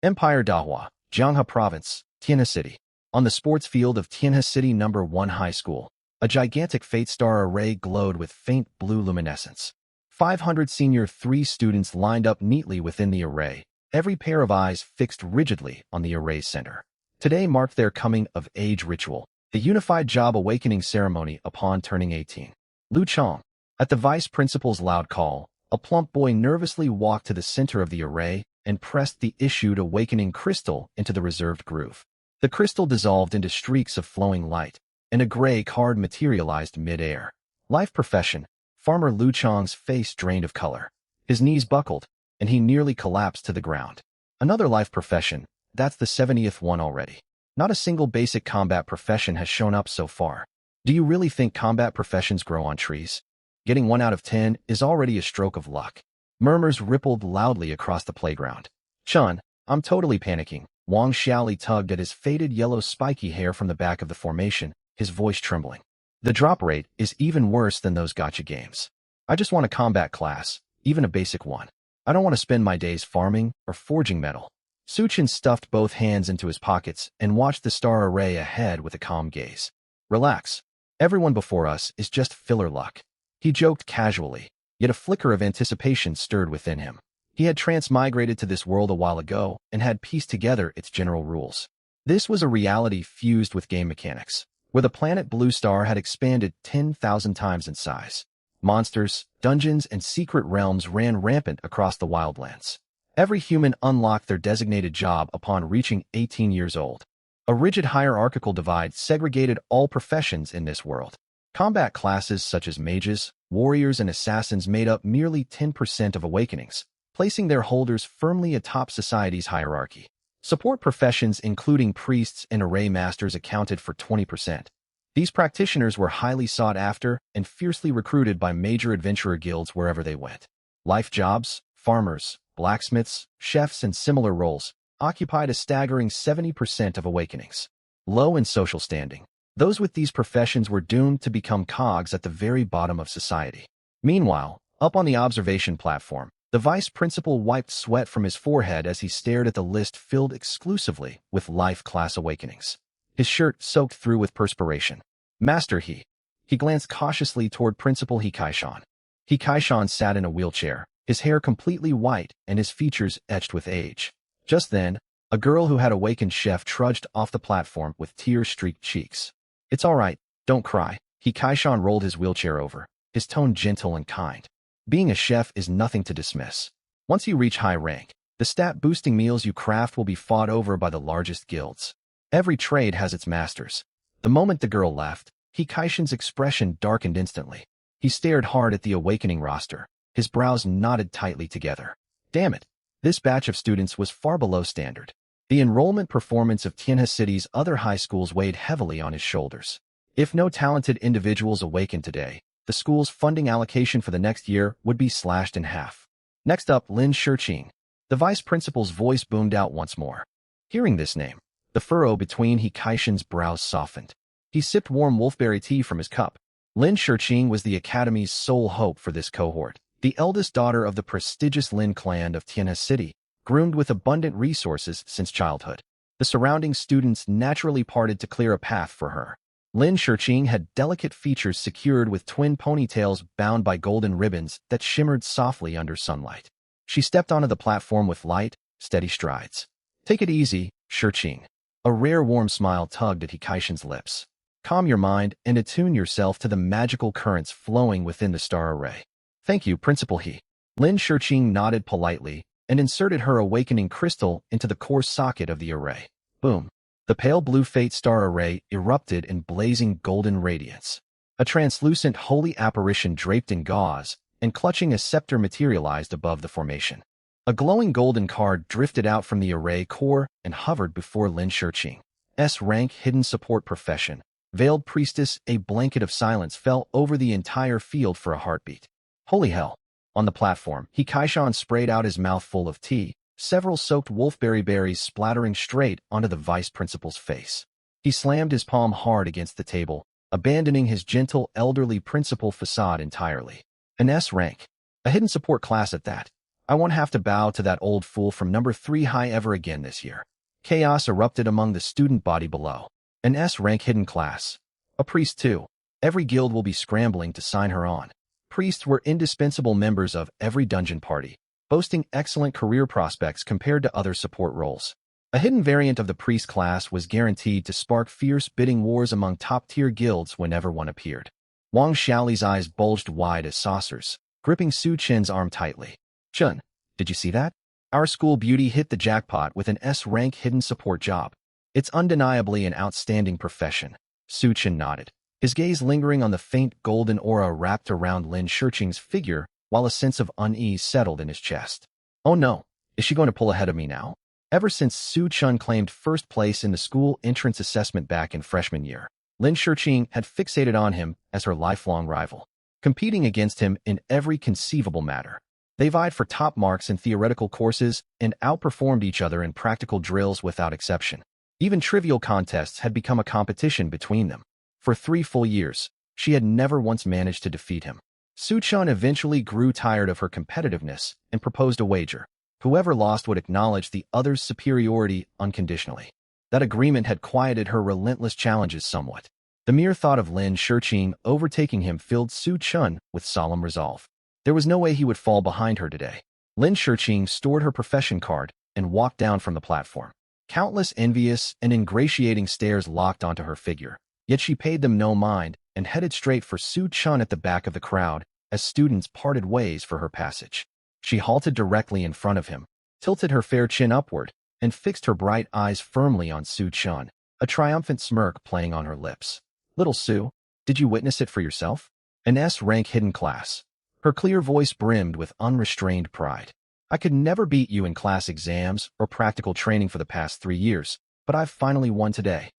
Empire Dahua, Jianghe Province, Tianhe City. On the sports field of Tianhe City No. 1 High School, a gigantic fate star array glowed with faint blue luminescence. 500 senior 3 students lined up neatly within the array, every pair of eyes fixed rigidly on the array's center. Today marked their coming-of-age ritual, the unified job awakening ceremony upon turning 18. Lu Chong. At the vice principal's loud call, a plump boy nervously walked to the center of the array and pressed the issued awakening crystal into the reserved groove. The crystal dissolved into streaks of flowing light, and a gray card materialized mid-air. Life profession. Farmer Lu Chong's face drained of color. His knees buckled, and he nearly collapsed to the ground. Another life profession. That's the 70th one already. Not a single basic combat profession has shown up so far. Do you really think combat professions grow on trees? Getting 1 out of 10 is already a stroke of luck. Murmurs rippled loudly across the playground. Chun, I'm totally panicking. Wang Xiaoli tugged at his faded yellow spiky hair from the back of the formation, his voice trembling. The drop rate is even worse than those gotcha games. I just want a combat class, even a basic one. I don't want to spend my days farming or forging metal. Suchin stuffed both hands into his pockets and watched the star array ahead with a calm gaze. Relax. Everyone before us is just filler luck. He joked casually, yet a flicker of anticipation stirred within him. He had transmigrated to this world a while ago and had pieced together its general rules. This was a reality fused with game mechanics, where the planet Blue Star had expanded 10,000 times in size. Monsters, dungeons, and secret realms ran rampant across the wildlands. Every human unlocked their designated job upon reaching 18 years old. A rigid hierarchical divide segregated all professions in this world. Combat classes such as mages, warriors, and assassins made up merely 10% of awakenings, placing their holders firmly atop society's hierarchy. Support professions including priests and array masters accounted for 20%. These practitioners were highly sought after and fiercely recruited by major adventurer guilds wherever they went. Life jobs, farmers, blacksmiths, chefs, and similar roles occupied a staggering 70% of awakenings. Low in social standing, those with these professions were doomed to become cogs at the very bottom of society. Meanwhile, up on the observation platform, the vice principal wiped sweat from his forehead as he stared at the list filled exclusively with life class awakenings. His shirt soaked through with perspiration. Master He. He glanced cautiously toward Principal He Kaishan. He Kaishan sat in a wheelchair, his hair completely white and his features etched with age. Just then, a girl who had awakened Chef trudged off the platform with tear-streaked cheeks. It's all right, don't cry. He Kaishan rolled his wheelchair over, his tone gentle and kind. Being a chef is nothing to dismiss. Once you reach high rank, the stat-boosting meals you craft will be fought over by the largest guilds. Every trade has its masters. The moment the girl left, He Kaishan's expression darkened instantly. He stared hard at the awakening roster, his brows knotted tightly together. Damn it, this batch of students was far below standard. The enrollment performance of Tianhe City's other high schools weighed heavily on his shoulders. If no talented individuals awakened today, the school's funding allocation for the next year would be slashed in half. Next up, Lin Shiqing. The vice principal's voice boomed out once more. Hearing this name, the furrow between He Kaishan's brows softened. He sipped warm wolfberry tea from his cup. Lin Shiqing was the academy's sole hope for this cohort, the eldest daughter of the prestigious Lin clan of Tianhe City, groomed with abundant resources since childhood. The surrounding students naturally parted to clear a path for her. Lin Shiqing had delicate features secured with twin ponytails bound by golden ribbons that shimmered softly under sunlight. She stepped onto the platform with light, steady strides. Take it easy, Shiqing. A rare warm smile tugged at He Kaishan's lips. Calm your mind and attune yourself to the magical currents flowing within the star array. Thank you, Principal He. Lin Shiqing nodded politely and inserted her awakening crystal into the core socket of the array. Boom. The pale blue fate star array erupted in blazing golden radiance. A translucent holy apparition draped in gauze and clutching a scepter materialized above the formation. A glowing golden card drifted out from the array core and hovered before Lin Shiqing's rank hidden support profession. Veiled priestess, a blanket of silence fell over the entire field for a heartbeat. Holy hell. On the platform, He Kaishan sprayed out his mouth full of tea, several soaked wolfberry berries splattering straight onto the vice principal's face. He slammed his palm hard against the table, abandoning his gentle, elderly principal facade entirely. An S rank. A hidden support class at that. I won't have to bow to that old fool from number 3 high ever again this year. Chaos erupted among the student body below. An S-rank hidden class. A priest too. Every guild will be scrambling to sign her on. Priests were indispensable members of every dungeon party, boasting excellent career prospects compared to other support roles. A hidden variant of the priest class was guaranteed to spark fierce bidding wars among top-tier guilds whenever one appeared. Wang Xiaoli's eyes bulged wide as saucers, gripping Su Chen's arm tightly. Chun, did you see that? Our school beauty hit the jackpot with an S-rank hidden support job. It's undeniably an outstanding profession. Su Chen nodded, his gaze lingering on the faint golden aura wrapped around Lin Shiqing's figure while a sense of unease settled in his chest. Oh no, is she going to pull ahead of me now? Ever since Su Chen claimed first place in the school entrance assessment back in freshman year, Lin Shiqing had fixated on him as her lifelong rival, competing against him in every conceivable matter. They vied for top marks in theoretical courses and outperformed each other in practical drills without exception. Even trivial contests had become a competition between them. For 3 full years, she had never once managed to defeat him. Su Chen eventually grew tired of her competitiveness and proposed a wager. Whoever lost would acknowledge the other's superiority unconditionally. That agreement had quieted her relentless challenges somewhat. The mere thought of Lin Shiqing overtaking him filled Su Chen with solemn resolve. There was no way he would fall behind her today. Lin Shiqing stored her profession card and walked down from the platform. Countless envious and ingratiating stares locked onto her figure, yet she paid them no mind and headed straight for Su Chen at the back of the crowd as students parted ways for her passage. She halted directly in front of him, tilted her fair chin upward, and fixed her bright eyes firmly on Su Chen, a triumphant smirk playing on her lips. Little Su, did you witness it for yourself? An S-rank hidden class. Her clear voice brimmed with unrestrained pride. I could never beat you in class exams or practical training for the past 3 years, but I've finally won today.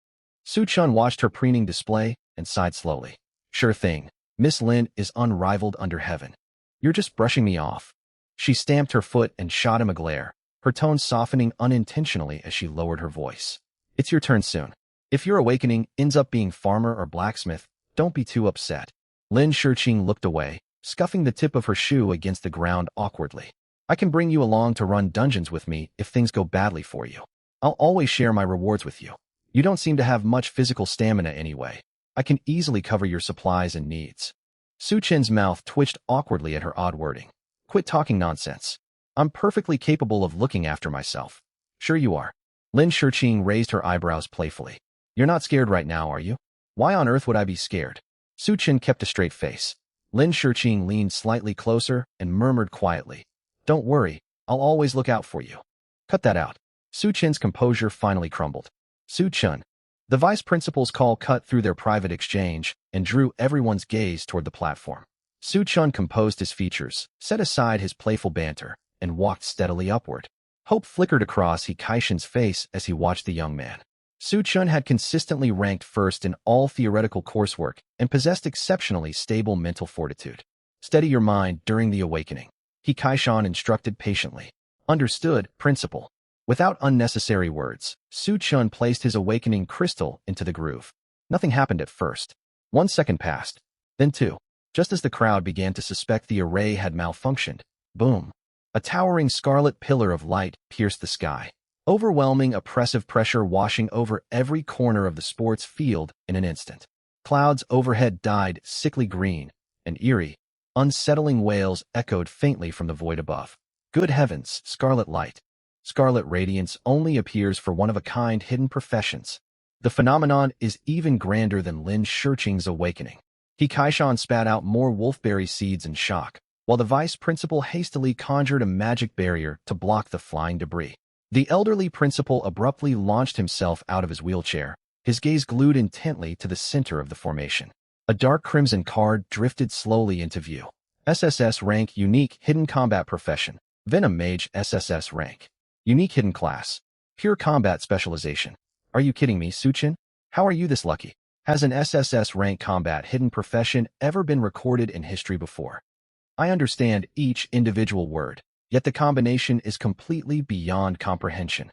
Su Chen watched her preening display and sighed slowly. Sure thing, Miss Lin is unrivaled under heaven. You're just brushing me off. She stamped her foot and shot him a glare, her tone softening unintentionally as she lowered her voice. It's your turn soon. If your awakening ends up being farmer or blacksmith, don't be too upset. Lin Shiqing looked away, scuffing the tip of her shoe against the ground awkwardly. I can bring you along to run dungeons with me if things go badly for you. I'll always share my rewards with you. You don't seem to have much physical stamina anyway. I can easily cover your supplies and needs. Su Chen's mouth twitched awkwardly at her odd wording. Quit talking nonsense. I'm perfectly capable of looking after myself. Sure you are. Lin Shiqing raised her eyebrows playfully. You're not scared right now, are you? Why on earth would I be scared? Su Chen kept a straight face. Lin Shiqing leaned slightly closer and murmured quietly. Don't worry, I'll always look out for you. Cut that out. Su Chen's composure finally crumbled. Su Chen. The vice principal's call cut through their private exchange and drew everyone's gaze toward the platform. Su Chen composed his features, set aside his playful banter, and walked steadily upward. Hope flickered across He Kaishin's face as he watched the young man. Su Chen had consistently ranked first in all theoretical coursework and possessed exceptionally stable mental fortitude. Steady your mind during the awakening. He Kaishan instructed patiently. Understood, principal. Without unnecessary words, Su Chen placed his awakening crystal into the groove. Nothing happened at first. 1 second passed. Then 2. Just as the crowd began to suspect the array had malfunctioned, boom. A towering scarlet pillar of light pierced the sky, overwhelming oppressive pressure washing over every corner of the sports field in an instant. Clouds overhead dyed sickly green, and eerie, unsettling wails echoed faintly from the void above. Good heavens, scarlet light. Scarlet radiance only appears for one-of-a-kind hidden professions. The phenomenon is even grander than Lin Shiqing's awakening. He Kaishan spat out more wolfberry seeds in shock, while the vice principal hastily conjured a magic barrier to block the flying debris. The elderly principal abruptly launched himself out of his wheelchair, his gaze glued intently to the center of the formation. A dark crimson card drifted slowly into view. SSS rank unique hidden combat profession. Venom Mage SSS rank. Unique hidden class. Pure combat specialization. Are you kidding me, Su Chen? How are you this lucky? Has an SSS rank combat hidden profession ever been recorded in history before? I understand each individual word, yet the combination is completely beyond comprehension.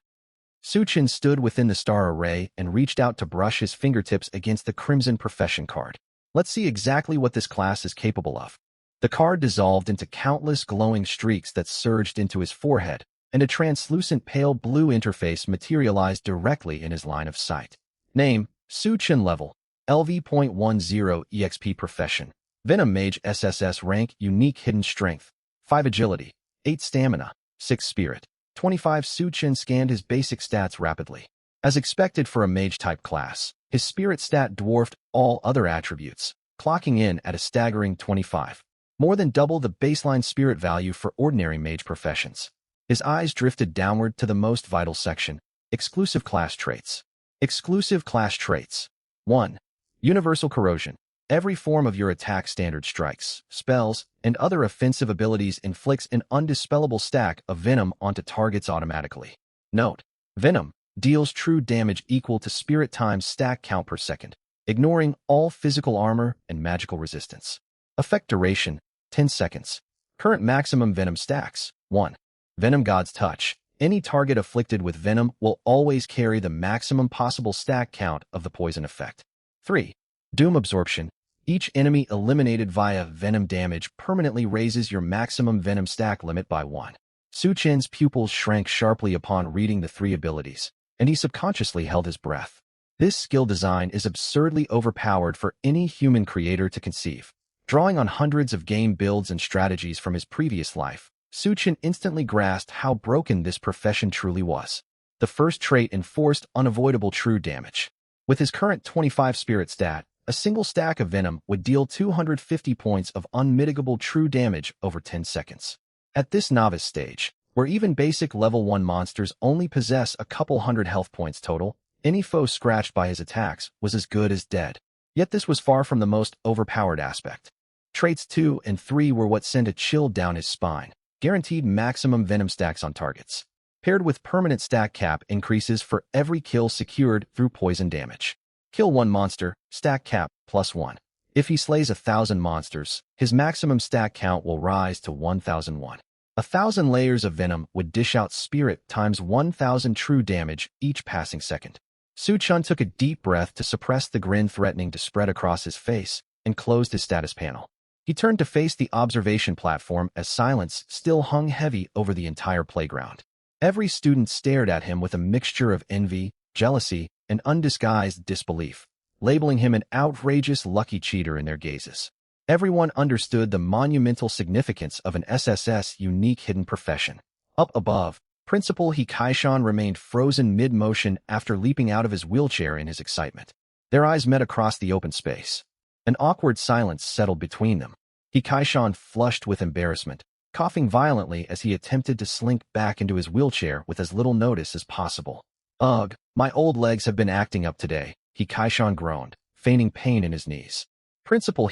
Su Chen stood within the star array and reached out to brush his fingertips against the crimson profession card. Let's see exactly what this class is capable of. The card dissolved into countless glowing streaks that surged into his forehead, and a translucent pale blue interface materialized directly in his line of sight. Name: Su-Chin Level, LV.10 EXP Profession. Venom Mage SSS Rank Unique Hidden Strength, 5 Agility, 8 Stamina, 6 Spirit. 25 Su-Chin scanned his basic stats rapidly. As expected for a mage-type class, his spirit stat dwarfed all other attributes, clocking in at a staggering 25. More than double the baseline spirit value for ordinary mage professions. His eyes drifted downward to the most vital section, exclusive class traits. Exclusive class traits. 1. Universal Corrosion. Every form of your attack standard strikes, spells, and other offensive abilities inflicts an undispellable stack of venom onto targets automatically. Note: Venom deals true damage equal to spirit times stack count per second, ignoring all physical armor and magical resistance. Effect duration: 10 seconds. Current maximum venom stacks: 1. Venom God's Touch. Any target afflicted with venom will always carry the maximum possible stack count of the poison effect. 3. Doom Absorption. Each enemy eliminated via venom damage permanently raises your maximum venom stack limit by 1. Su-Chin's pupils shrank sharply upon reading the 3 abilities, and he subconsciously held his breath. This skill design is absurdly overpowered for any human creator to conceive. Drawing on hundreds of game builds and strategies from his previous life, Su-Chin instantly grasped how broken this profession truly was. The first trait enforced unavoidable true damage. With his current 25 spirit stat, a single stack of venom would deal 250 points of unmitigable true damage over 10 seconds. At this novice stage, where even basic level 1 monsters only possess a couple hundred health points total, any foe scratched by his attacks was as good as dead. Yet this was far from the most overpowered aspect. Traits 2 and 3 were what sent a chill down his spine. Guaranteed maximum venom stacks on targets, paired with permanent stack cap increases for every kill secured through poison damage. Kill 1 monster, stack cap, +1. If he slays 1,000 monsters, his maximum stack count will rise to 1,001. 1,000 layers of venom would dish out spirit times 1,000 true damage each passing second. Su-Chin took a deep breath to suppress the grin threatening to spread across his face and closed his status panel. He turned to face the observation platform as silence still hung heavy over the entire playground. Every student stared at him with a mixture of envy, jealousy, and undisguised disbelief, labeling him an outrageous lucky cheater in their gazes. Everyone understood the monumental significance of an SSS unique hidden profession. Up above, Principal Hikaishan remained frozen mid-motion after leaping out of his wheelchair in his excitement. Their eyes met across the open space. An awkward silence settled between them. Hikaishan flushed with embarrassment, coughing violently as he attempted to slink back into his wheelchair with as little notice as possible. Ugh, my old legs have been acting up today, Hikaishan groaned, feigning pain in his knees. Principal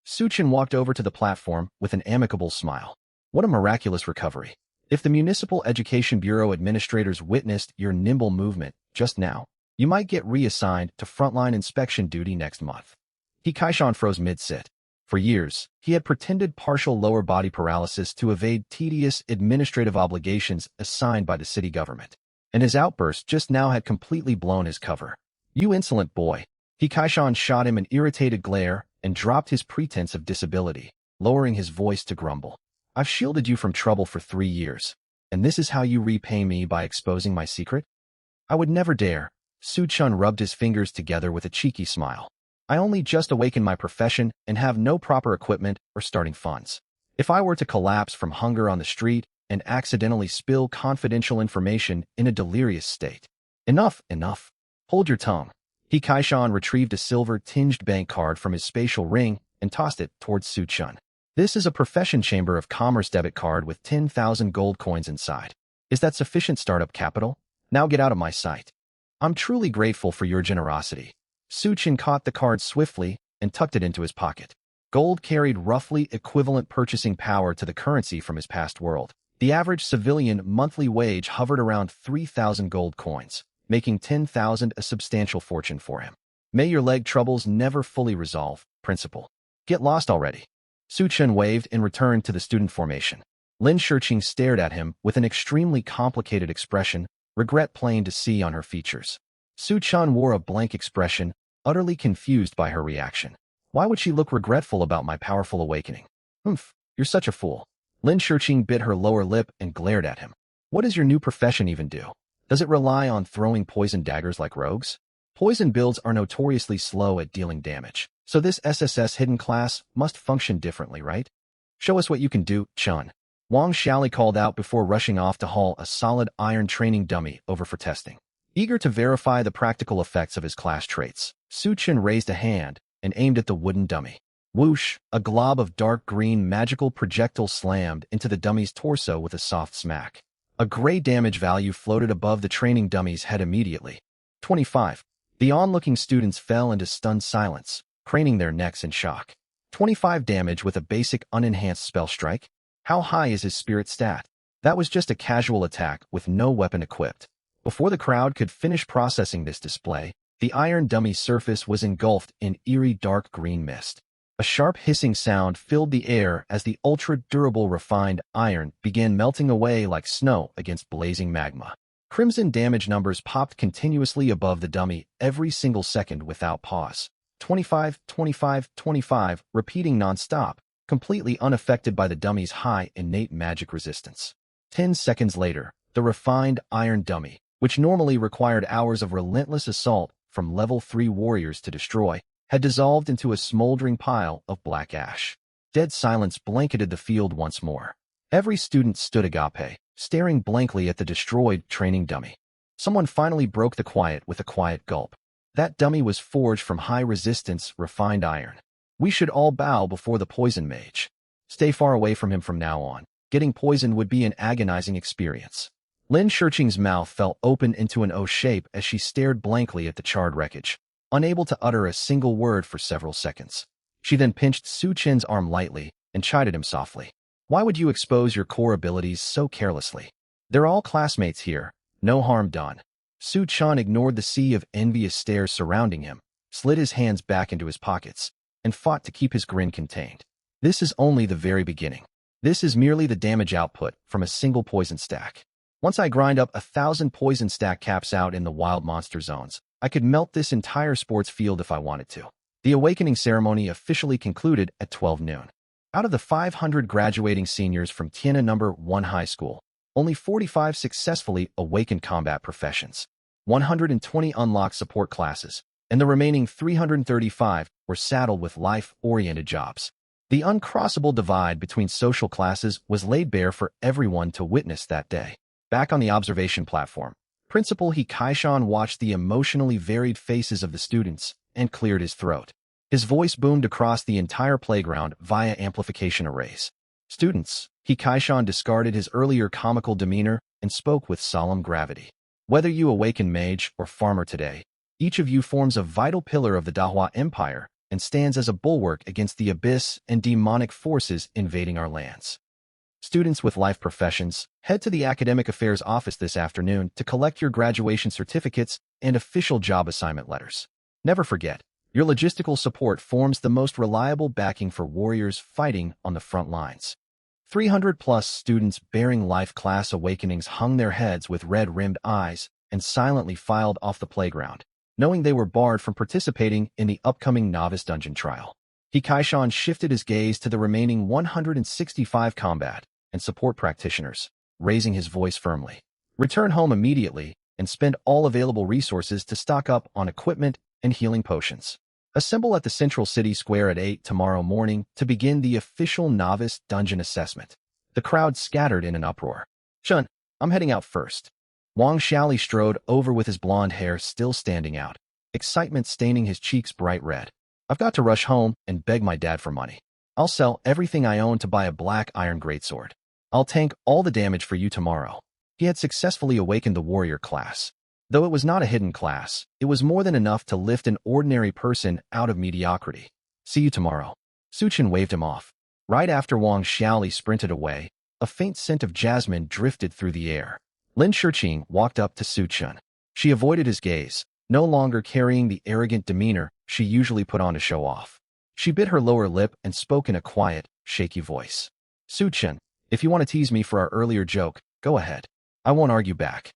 Su-Chin walked over to the platform with an amicable smile. What a miraculous recovery. If the Municipal Education Bureau administrators witnessed your nimble movement just now, you might get reassigned to frontline inspection duty next month. Hikaishan froze mid-sit. For years, he had pretended partial lower body paralysis to evade tedious administrative obligations assigned by the city government. And his outburst just now had completely blown his cover. You insolent boy. Hikaishan shot him an irritated glare and dropped his pretense of disability, lowering his voice to grumble. I've shielded you from trouble for 3 years, and this is how you repay me by exposing my secret? I would never dare. Su-Chin rubbed his fingers together with a cheeky smile. I only just awakened my profession and have no proper equipment or starting funds. If I were to collapse from hunger on the street and accidentally spill confidential information in a delirious state. Enough. Hold your tongue. Hikaishan retrieved a silver-tinged bank card from his spatial ring and tossed it towards Su-Chin. This is a profession chamber of commerce debit card with 10,000 gold coins inside. Is that sufficient startup capital? Now get out of my sight. I'm truly grateful for your generosity. Su-Chin caught the card swiftly and tucked it into his pocket. Gold carried roughly equivalent purchasing power to the currency from his past world. The average civilian monthly wage hovered around 3,000 gold coins, making 10,000 a substantial fortune for him. May your leg troubles never fully resolve, Principal. Get lost already. Su-Chin waved and returned to the student formation. Lin Shiqing stared at him with an extremely complicated expression, regret plain to see on her features. Su-Chin wore a blank expression, utterly confused by her reaction. Why would she look regretful about my powerful awakening? You're such a fool. Lin Shiqing bit her lower lip and glared at him. What does your new profession even do? Does it rely on throwing poison daggers like rogues? Poison builds are notoriously slow at dealing damage, so this SSS hidden class must function differently, right? Show us what you can do, Chun. Wang Xiaoli called out before rushing off to haul a solid iron training dummy over for testing. Eager to verify the practical effects of his class traits, Su Chen raised a hand and aimed at the wooden dummy. Whoosh! A glob of dark green magical projectile slammed into the dummy's torso with a soft smack. A gray damage value floated above the training dummy's head immediately. 25. The onlooking students fell into stunned silence, craning their necks in shock. 25 damage with a basic unenhanced spell strike? How high is his spirit stat? That was just a casual attack with no weapon equipped. Before the crowd could finish processing this display, the iron dummy's surface was engulfed in eerie dark green mist. A sharp hissing sound filled the air as the ultra-durable refined iron began melting away like snow against blazing magma. Crimson damage numbers popped continuously above the dummy every single second without pause. 25, 25, 25, repeating non-stop, completely unaffected by the dummy's high innate magic resistance. 10 seconds later, the refined iron dummy, which normally required hours of relentless assault from level 3 warriors to destroy, had dissolved into a smoldering pile of black ash. Dead silence blanketed the field once more. Every student stood agape, staring blankly at the destroyed training dummy. Someone finally broke the quiet with a quiet gulp. That dummy was forged from high-resistance, refined iron. We should all bow before the poison mage. Stay far away from him from now on. Getting poisoned would be an agonizing experience. Lin Shiqing's mouth fell open into an O shape as she stared blankly at the charred wreckage, unable to utter a single word for several seconds. She then pinched Su Chen's arm lightly and chided him softly. Why would you expose your core abilities so carelessly? They're all classmates here, no harm done. Su Chen ignored the sea of envious stares surrounding him, slid his hands back into his pockets, and fought to keep his grin contained. This is only the very beginning. This is merely the damage output from a single poison stack. Once I grind up 1,000 poison stack caps out in the wild monster zones, I could melt this entire sports field if I wanted to. The awakening ceremony officially concluded at 12 noon. Out of the 500 graduating seniors from Tianhe No. 1 High School, only 45 successfully awakened combat professions. 120 unlocked support classes, and the remaining 335 were saddled with life-oriented jobs. The uncrossable divide between social classes was laid bare for everyone to witness that day. Back on the observation platform, Principal He Kaishan watched the emotionally varied faces of the students and cleared his throat. His voice boomed across the entire playground via amplification arrays. Students, He Kaishan discarded his earlier comical demeanor and spoke with solemn gravity. Whether you awaken mage or farmer today, each of you forms a vital pillar of the Dahua Empire and stands as a bulwark against the abyss and demonic forces invading our lands. Students with life professions, head to the Academic Affairs Office this afternoon to collect your graduation certificates and official job assignment letters. Never forget, your logistical support forms the most reliable backing for warriors fighting on the front lines. 300-plus students bearing life class awakenings hung their heads with red-rimmed eyes and silently filed off the playground, knowing they were barred from participating in the upcoming novice dungeon trial. He Kaishan shifted his gaze to the remaining 165 combat and support practitioners, raising his voice firmly. Return home immediately and spend all available resources to stock up on equipment and healing potions. Assemble at the Central City Square at 8 tomorrow morning to begin the official novice dungeon assessment. The crowd scattered in an uproar. Chun, I'm heading out first. Wang Xiaoli strode over with his blonde hair still standing out, excitement staining his cheeks bright red. I've got to rush home and beg my dad for money. I'll sell everything I own to buy a black iron greatsword. I'll tank all the damage for you tomorrow. He had successfully awakened the warrior class. Though it was not a hidden class, it was more than enough to lift an ordinary person out of mediocrity. See you tomorrow. Su Chen waved him off. Right after Wang Xiaoli sprinted away, a faint scent of jasmine drifted through the air. Lin Shiqing walked up to Su Chen. She avoided his gaze, no longer carrying the arrogant demeanor she usually put on to show off. She bit her lower lip and spoke in a quiet, shaky voice. Su Chen, if you want to tease me for our earlier joke, go ahead. I won't argue back.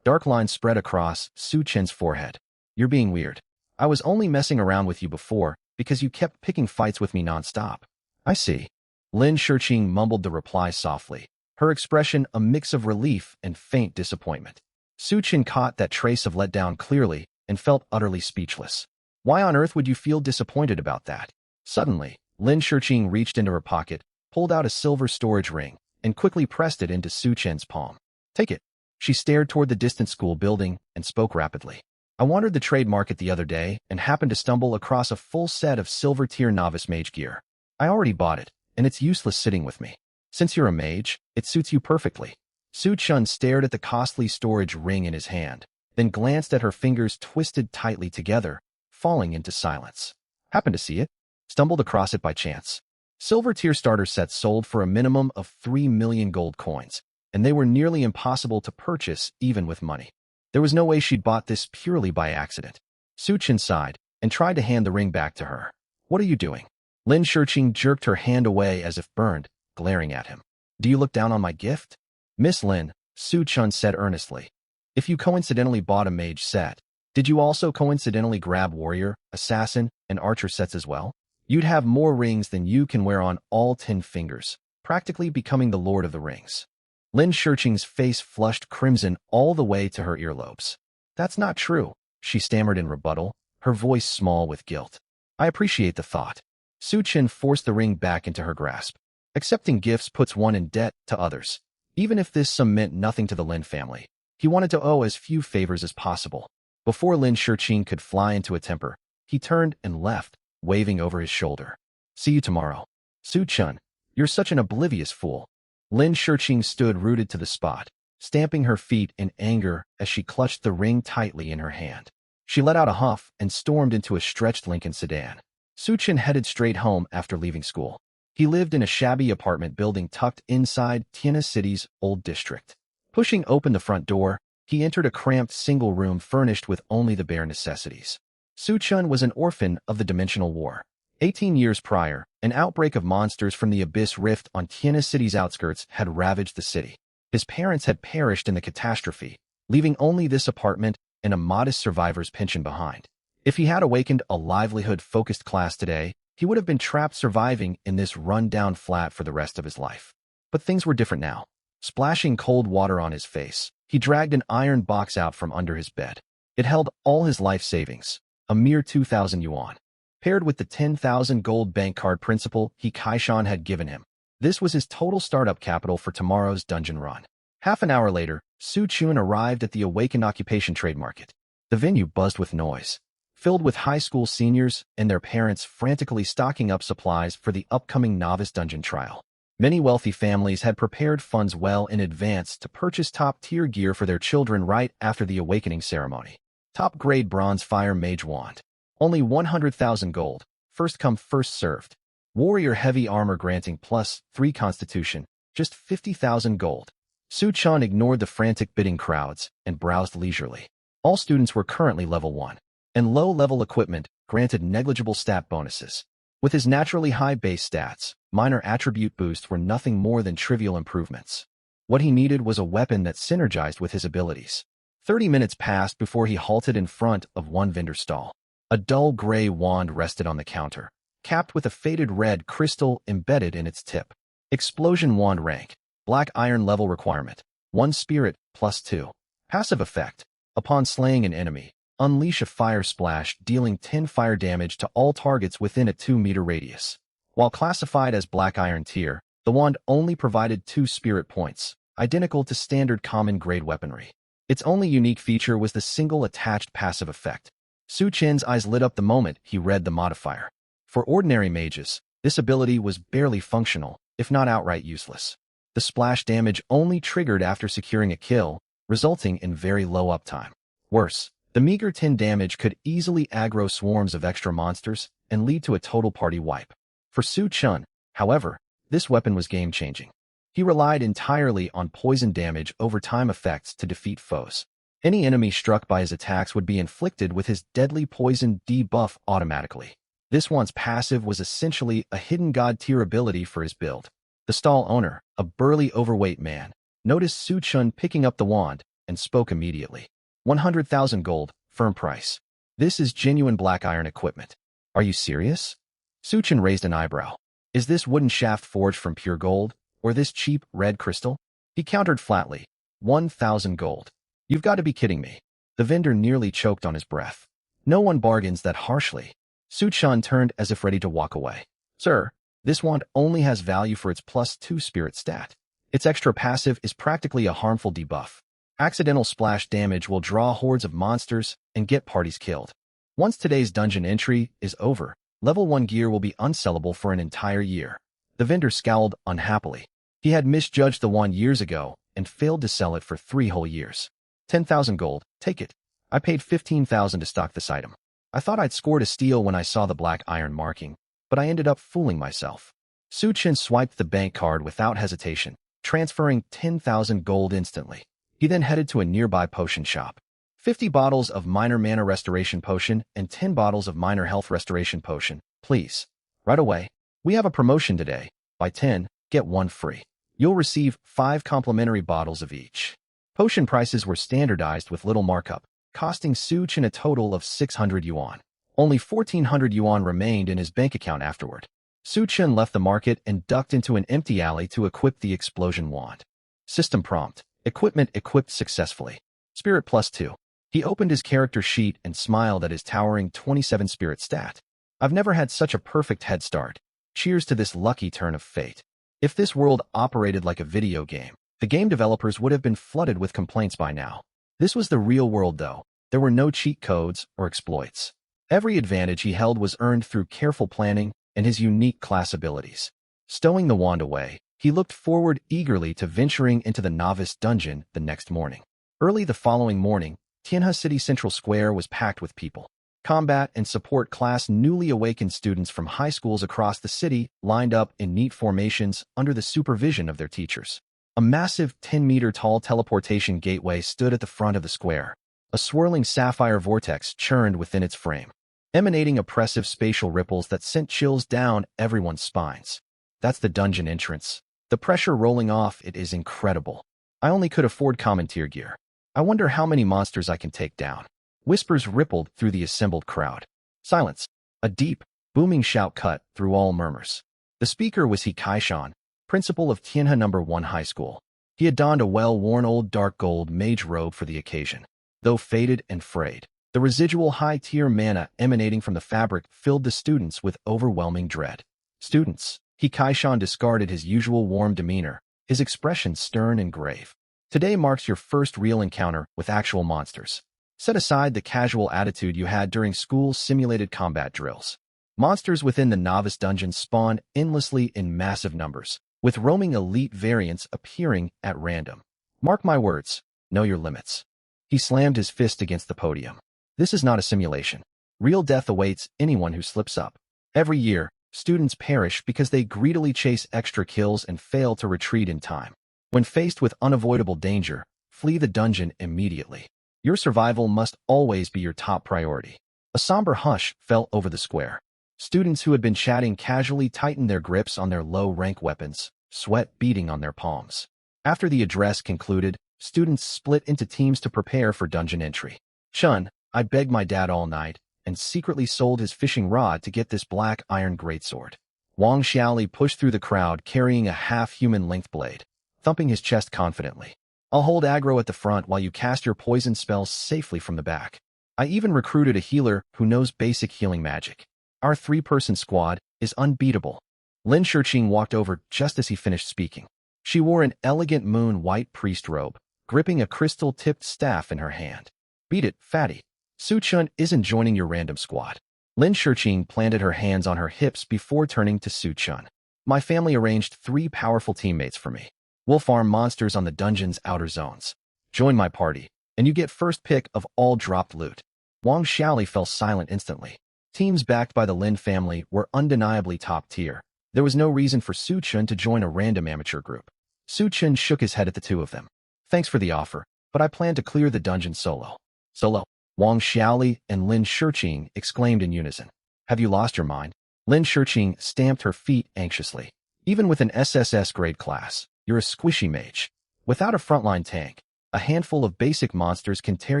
Dark lines spread across Su Chen's forehead. You're being weird. I was only messing around with you before because you kept picking fights with me nonstop. I see. Lin Shiqing mumbled the reply softly, her expression a mix of relief and faint disappointment. Su Chen caught that trace of letdown clearly and felt utterly speechless. Why on earth would you feel disappointed about that? Suddenly, Lin Shiqing reached into her pocket, pulled out a silver storage ring, and quickly pressed it into Su Chen's palm. Take it. She stared toward the distant school building and spoke rapidly. I wandered the trade market the other day and happened to stumble across a full set of silver-tier novice mage gear. I already bought it, and it's useless sitting with me. Since you're a mage, it suits you perfectly. Su Chen stared at the costly storage ring in his hand, then glanced at her fingers twisted tightly together, falling into silence. Happened to see it? Stumbled across it by chance. Silver-tier starter sets sold for a minimum of 3 million gold coins, and they were nearly impossible to purchase even with money. There was no way she'd bought this purely by accident. Su Chen sighed and tried to hand the ring back to her. What are you doing? Lin Shiqing jerked her hand away as if burned, glaring at him. Do you look down on my gift? Miss Lin, Su Chen said earnestly. If you coincidentally bought a mage set, did you also coincidentally grab warrior, assassin, and archer sets as well? You'd have more rings than you can wear on all 10 fingers, practically becoming the Lord of the Rings. Lin Shiqing's face flushed crimson all the way to her earlobes. That's not true, she stammered in rebuttal, her voice small with guilt. I appreciate the thought. Su Chen forced the ring back into her grasp. Accepting gifts puts one in debt to others. Even if this sum meant nothing to the Lin family, he wanted to owe as few favors as possible. Before Lin Shiqing could fly into a temper, he turned and left, waving over his shoulder. See you tomorrow. Su Chen, you're such an oblivious fool. Lin Shiqing stood rooted to the spot, stamping her feet in anger as she clutched the ring tightly in her hand. She let out a huff and stormed into a stretched Lincoln sedan. Su Chen headed straight home after leaving school. He lived in a shabby apartment building tucked inside Tianhe City's old district. Pushing open the front door, he entered a cramped single room furnished with only the bare necessities. Su Chen was an orphan of the Dimensional War. 18 years prior, an outbreak of monsters from the Abyss Rift on Tianhe City's outskirts had ravaged the city. His parents had perished in the catastrophe, leaving only this apartment and a modest survivor's pension behind. If he had awakened a livelihood-focused class today, he would have been trapped surviving in this run-down flat for the rest of his life. But things were different now. Splashing cold water on his face, he dragged an iron box out from under his bed. It held all his life savings, a mere 2,000 yuan. Paired with the 10,000 gold bank card principal Kaishan had given him. This was his total startup capital for tomorrow's dungeon run. Half an hour later, Su Chen arrived at the Awakened Occupation Trade Market. The venue buzzed with noise, filled with high school seniors and their parents frantically stocking up supplies for the upcoming novice dungeon trial. Many wealthy families had prepared funds well in advance to purchase top-tier gear for their children right after the awakening ceremony. Top-grade bronze fire mage wand. Only 100,000 gold, first come first served. Warrior heavy armor granting +3 constitution, just 50,000 gold. Su Chen ignored the frantic bidding crowds and browsed leisurely. All students were currently level 1, and low-level equipment granted negligible stat bonuses. With his naturally high base stats, minor attribute boosts were nothing more than trivial improvements. What he needed was a weapon that synergized with his abilities. 30 minutes passed before he halted in front of one vendor stall. A dull gray wand rested on the counter, capped with a faded red crystal embedded in its tip. Explosion wand rank. Black iron level requirement. 1 spirit, +2. Passive effect. Upon slaying an enemy, unleash a fire splash dealing 10 fire damage to all targets within a 2-meter radius. While classified as black iron tier, the wand only provided 2 spirit points, identical to standard common grade weaponry. Its only unique feature was the single attached passive effect. Su Chen's eyes lit up the moment he read the modifier. For ordinary mages, this ability was barely functional, if not outright useless. The splash damage only triggered after securing a kill, resulting in very low uptime. Worse, the meager 10 damage could easily aggro swarms of extra monsters and lead to a total party wipe. For Su Chen, however, this weapon was game-changing. He relied entirely on poison damage over time effects to defeat foes. Any enemy struck by his attacks would be inflicted with his deadly poison debuff automatically. This one's passive was essentially a hidden god-tier ability for his build. The stall owner, a burly overweight man, noticed Su Chen picking up the wand and spoke immediately. 100,000 gold, firm price. This is genuine black iron equipment. Are you serious? Su Chen raised an eyebrow. Is this wooden shaft forged from pure gold, or this cheap red crystal? He countered flatly. 1,000 gold. You've got to be kidding me. The vendor nearly choked on his breath. No one bargains that harshly. Su-chan turned as if ready to walk away. Sir, this wand only has value for its +2 spirit stat. Its extra passive is practically a harmful debuff. Accidental splash damage will draw hordes of monsters and get parties killed. Once today's dungeon entry is over, level 1 gear will be unsellable for an entire year. The vendor scowled unhappily. He had misjudged the wand years ago and failed to sell it for 3 whole years. 10,000 gold, take it. I paid 15,000 to stock this item. I thought I'd scored a steal when I saw the black iron marking, but I ended up fooling myself. Su-chan swiped the bank card without hesitation, transferring 10,000 gold instantly. He then headed to a nearby potion shop. 50 bottles of minor mana restoration potion and 10 bottles of minor health restoration potion, please. Right away. We have a promotion today. Buy 10, get 1 free. You'll receive 5 complimentary bottles of each. Potion prices were standardized with little markup, costing Su-chan a total of 600 yuan. Only 1,400 yuan remained in his bank account afterward. Su-chan left the market and ducked into an empty alley to equip the explosion wand. System prompt. Equipment equipped successfully. Spirit +2. He opened his character sheet and smiled at his towering 27 spirit stat. I've never had such a perfect head start. Cheers to this lucky turn of fate. If this world operated like a video game, the game developers would have been flooded with complaints by now. This was the real world though. There were no cheat codes or exploits. Every advantage he held was earned through careful planning and his unique class abilities. Stowing the wand away, he looked forward eagerly to venturing into the novice dungeon the next morning. Early the following morning, Tianhe City Central Square was packed with people. Combat and support class newly awakened students from high schools across the city lined up in neat formations under the supervision of their teachers. A massive 10-meter-tall teleportation gateway stood at the front of the square. A swirling sapphire vortex churned within its frame, emanating oppressive spatial ripples that sent chills down everyone's spines. That's the dungeon entrance. The pressure rolling off it is incredible. I only could afford commandeer gear. I wonder how many monsters I can take down. Whispers rippled through the assembled crowd. Silence. A deep, booming shout cut through all murmurs. The speaker was Kai-shan, principal of Tianhe No. 1 High School. He had donned a well-worn old dark gold mage robe for the occasion. Though faded and frayed, the residual high-tier mana emanating from the fabric filled the students with overwhelming dread. Students. Kai-shan discarded his usual warm demeanor, his expression stern and grave. Today marks your first real encounter with actual monsters. Set aside the casual attitude you had during school's simulated combat drills. Monsters within the novice dungeon spawn endlessly in massive numbers, with roaming elite variants appearing at random. Mark my words, know your limits. He slammed his fist against the podium. This is not a simulation. Real death awaits anyone who slips up. Every year, students perish because they greedily chase extra kills and fail to retreat in time. When faced with unavoidable danger, flee the dungeon immediately. Your survival must always be your top priority. A somber hush fell over the square. Students who had been chatting casually tightened their grips on their low-rank weapons, sweat beading on their palms. After the address concluded, students split into teams to prepare for dungeon entry. Chun, I begged my dad all night, and secretly sold his fishing rod to get this black iron greatsword. Wang Xiaoli pushed through the crowd carrying a half-human length blade, thumping his chest confidently. I'll hold aggro at the front while you cast your poison spells safely from the back. I even recruited a healer who knows basic healing magic. Our 3-person squad is unbeatable. Lin Shiqing walked over just as he finished speaking. She wore an elegant moon-white priest robe, gripping a crystal-tipped staff in her hand. Beat it, fatty. Su-chan isn't joining your random squad. Lin Shiqing planted her hands on her hips before turning to Su-chan. My family arranged 3 powerful teammates for me. We'll farm monsters on the dungeon's outer zones. Join my party, and you get first pick of all dropped loot. Wang Xiaoli fell silent instantly. Teams backed by the Lin family were undeniably top tier. There was no reason for Su-chan to join a random amateur group. Su-chan shook his head at the two of them. Thanks for the offer, but I plan to clear the dungeon solo. Solo? Wang Xiaoli and Lin Shiqing exclaimed in unison. Have you lost your mind? Lin Shiqing stamped her feet anxiously. Even with an SSS grade class, you're a squishy mage. Without a frontline tank, a handful of basic monsters can tear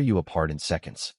you apart in seconds.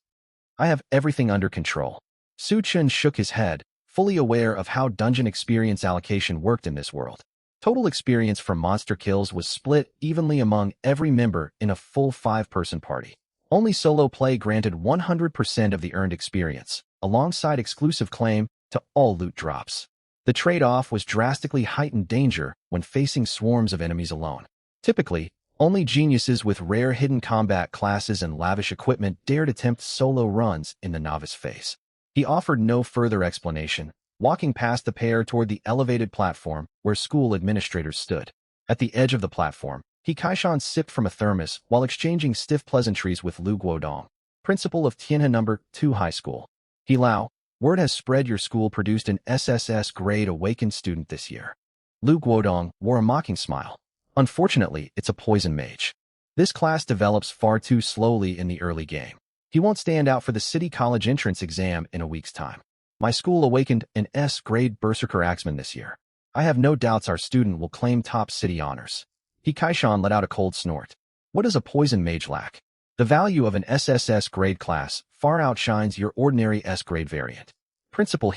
I have everything under control. Su-chan shook his head, fully aware of how dungeon experience allocation worked in this world. Total experience from monster kills was split evenly among every member in a full 5-person party. Only solo play granted 100% of the earned experience, alongside exclusive claim to all loot drops. The trade-off was drastically heightened danger when facing swarms of enemies alone. Typically, only geniuses with rare hidden combat classes and lavish equipment dared attempt solo runs in the novice phase. He offered no further explanation, walking past the pair toward the elevated platform where school administrators stood. At the edge of the platform, Kaishan sipped from a thermos while exchanging stiff pleasantries with Lu Guodong, principal of Tianhe No. 2 High School. He Lao, word has spread your school produced an SSS grade awakened student this year. Lu Guodong wore a mocking smile. Unfortunately, it's a poison mage. This class develops far too slowly in the early game. He won't stand out for the city college entrance exam in a week's time. My school awakened an S-grade Berserker Axeman this year. I have no doubts our student will claim top city honors. Kaishan let out a cold snort. What does a poison mage lack? The value of an SSS grade class far outshines your ordinary S-grade variant. Principal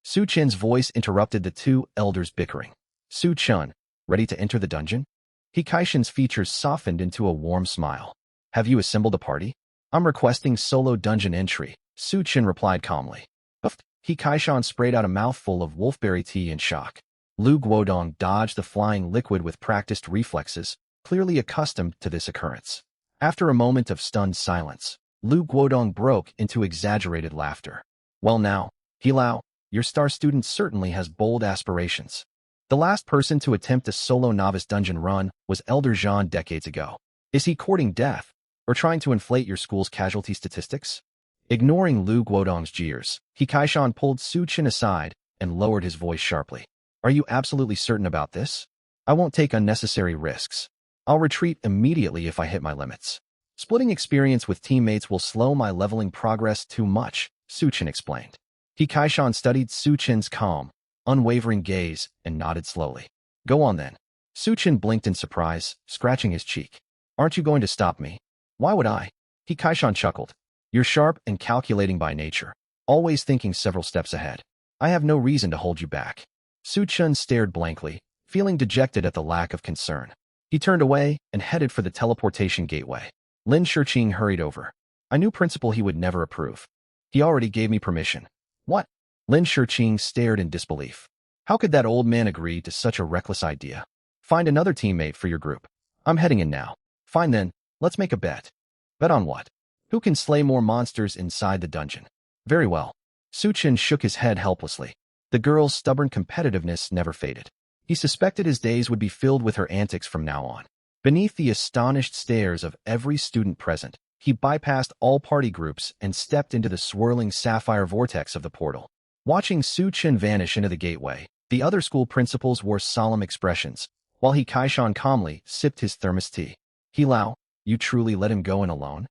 Su Chen's voice interrupted the two elders' bickering. Su Chen, ready to enter the dungeon? Kaishan's features softened into a warm smile. Have you assembled a party? I'm requesting solo dungeon entry, Su Chen replied calmly. Puffed. Kaishan sprayed out a mouthful of wolfberry tea in shock. Lu Guodong dodged the flying liquid with practiced reflexes, clearly accustomed to this occurrence. After a moment of stunned silence, Lu Guodong broke into exaggerated laughter. Well now, Lao, your star student certainly has bold aspirations. The last person to attempt a solo novice dungeon run was Elder Zhan decades ago. Is he courting death, or trying to inflate your school's casualty statistics? Ignoring Lu Guodong's jeers, Kaishan pulled Su Chen aside and lowered his voice sharply. Are you absolutely certain about this? I won't take unnecessary risks. I'll retreat immediately if I hit my limits. Splitting experience with teammates will slow my leveling progress too much, Su Chen explained. Kaishan studied Su Chen's calm, unwavering gaze and nodded slowly. Go on then. Su Chen blinked in surprise, scratching his cheek. Aren't you going to stop me? Why would I? Kaishan chuckled. You're sharp and calculating by nature, always thinking several steps ahead. I have no reason to hold you back. Su Chen stared blankly, feeling dejected at the lack of concern. He turned away and headed for the teleportation gateway. Lin Shiqing hurried over. I knew principal he would never approve. He already gave me permission. What? Lin Shiqing stared in disbelief. How could that old man agree to such a reckless idea? Find another teammate for your group. I'm heading in now. Fine then, let's make a bet. Bet on what? Who can slay more monsters inside the dungeon? Very well. Su Chen shook his head helplessly. The girl's stubborn competitiveness never faded. He suspected his days would be filled with her antics from now on. Beneath the astonished stares of every student present, he bypassed all party groups and stepped into the swirling sapphire vortex of the portal. Watching Su Chen vanish into the gateway, the other school principals wore solemn expressions, while Kaishan calmly sipped his thermos tea. Lao, you truly let him go in alone?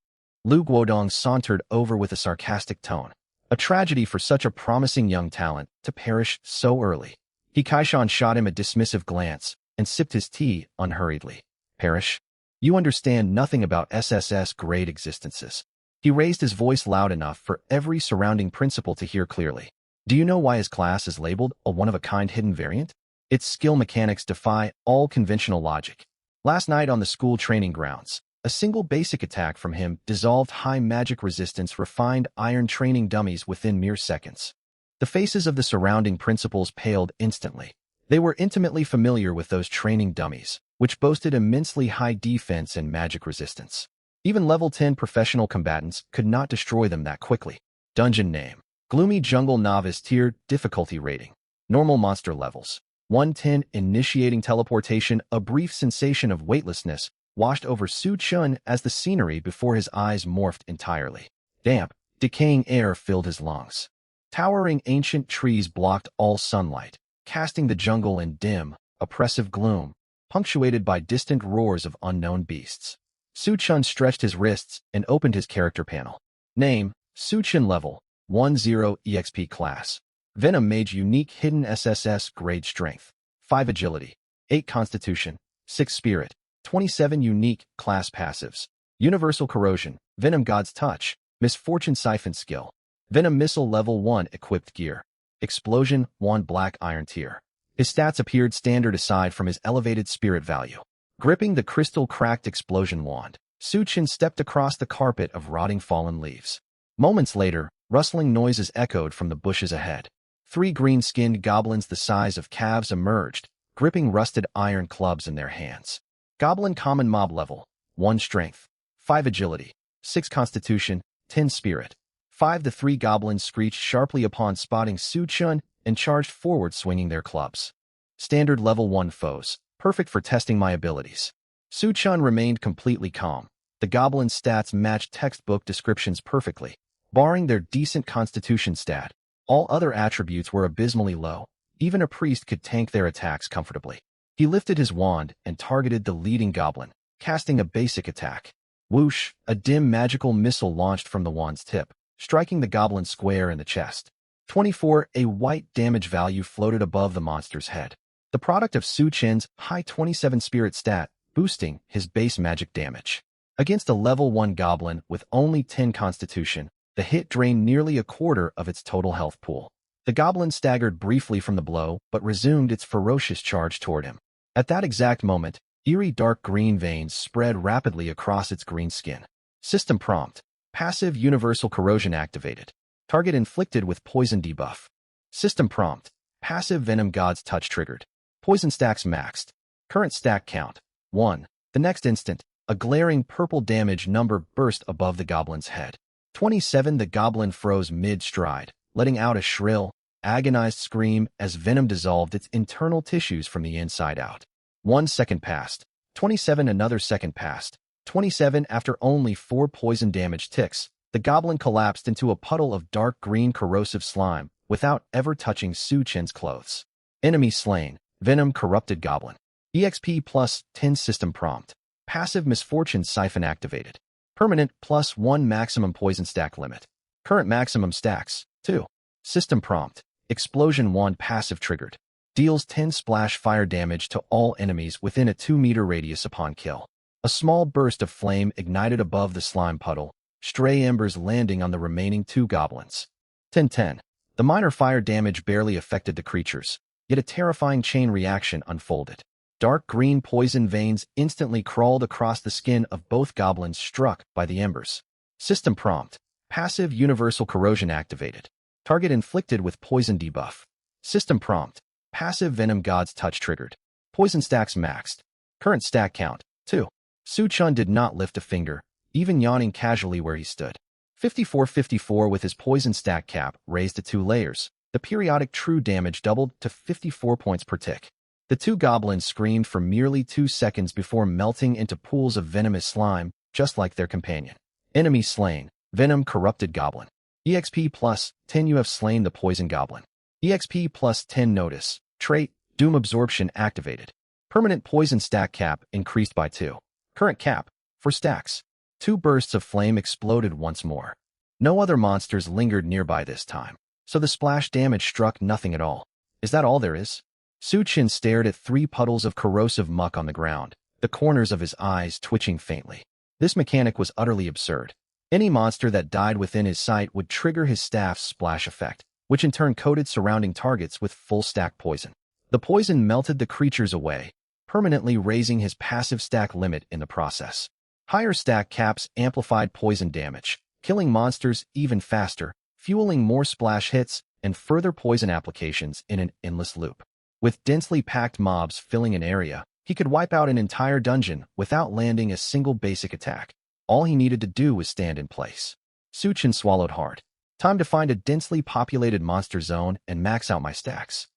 Lu Guodong sauntered over with a sarcastic tone. A tragedy for such a promising young talent to perish so early. Kaishan shot him a dismissive glance and sipped his tea unhurriedly. Perish? You understand nothing about SSS grade existences. He raised his voice loud enough for every surrounding principal to hear clearly. Do you know why his class is labeled a one-of-a-kind hidden variant? Its skill mechanics defy all conventional logic. Last night on the school training grounds, a single basic attack from him dissolved high magic resistance refined iron training dummies within mere seconds. The faces of the surrounding principals paled instantly. They were intimately familiar with those training dummies, which boasted immensely high defense and magic resistance. Even level 10 professional combatants could not destroy them that quickly. Dungeon name: Gloomy Jungle Novice Tier Difficulty Rating. Normal monster levels: 110. Initiating teleportation. A brief sensation of weightlessness washed over Su Chen as the scenery before his eyes morphed entirely. Damp, decaying air filled his lungs. Towering ancient trees blocked all sunlight, casting the jungle in dim, oppressive gloom, punctuated by distant roars of unknown beasts. Su Chen stretched his wrists and opened his character panel. Name: Su Chen. Level: 10 EXP class. Venom Mage. Unique hidden SSS grade strength: 5 agility, 8 constitution, 6 spirit, 27 unique class passives. Universal corrosion, Venom God's touch, Misfortune siphon skill, Venom missile level 1 equipped gear. Explosion 1 Black Iron Tier. His stats appeared standard aside from his elevated spirit value. Gripping the crystal-cracked explosion wand, Su-Chin stepped across the carpet of rotting fallen leaves. Moments later, rustling noises echoed from the bushes ahead. 3 green-skinned goblins the size of calves emerged, gripping rusted iron clubs in their hands. Goblin Common Mob Level 1 Strength, 5 Agility, 6 Constitution, 10 Spirit. 5 The 3 goblins screeched sharply upon spotting Su-Chin and charged forward swinging their clubs. Standard Level 1 Foes, perfect for testing my abilities. Su-Chin remained completely calm. The goblins' stats matched textbook descriptions perfectly. Barring their decent Constitution stat, all other attributes were abysmally low. Even a priest could tank their attacks comfortably. He lifted his wand and targeted the leading goblin, casting a basic attack. Whoosh! A dim magical missile launched from the wand's tip, striking the goblin square in the chest. 24. A white damage value floated above the monster's head. The product of Su-Chin's high 27 spirit stat, boosting his base magic damage. Against a level 1 goblin with only 10 constitution, the hit drained nearly a quarter of its total health pool. The goblin staggered briefly from the blow, but resumed its ferocious charge toward him. At that exact moment, eerie dark green veins spread rapidly across its green skin. System prompt. Passive universal corrosion activated. Target inflicted with poison debuff. System prompt. Passive venom god's touch triggered. Poison stacks maxed. Current stack count 1. The next instant, a glaring purple damage number burst above the goblin's head. 27. The goblin froze mid-stride, letting out a shrill, agonized scream as venom dissolved its internal tissues from the inside out. 1 second passed. 27. Another second passed. 27. After only 4 poison damage ticks, the goblin collapsed into a puddle of dark green corrosive slime without ever touching Su-Chin's clothes. Enemy slain. Venom corrupted goblin. EXP plus 10 system prompt. Passive misfortune siphon activated. Permanent plus 1 maximum poison stack limit. Current maximum stacks 2. System prompt. Explosion wand passive triggered. Deals 10 splash fire damage to all enemies within a 2-meter radius upon kill. A small burst of flame ignited above the slime puddle, stray embers landing on the remaining 2 goblins. 10-10. The minor fire damage barely affected the creatures, yet a terrifying chain reaction unfolded. Dark green poison veins instantly crawled across the skin of both goblins struck by the embers. System prompt. Passive universal corrosion activated. Target inflicted with poison debuff. System prompt. Passive venom god's touch triggered. Poison stacks maxed. Current stack count 2. Su-Chin did not lift a finger, even yawning casually where he stood. 54-54 with his poison stack cap raised to 2 layers. The periodic true damage doubled to 54 points per tick. The 2 goblins screamed for merely 2 seconds before melting into pools of venomous slime, just like their companion. Enemy slain. Venom corrupted goblin. EXP plus 10. You have slain the poison goblin. EXP plus 10 notice. Trait, Doom Absorption activated. Permanent poison stack cap increased by 2. Current cap, 4 stacks. 2 bursts of flame exploded once more. No other monsters lingered nearby this time, so the splash damage struck nothing at all. Is that all there is? Su-Chin stared at 3 puddles of corrosive muck on the ground, the corners of his eyes twitching faintly. This mechanic was utterly absurd. Any monster that died within his sight would trigger his staff's splash effect, which in turn coated surrounding targets with full stack poison. The poison melted the creatures away, permanently raising his passive stack limit in the process. Higher stack caps amplified poison damage, killing monsters even faster, fueling more splash hits and further poison applications in an endless loop. With densely packed mobs filling an area, he could wipe out an entire dungeon without landing a single basic attack. All he needed to do was stand in place. Su-Chin swallowed hard. Time to find a densely populated monster zone and max out my stacks.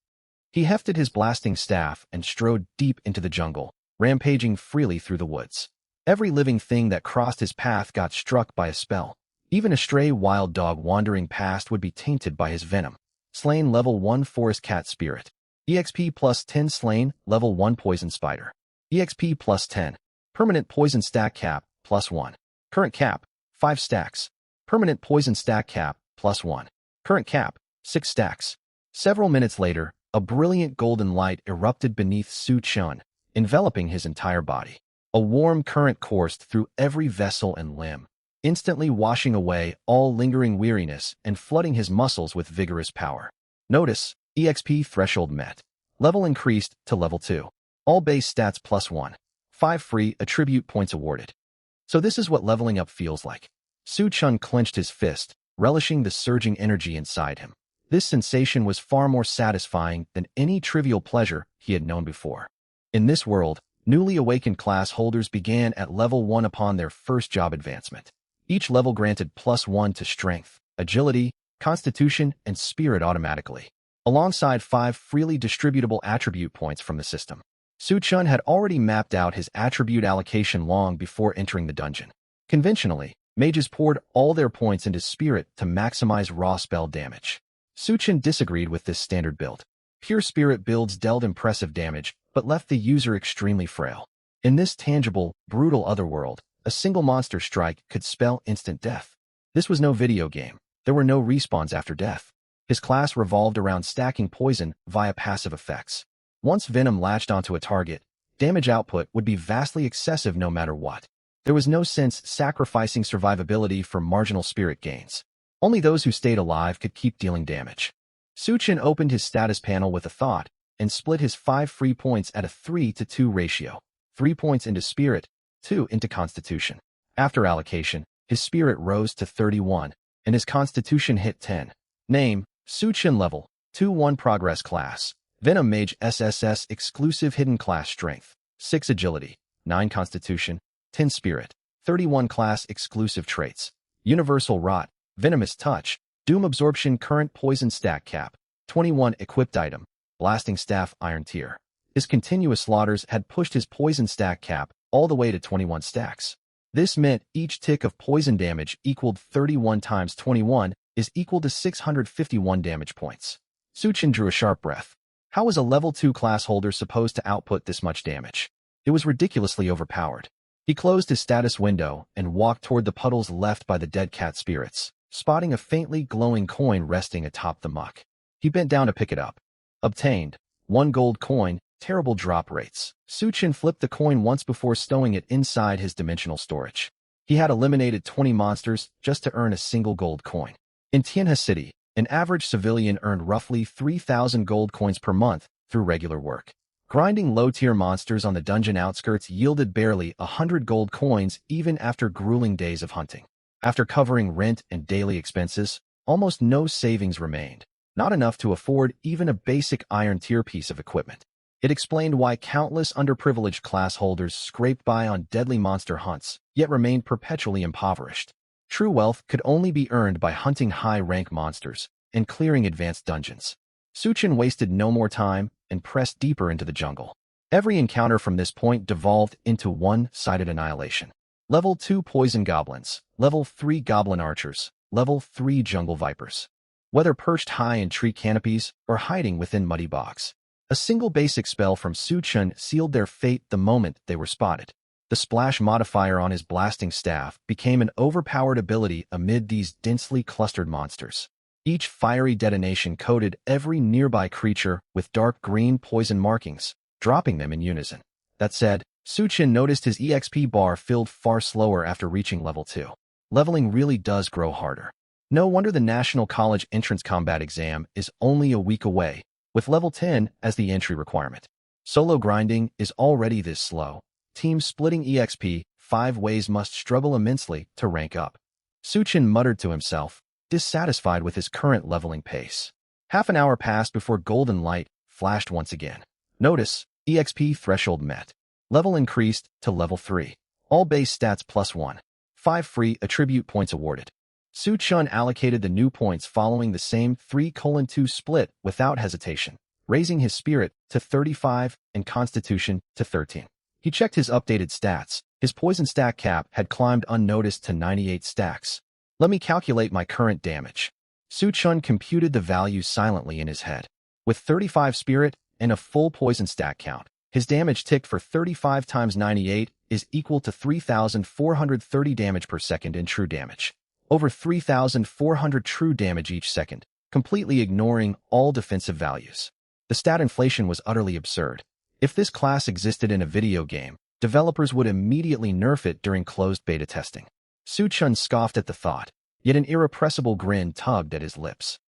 He hefted his blasting staff and strode deep into the jungle, rampaging freely through the woods. Every living thing that crossed his path got struck by a spell. Even a stray wild dog wandering past would be tainted by his venom. Slain level 1 forest cat spirit. EXP plus 10 slain, level 1 poison spider. EXP plus 10. Permanent poison stack cap, plus 1. Current cap, 5 stacks. Permanent poison stack cap, plus 1. Current cap, 6 stacks. Several minutes later, a brilliant golden light erupted beneath Su-Chin, enveloping his entire body. A warm current coursed through every vessel and limb, instantly washing away all lingering weariness and flooding his muscles with vigorous power. Notice, EXP threshold met. Level increased to level 2. All base stats +1. 5 free attribute points awarded. So this is what leveling up feels like. Su Chun clenched his fist, relishing the surging energy inside him. This sensation was far more satisfying than any trivial pleasure he had known before. In this world, newly awakened class holders began at level 1 upon their first job advancement. Each level granted +1 to strength, agility, constitution, and spirit automatically, alongside 5 freely distributable attribute points from the system. Su Chun had already mapped out his attribute allocation long before entering the dungeon. Conventionally, mages poured all their points into spirit to maximize raw spell damage. Su Chun disagreed with this standard build. Pure spirit builds dealt impressive damage, but left the user extremely frail. In this tangible, brutal otherworld, a single monster strike could spell instant death. This was no video game. There were no respawns after death. His class revolved around stacking poison via passive effects. Once venom latched onto a target, damage output would be vastly excessive no matter what. There was no sense sacrificing survivability for marginal spirit gains. Only those who stayed alive could keep dealing damage. Su Chun opened his status panel with a thought and split his 5 free points at a 3-to-2 ratio. 3 points into spirit, 2 into constitution. After allocation, his spirit rose to 31, and his constitution hit 10. Name, Su Chun level, 2-1 progress class. Venom Mage SSS exclusive hidden class strength, 6 agility, 9 constitution, 10 spirit, 31 class exclusive traits. Universal rot, venomous touch, doom absorption current poison stack cap, 21 equipped item, blasting staff iron tier. His continuous slaughters had pushed his poison stack cap all the way to 21 stacks. This meant each tick of poison damage equaled 31 times 21 is equal to 651 damage points. Su Chun drew a sharp breath. How was a level 2 class holder supposed to output this much damage? It was ridiculously overpowered. He closed his status window and walked toward the puddles left by the dead cat spirits, spotting a faintly glowing coin resting atop the muck. He bent down to pick it up. Obtained. 1 gold coin, terrible drop rates. Su Chun flipped the coin once before stowing it inside his dimensional storage. He had eliminated 20 monsters just to earn a single gold coin. In Tianhe City, an average civilian earned roughly 3,000 gold coins per month through regular work. Grinding low-tier monsters on the dungeon outskirts yielded barely 100 gold coins even after grueling days of hunting. After covering rent and daily expenses, almost no savings remained, not enough to afford even a basic iron tier piece of equipment. It explained why countless underprivileged class holders scraped by on deadly monster hunts, yet remained perpetually impoverished. True wealth could only be earned by hunting high-rank monsters and clearing advanced dungeons. Su Chun wasted no more time and pressed deeper into the jungle. Every encounter from this point devolved into one-sided annihilation. Level 2 poison goblins, level 3 goblin archers, level 3 jungle vipers. Whether perched high in tree canopies or hiding within muddy bogs, a single basic spell from Su Chun sealed their fate the moment they were spotted. The splash modifier on his blasting staff became an overpowered ability amid these densely clustered monsters. Each fiery detonation coated every nearby creature with dark green poison markings, dropping them in unison. That said, Su Chun noticed his EXP bar filled far slower after reaching level 2. Leveling really does grow harder. No wonder the National College Entrance Combat Exam is only a week away, with level 10 as the entry requirement. Solo grinding is already this slow. Teams splitting EXP 5 ways must struggle immensely to rank up. Su Chun muttered to himself, dissatisfied with his current leveling pace. Half an hour passed before golden light flashed once again. Notice, EXP threshold met. Level increased to level 3. All base stats +1. 5 free attribute points awarded. Su Chun allocated the new points following the same 3:2 split without hesitation, raising his spirit to 35 and constitution to 13. He checked his updated stats. His poison stack cap had climbed unnoticed to 98 stacks. Let me calculate my current damage. Su Chun computed the value silently in his head. With 35 spirit and a full poison stack count, his damage ticked for 35 times 98 is equal to 3,430 damage per second in true damage. Over 3,400 true damage each second, completely ignoring all defensive values. The stat inflation was utterly absurd. If this class existed in a video game, developers would immediately nerf it during closed beta testing. Su Chun scoffed at the thought, yet an irrepressible grin tugged at his lips.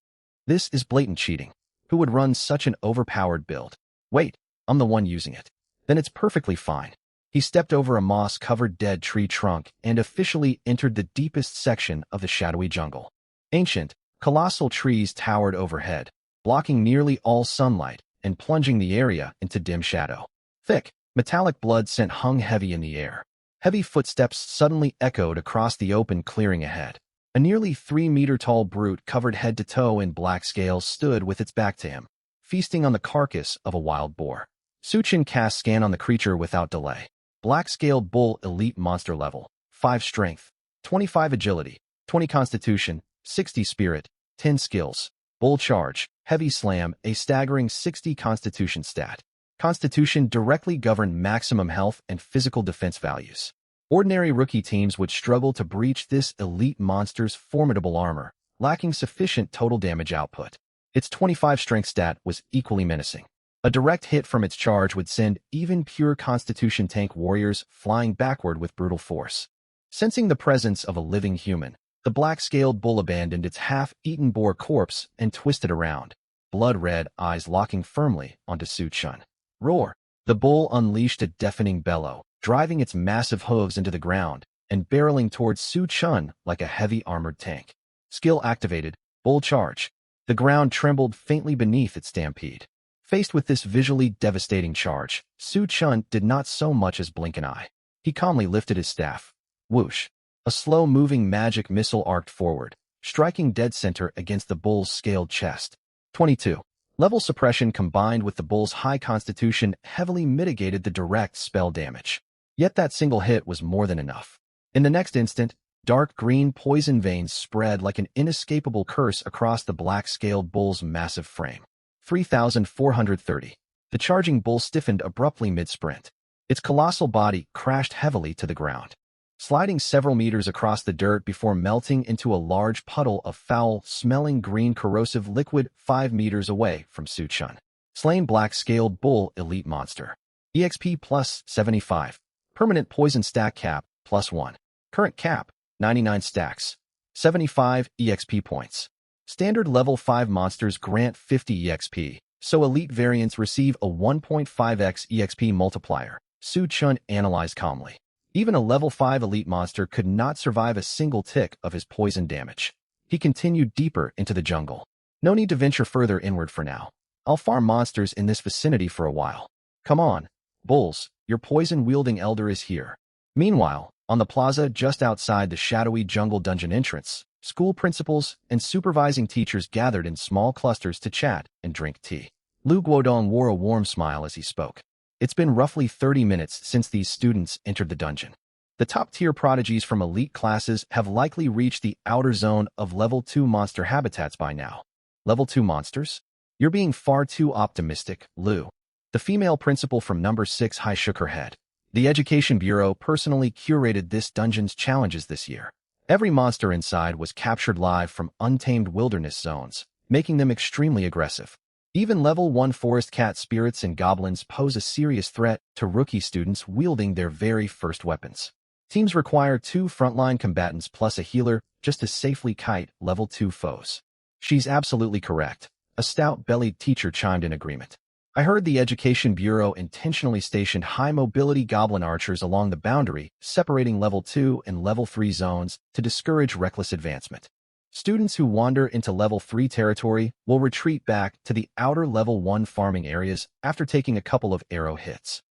This is blatant cheating. Who would run such an overpowered build? Wait, I'm the one using it. Then it's perfectly fine. He stepped over a moss-covered dead tree trunk and officially entered the deepest section of the shadowy jungle. Ancient, colossal trees towered overhead, blocking nearly all sunlight and plunging the area into dim shadow. Thick, metallic blood scent hung heavy in the air. Heavy footsteps suddenly echoed across the open clearing ahead. A nearly 3-meter-tall brute covered head to toe in black scales stood with its back to him, feasting on the carcass of a wild boar. Suchin cast scan on the creature without delay. Black-scaled bull elite monster level, 5 strength, 25 agility, 20 constitution, 60 spirit, 10 skills. Bull charge, heavy slam, a staggering 60 constitution stat. Constitution directly governed maximum health and physical defense values. Ordinary rookie teams would struggle to breach this elite monster's formidable armor, lacking sufficient total damage output. Its 25 strength stat was equally menacing. A direct hit from its charge would send even pure Constitution tank warriors flying backward with brutal force. Sensing the presence of a living human, the black-scaled bull abandoned its half-eaten boar corpse and twisted around, blood-red eyes locking firmly onto Su Chun. Roar! The bull unleashed a deafening bellow, driving its massive hooves into the ground and barreling towards Su Chun like a heavy armored tank. Skill activated, bull charge. The ground trembled faintly beneath its stampede. Faced with this visually devastating charge, Su Chun did not so much as blink an eye. He calmly lifted his staff. Whoosh! A slow-moving magic missile arced forward, striking dead center against the bull's scaled chest. 22. Level suppression combined with the bull's high constitution heavily mitigated the direct spell damage. Yet that single hit was more than enough. In the next instant, dark green poison veins spread like an inescapable curse across the black-scaled bull's massive frame. 3,430. The charging bull stiffened abruptly mid-sprint. Its colossal body crashed heavily to the ground, sliding several meters across the dirt before melting into a large puddle of foul-smelling green corrosive liquid 5 meters away from Su Chun. Slain black-scaled bull elite monster. EXP plus 75. Permanent poison stack cap plus 1. Current cap, 99 stacks. 75 EXP points. Standard level 5 monsters grant 50 EXP, so elite variants receive a 1.5x EXP multiplier, Su Chun analyzed calmly. Even a level 5 elite monster could not survive a single tick of his poison damage. He continued deeper into the jungle. No need to venture further inward for now. I'll farm monsters in this vicinity for a while. Come on, bulls, your poison-wielding elder is here. Meanwhile, on the plaza just outside the shadowy jungle dungeon entrance, school principals and supervising teachers gathered in small clusters to chat and drink tea. Lu Guodong wore a warm smile as he spoke. It's been roughly 30 minutes since these students entered the dungeon. The top-tier prodigies from elite classes have likely reached the outer zone of Level 2 monster habitats by now. Level 2 monsters? You're being far too optimistic, Lu. The female principal from Number 6 High shook her head. The Education Bureau personally curated this dungeon's challenges this year. Every monster inside was captured live from untamed wilderness zones, making them extremely aggressive. Even Level 1 forest cat spirits and goblins pose a serious threat to rookie students wielding their very first weapons. Teams require 2 frontline combatants plus a healer just to safely kite Level 2 foes. She's absolutely correct. A stout-bellied teacher chimed in agreement. I heard the Education Bureau intentionally stationed high-mobility goblin archers along the boundary, separating Level 2 and Level 3 zones to discourage reckless advancement. Students who wander into Level 3 territory will retreat back to the outer Level 1 farming areas after taking a couple of arrow hits.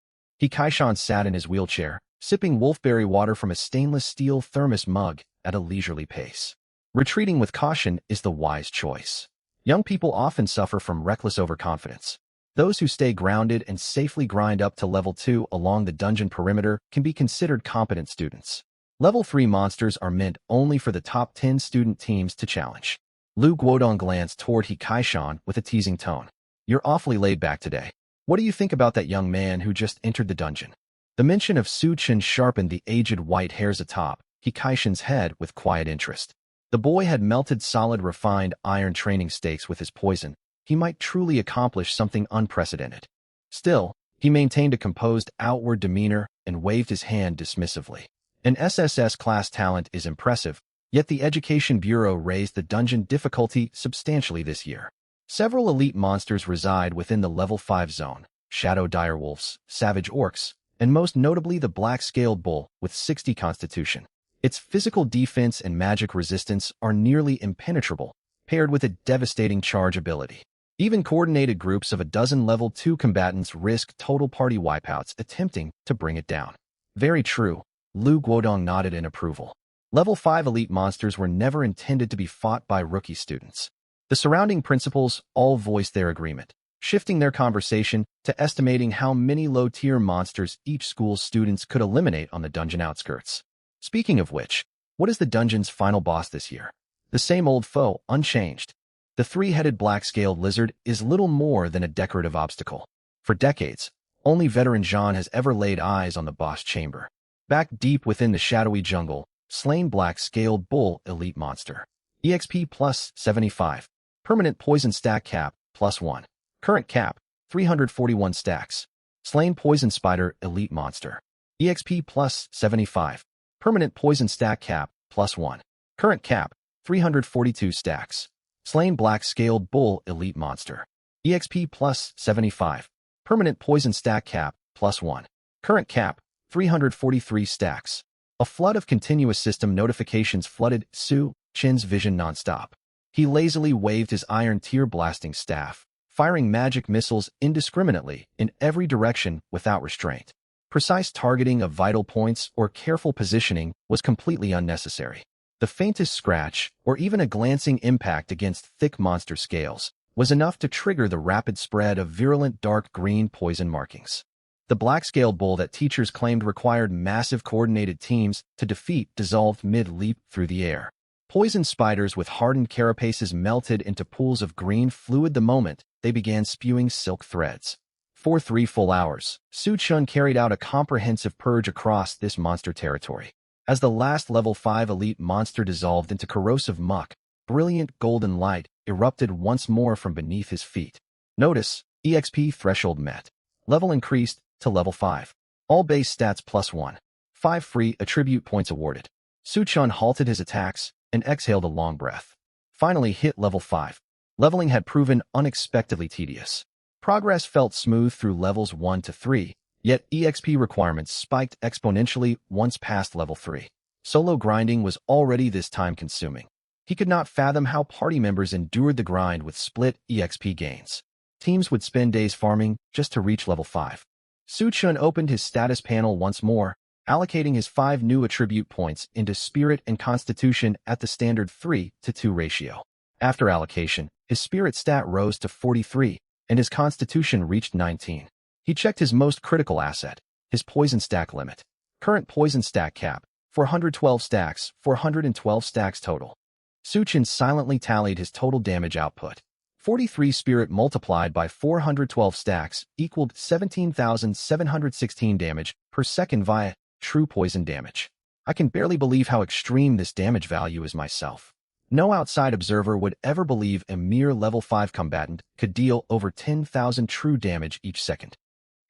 Hikaishan sat in his wheelchair, sipping wolfberry water from a stainless steel thermos mug at a leisurely pace. Retreating with caution is the wise choice. Young people often suffer from reckless overconfidence. Those who stay grounded and safely grind up to Level 2 along the dungeon perimeter can be considered competent students. Level 3 monsters are meant only for the top 10 student teams to challenge. Lu Guodong glanced toward Hikaishan with a teasing tone. You're awfully laid back today. What do you think about that young man who just entered the dungeon? The mention of Su Chun sharpened the aged white hairs atop Hikaishan's head with quiet interest. The boy had melted solid refined iron training stakes with his poison. He might truly accomplish something unprecedented. Still, he maintained a composed outward demeanor and waved his hand dismissively. An SSS class talent is impressive, yet the Education Bureau raised the dungeon difficulty substantially this year. Several elite monsters reside within the Level 5 zone: shadow direwolves, savage orcs, and most notably the black-scaled bull with 60 constitution. Its physical defense and magic resistance are nearly impenetrable, paired with a devastating charge ability. Even coordinated groups of a dozen Level 2 combatants risk total party wipeouts attempting to bring it down. Very true, Lu Guodong nodded in approval. Level 5 elite monsters were never intended to be fought by rookie students. The surrounding principals all voiced their agreement, shifting their conversation to estimating how many low-tier monsters each school's students could eliminate on the dungeon outskirts. Speaking of which, what is the dungeon's final boss this year? The same old foe, unchanged. The three-headed black-scaled lizard is little more than a decorative obstacle. For decades, only veteran Jean has ever laid eyes on the boss chamber. Back deep within the shadowy jungle, slain black-scaled bull elite monster. EXP plus 75. Permanent poison stack cap plus 1. Current cap, 341 stacks. Slain poison spider elite monster. EXP plus 75. Permanent poison stack cap plus 1. Current cap, 342 stacks. Slain black-scaled bull elite monster. EXP plus 75. Permanent poison stack cap plus 1. Current cap, 343 stacks. A flood of continuous system notifications flooded Su Chin's vision nonstop. He lazily waved his iron tear blasting staff, firing magic missiles indiscriminately in every direction without restraint. Precise targeting of vital points or careful positioning was completely unnecessary. The faintest scratch, or even a glancing impact against thick monster scales, was enough to trigger the rapid spread of virulent dark green poison markings. The black-scaled bull that teachers claimed required massive coordinated teams to defeat dissolved mid-leap through the air. Poison spiders with hardened carapaces melted into pools of green fluid the moment they began spewing silk threads. For 3 full hours, Su Chun carried out a comprehensive purge across this monster territory. As the last Level 5 elite monster dissolved into corrosive muck, brilliant golden light erupted once more from beneath his feet. Notice, EXP threshold met. Level increased to Level 5. All base stats plus 1. 5 free attribute points awarded. Su Chun halted his attacks and exhaled a long breath. Finally hit Level 5. Leveling had proven unexpectedly tedious. Progress felt smooth through levels 1 to 3, yet EXP requirements spiked exponentially once past Level 3. Solo grinding was already this time-consuming. He could not fathom how party members endured the grind with split EXP gains. Teams would spend days farming just to reach Level 5. Su Chun opened his status panel once more, allocating his 5 new attribute points into Spirit and Constitution at the standard 3:2 ratio. After allocation, his Spirit stat rose to 43, and his Constitution reached 19. He checked his most critical asset, his poison stack limit. Current poison stack cap, 412 stacks, 412 stacks total. Su Chun silently tallied his total damage output. 43 Spirit multiplied by 412 stacks equaled 17,716 damage per second via true poison damage. I can barely believe how extreme this damage value is myself. No outside observer would ever believe a mere Level 5 combatant could deal over 10,000 true damage each second.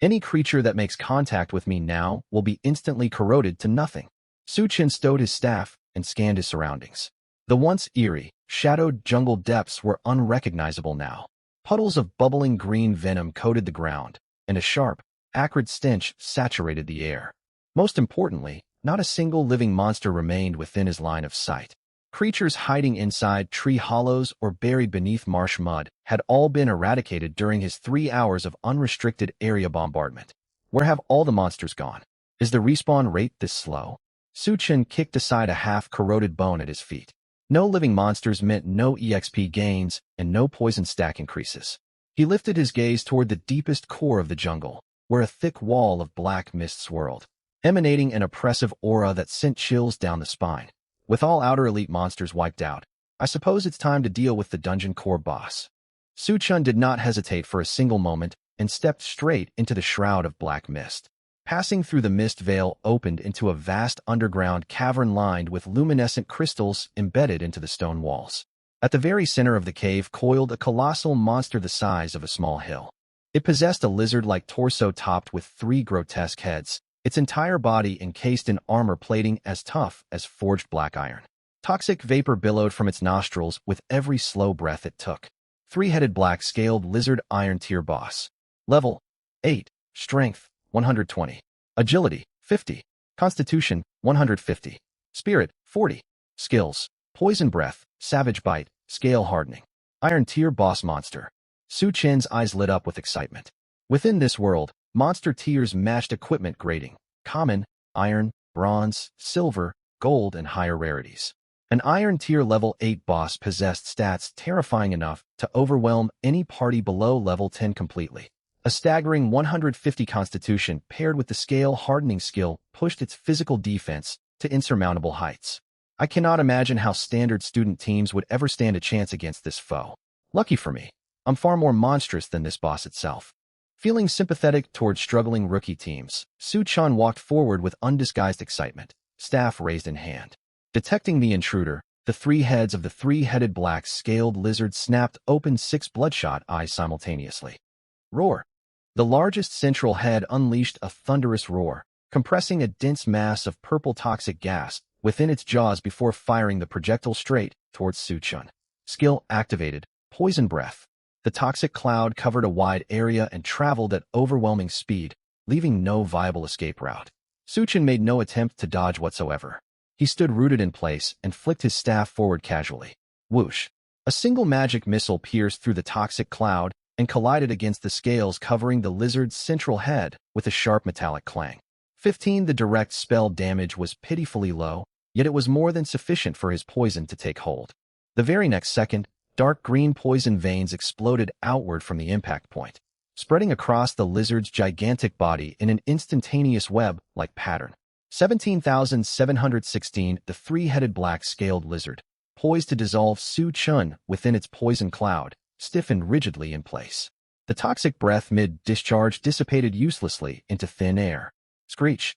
Any creature that makes contact with me now will be instantly corroded to nothing. Su Chun stowed his staff and scanned his surroundings. The once eerie, shadowed jungle depths were unrecognizable now. Puddles of bubbling green venom coated the ground, and a sharp, acrid stench saturated the air. Most importantly, not a single living monster remained within his line of sight. Creatures hiding inside tree hollows or buried beneath marsh mud had all been eradicated during his 3 hours of unrestricted area bombardment. Where have all the monsters gone? Is the respawn rate this slow? Su Chun kicked aside a half-corroded bone at his feet. No living monsters meant no EXP gains and no poison stack increases. He lifted his gaze toward the deepest core of the jungle, where a thick wall of black mist swirled, emanating an oppressive aura that sent chills down the spine. With all outer elite monsters wiped out, I suppose it's time to deal with the dungeon core boss. Su Chun did not hesitate for a single moment and stepped straight into the shroud of black mist. Passing through the mist veil opened into a vast underground cavern lined with luminescent crystals embedded into the stone walls. At the very center of the cave coiled a colossal monster the size of a small hill. It possessed a lizard-like torso topped with 3 grotesque heads, its entire body encased in armor plating as tough as forged black iron. Toxic vapor billowed from its nostrils with every slow breath it took. Three-headed black scaled lizard iron tier boss. Level 8. Strength 120. Agility 50. Constitution 150. Spirit 40. Skills: Poison Breath, Savage Bite, Scale Hardening. Iron tier boss monster. Su Chen's eyes lit up with excitement. Within this world, monster tiers matched equipment grading: common, iron, bronze, silver, gold, and higher rarities. An iron tier level 8 boss possessed stats terrifying enough to overwhelm any party below level 10 completely. A staggering 150 constitution paired with the scale hardening skill pushed its physical defense to insurmountable heights. I cannot imagine how standard student teams would ever stand a chance against this foe. Lucky for me, I'm far more monstrous than this boss itself. Feeling sympathetic towards struggling rookie teams, Su Chen walked forward with undisguised excitement, staff raised in hand. Detecting the intruder, the three heads of the three-headed black scaled lizard snapped open 6 bloodshot eyes simultaneously. Roar! The largest central head unleashed a thunderous roar, compressing a dense mass of purple toxic gas within its jaws before firing the projectile straight towards Su Chen. Skill activated, Poison Breath. The toxic cloud covered a wide area and traveled at overwhelming speed, leaving no viable escape route. Su Chen made no attempt to dodge whatsoever. He stood rooted in place and flicked his staff forward casually. Whoosh! A single magic missile pierced through the toxic cloud and collided against the scales covering the lizard's central head with a sharp metallic clang. 15. The direct spell damage was pitifully low, yet it was more than sufficient for his poison to take hold. The very next second, dark green poison veins exploded outward from the impact point, spreading across the lizard's gigantic body in an instantaneous web-like pattern. 17,716. The three-headed black-scaled lizard, poised to dissolve Su Chen within its poison cloud, stiffened rigidly in place. The toxic breath mid-discharge dissipated uselessly into thin air. Screech!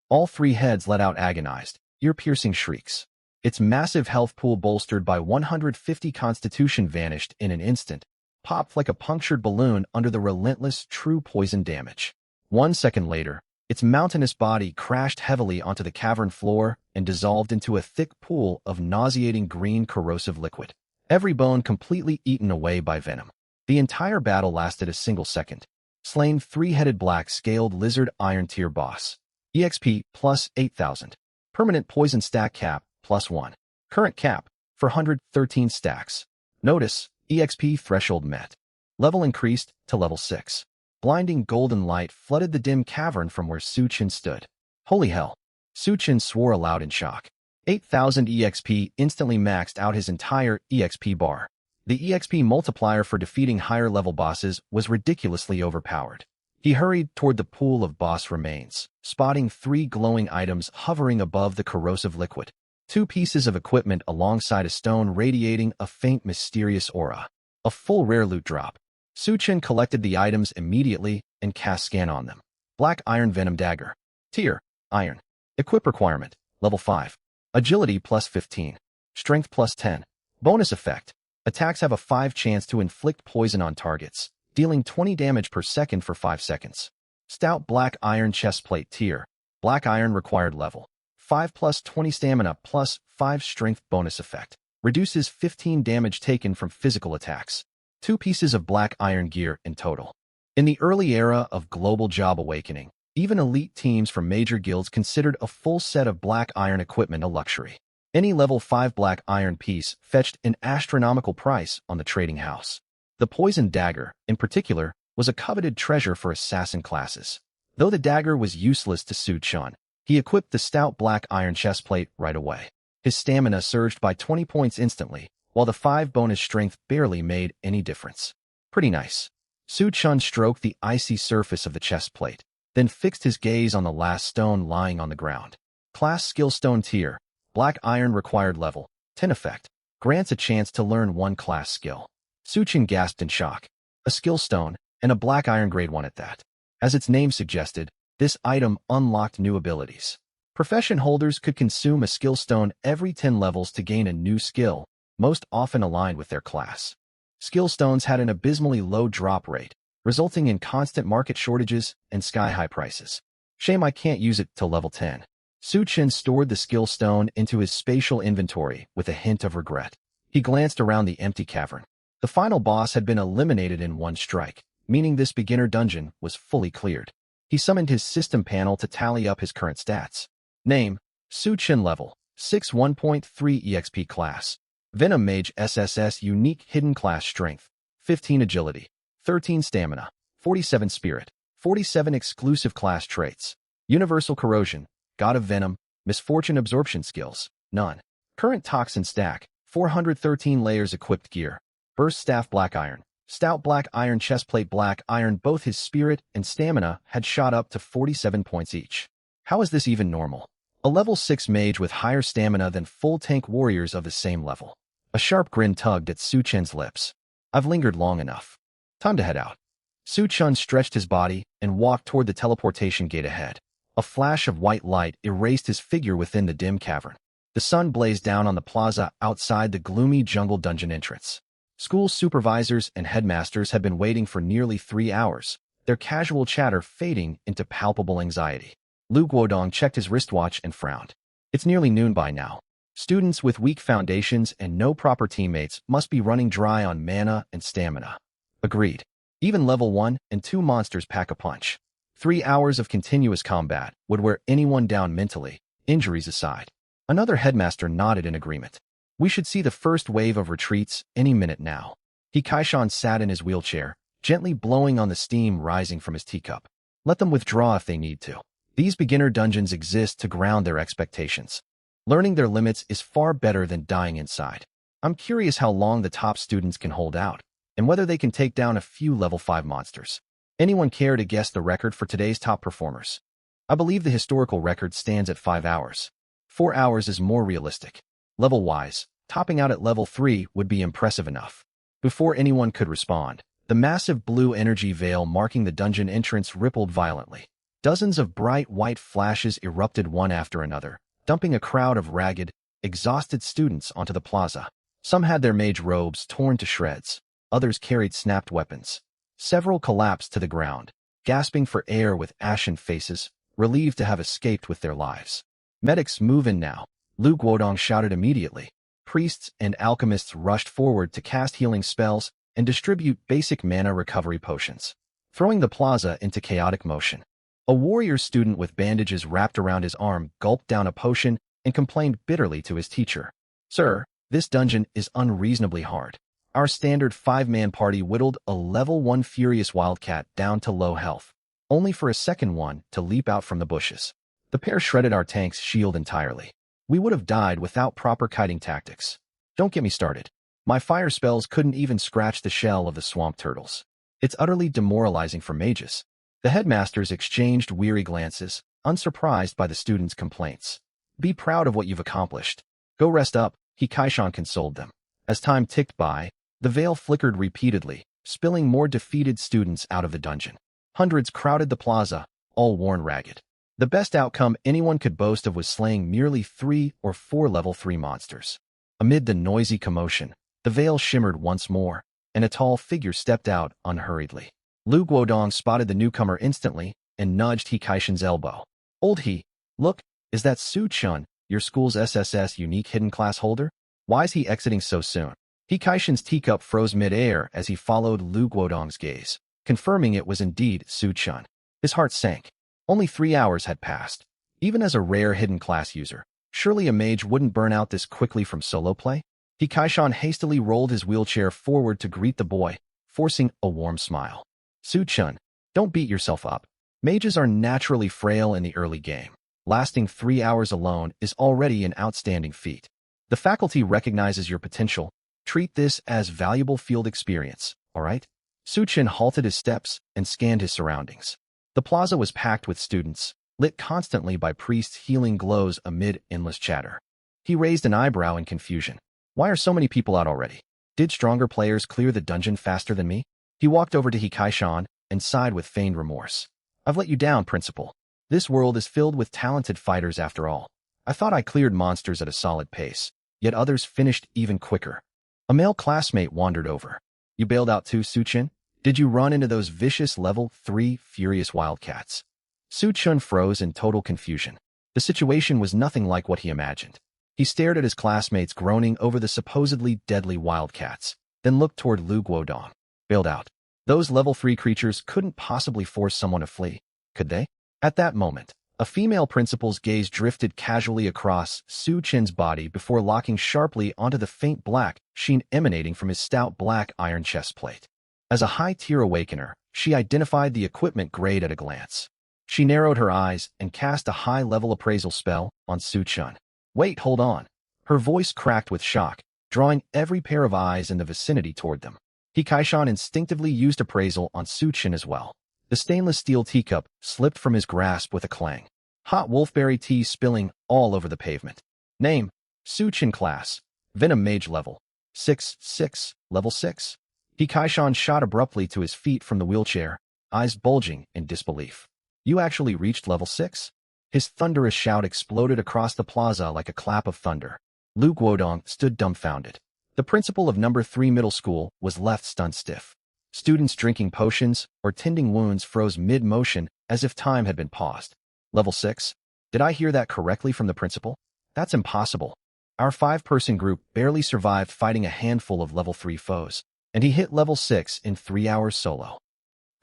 All three heads let out agonized, ear-piercing shrieks. Its massive health pool bolstered by 150 constitution vanished in an instant, popped like a punctured balloon under the relentless true poison damage. 1 second later, its mountainous body crashed heavily onto the cavern floor and dissolved into a thick pool of nauseating green corrosive liquid, every bone completely eaten away by venom. The entire battle lasted a single second. Slain three-headed black-scaled lizard iron tier boss. EXP plus 8,000. Permanent poison stack cap plus 1. Current cap for 113 stacks. Notice, EXP threshold met. Level increased to level 6. Blinding golden light flooded the dim cavern from where Su Chen stood. Holy hell! Su Chen swore aloud in shock. 8,000 EXP instantly maxed out his entire EXP bar. The EXP multiplier for defeating higher-level bosses was ridiculously overpowered. He hurried toward the pool of boss remains, spotting 3 glowing items hovering above the corrosive liquid. 2 pieces of equipment alongside a stone radiating a faint mysterious aura. A full rare loot drop. Su Chen collected the items immediately and cast scan on them. Black Iron Venom Dagger. Tier: Iron. Equip requirement: Level 5. Agility plus 15. Strength plus 10. Bonus effect: attacks have a 5 chance to inflict poison on targets, dealing 20 damage per second for 5 seconds. Stout Black Iron Chestplate Tier: Black Iron required level 5 plus 20 stamina plus 5 strength. Bonus effect: reduces 15 damage taken from physical attacks. 2 pieces of black iron gear in total. In the early era of global job awakening, even elite teams from major guilds considered a full set of black iron equipment a luxury. Any level 5 black iron piece fetched an astronomical price on the trading house. The poison dagger, in particular, was a coveted treasure for assassin classes. Though the dagger was useless to Su Chen, he equipped the stout black iron chestplate right away. His stamina surged by 20 points instantly, while the 5 bonus strength barely made any difference. Pretty nice. Su Chen stroked the icy surface of the chestplate, then fixed his gaze on the last stone lying on the ground. Class Skill Stone Tier: Black Iron required level 10 effect. Grants a chance to learn 1 class skill. Su Chen gasped in shock. A skill stone, and a black iron grade 1 at that. As its name suggested, this item unlocked new abilities. Profession holders could consume a skill stone every 10 levels to gain a new skill, most often aligned with their class. Skill stones had an abysmally low drop rate, resulting in constant market shortages and sky-high prices. Shame I can't use it till level 10. Su Chen stored the skill stone into his spatial inventory with a hint of regret. He glanced around the empty cavern. The final boss had been eliminated in one strike, meaning this beginner dungeon was fully cleared. He summoned his system panel to tally up his current stats. Name: Su Chen level, 6 1.3 EXP class. Venom Mage SSS unique hidden class strength, 15 agility, 13 stamina, 47 spirit, 47 exclusive class traits. Universal corrosion, god of venom, misfortune absorption skills, none. Current toxin stack, 413 layers equipped gear. Burst staff black iron, stout black iron chestplate black iron. Both his spirit and stamina had shot up to 47 points each. How is this even normal? A level 6 mage with higher stamina than full tank warriors of the same level. A sharp grin tugged at Su Chen's lips. I've lingered long enough. Time to head out. Su Chen stretched his body and walked toward the teleportation gate ahead. A flash of white light erased his figure within the dim cavern. The sun blazed down on the plaza outside the gloomy jungle dungeon entrance. School supervisors and headmasters had been waiting for nearly 3 hours, their casual chatter fading into palpable anxiety. Lu Guodong checked his wristwatch and frowned. It's nearly noon by now. Students with weak foundations and no proper teammates must be running dry on mana and stamina. Agreed. Even level 1 and 2 monsters pack a punch. 3 hours of continuous combat would wear anyone down mentally, injuries aside. Another headmaster nodded in agreement. We should see the first wave of retreats any minute now. Kaishan sat in his wheelchair, gently blowing on the steam rising from his teacup. Let them withdraw if they need to. These beginner dungeons exist to ground their expectations. Learning their limits is far better than dying inside. I'm curious how long the top students can hold out, and whether they can take down a few level 5 monsters. Anyone care to guess the record for today's top performers? I believe the historical record stands at 5 hours. 4 hours is more realistic. Level-wise, topping out at level 3 would be impressive enough. Before anyone could respond, the massive blue energy veil marking the dungeon entrance rippled violently. Dozens of bright white flashes erupted one after another, dumping a crowd of ragged, exhausted students onto the plaza. Some had their mage robes torn to shreds. Others carried snapped weapons. Several collapsed to the ground, gasping for air with ashen faces, relieved to have escaped with their lives. Medics, move in now, Lu Guodong shouted immediately. Priests and alchemists rushed forward to cast healing spells and distribute basic mana recovery potions, throwing the plaza into chaotic motion. A warrior student with bandages wrapped around his arm gulped down a potion and complained bitterly to his teacher. Sir, this dungeon is unreasonably hard. Our standard 5-man party whittled a level 1 furious wildcat down to low health, only for a second one to leap out from the bushes. The pair shredded our tank's shield entirely. We would have died without proper kiting tactics. Don't get me started. My fire spells couldn't even scratch the shell of the swamp turtles. It's utterly demoralizing for mages. The headmasters exchanged weary glances, unsurprised by the students' complaints. Be proud of what you've accomplished. Go rest up, Kaishan consoled them. As time ticked by, the veil flickered repeatedly, spilling more defeated students out of the dungeon. Hundreds crowded the plaza, all worn ragged. The best outcome anyone could boast of was slaying merely 3 or 4 level 3 monsters. Amid the noisy commotion, the veil shimmered once more, and a tall figure stepped out unhurriedly. Lu Guodong spotted the newcomer instantly and nudged Kaishan's elbow. Old He, look, is that Su Chen, your school's SSS unique hidden class holder? Why is he exiting so soon? Kaishan's teacup froze mid-air as he followed Lu Guodong's gaze, confirming it was indeed Su Chen. His heart sank. Only 3 hours had passed. Even as a rare hidden class user, surely a mage wouldn't burn out this quickly from solo play? Kaishan hastily rolled his wheelchair forward to greet the boy, forcing a warm smile. Su Chen, don't beat yourself up. Mages are naturally frail in the early game. Lasting 3 hours alone is already an outstanding feat. The faculty recognizes your potential. Treat this as valuable field experience, all right? Su Chen halted his steps and scanned his surroundings. The plaza was packed with students, lit constantly by priests' healing glows amid endless chatter. He raised an eyebrow in confusion. Why are so many people out already? Did stronger players clear the dungeon faster than me? He walked over to Kaishan and sighed with feigned remorse. I've let you down, Principal. This world is filled with talented fighters after all. I thought I cleared monsters at a solid pace, yet others finished even quicker. A male classmate wandered over. You bailed out too, Su Chen? Did you run into those vicious level 3 furious wildcats? Su Chen froze in total confusion. The situation was nothing like what he imagined. He stared at his classmates groaning over the supposedly deadly wildcats, then looked toward Lu Guodong. Bailed out. Those level 3 creatures couldn't possibly force someone to flee, could they? At that moment, a female principal's gaze drifted casually across Su Chin's body before locking sharply onto the faint black sheen emanating from his stout black iron chest plate. As a high-tier awakener, she identified the equipment grade at a glance. She narrowed her eyes and cast a high-level appraisal spell on Su Chin. Wait, hold on. Her voice cracked with shock, drawing every pair of eyes in the vicinity toward them. Kaishan instinctively used appraisal on Su Chin as well. The stainless steel teacup slipped from his grasp with a clang. Hot wolfberry tea spilling all over the pavement. Name: Su Chin class. Venom mage level. 6, level 6. Kaishan shot abruptly to his feet from the wheelchair, eyes bulging in disbelief. You actually reached level 6? His thunderous shout exploded across the plaza like a clap of thunder. Lu Guodong stood dumbfounded. The principal of number 3 middle school was left stunned stiff. Students drinking potions or tending wounds froze mid-motion as if time had been paused. Level 6? Did I hear that correctly from the principal? That's impossible. Our 5-person group barely survived fighting a handful of level 3 foes, and he hit level 6 in 3 hours solo.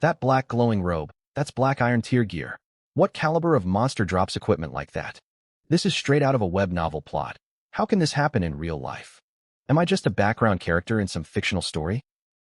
That black glowing robe, that's black iron tier gear. What caliber of monster drops equipment like that? This is straight out of a web novel plot. How can this happen in real life? Am I just a background character in some fictional story?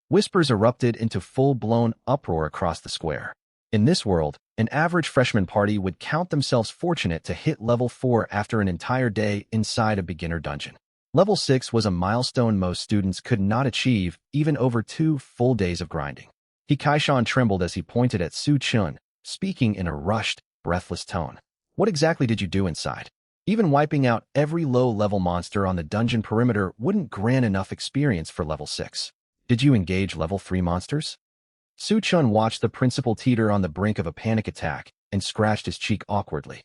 Whispers erupted into full-blown uproar across the square. In this world, an average freshman party would count themselves fortunate to hit level 4 after an entire day inside a beginner dungeon. Level 6 was a milestone most students could not achieve even over 2 full days of grinding. Kaishan trembled as he pointed at Su Chin, speaking in a rushed, breathless tone. What exactly did you do inside? Even wiping out every low-level monster on the dungeon perimeter wouldn't grant enough experience for level 6. Did you engage level 3 monsters? Su Chin watched the principal teeter on the brink of a panic attack and scratched his cheek awkwardly.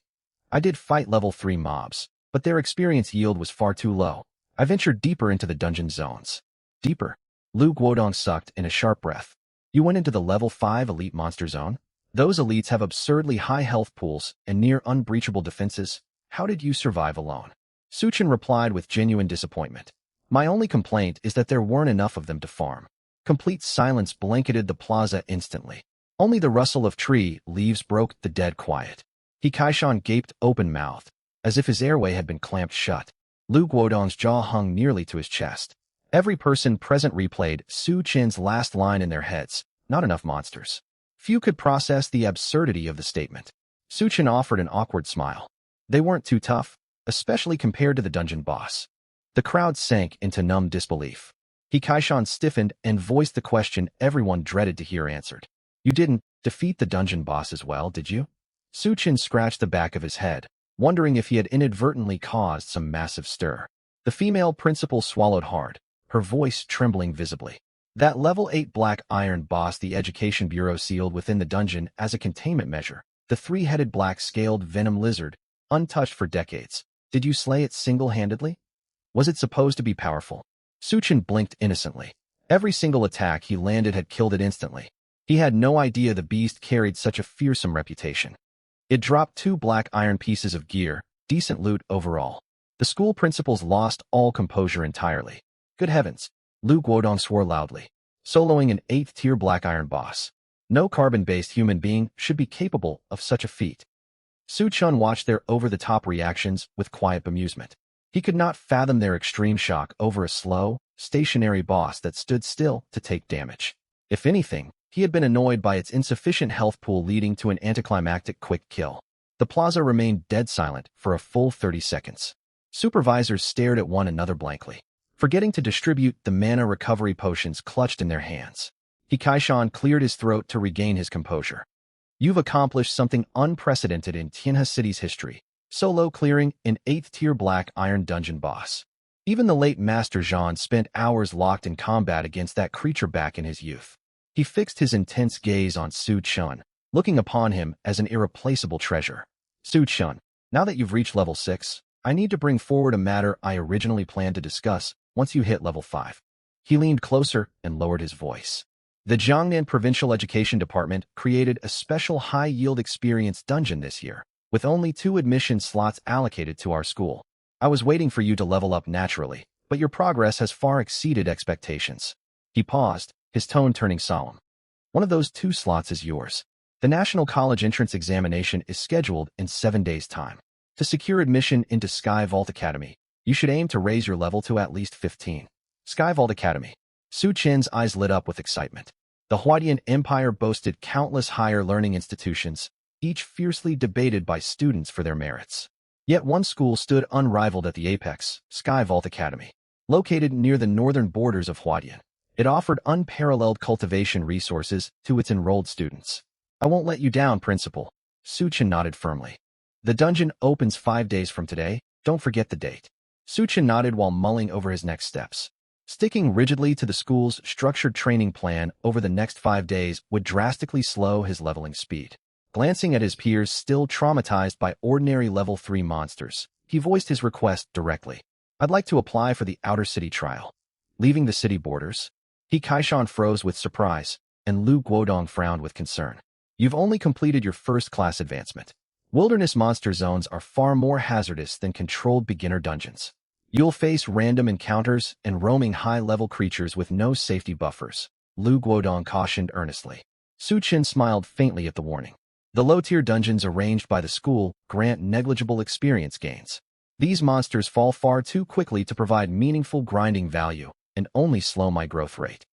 I did fight level 3 mobs, but their experience yield was far too low. I ventured deeper into the dungeon zones. Deeper? Lu Guodong sucked in a sharp breath. You went into the level 5 elite monster zone? Those elites have absurdly high health pools and near unbreachable defenses. How did you survive alone? Su Chin replied with genuine disappointment. My only complaint is that there weren't enough of them to farm. Complete silence blanketed the plaza instantly. Only the rustle of tree leaves broke the dead quiet. Kaishan gaped open-mouthed, as if his airway had been clamped shut. Lu Guodong's jaw hung nearly to his chest. Every person present replayed Su Chin's last line in their heads. Not enough monsters. Few could process the absurdity of the statement. Su Chin offered an awkward smile. They weren't too tough, especially compared to the dungeon boss. The crowd sank into numb disbelief. Kaishan stiffened and voiced the question everyone dreaded to hear answered. You didn't defeat the dungeon boss as well, did you? Su Chin scratched the back of his head, wondering if he had inadvertently caused some massive stir. The female principal swallowed hard, her voice trembling visibly. That level 8 black iron boss the Education Bureau sealed within the dungeon as a containment measure, the 3-headed black-scaled venom lizard, untouched for decades. Did you slay it single-handedly? Was it supposed to be powerful? Su Chin blinked innocently. Every single attack he landed had killed it instantly. He had no idea the beast carried such a fearsome reputation. It dropped 2 black iron pieces of gear, decent loot overall. The school principals lost all composure entirely. Good heavens! Lu Guodong swore loudly. Soloing an 8th-tier black iron boss. No carbon-based human being should be capable of such a feat. Su Chin watched their over-the-top reactions with quiet bemusement. He could not fathom their extreme shock over a slow, stationary boss that stood still to take damage. If anything, he had been annoyed by its insufficient health pool leading to an anticlimactic quick kill. The plaza remained dead silent for a full 30 seconds. Supervisors stared at one another blankly, forgetting to distribute the mana recovery potions clutched in their hands. Kaishan cleared his throat to regain his composure. You've accomplished something unprecedented in Tianhe City's history, solo clearing an 8th-tier black iron dungeon boss. Even the late Master Zhan spent hours locked in combat against that creature back in his youth. He fixed his intense gaze on Su Chin, looking upon him as an irreplaceable treasure. Su Chin, now that you've reached level 6, I need to bring forward a matter I originally planned to discuss once you hit level 5. He leaned closer and lowered his voice. The Jiangnan Provincial Education Department created a special high-yield experience dungeon this year, with only 2 admission slots allocated to our school. I was waiting for you to level up naturally, but your progress has far exceeded expectations. He paused, his tone turning solemn. One of those 2 slots is yours. The National College Entrance Examination is scheduled in 7 days' time. To secure admission into Sky Vault Academy, you should aim to raise your level to at least 15. Sky Vault Academy. Su Chin's eyes lit up with excitement. The Huadian Empire boasted countless higher learning institutions, each fiercely debated by students for their merits. Yet one school stood unrivaled at the apex, Sky Vault Academy. Located near the northern borders of Huadian, it offered unparalleled cultivation resources to its enrolled students. I won't let you down, Principal. Su Chin nodded firmly. The dungeon opens 5 days from today. Don't forget the date. Su Chin nodded while mulling over his next steps. Sticking rigidly to the school's structured training plan over the next 5 days would drastically slow his leveling speed. Glancing at his peers still traumatized by ordinary level 3 monsters, he voiced his request directly. I'd like to apply for the outer city trial. Leaving the city borders? He Kaishan froze with surprise, and Lu Guodong frowned with concern. You've only completed your first class advancement. Wilderness monster zones are far more hazardous than controlled beginner dungeons. You'll face random encounters and roaming high-level creatures with no safety buffers, Lu Guodong cautioned earnestly. Su Chin smiled faintly at the warning. The low-tier dungeons arranged by the school grant negligible experience gains. These monsters fall far too quickly to provide meaningful grinding value and only slow my growth rate.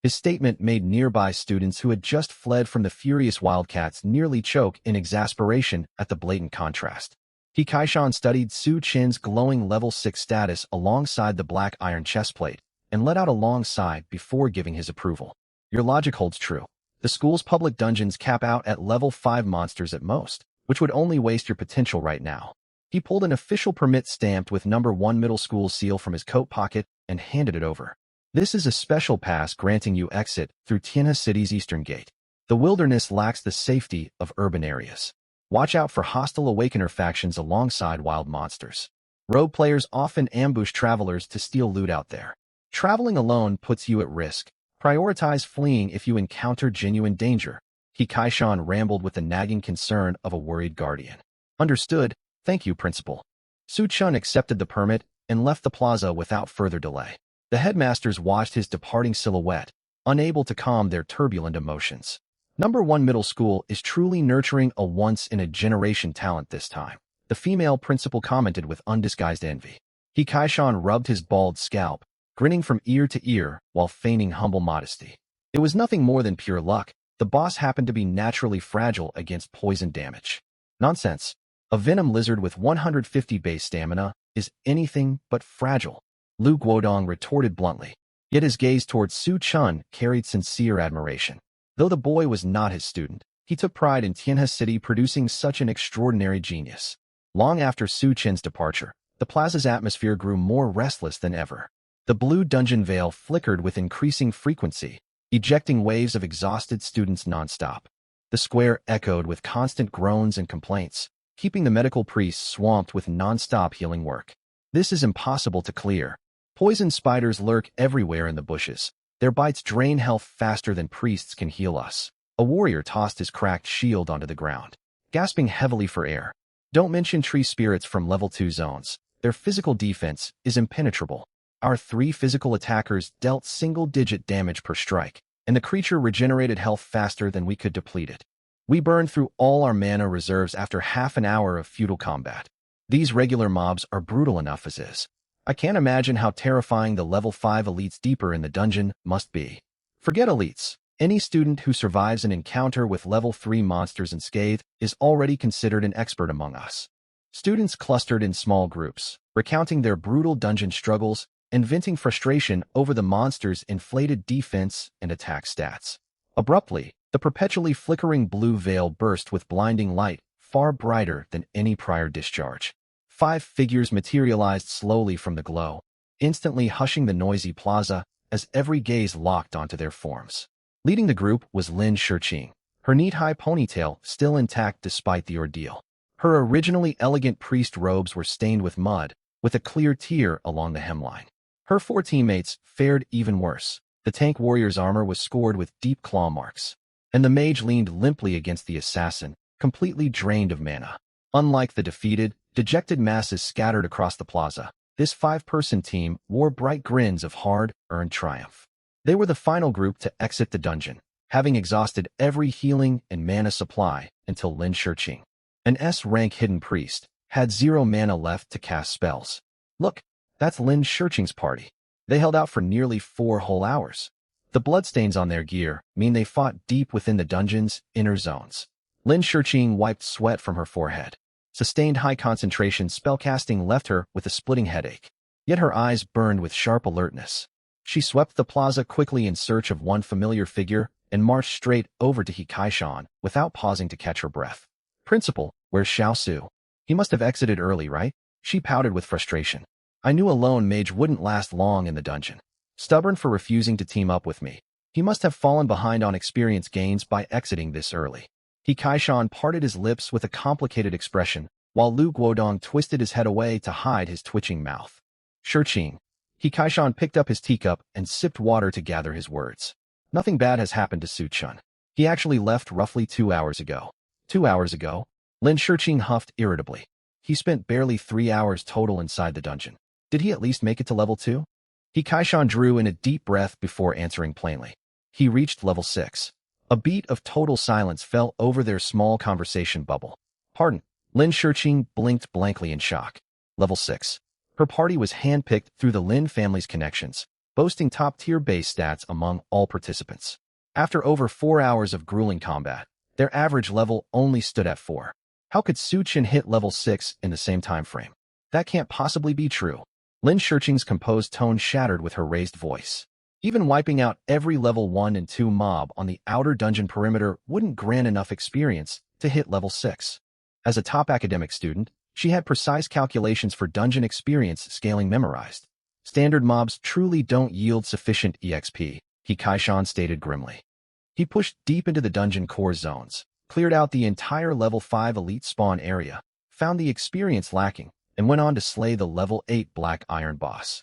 His statement made nearby students who had just fled from the furious wildcats nearly choke in exasperation at the blatant contrast. He Kaishan studied Su Chin's glowing level 6 status alongside the black iron chestplate and let out a long sigh before giving his approval. Your logic holds true. The school's public dungeons cap out at level 5 monsters at most, which would only waste your potential right now. He pulled an official permit stamped with number 1 middle school seal from his coat pocket and handed it over. This is a special pass granting you exit through Tianhe City's eastern gate. The wilderness lacks the safety of urban areas. Watch out for hostile Awakener factions alongside wild monsters. Rogue players often ambush travelers to steal loot out there. Traveling alone puts you at risk. Prioritize fleeing if you encounter genuine danger. He Kaishan rambled with the nagging concern of a worried guardian. Understood. Thank you, Principal. Su Chun accepted the permit and left the plaza without further delay. The headmasters watched his departing silhouette, unable to calm their turbulent emotions. Number 1 middle school is truly nurturing a once-in-a-generation talent this time, the female principal commented with undisguised envy. He Kaishan rubbed his bald scalp, grinning from ear to ear while feigning humble modesty. It was nothing more than pure luck. The boss happened to be naturally fragile against poison damage. Nonsense. A venom lizard with 150 base stamina is anything but fragile, Lu Guodong retorted bluntly. Yet his gaze towards Su Chun carried sincere admiration. Though the boy was not his student, he took pride in Tianhe City producing such an extraordinary genius. Long after Su Chin's departure, the plaza's atmosphere grew more restless than ever. The blue dungeon veil flickered with increasing frequency, ejecting waves of exhausted students nonstop. The square echoed with constant groans and complaints, keeping the medical priests swamped with nonstop healing work. This is impossible to clear. Poison spiders lurk everywhere in the bushes. Their bites drain health faster than priests can heal us. A warrior tossed his cracked shield onto the ground, gasping heavily for air. Don't mention tree spirits from level 2 zones. Their physical defense is impenetrable. Our 3 physical attackers dealt single-digit damage per strike, and the creature regenerated health faster than we could deplete it. We burned through all our mana reserves after half an hour of futile combat. These regular mobs are brutal enough as is. I can't imagine how terrifying the level 5 elites deeper in the dungeon must be. Forget elites. Any student who survives an encounter with level 3 monsters unscathed is already considered an expert among us. Students clustered in small groups, recounting their brutal dungeon struggles and venting frustration over the monsters' inflated defense and attack stats. Abruptly, the perpetually flickering blue veil burst with blinding light, far brighter than any prior discharge. 5 figures materialized slowly from the glow, instantly hushing the noisy plaza as every gaze locked onto their forms. Leading the group was Lin Shiqing, her neat high ponytail still intact despite the ordeal. Her originally elegant priest robes were stained with mud, with a clear tear along the hemline. Her 4 teammates fared even worse. The tank warrior's armor was scored with deep claw marks, and the mage leaned limply against the assassin, completely drained of mana. Unlike the defeated, dejected masses scattered across the plaza, this 5-person team wore bright grins of hard-earned triumph. They were the final group to exit the dungeon, having exhausted every healing and mana supply until Lin Shiqing, an S-rank hidden priest, had 0 mana left to cast spells. Look, that's Lin Shiqing's party. They held out for nearly 4 whole hours. The bloodstains on their gear mean they fought deep within the dungeon's inner zones. Lin Shiqing wiped sweat from her forehead. Sustained high concentration spellcasting left her with a splitting headache. Yet her eyes burned with sharp alertness. She swept the plaza quickly in search of one familiar figure and marched straight over to He Kaishan without pausing to catch her breath. Principal, where's Xiao Su? He must have exited early, right? She pouted with frustration. I knew a lone mage wouldn't last long in the dungeon. Stubborn for refusing to team up with me. He must have fallen behind on experience gains by exiting this early. He Kaishan parted his lips with a complicated expression, while Lu Guodong twisted his head away to hide his twitching mouth. Shiqing. He Kaishan picked up his teacup and sipped water to gather his words. Nothing bad has happened to Su Chun. He actually left roughly 2 hours ago. 2 hours ago? Lin Shiqing huffed irritably. He spent barely 3 hours total inside the dungeon. Did he at least make it to level 2? He Kaishan drew in a deep breath before answering plainly. He reached level 6. A beat of total silence fell over their small conversation bubble. Pardon. Lin Shiqing blinked blankly in shock. Level 6. Her party was handpicked through the Lin family's connections, boasting top-tier base stats among all participants. After over 4 hours of grueling combat, their average level only stood at 4. How could Su Chen hit level 6 in the same time frame? That can't possibly be true. Lin Shiqing's composed tone shattered with her raised voice. Even wiping out every level 1 and 2 mob on the outer dungeon perimeter wouldn't grant enough experience to hit level 6. As a top academic student, she had precise calculations for dungeon experience scaling memorized. Standard mobs truly don't yield sufficient EXP, He Kaishan stated grimly. He pushed deep into the dungeon core zones, cleared out the entire level 5 elite spawn area, found the experience lacking, and went on to slay the level 8 black iron boss.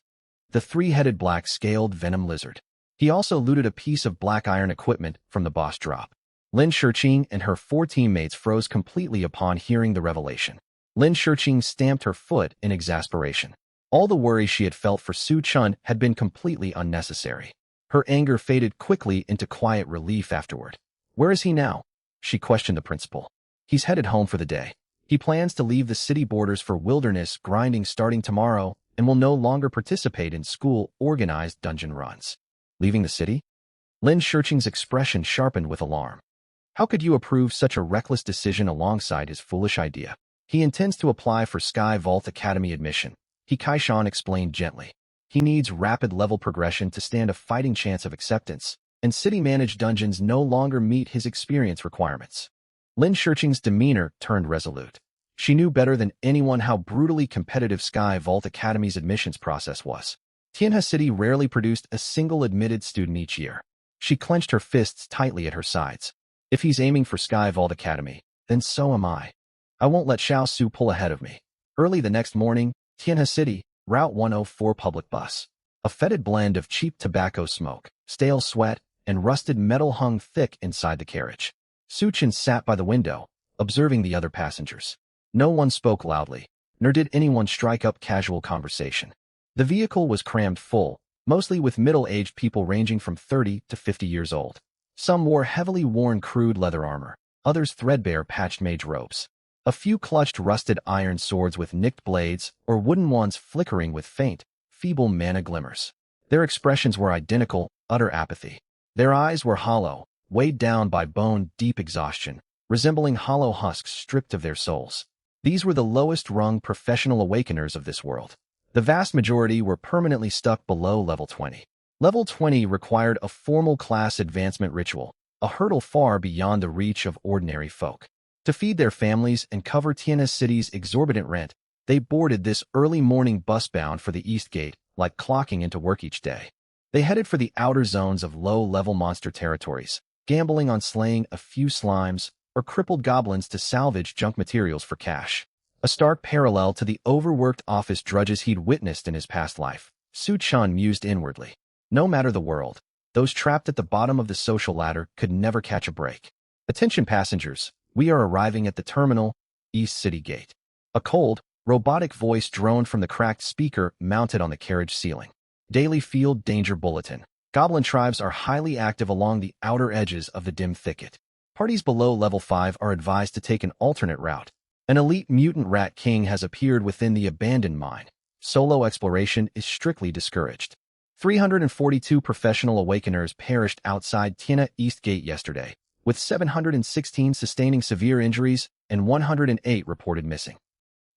The 3-headed black-scaled venom lizard. He also looted a piece of black iron equipment from the boss drop. Lin Shiqing and her 4 teammates froze completely upon hearing the revelation. Lin Shiqing stamped her foot in exasperation. All the worry she had felt for Su Chun had been completely unnecessary. Her anger faded quickly into quiet relief afterward. Where is he now? She questioned the principal. He's headed home for the day. He plans to leave the city borders for wilderness grinding starting tomorrow and will no longer participate in school-organized dungeon runs. Leaving the city? Lin Shiqing's expression sharpened with alarm. How could you approve such a reckless decision alongside his foolish idea? He intends to apply for Sky Vault Academy admission, He Kaishan explained gently. He needs rapid level progression to stand a fighting chance of acceptance, and city-managed dungeons no longer meet his experience requirements. Lin Shiqing's demeanor turned resolute. She knew better than anyone how brutally competitive Sky Vault Academy's admissions process was. Tianhe City rarely produced a single admitted student each year. She clenched her fists tightly at her sides. If he's aiming for Sky Vault Academy, then so am I. I won't let Xiao Su pull ahead of me. Early the next morning, Tianhe City, Route 104 public bus. A fetid blend of cheap tobacco smoke, stale sweat, and rusted metal hung thick inside the carriage. Su Chen sat by the window, observing the other passengers. No one spoke loudly, nor did anyone strike up casual conversation. The vehicle was crammed full, mostly with middle-aged people ranging from 30 to 50 years old. Some wore heavily worn crude leather armor, others threadbare patched mage robes. A few clutched rusted iron swords with nicked blades or wooden ones flickering with faint, feeble mana glimmers. Their expressions were identical, utter apathy. Their eyes were hollow, weighed down by bone-deep exhaustion, resembling hollow husks stripped of their souls. These were the lowest-rung professional awakeners of this world. The vast majority were permanently stuck below level 20. Level 20 required a formal class advancement ritual, a hurdle far beyond the reach of ordinary folk. To feed their families and cover Tianhe City's exorbitant rent, they boarded this early morning bus bound for the East Gate, like clocking into work each day. They headed for the outer zones of low-level monster territories, gambling on slaying a few slimes or crippled goblins to salvage junk materials for cash. A stark parallel to the overworked office drudges he'd witnessed in his past life, Su Chun mused inwardly. No matter the world, those trapped at the bottom of the social ladder could never catch a break. Attention passengers, we are arriving at the terminal, East City Gate. A cold, robotic voice droned from the cracked speaker mounted on the carriage ceiling. Daily Field Danger Bulletin. Goblin tribes are highly active along the outer edges of the dim thicket. Parties below level 5 are advised to take an alternate route. An elite mutant rat king has appeared within the abandoned mine. Solo exploration is strictly discouraged. 342 professional awakeners perished outside Tiana East Gate yesterday, with 716 sustaining severe injuries and 108 reported missing.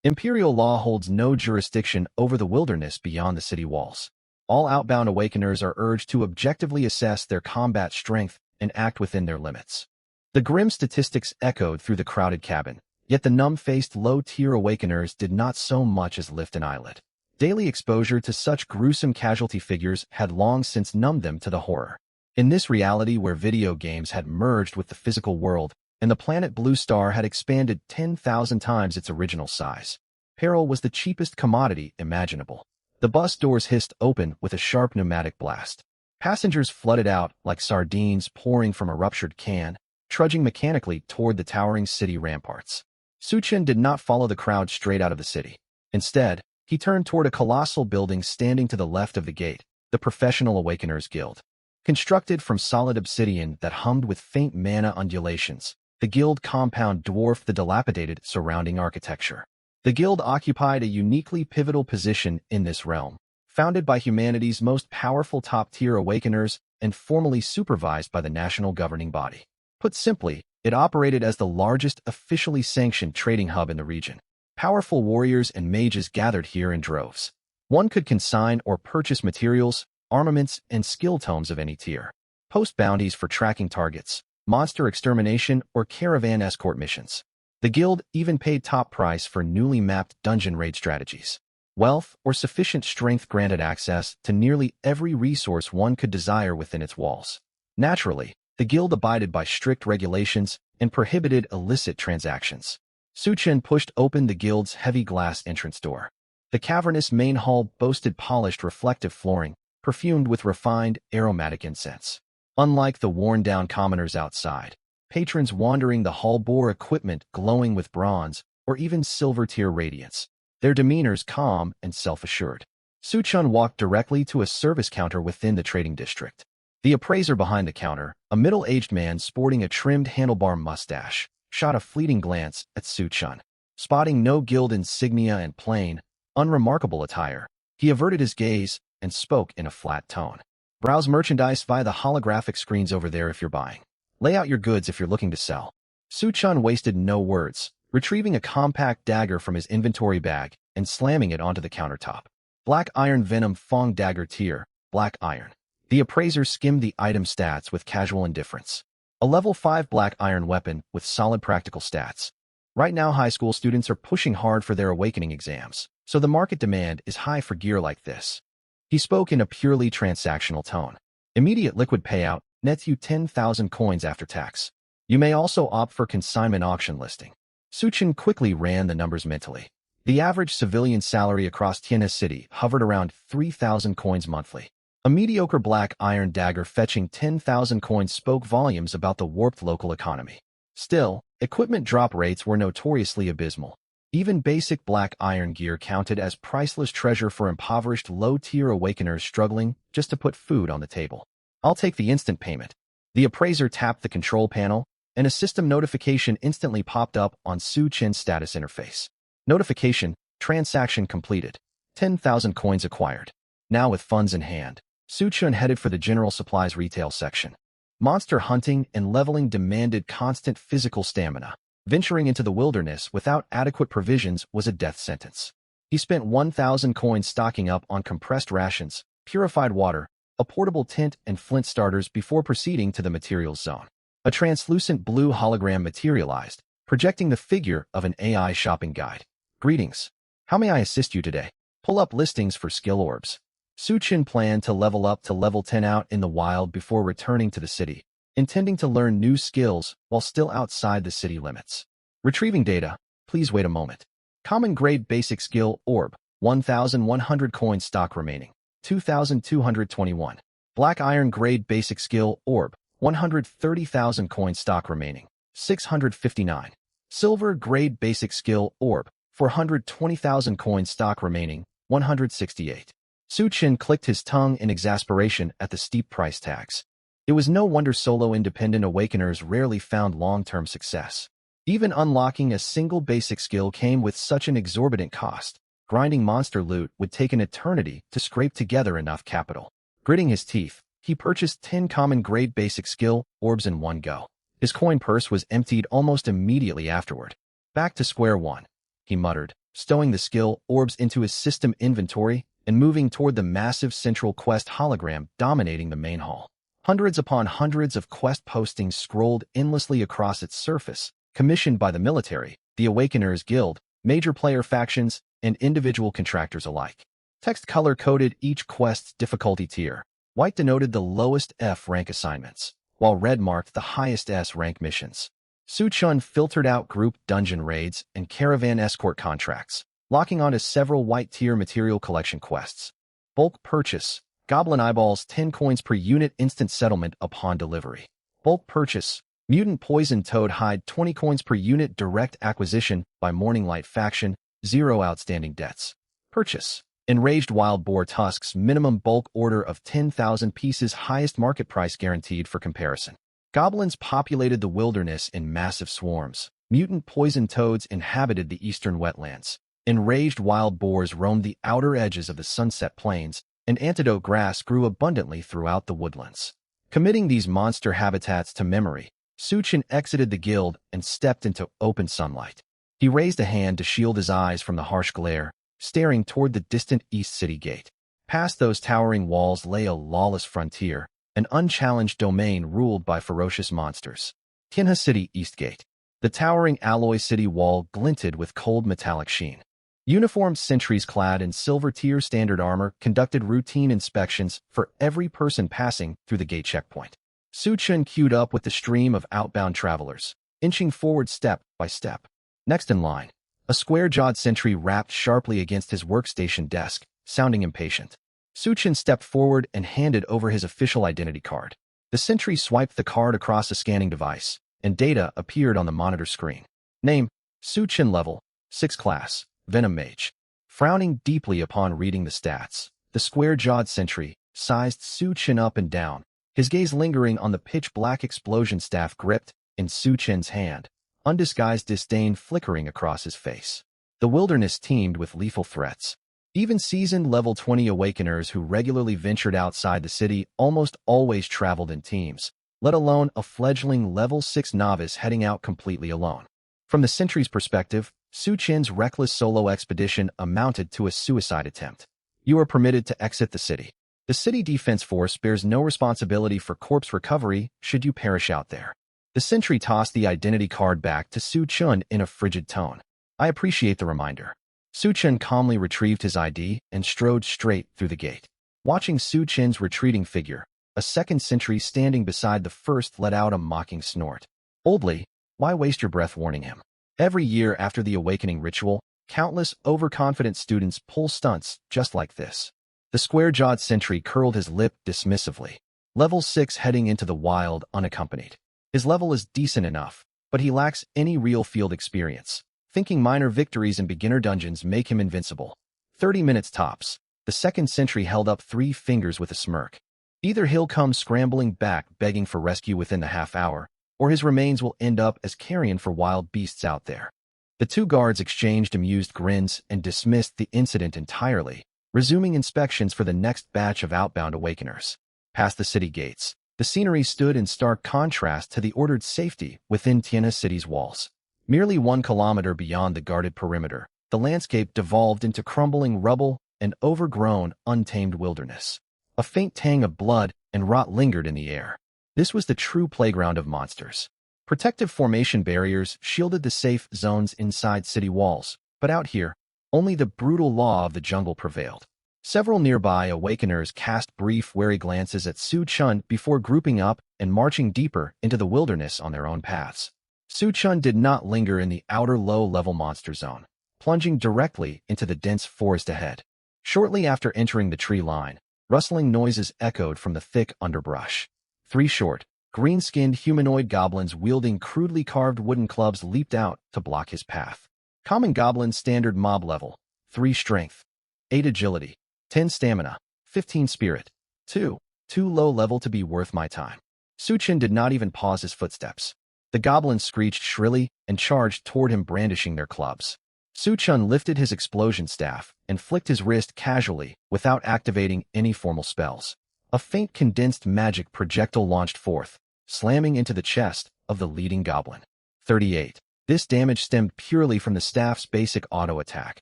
Imperial law holds no jurisdiction over the wilderness beyond the city walls. All outbound awakeners are urged to objectively assess their combat strength and act within their limits. The grim statistics echoed through the crowded cabin, yet the numb-faced low-tier awakeners did not so much as lift an eyelid. Daily exposure to such gruesome casualty figures had long since numbed them to the horror. In this reality where video games had merged with the physical world, and the planet Blue Star had expanded 10,000 times its original size, peril was the cheapest commodity imaginable. The bus doors hissed open with a sharp pneumatic blast. Passengers flooded out like sardines pouring from a ruptured can, trudging mechanically toward the towering city ramparts. Suchin did not follow the crowd straight out of the city. Instead, he turned toward a colossal building standing to the left of the gate, the Professional Awakeners Guild. Constructed from solid obsidian that hummed with faint mana undulations, the guild compound dwarfed the dilapidated surrounding architecture. The guild occupied a uniquely pivotal position in this realm, founded by humanity's most powerful top-tier awakeners and formally supervised by the national governing body. Put simply, it operated as the largest officially sanctioned trading hub in the region. Powerful warriors and mages gathered here in droves. One could consign or purchase materials, armaments, and skill tomes of any tier. Post bounties for tracking targets, monster extermination, or caravan escort missions. The guild even paid top price for newly mapped dungeon raid strategies. Wealth or sufficient strength granted access to nearly every resource one could desire within its walls. Naturally, the guild abided by strict regulations and prohibited illicit transactions. Suchin pushed open the guild's heavy glass entrance door. The cavernous main hall boasted polished reflective flooring, perfumed with refined, aromatic incense. Unlike the worn-down commoners outside, patrons wandering the hall bore equipment glowing with bronze or even silver-tier radiance, their demeanors calm and self-assured. Suchun walked directly to a service counter within the trading district. The appraiser behind the counter, a middle-aged man sporting a trimmed handlebar mustache, shot a fleeting glance at Suchun. Spotting no guild insignia and plain, unremarkable attire, he averted his gaze and spoke in a flat tone. Browse merchandise via the holographic screens over there if you're buying. Lay out your goods if you're looking to sell. Suchun wasted no words, retrieving a compact dagger from his inventory bag and slamming it onto the countertop. Black Iron Venom Fong Dagger Tier, Black Iron. The appraiser skimmed the item stats with casual indifference. A level 5 black iron weapon with solid practical stats. Right now high school students are pushing hard for their awakening exams, so the market demand is high for gear like this. He spoke in a purely transactional tone. Immediate liquid payout nets you 10,000 coins after tax. You may also opt for consignment auction listing. Suchin quickly ran the numbers mentally. The average civilian salary across Tiana City hovered around 3,000 coins monthly. A mediocre black iron dagger fetching 10,000 coins spoke volumes about the warped local economy. Still, equipment drop rates were notoriously abysmal. Even basic black iron gear counted as priceless treasure for impoverished low-tier awakeners struggling just to put food on the table. I'll take the instant payment. The appraiser tapped the control panel, and a system notification instantly popped up on Suchin's status interface. Notification, transaction completed. 10,000 coins acquired. Now with funds in hand, Suchun headed for the general supplies retail section. Monster hunting and leveling demanded constant physical stamina. Venturing into the wilderness without adequate provisions was a death sentence. He spent 1,000 coins stocking up on compressed rations, purified water, a portable tent, and flint starters before proceeding to the materials zone. A translucent blue hologram materialized, projecting the figure of an AI shopping guide. Greetings. How may I assist you today? Pull up listings for skill orbs. Suchin planned to level up to level 10 out in the wild before returning to the city, intending to learn new skills while still outside the city limits. Retrieving data. Please wait a moment. Common grade basic skill orb, 1,100 coins stock remaining, 2,221. Black iron grade basic skill orb, 130,000 coins stock remaining, 659. Silver grade basic skill orb, 420,000 coins stock remaining, 168. Su Chen clicked his tongue in exasperation at the steep price tags. It was no wonder solo independent awakeners rarely found long-term success. Even unlocking a single basic skill came with such an exorbitant cost. Grinding monster loot would take an eternity to scrape together enough capital. Gritting his teeth, he purchased 10 common-grade basic skill orbs in one go. His coin purse was emptied almost immediately afterward. Back to square one, he muttered, stowing the skill orbs into his system inventory and moving toward the massive central quest hologram dominating the main hall. Hundreds upon hundreds of quest postings scrolled endlessly across its surface, commissioned by the military, the Awakeners Guild, major player factions, and individual contractors alike. Text color-coded each quest's difficulty tier. White denoted the lowest F rank assignments, while red marked the highest S rank missions. Su Chun filtered out group dungeon raids and caravan escort contracts, locking onto several white-tier material collection quests. Bulk purchase. Goblin eyeballs 10 coins per unit instant settlement upon delivery. Bulk purchase. Mutant poison toad hide 20 coins per unit direct acquisition by Morning Light faction, 0 outstanding debts. Purchase. Enraged wild boar tusks minimum bulk order of 10,000 pieces highest market price guaranteed for comparison. Goblins populated the wilderness in massive swarms. Mutant poison toads inhabited the eastern wetlands. Enraged wild boars roamed the outer edges of the sunset plains, and antidote grass grew abundantly throughout the woodlands. Committing these monster habitats to memory, Su Chen exited the guild and stepped into open sunlight. He raised a hand to shield his eyes from the harsh glare, staring toward the distant East City Gate. Past those towering walls lay a lawless frontier, an unchallenged domain ruled by ferocious monsters. Tianhe City East Gate. The towering alloy city wall glinted with cold metallic sheen. Uniformed sentries clad in silver-tier standard armor conducted routine inspections for every person passing through the gate checkpoint. Su Chen queued up with the stream of outbound travelers, inching forward step by step. Next in line, a square-jawed sentry rapped sharply against his workstation desk, sounding impatient. Su Chen stepped forward and handed over his official identity card. The sentry swiped the card across a scanning device, and data appeared on the monitor screen. Name, Su Chen level, 6 class. Venom Mage. Frowning deeply upon reading the stats, the square-jawed sentry sized Su Chen up and down, his gaze lingering on the pitch-black explosion staff gripped in Su Chen's hand, undisguised disdain flickering across his face. The wilderness teemed with lethal threats. Even seasoned level 20 awakeners who regularly ventured outside the city almost always traveled in teams, let alone a fledgling level 6 novice heading out completely alone. From the sentry's perspective, Su Chen's reckless solo expedition amounted to a suicide attempt. You are permitted to exit the city. The city defense force bears no responsibility for corpse recovery should you perish out there. The sentry tossed the identity card back to Su Chen in a frigid tone. I appreciate the reminder. Su Chen calmly retrieved his ID and strode straight through the gate. Watching Su Chen's retreating figure, a second sentry standing beside the first let out a mocking snort. Boldly, why waste your breath warning him? Every year after the awakening ritual, countless overconfident students pull stunts just like this. The square-jawed sentry curled his lip dismissively. Level 6 heading into the wild unaccompanied. His level is decent enough, but he lacks any real field experience. Thinking minor victories in beginner dungeons make him invincible. 30 minutes tops. The second sentry held up 3 fingers with a smirk. Either he'll come scrambling back begging for rescue within the half hour, or his remains will end up as carrion for wild beasts out there. The 2 guards exchanged amused grins and dismissed the incident entirely, resuming inspections for the next batch of outbound awakeners. Past the city gates, the scenery stood in stark contrast to the ordered safety within Tianhe City's walls. Merely 1 kilometer beyond the guarded perimeter, the landscape devolved into crumbling rubble and overgrown, untamed wilderness. A faint tang of blood and rot lingered in the air. This was the true playground of monsters. Protective formation barriers shielded the safe zones inside city walls, but out here, only the brutal law of the jungle prevailed. Several nearby awakeners cast brief, wary glances at Su Chen before grouping up and marching deeper into the wilderness on their own paths. Su Chen did not linger in the outer low-level monster zone, plunging directly into the dense forest ahead. Shortly after entering the tree line, rustling noises echoed from the thick underbrush. 3 short, green-skinned humanoid goblins wielding crudely carved wooden clubs leaped out to block his path. Common goblin standard mob level, 3 strength, 8 agility, 10 stamina, 15 spirit. 2. Too low level to be worth my time. Su-Chen did not even pause his footsteps. The goblins screeched shrilly and charged toward him brandishing their clubs. Su-Chen lifted his explosion staff and flicked his wrist casually without activating any formal spells. A faint condensed magic projectile launched forth, slamming into the chest of the leading goblin. 38. This damage stemmed purely from the staff's basic auto attack,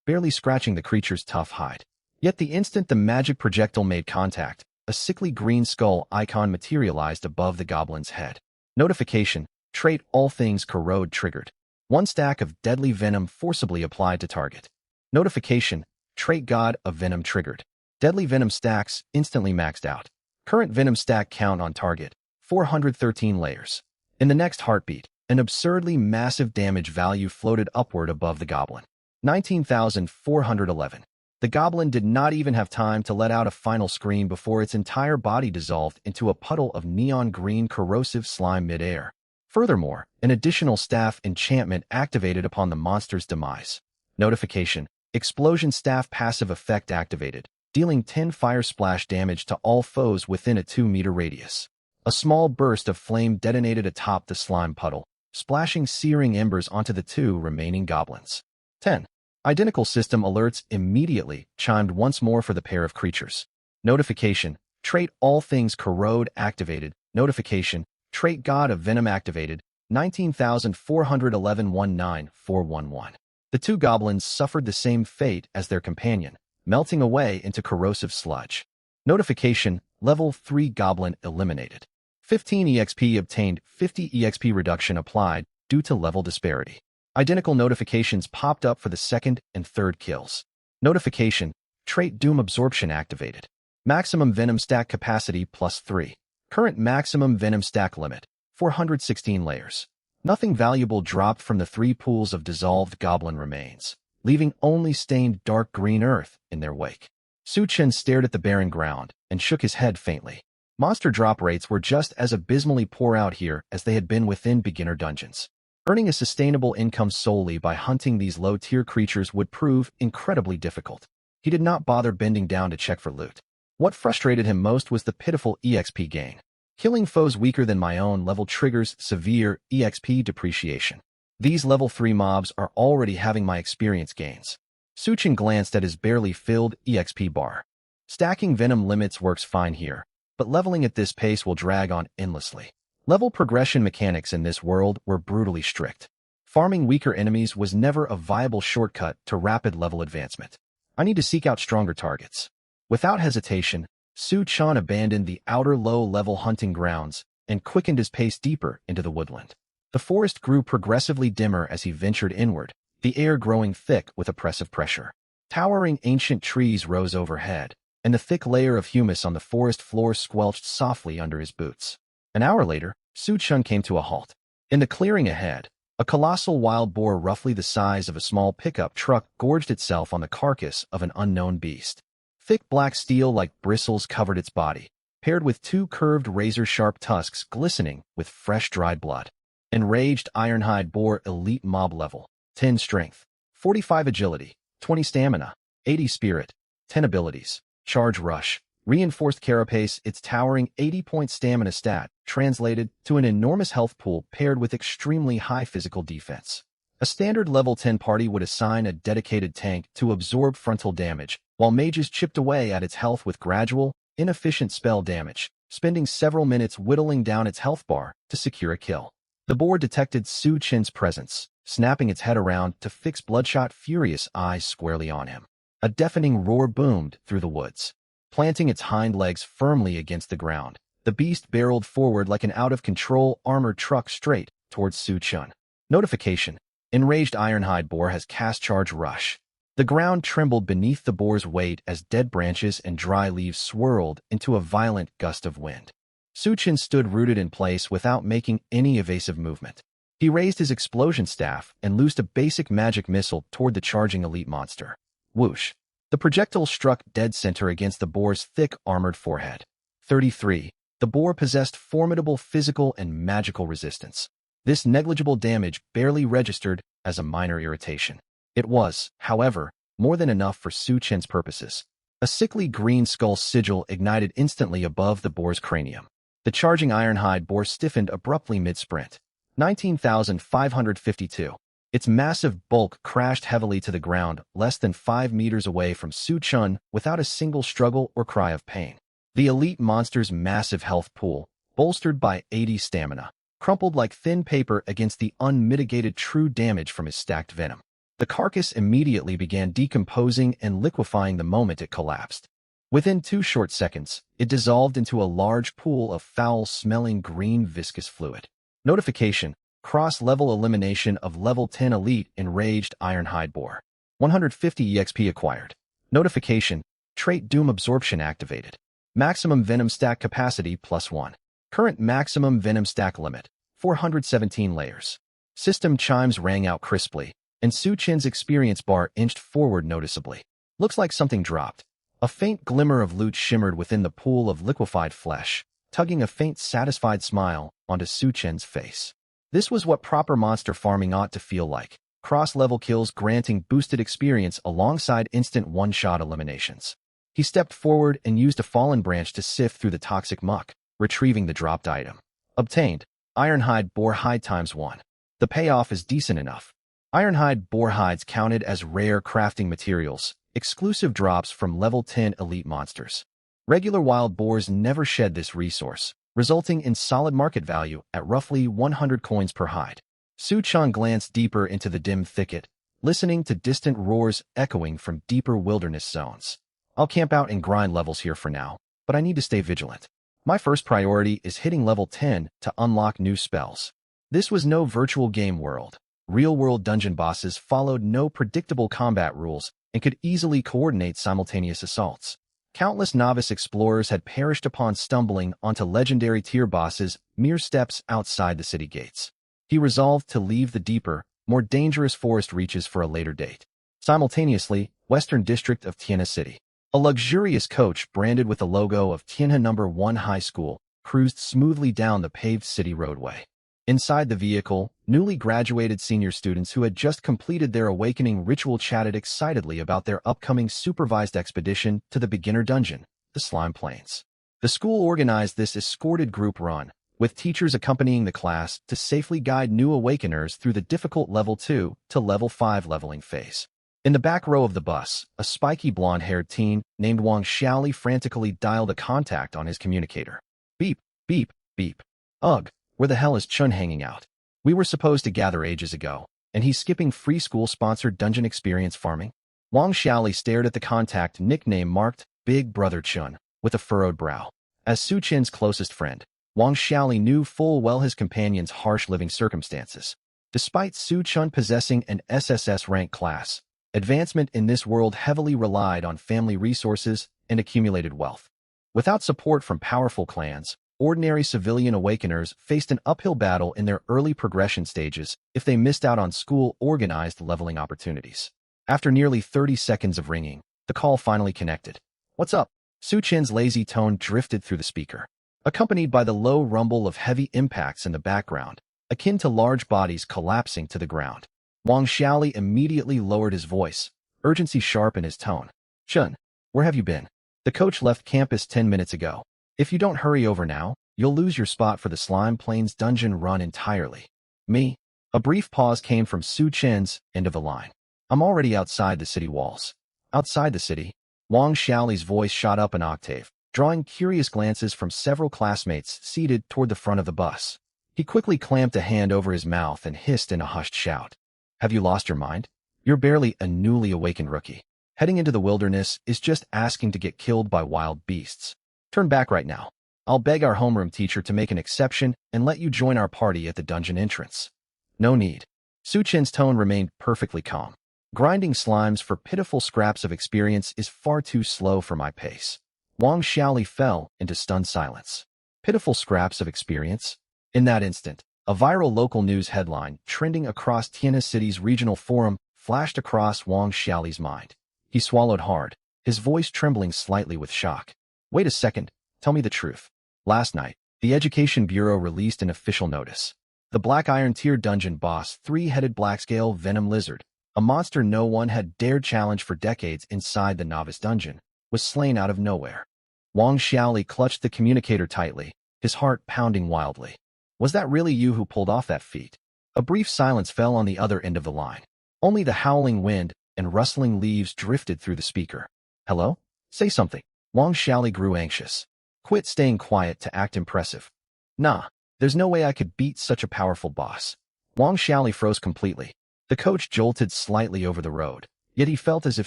barely scratching the creature's tough hide. Yet the instant the magic projectile made contact, a sickly green skull icon materialized above the goblin's head. Notification: trait All Things Corrode triggered. 1 stack of deadly venom forcibly applied to target. Notification: trait God of Venom triggered. Deadly venom stacks instantly maxed out. Current venom stack count on target: 413 layers. In the next heartbeat, an absurdly massive damage value floated upward above the goblin. 19,411. The goblin did not even have time to let out a final scream before its entire body dissolved into a puddle of neon green corrosive slime mid-air. Furthermore, an additional staff enchantment activated upon the monster's demise. Notification: explosion staff passive effect activated, dealing 10 fire splash damage to all foes within a 2-meter radius. A small burst of flame detonated atop the slime puddle, splashing searing embers onto the 2 remaining goblins. 10. Identical system alerts immediately chimed once more for the pair of creatures. Notification: trait All Things Corrode activated. Notification: trait God of Venom activated. 19,411 19411. The 2 goblins suffered the same fate as their companion, melting away into corrosive sludge. Notification: level 3 goblin eliminated. 15 EXP obtained. 50 EXP reduction applied due to level disparity. Identical notifications popped up for the second and third kills. Notification: trait Doom Absorption activated. Maximum Venom stack capacity +3. Current maximum Venom stack limit: 416 layers. Nothing valuable dropped from the 3 pools of dissolved goblin remains, leaving only stained dark green earth in their wake. Su-Chen stared at the barren ground and shook his head faintly. Monster drop rates were just as abysmally poor out here as they had been within beginner dungeons. Earning a sustainable income solely by hunting these low-tier creatures would prove incredibly difficult. He did not bother bending down to check for loot. What frustrated him most was the pitiful EXP gain. Killing foes weaker than my own level triggers severe EXP depreciation. These level 3 mobs are already having my experience gains. Su-Chen glanced at his barely filled EXP bar. Stacking venom limits works fine here, but leveling at this pace will drag on endlessly. Level progression mechanics in this world were brutally strict. Farming weaker enemies was never a viable shortcut to rapid level advancement. I need to seek out stronger targets. Without hesitation, Su-Chen abandoned the outer low-level hunting grounds and quickened his pace deeper into the woodland. The forest grew progressively dimmer as he ventured inward, the air growing thick with oppressive pressure. Towering ancient trees rose overhead, and the thick layer of humus on the forest floor squelched softly under his boots. An hour later, Su-Chen came to a halt. In the clearing ahead, a colossal wild boar roughly the size of a small pickup truck gorged itself on the carcass of an unknown beast. Thick black steel like bristles covered its body, paired with 2 curved razor-sharp tusks glistening with fresh dried blood. Enraged ironhide boar elite mob level, 10 strength, 45 agility, 20 stamina, 80 spirit, 10 abilities, charge rush, reinforced carapace. Its towering 80-point stamina stat translated to an enormous health pool paired with extremely high physical defense. A standard level 10 party would assign a dedicated tank to absorb frontal damage, while mages chipped away at its health with gradual, inefficient spell damage, spending several minutes whittling down its health bar to secure a kill. The boar detected Su-Chen's presence, snapping its head around to fix bloodshot, furious eyes squarely on him. A deafening roar boomed through the woods. Planting its hind legs firmly against the ground, the beast barreled forward like an out-of-control armored truck straight towards Su-Chen. Notification: enraged ironhide boar has cast charge rush. The ground trembled beneath the boar's weight as dead branches and dry leaves swirled into a violent gust of wind. Su-Chen stood rooted in place without making any evasive movement. He raised his explosion staff and loosed a basic magic missile toward the charging elite monster. Whoosh! The projectile struck dead center against the boar's thick, armored forehead. 33. The boar possessed formidable physical and magical resistance. This negligible damage barely registered as a minor irritation. It was, however, more than enough for Su-Chen's purposes. A sickly green skull sigil ignited instantly above the boar's cranium. The charging ironhide boar stiffened abruptly mid-sprint. 19,552. Its massive bulk crashed heavily to the ground less than 5 meters away from Su Chun without a single struggle or cry of pain. The elite monster's massive health pool, bolstered by 80 stamina, crumpled like thin paper against the unmitigated true damage from his stacked venom. The carcass immediately began decomposing and liquefying the moment it collapsed. Within 2 short seconds, it dissolved into a large pool of foul-smelling green viscous fluid. Notification: cross-level elimination of level 10 elite enraged ironhide boar. 150 EXP acquired. Notification: trait doom absorption activated. Maximum venom stack capacity +1. Current maximum venom stack limit: 417 layers. System chimes rang out crisply, and Su Chen's experience bar inched forward noticeably. Looks like something dropped. A faint glimmer of loot shimmered within the pool of liquefied flesh, tugging a faint satisfied smile onto Su Chen's face. This was what proper monster farming ought to feel like. Cross-level kills granting boosted experience alongside instant one-shot eliminations. He stepped forward and used a fallen branch to sift through the toxic muck, retrieving the dropped item. Obtained: Ironhide Boar Hide ×1. The payoff is decent enough. Ironhide boar hides counted as rare crafting materials, exclusive drops from level 10 elite monsters. Regular wild boars never shed this resource, resulting in solid market value at roughly 100 coins per hide. Su Chun glanced deeper into the dim thicket, listening to distant roars echoing from deeper wilderness zones. I'll camp out and grind levels here for now, but I need to stay vigilant. My first priority is hitting level 10 to unlock new spells. This was no virtual game world. Real-world dungeon bosses followed no predictable combat rules and could easily coordinate simultaneous assaults. Countless novice explorers had perished upon stumbling onto legendary tier bosses mere steps outside the city gates. He resolved to leave the deeper, more dangerous forest reaches for a later date. Simultaneously, Western District of Tianhe City. A luxurious coach branded with the logo of Tianhe No. 1 High School cruised smoothly down the paved city roadway. Inside the vehicle, newly graduated senior students who had just completed their awakening ritual chatted excitedly about their upcoming supervised expedition to the beginner dungeon, the Slime Plains. The school organized this escorted group run, with teachers accompanying the class to safely guide new awakeners through the difficult level 2 to level 5 leveling phase. In the back row of the bus, a spiky blonde-haired teen named Wang Xiaoli frantically dialed a contact on his communicator. Beep, beep, beep. Ugh, where the hell is Chun hanging out? We were supposed to gather ages ago, and he's skipping free school-sponsored dungeon experience farming? Wang Xiaoli stared at the contact nickname marked Big Brother Chun with a furrowed brow. As Su Chen's closest friend, Wang Xiaoli knew full well his companion's harsh living circumstances. Despite Su Chun possessing an SSS rank class, advancement in this world heavily relied on family resources and accumulated wealth. Without support from powerful clans, ordinary civilian awakeners faced an uphill battle in their early progression stages if they missed out on school-organized leveling opportunities. After nearly 30 seconds of ringing, the call finally connected. "What's up?" Su Chen's lazy tone drifted through the speaker, accompanied by the low rumble of heavy impacts in the background, akin to large bodies collapsing to the ground. Wang Xiaoli immediately lowered his voice, urgency sharp in his tone. "Chun, where have you been? The coach left campus 10 minutes ago. If you don't hurry over now, you'll lose your spot for the Slime Plains dungeon run entirely." "Me?" A brief pause came from Su Chen's end of the line. "I'm already outside the city walls." "Outside the city?" Wang Xiaoli's voice shot up an octave, drawing curious glances from several classmates seated toward the front of the bus. He quickly clamped a hand over his mouth and hissed in a hushed shout. "Have you lost your mind? You're barely a newly awakened rookie. Heading into the wilderness is just asking to get killed by wild beasts. Turn back right now. I'll beg our homeroom teacher to make an exception and let you join our party at the dungeon entrance." "No need." Su Chen's tone remained perfectly calm. "Grinding slimes for pitiful scraps of experience is far too slow for my pace." Wang Xiaoli fell into stunned silence. Pitiful scraps of experience? In that instant, a viral local news headline trending across Tianhe City's regional forum flashed across Wang Xiaoli's mind. He swallowed hard, his voice trembling slightly with shock. "Wait a second, tell me the truth." Last night, the Education Bureau released an official notice. The Black Iron Tier dungeon boss, three-headed black-scale venom lizard, a monster no one had dared challenge for decades inside the novice dungeon, was slain out of nowhere. Wang Xiaoli clutched the communicator tightly, his heart pounding wildly. Was that really you who pulled off that feat? A brief silence fell on the other end of the line. Only the howling wind and rustling leaves drifted through the speaker. Hello? Say something. Wang Xiaoli grew anxious. Quit staying quiet to act impressive. Nah, there's no way I could beat such a powerful boss. Wang Xiaoli froze completely. The coach jolted slightly over the road, yet he felt as if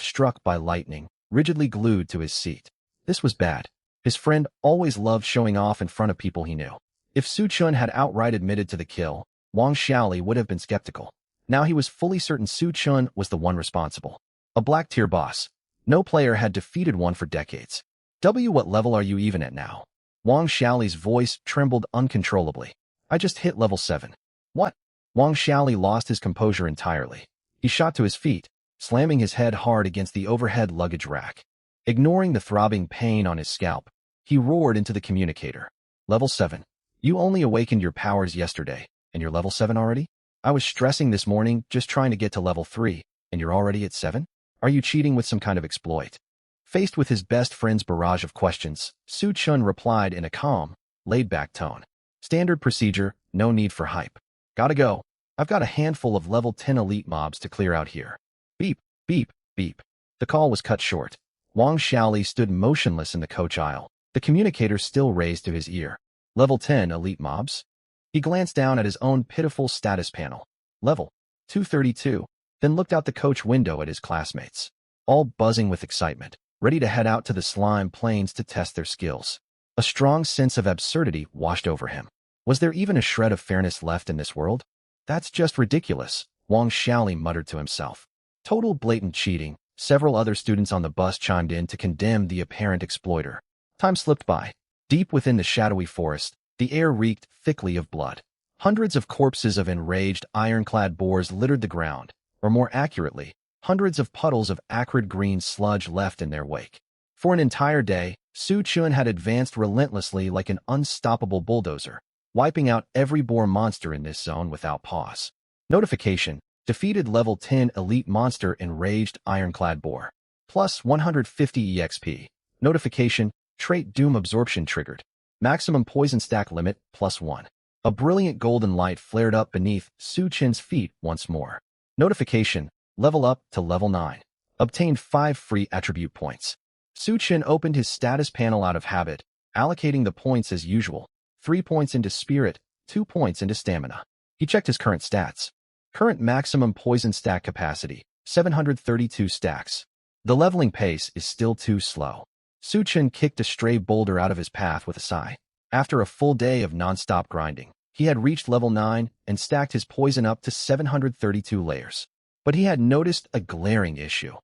struck by lightning, rigidly glued to his seat. This was bad. His friend always loved showing off in front of people he knew. If Su Chun had outright admitted to the kill, Wang Xiaoli would have been skeptical. Now he was fully certain Su Chun was the one responsible. A black-tier boss. No player had defeated one for decades. What level are you even at now? Wang Xiaoli's voice trembled uncontrollably. I just hit level 7. What? Wang Xiaoli lost his composure entirely. He shot to his feet, slamming his head hard against the overhead luggage rack. Ignoring the throbbing pain on his scalp, he roared into the communicator. Level 7. You only awakened your powers yesterday, and you're level 7 already? I was stressing this morning just trying to get to level 3, and you're already at 7? Are you cheating with some kind of exploit? Faced with his best friend's barrage of questions, Su Chun replied in a calm, laid-back tone. Standard procedure, no need for hype. Gotta go. I've got a handful of level 10 elite mobs to clear out here. Beep, beep, beep. The call was cut short. Wang Xiaoli stood motionless in the coach aisle, the communicator still raised to his ear. Level 10 elite mobs? He glanced down at his own pitiful status panel. Level 232, then looked out the coach window at his classmates, all buzzing with excitement, ready to head out to the slime plains to test their skills. A strong sense of absurdity washed over him. Was there even a shred of fairness left in this world? That's just ridiculous, Wang Xiaoli muttered to himself. Total blatant cheating. Several other students on the bus chimed in to condemn the apparent exploiter. Time slipped by. Deep within the shadowy forest, the air reeked thickly of blood. Hundreds of corpses of enraged, ironclad boars littered the ground, or more accurately, hundreds of puddles of acrid green sludge left in their wake. For an entire day, Su Chun had advanced relentlessly like an unstoppable bulldozer, wiping out every boar monster in this zone without pause. Notification: defeated level 10 elite monster enraged ironclad boar. Plus 150 EXP. Notification: trait doom absorption triggered. Maximum poison stack limit, +1. A brilliant golden light flared up beneath Su Chun's feet once more. Notification: level up to level 9. Obtained 5 free attribute points. Su Chun opened his status panel out of habit, allocating the points as usual. 3 points into spirit, 2 points into stamina. He checked his current stats. Current maximum poison stack capacity, 732 stacks. The leveling pace is still too slow. Su Chun kicked a stray boulder out of his path with a sigh. After a full day of non-stop grinding, he had reached level 9 and stacked his poison up to 732 layers. But he had noticed a glaring issue.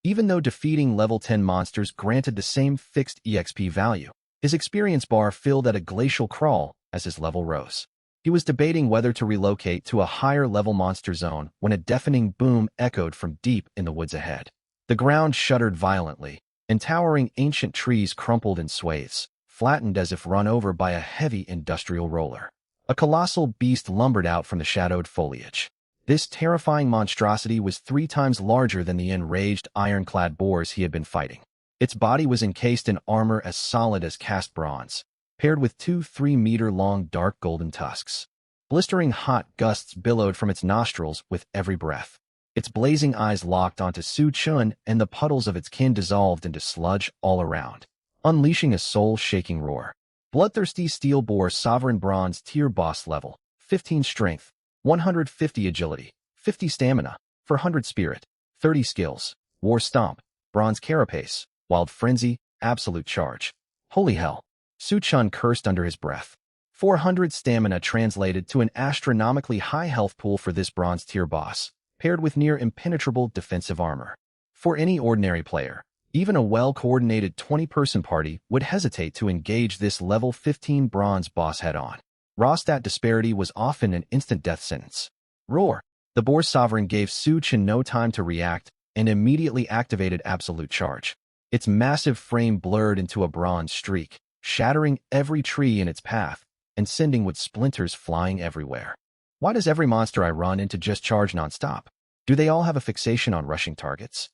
Even though defeating level 10 monsters granted the same fixed EXP value, his experience bar filled at a glacial crawl as his level rose. He was debating whether to relocate to a higher-level monster zone when a deafening boom echoed from deep in the woods ahead. The ground shuddered violently, and towering ancient trees crumpled in swathes, flattened as if run over by a heavy industrial roller. A colossal beast lumbered out from the shadowed foliage. This terrifying monstrosity was 3 times larger than the enraged ironclad boars he had been fighting. Its body was encased in armor as solid as cast bronze, paired with 2 3-meter-long dark golden tusks. Blistering hot gusts billowed from its nostrils with every breath. Its blazing eyes locked onto Su Chun, and the puddles of its kin dissolved into sludge all around, unleashing a soul-shaking roar. Bloodthirsty steel boar sovereign bronze tier boss level, 15 strength, 150 agility, 50 stamina, 400 spirit, 30 skills, war stomp, bronze carapace, wild frenzy, absolute charge. Holy hell! Su Chun cursed under his breath. 400 stamina translated to an astronomically high health pool for this bronze tier boss, paired with near impenetrable defensive armor. For any ordinary player, even a well-coordinated 20-person party would hesitate to engage this level 15 bronze boss head-on. Raw stat disparity was often an instant death sentence. Roar! The boar sovereign gave Su Chun no time to react and immediately activated absolute charge. Its massive frame blurred into a bronze streak, shattering every tree in its path and sending wood splinters flying everywhere. Why does every monster I run into just charge non-stop? Do they all have a fixation on rushing targets?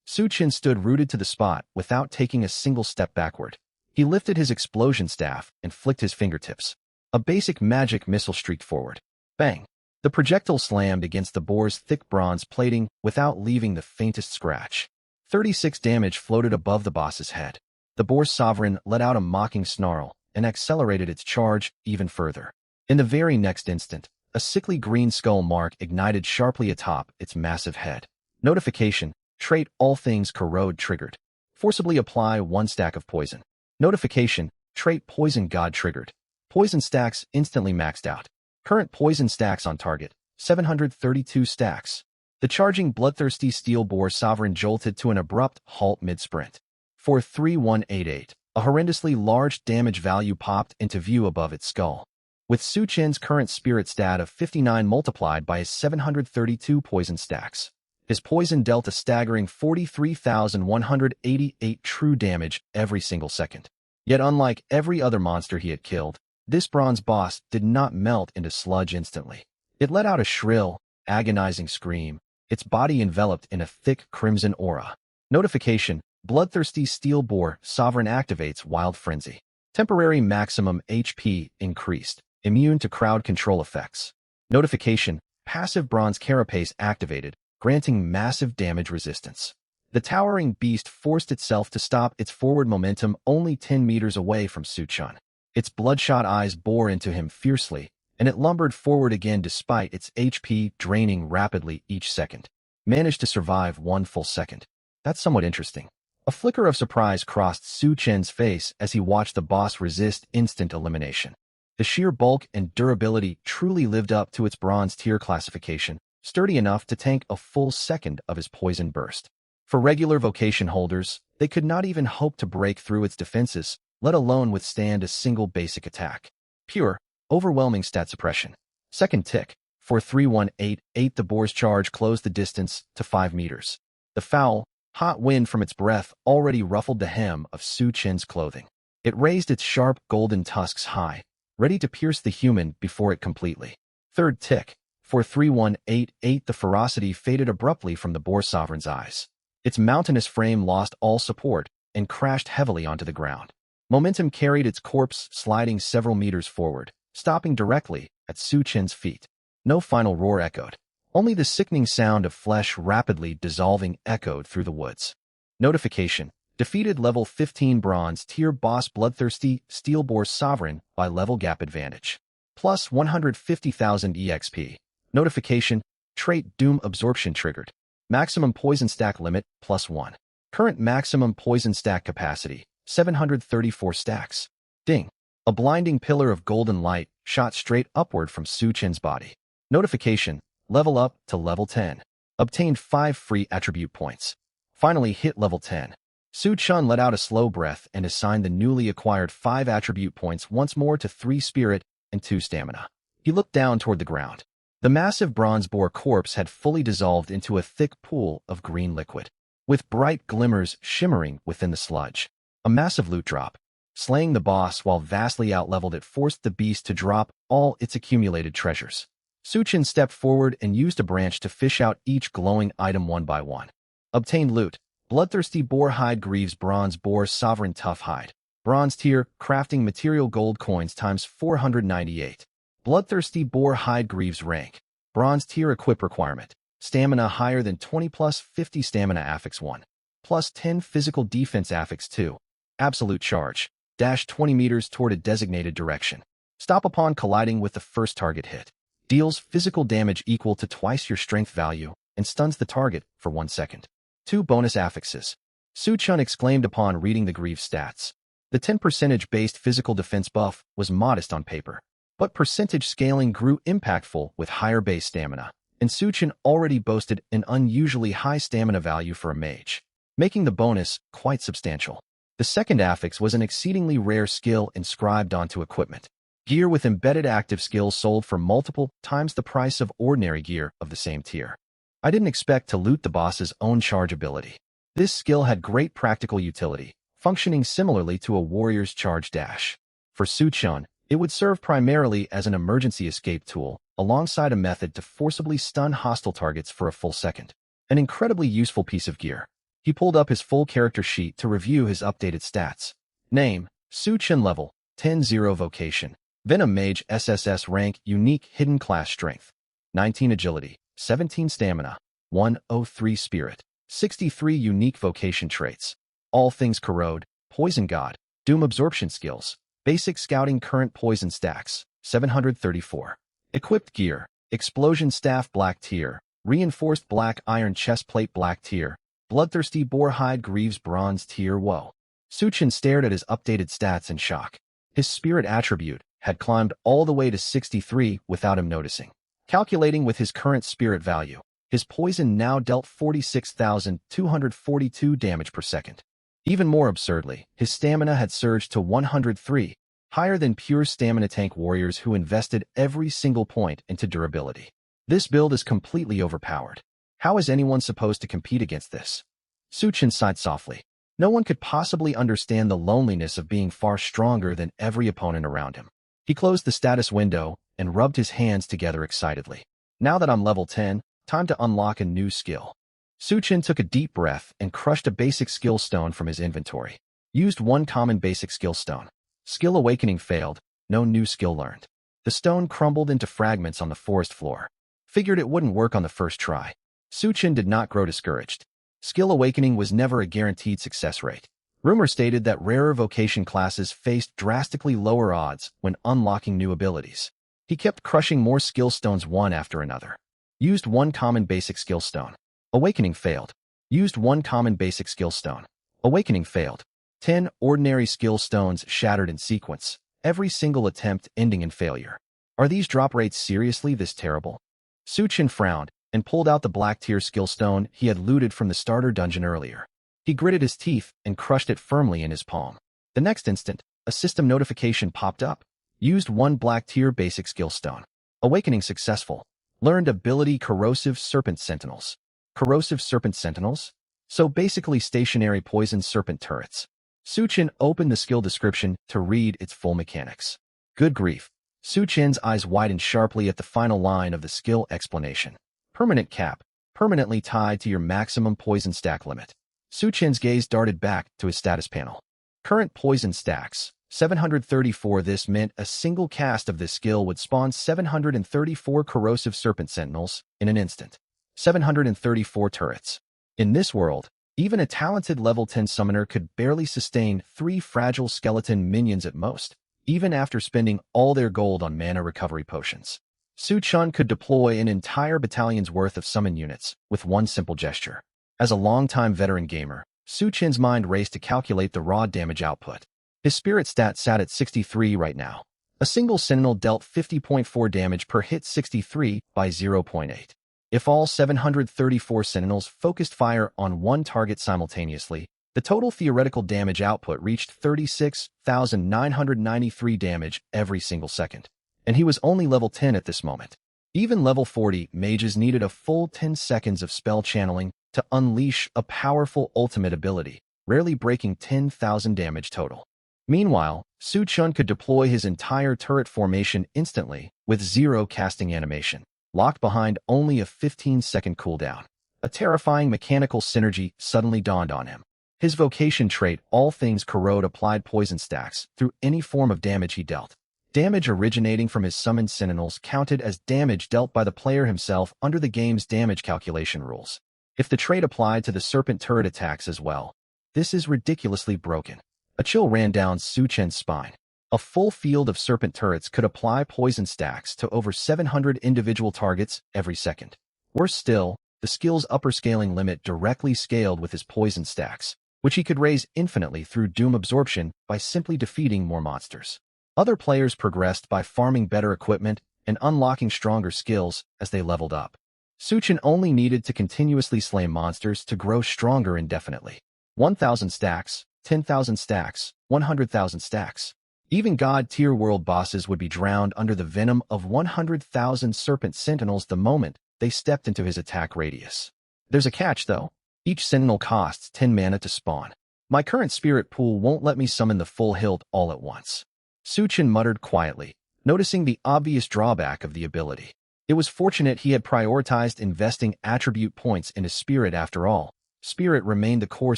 Su Chen stood rooted to the spot without taking a single step backward. He lifted his explosion staff and flicked his fingertips. A basic magic missile streaked forward. Bang! The projectile slammed against the boar's thick bronze plating without leaving the faintest scratch. 36 damage floated above the boss's head. The boar's sovereign let out a mocking snarl and accelerated its charge even further. In the very next instant, a sickly green skull mark ignited sharply atop its massive head. Notification: trait All Things Corrode triggered. Forcibly apply 1 stack of poison. Notification: trait Poison God triggered. Poison stacks instantly maxed out. Current poison stacks on target: 732 stacks. The charging bloodthirsty steel boar sovereign jolted to an abrupt halt mid-sprint. 43188. A horrendously large damage value popped into view above its skull. With Su Chen's current spirit stat of 59 multiplied by his 732 poison stacks, his poison dealt a staggering 43,188 true damage every single second. Yet unlike every other monster he had killed, this bronze boss did not melt into sludge instantly. It let out a shrill, agonizing scream, its body enveloped in a thick crimson aura. Notification: bloodthirsty steel boar sovereign activates wild frenzy. Temporary maximum HP increased. Immune to crowd control effects. Notification: passive bronze carapace activated, granting massive damage resistance. The towering beast forced itself to stop its forward momentum only 10 meters away from Su Chen. Its bloodshot eyes bore into him fiercely, and it lumbered forward again despite its HP draining rapidly each second. Managed to survive 1 full second. That's somewhat interesting. A flicker of surprise crossed Su Chen's face as he watched the boss resist instant elimination. The sheer bulk and durability truly lived up to its bronze tier classification, sturdy enough to tank a full second of his poison burst. For regular vocation holders, they could not even hope to break through its defenses, let alone withstand a single basic attack. Pure, overwhelming stat suppression. Second tick: 43188. The boar's charge closed the distance to 5 meters. The foul, hot wind from its breath already ruffled the hem of Su Chen's clothing. It raised its sharp golden tusks high, ready to pierce the human before it completely. Third tick: 43188. The ferocity faded abruptly from the boar sovereign's eyes. Its mountainous frame lost all support and crashed heavily onto the ground. Momentum carried its corpse sliding several meters forward, stopping directly at Su Chen's feet. No final roar echoed. Only the sickening sound of flesh rapidly dissolving echoed through the woods. Notification: defeated level 15 bronze tier boss bloodthirsty steel boar sovereign by level gap advantage. Plus 150,000 EXP. Notification: trait Doom absorption triggered. Maximum poison stack limit +1. Current maximum poison stack capacity 734 stacks. Ding. A blinding pillar of golden light shot straight upward from Su Chen's body. Notification: level up to level 10. Obtained 5 free attribute points. Finally hit level 10. Su Chen let out a slow breath and assigned the newly acquired 5 attribute points once more to 3 spirit and 2 stamina. He looked down toward the ground. The massive bronze boar corpse had fully dissolved into a thick pool of green liquid, with bright glimmers shimmering within the sludge. A massive loot drop. Slaying the boss while vastly outleveled it forced the beast to drop all its accumulated treasures. Su Chen stepped forward and used a branch to fish out each glowing item one by one. Obtained loot: bloodthirsty boar hide greaves bronze boar sovereign tough hide. Bronze tier crafting material gold coins times 498. Bloodthirsty boar hide greaves rank. Bronze tier equip requirement: stamina higher than 20 plus 50 stamina affix 1. Plus 10 physical defense affix 2. Absolute charge: dash 20 meters toward a designated direction. Stop upon colliding with the first target hit. Deals physical damage equal to twice your strength value and stuns the target for 1 second. 2 bonus affixes. Su Chen exclaimed upon reading the greave stats. The 10% based physical defense buff was modest on paper, but percentage scaling grew impactful with higher base stamina, and Su Chen already boasted an unusually high stamina value for a mage, making the bonus quite substantial. The second affix was an exceedingly rare skill inscribed onto equipment. Gear with embedded active skills sold for multiple times the price of ordinary gear of the same tier. I didn't expect to loot the boss's own charge ability. This skill had great practical utility, functioning similarly to a warrior's charge dash. For Su Chen, it would serve primarily as an emergency escape tool, alongside a method to forcibly stun hostile targets for a full second. An incredibly useful piece of gear. He pulled up his full character sheet to review his updated stats. Name, Su-Chen level, 10-0 vocation. Venom Mage SSS rank unique hidden class strength. 19 agility, 17 stamina, 103 spirit, 63 unique vocation traits. All things corrode, poison god, doom absorption skills, basic scouting current poison stacks, 734. Equipped gear, explosion staff black tier, reinforced black iron chestplate black tier, bloodthirsty boarhide greaves bronze tier. Whoa. Su-Chen stared at his updated stats in shock. His spirit attribute had climbed all the way to 63 without him noticing. Calculating with his current spirit value, his poison now dealt 46,242 damage per second. Even more absurdly, his stamina had surged to 103, higher than pure stamina tank warriors who invested every single point into durability. This build is completely overpowered. How is anyone supposed to compete against this? Su-Chen sighed softly. No one could possibly understand the loneliness of being far stronger than every opponent around him. He closed the status window and rubbed his hands together excitedly. Now that I'm level 10, time to unlock a new skill. Su-Chen took a deep breath and crushed a basic skill stone from his inventory. Used one common basic skill stone. Skill awakening failed, no new skill learned. The stone crumbled into fragments on the forest floor. Figured it wouldn't work on the first try. Su-Chen did not grow discouraged. Skill awakening was never a guaranteed success rate. Rumor stated that rarer vocation classes faced drastically lower odds when unlocking new abilities. He kept crushing more skill stones one after another. Used one common basic skill stone. Awakening failed. Used one common basic skill stone. Awakening failed. 10 ordinary skill stones shattered in sequence, every single attempt ending in failure. Are these drop rates seriously this terrible? Su-Chen frowned and pulled out the black tier skill stone he had looted from the starter dungeon earlier. He gritted his teeth and crushed it firmly in his palm. The next instant, a system notification popped up. Used one black tier basic skill stone. Awakening successful. Learned ability Corrosive Serpent Sentinels. Corrosive Serpent Sentinels? So basically stationary poison serpent turrets. Su-Chen opened the skill description to read its full mechanics. Good grief. Su-Chen's eyes widened sharply at the final line of the skill explanation. Permanent cap. Permanently tied to your maximum poison stack limit. Su-Chen's gaze darted back to his status panel. Current poison stacks. 734. This meant a single cast of this skill would spawn 734 Corrosive Serpent Sentinels in an instant. 734 turrets. In this world, even a talented level 10 summoner could barely sustain 3 fragile skeleton minions at most, even after spending all their gold on mana recovery potions. Su-Chen could deploy an entire battalion's worth of summon units with one simple gesture. As a longtime veteran gamer, Su-Chen's mind raced to calculate the raw damage output. His spirit stat sat at 63 right now. A single sentinel dealt 50.4 damage per hit, 63 by 0.8. If all 734 sentinels focused fire on one target simultaneously, the total theoretical damage output reached 36,993 damage every single second. And he was only level 10 at this moment. Even level 40 mages needed a full 10 seconds of spell channeling to unleash a powerful ultimate ability, rarely breaking 10,000 damage total. Meanwhile, Su-Chen could deploy his entire turret formation instantly with 0 casting animation, locked behind only a 15-second cooldown. A terrifying mechanical synergy suddenly dawned on him. His vocation trait, All Things Corrode, applied poison stacks through any form of damage he dealt. Damage originating from his summoned sentinels counted as damage dealt by the player himself under the game's damage calculation rules. If the trait applied to the serpent turret attacks as well, this is ridiculously broken. A chill ran down Su-Chen's spine. A full field of serpent turrets could apply poison stacks to over 700 individual targets every second. Worse still, the skill's upper scaling limit directly scaled with his poison stacks, which he could raise infinitely through doom absorption by simply defeating more monsters. Other players progressed by farming better equipment and unlocking stronger skills as they leveled up. Su-Chen only needed to continuously slay monsters to grow stronger indefinitely. 1,000 stacks, 10,000 stacks, 100,000 stacks. Even god-tier world bosses would be drowned under the venom of 100,000 serpent sentinels the moment they stepped into his attack radius. There's a catch, though. Each sentinel costs 10 mana to spawn. My current spirit pool won't let me summon the full hilt all at once. Su-Chen muttered quietly, noticing the obvious drawback of the ability. It was fortunate he had prioritized investing attribute points in his spirit after all. Spirit remained the core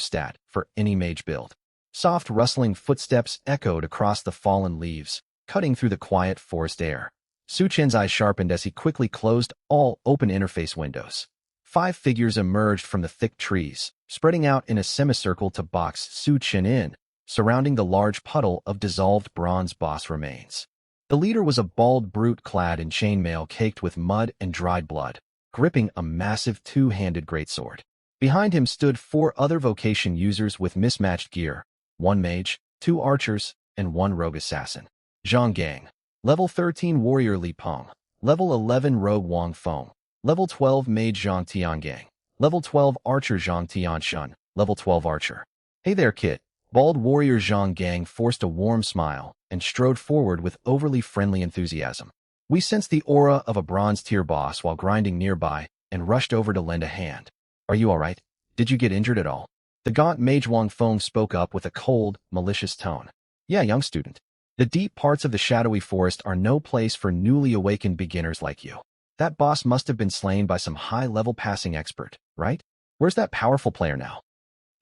stat for any mage build. Soft rustling footsteps echoed across the fallen leaves, cutting through the quiet forest air. Su Chen's eyes sharpened as he quickly closed all open interface windows. 5 figures emerged from the thick trees, spreading out in a semicircle to box Su Chen in, surrounding the large puddle of dissolved bronze boss remains. The leader was a bald brute clad in chainmail caked with mud and dried blood, gripping a massive two-handed greatsword. Behind him stood 4 other vocation users with mismatched gear, 1 mage, 2 archers, and 1 rogue assassin. Zhang Gang. Level 13 Warrior Li Peng. Level 11 Rogue Wang Feng. Level 12 Mage Zhang Tiangang. Level 12 Archer Zhang Tianshun. Level 12 Archer. Hey there, kid. Bald Warrior Zhang Gang forced a warm smile and strode forward with overly friendly enthusiasm. We sensed the aura of a bronze-tier boss while grinding nearby and rushed over to lend a hand. Are you alright? Did you get injured at all? The gaunt Mage Wang Feng spoke up with a cold, malicious tone. Yeah, young student. The deep parts of the shadowy forest are no place for newly awakened beginners like you. That boss must have been slain by some high-level passing expert, right? Where's that powerful player now?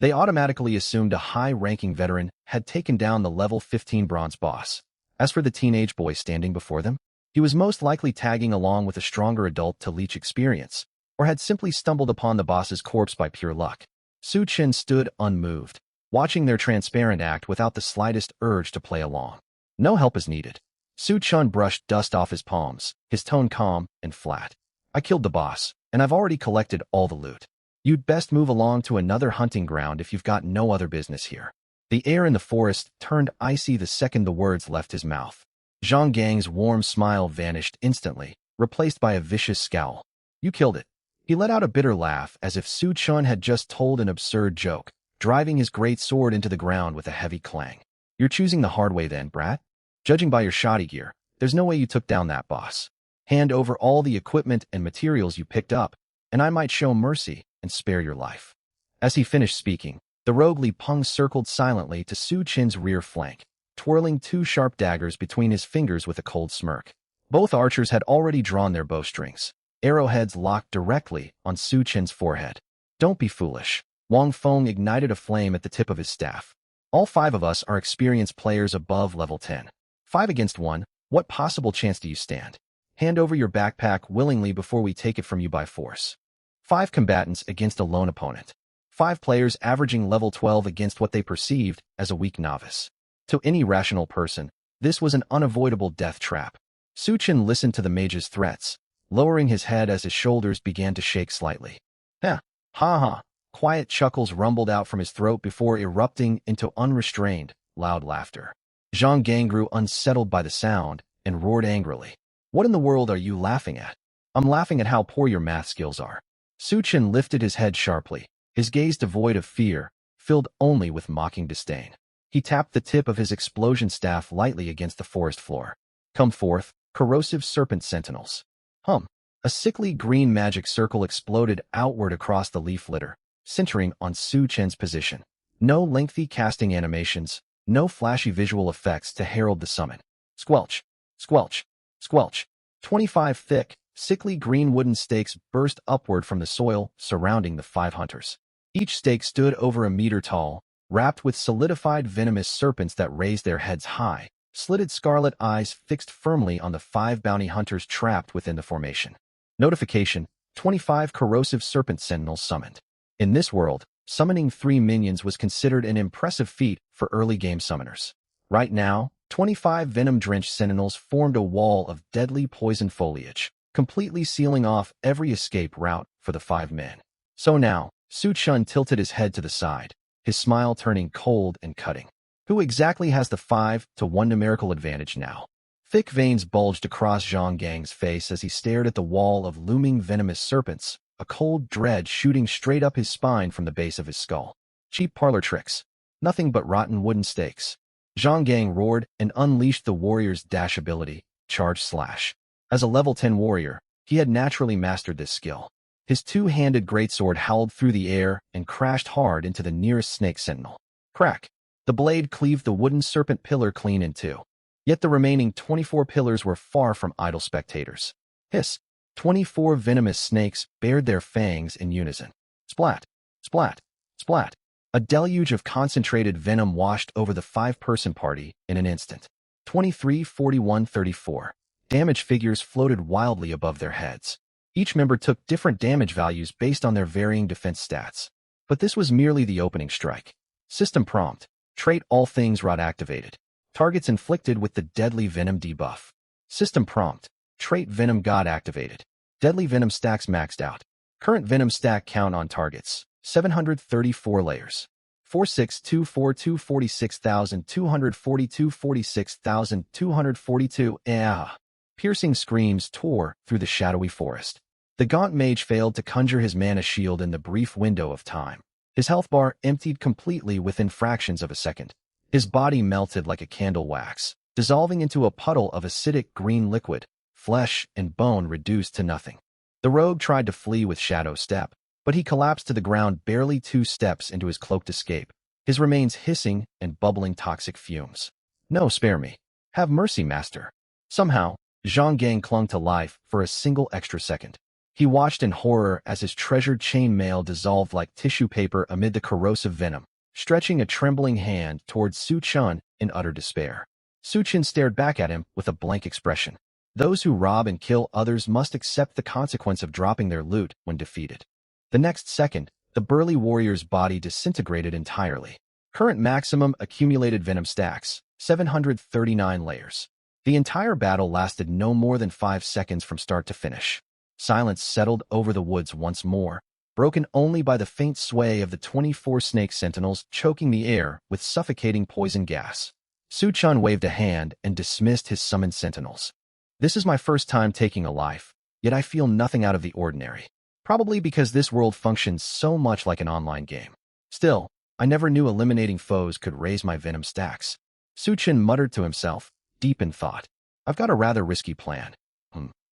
They automatically assumed a high-ranking veteran had taken down the level 15 bronze boss. As for the teenage boy standing before them, he was most likely tagging along with a stronger adult to leech experience, or had simply stumbled upon the boss's corpse by pure luck. Su Chen stood unmoved, watching their transparent act without the slightest urge to play along. No help is needed. Su Chen brushed dust off his palms, his tone calm and flat. I killed the boss, and I've already collected all the loot. You'd best move along to another hunting ground if you've got no other business here. The air in the forest turned icy the second the words left his mouth. Zhang Gang's warm smile vanished instantly, replaced by a vicious scowl. You killed it. He let out a bitter laugh as if Su Chen had just told an absurd joke, driving his great sword into the ground with a heavy clang. You're choosing the hard way then, brat? Judging by your shoddy gear, there's no way you took down that boss. Hand over all the equipment and materials you picked up, and I might show mercy and spare your life. As he finished speaking, the rogue Li Peng circled silently to Su Chen's rear flank, twirling 2 sharp daggers between his fingers with a cold smirk. Both archers had already drawn their bowstrings, arrowheads locked directly on Su Chen's forehead. Don't be foolish. Wang Feng ignited a flame at the tip of his staff. All 5 of us are experienced players above level 10. 5 against 1, what possible chance do you stand? Hand over your backpack willingly before we take it from you by force. 5 combatants against a lone opponent. 5 players averaging level 12 against what they perceived as a weak novice. To any rational person, this was an unavoidable death trap. Su Chen listened to the mage's threats, lowering his head as his shoulders began to shake slightly. Ha ha. Quiet chuckles rumbled out from his throat before erupting into unrestrained, loud laughter. Zhang Gang grew unsettled by the sound and roared angrily. What in the world are you laughing at? I'm laughing at how poor your math skills are. Su Chen lifted his head sharply, his gaze devoid of fear, filled only with mocking disdain. He tapped the tip of his explosion staff lightly against the forest floor. Come forth, corrosive serpent sentinels. Hum. A sickly green magic circle exploded outward across the leaf litter, centering on Su Chen's position. No lengthy casting animations, no flashy visual effects to herald the summon. Squelch, squelch, squelch. 25 thick, sickly green wooden stakes burst upward from the soil surrounding the 5 hunters. Each stake stood over a meter tall, wrapped with solidified venomous serpents that raised their heads high, slitted scarlet eyes fixed firmly on the 5 bounty hunters trapped within the formation. Notification: 25 corrosive serpent sentinels summoned. In this world, summoning 3 minions was considered an impressive feat for early game summoners. Right now, 25 venom-drenched sentinels formed a wall of deadly poison foliage, completely sealing off every escape route for the 5 men. So now, Su Chen tilted his head to the side, his smile turning cold and cutting. Who exactly has the 5-to-1 numerical advantage now? Thick veins bulged across Zhang Gang's face as he stared at the wall of looming venomous serpents, a cold dread shooting straight up his spine from the base of his skull. Cheap parlor tricks. Nothing but rotten wooden stakes. Zhang Gang roared and unleashed the warrior's dash ability, Charge Slash. As a level 10 warrior, he had naturally mastered this skill. His 2-handed greatsword howled through the air and crashed hard into the nearest snake sentinel. Crack! The blade cleaved the wooden serpent pillar clean in 2. Yet the remaining 24 pillars were far from idle spectators. Hiss! 24 venomous snakes bared their fangs in unison. Splat! Splat! Splat! A deluge of concentrated venom washed over the five-person party in an instant. 23, 41, 34. Damage figures floated wildly above their heads. Each member took different damage values based on their varying defense stats. But this was merely the opening strike. System prompt. Trait all things rot activated. Targets inflicted with the deadly venom debuff. System prompt. Trait venom god activated. Deadly venom stacks maxed out. Current venom stack count on targets. 734 layers. 46242 46,242 46,242. Piercing screams tore through the shadowy forest. The gaunt mage failed to conjure his mana shield in the brief window of time. His health bar emptied completely within fractions of a second. His body melted like a candle wax, dissolving into a puddle of acidic green liquid, flesh and bone reduced to nothing. The rogue tried to flee with Shadow Step, but he collapsed to the ground barely 2 steps into his cloaked escape, his remains hissing and bubbling toxic fumes. No, spare me. Have mercy, master. Somehow, Zhang Gang clung to life for a single extra second. He watched in horror as his treasured chainmail dissolved like tissue paper amid the corrosive venom, stretching a trembling hand towards Su Chun in utter despair. Su Chun stared back at him with a blank expression. Those who rob and kill others must accept the consequence of dropping their loot when defeated. The next second, the burly warrior's body disintegrated entirely. Current maximum accumulated venom stacks, 739 layers. The entire battle lasted no more than 5 seconds from start to finish. Silence settled over the woods once more, broken only by the faint sway of the 24 snake sentinels choking the air with suffocating poison gas. Su Chun waved a hand and dismissed his summoned sentinels. This is my first time taking a life, yet I feel nothing out of the ordinary. Probably because this world functions so much like an online game. Still, I never knew eliminating foes could raise my venom stacks. Su Chun muttered to himself, deep in thought. I've got a rather risky plan.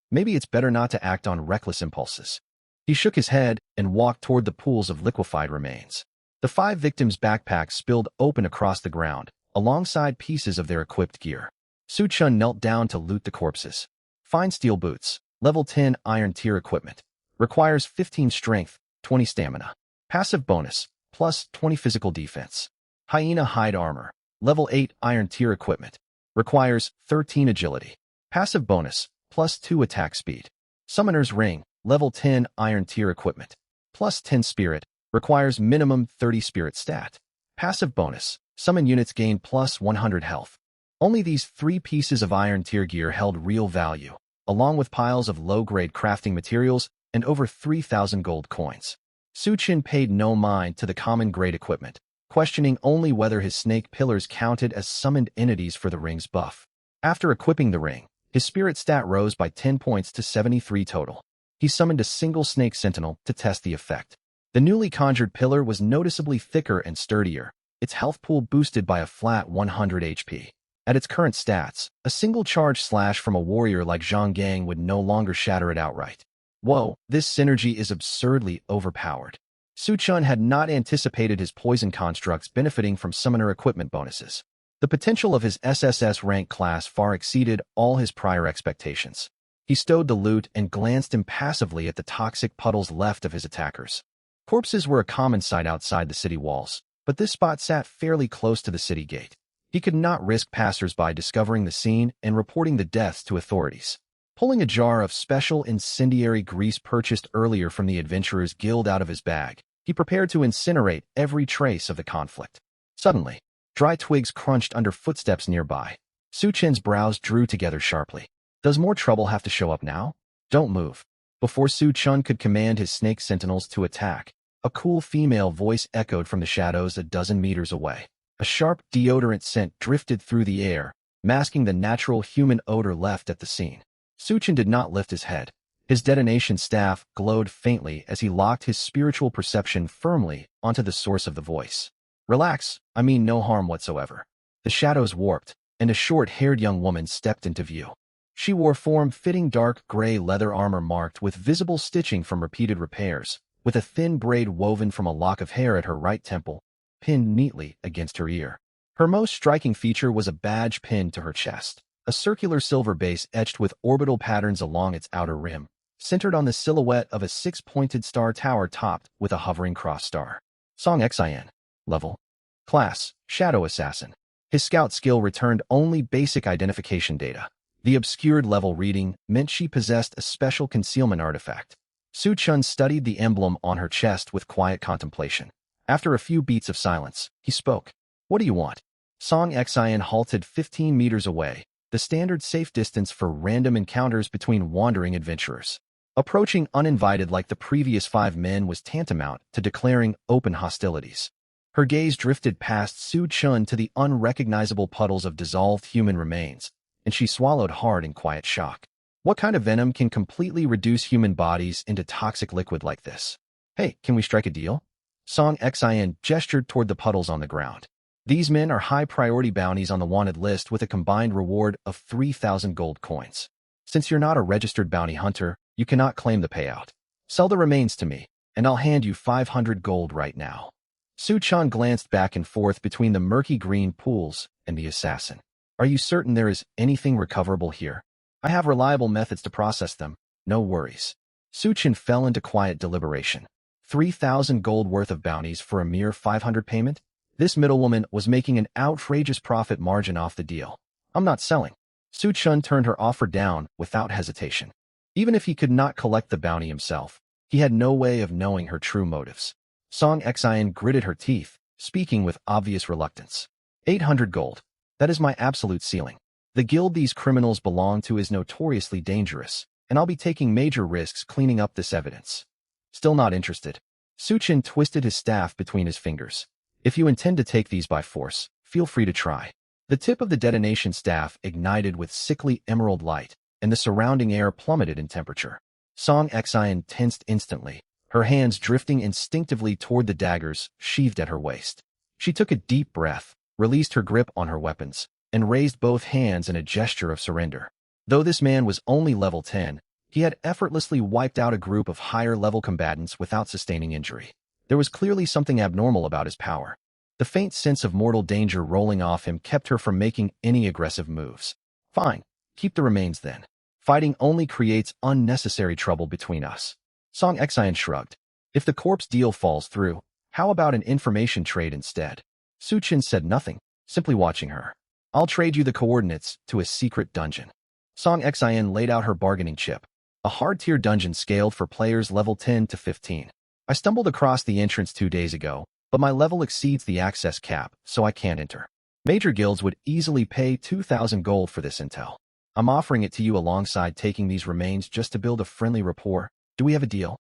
Maybe it's better not to act on reckless impulses. He shook his head and walked toward the pools of liquefied remains. The 5 victims' backpacks spilled open across the ground, alongside pieces of their equipped gear. Su Chun knelt down to loot the corpses. Fine steel boots, level 10 iron tier equipment. Requires 15 strength, 20 stamina. Passive bonus, plus 20 physical defense. Hyena hide armor, level 8 iron tier equipment. Requires 13 agility. Passive bonus, plus 2 attack speed. Summoner's ring, level 10 iron tier equipment. Plus 10 spirit, requires minimum 30 spirit stat. Passive bonus, summon units gain plus 100 health. Only these 3 pieces of iron tier gear held real value, along with piles of low-grade crafting materials and over 3,000 gold coins. Su Chun paid no mind to the common grade equipment, questioning only whether his snake pillars counted as summoned entities for the ring's buff. After equipping the ring, his spirit stat rose by 10 points to 73 total. He summoned a single snake sentinel to test the effect. The newly conjured pillar was noticeably thicker and sturdier, its health pool boosted by a flat 100 HP. At its current stats, a single charge slash from a warrior like Zhang Gang would no longer shatter it outright. Whoa, this synergy is absurdly overpowered. Su Chun had not anticipated his poison constructs benefiting from summoner equipment bonuses. The potential of his SSS rank class far exceeded all his prior expectations. He stowed the loot and glanced impassively at the toxic puddles left of his attackers. Corpses were a common sight outside the city walls, but this spot sat fairly close to the city gate. He could not risk passers-by discovering the scene and reporting the deaths to authorities. Pulling a jar of special incendiary grease purchased earlier from the Adventurers Guild out of his bag, he prepared to incinerate every trace of the conflict. Suddenly, dry twigs crunched under footsteps nearby. Su Chun's brows drew together sharply. Does more trouble have to show up now? Don't move. Before Su Chun could command his snake sentinels to attack, a cool female voice echoed from the shadows a dozen meters away. A sharp deodorant scent drifted through the air, masking the natural human odor left at the scene. Su Chun did not lift his head. His detonation staff glowed faintly as he locked his spiritual perception firmly onto the source of the voice. Relax, I mean no harm whatsoever. The shadows warped, and a short-haired young woman stepped into view. She wore form-fitting dark gray leather armor marked with visible stitching from repeated repairs, with a thin braid woven from a lock of hair at her right temple, pinned neatly against her ear. Her most striking feature was a badge pinned to her chest, a circular silver base etched with orbital patterns along its outer rim, centered on the silhouette of a 6-pointed star tower topped with a hovering cross star. Song Xin. Level. Class, Shadow Assassin. His scout skill returned only basic identification data. The obscured level reading meant she possessed a special concealment artifact. Su Chun studied the emblem on her chest with quiet contemplation. After a few beats of silence, he spoke. What do you want? Song Xin halted 15 meters away, the standard safe distance for random encounters between wandering adventurers. Approaching uninvited like the previous 5 men was tantamount to declaring open hostilities. Her gaze drifted past Su Chun to the unrecognizable puddles of dissolved human remains, and she swallowed hard in quiet shock. What kind of venom can completely reduce human bodies into toxic liquid like this? Hey, can we strike a deal? Song Xin gestured toward the puddles on the ground. These men are high-priority bounties on the wanted list with a combined reward of 3,000 gold coins. Since you're not a registered bounty hunter, you cannot claim the payout. Sell the remains to me, and I'll hand you 500 gold right now. Su Chun glanced back and forth between the murky green pools and the assassin. Are you certain there is anything recoverable here? I have reliable methods to process them, no worries. Su Chun fell into quiet deliberation. 3,000 gold worth of bounties for a mere 500 payment? This middlewoman was making an outrageous profit margin off the deal. I'm not selling. Su Chun turned her offer down without hesitation. Even if he could not collect the bounty himself, he had no way of knowing her true motives. Song Xin gritted her teeth, speaking with obvious reluctance. 800 gold. That is my absolute ceiling. The guild these criminals belong to is notoriously dangerous, and I'll be taking major risks cleaning up this evidence. Still not interested. Su Chun twisted his staff between his fingers. If you intend to take these by force, feel free to try. The tip of the detonation staff ignited with sickly emerald light, and the surrounding air plummeted in temperature. Song Xin tensed instantly, her hands drifting instinctively toward the daggers sheathed at her waist. She took a deep breath, released her grip on her weapons, and raised both hands in a gesture of surrender. Though this man was only level 10, he had effortlessly wiped out a group of higher-level combatants without sustaining injury. There was clearly something abnormal about his power. The faint sense of mortal danger rolling off him kept her from making any aggressive moves. Fine, keep the remains then. Fighting only creates unnecessary trouble between us. Song Xin shrugged. If the corpse deal falls through, how about an information trade instead? Su Chun said nothing, simply watching her. I'll trade you the coordinates to a secret dungeon. Song Xin laid out her bargaining chip. A hard-tier dungeon scaled for players level 10 to 15. I stumbled across the entrance 2 days ago, but my level exceeds the access cap, so I can't enter. Major guilds would easily pay 2,000 gold for this intel. I'm offering it to you alongside taking these remains just to build a friendly rapport. Do we have a deal?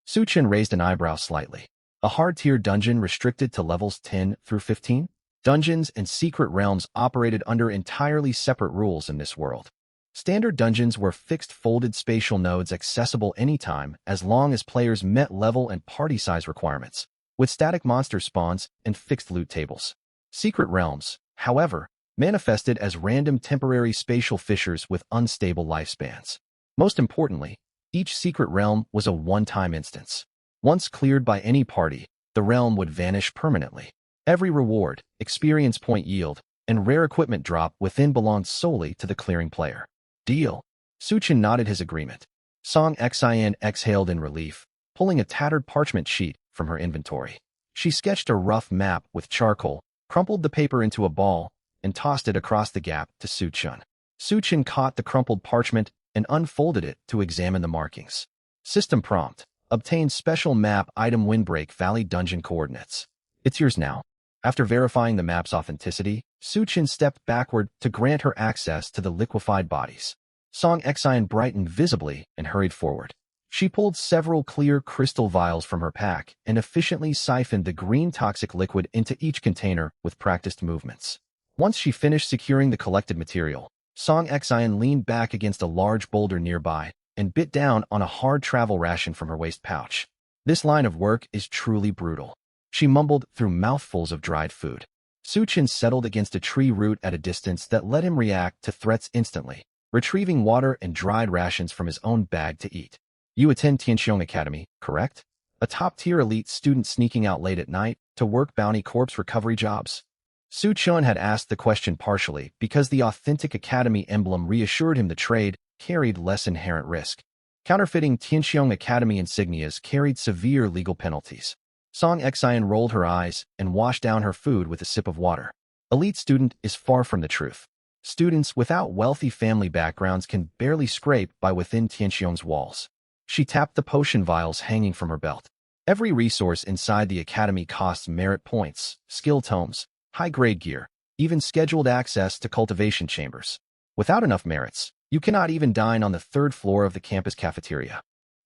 Su Chun raised an eyebrow slightly. A hard-tier dungeon restricted to levels 10 through 15? Dungeons and secret realms operated under entirely separate rules in this world. Standard dungeons were fixed folded spatial nodes accessible anytime as long as players met level and party size requirements, with static monster spawns and fixed loot tables. Secret realms, however, manifested as random temporary spatial fissures with unstable lifespans. Most importantly, each secret realm was a one-time instance. Once cleared by any party, the realm would vanish permanently. Every reward, experience point yield, and rare equipment drop within belonged solely to the clearing player. Deal. Su Chun nodded his agreement. Song Xin exhaled in relief, pulling a tattered parchment sheet from her inventory. She sketched a rough map with charcoal, crumpled the paper into a ball, and tossed it across the gap to Su Chun. Su Chun caught the crumpled parchment and unfolded it to examine the markings. System prompt. Obtain special map item Windbreak Valley dungeon coordinates. It's yours now. After verifying the map's authenticity, Su Chun stepped backward to grant her access to the liquefied bodies. Song Xin brightened visibly and hurried forward. She pulled several clear crystal vials from her pack and efficiently siphoned the green toxic liquid into each container with practiced movements. Once she finished securing the collected material, Song Xin leaned back against a large boulder nearby and bit down on a hard travel ration from her waist pouch. This line of work is truly brutal. She mumbled through mouthfuls of dried food. Su Chun settled against a tree root at a distance that let him react to threats instantly, retrieving water and dried rations from his own bag to eat. You attend Tianxiong Academy, correct? A top-tier elite student sneaking out late at night to work bounty corpse recovery jobs. Su Chun had asked the question partially because the authentic academy emblem reassured him the trade carried less inherent risk. Counterfeiting Tianxiong Academy insignias carried severe legal penalties. Song Xian rolled her eyes and washed down her food with a sip of water. Elite student is far from the truth. Students without wealthy family backgrounds can barely scrape by within Tianxiong's walls. She tapped the potion vials hanging from her belt. Every resource inside the academy costs merit points, skill tomes, high-grade gear, even scheduled access to cultivation chambers. Without enough merits, you cannot even dine on the third floor of the campus cafeteria.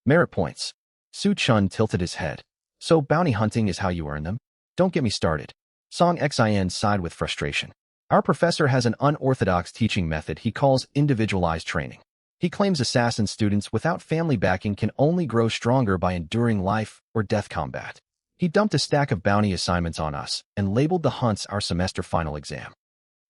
Merit points. Su Chun tilted his head. So bounty hunting is how you earn them? Don't get me started. Song Xian sighed with frustration. Our professor has an unorthodox teaching method he calls individualized training. He claims assassin students without family backing can only grow stronger by enduring life or death combat. He dumped a stack of bounty assignments on us and labeled the hunts our semester final exam.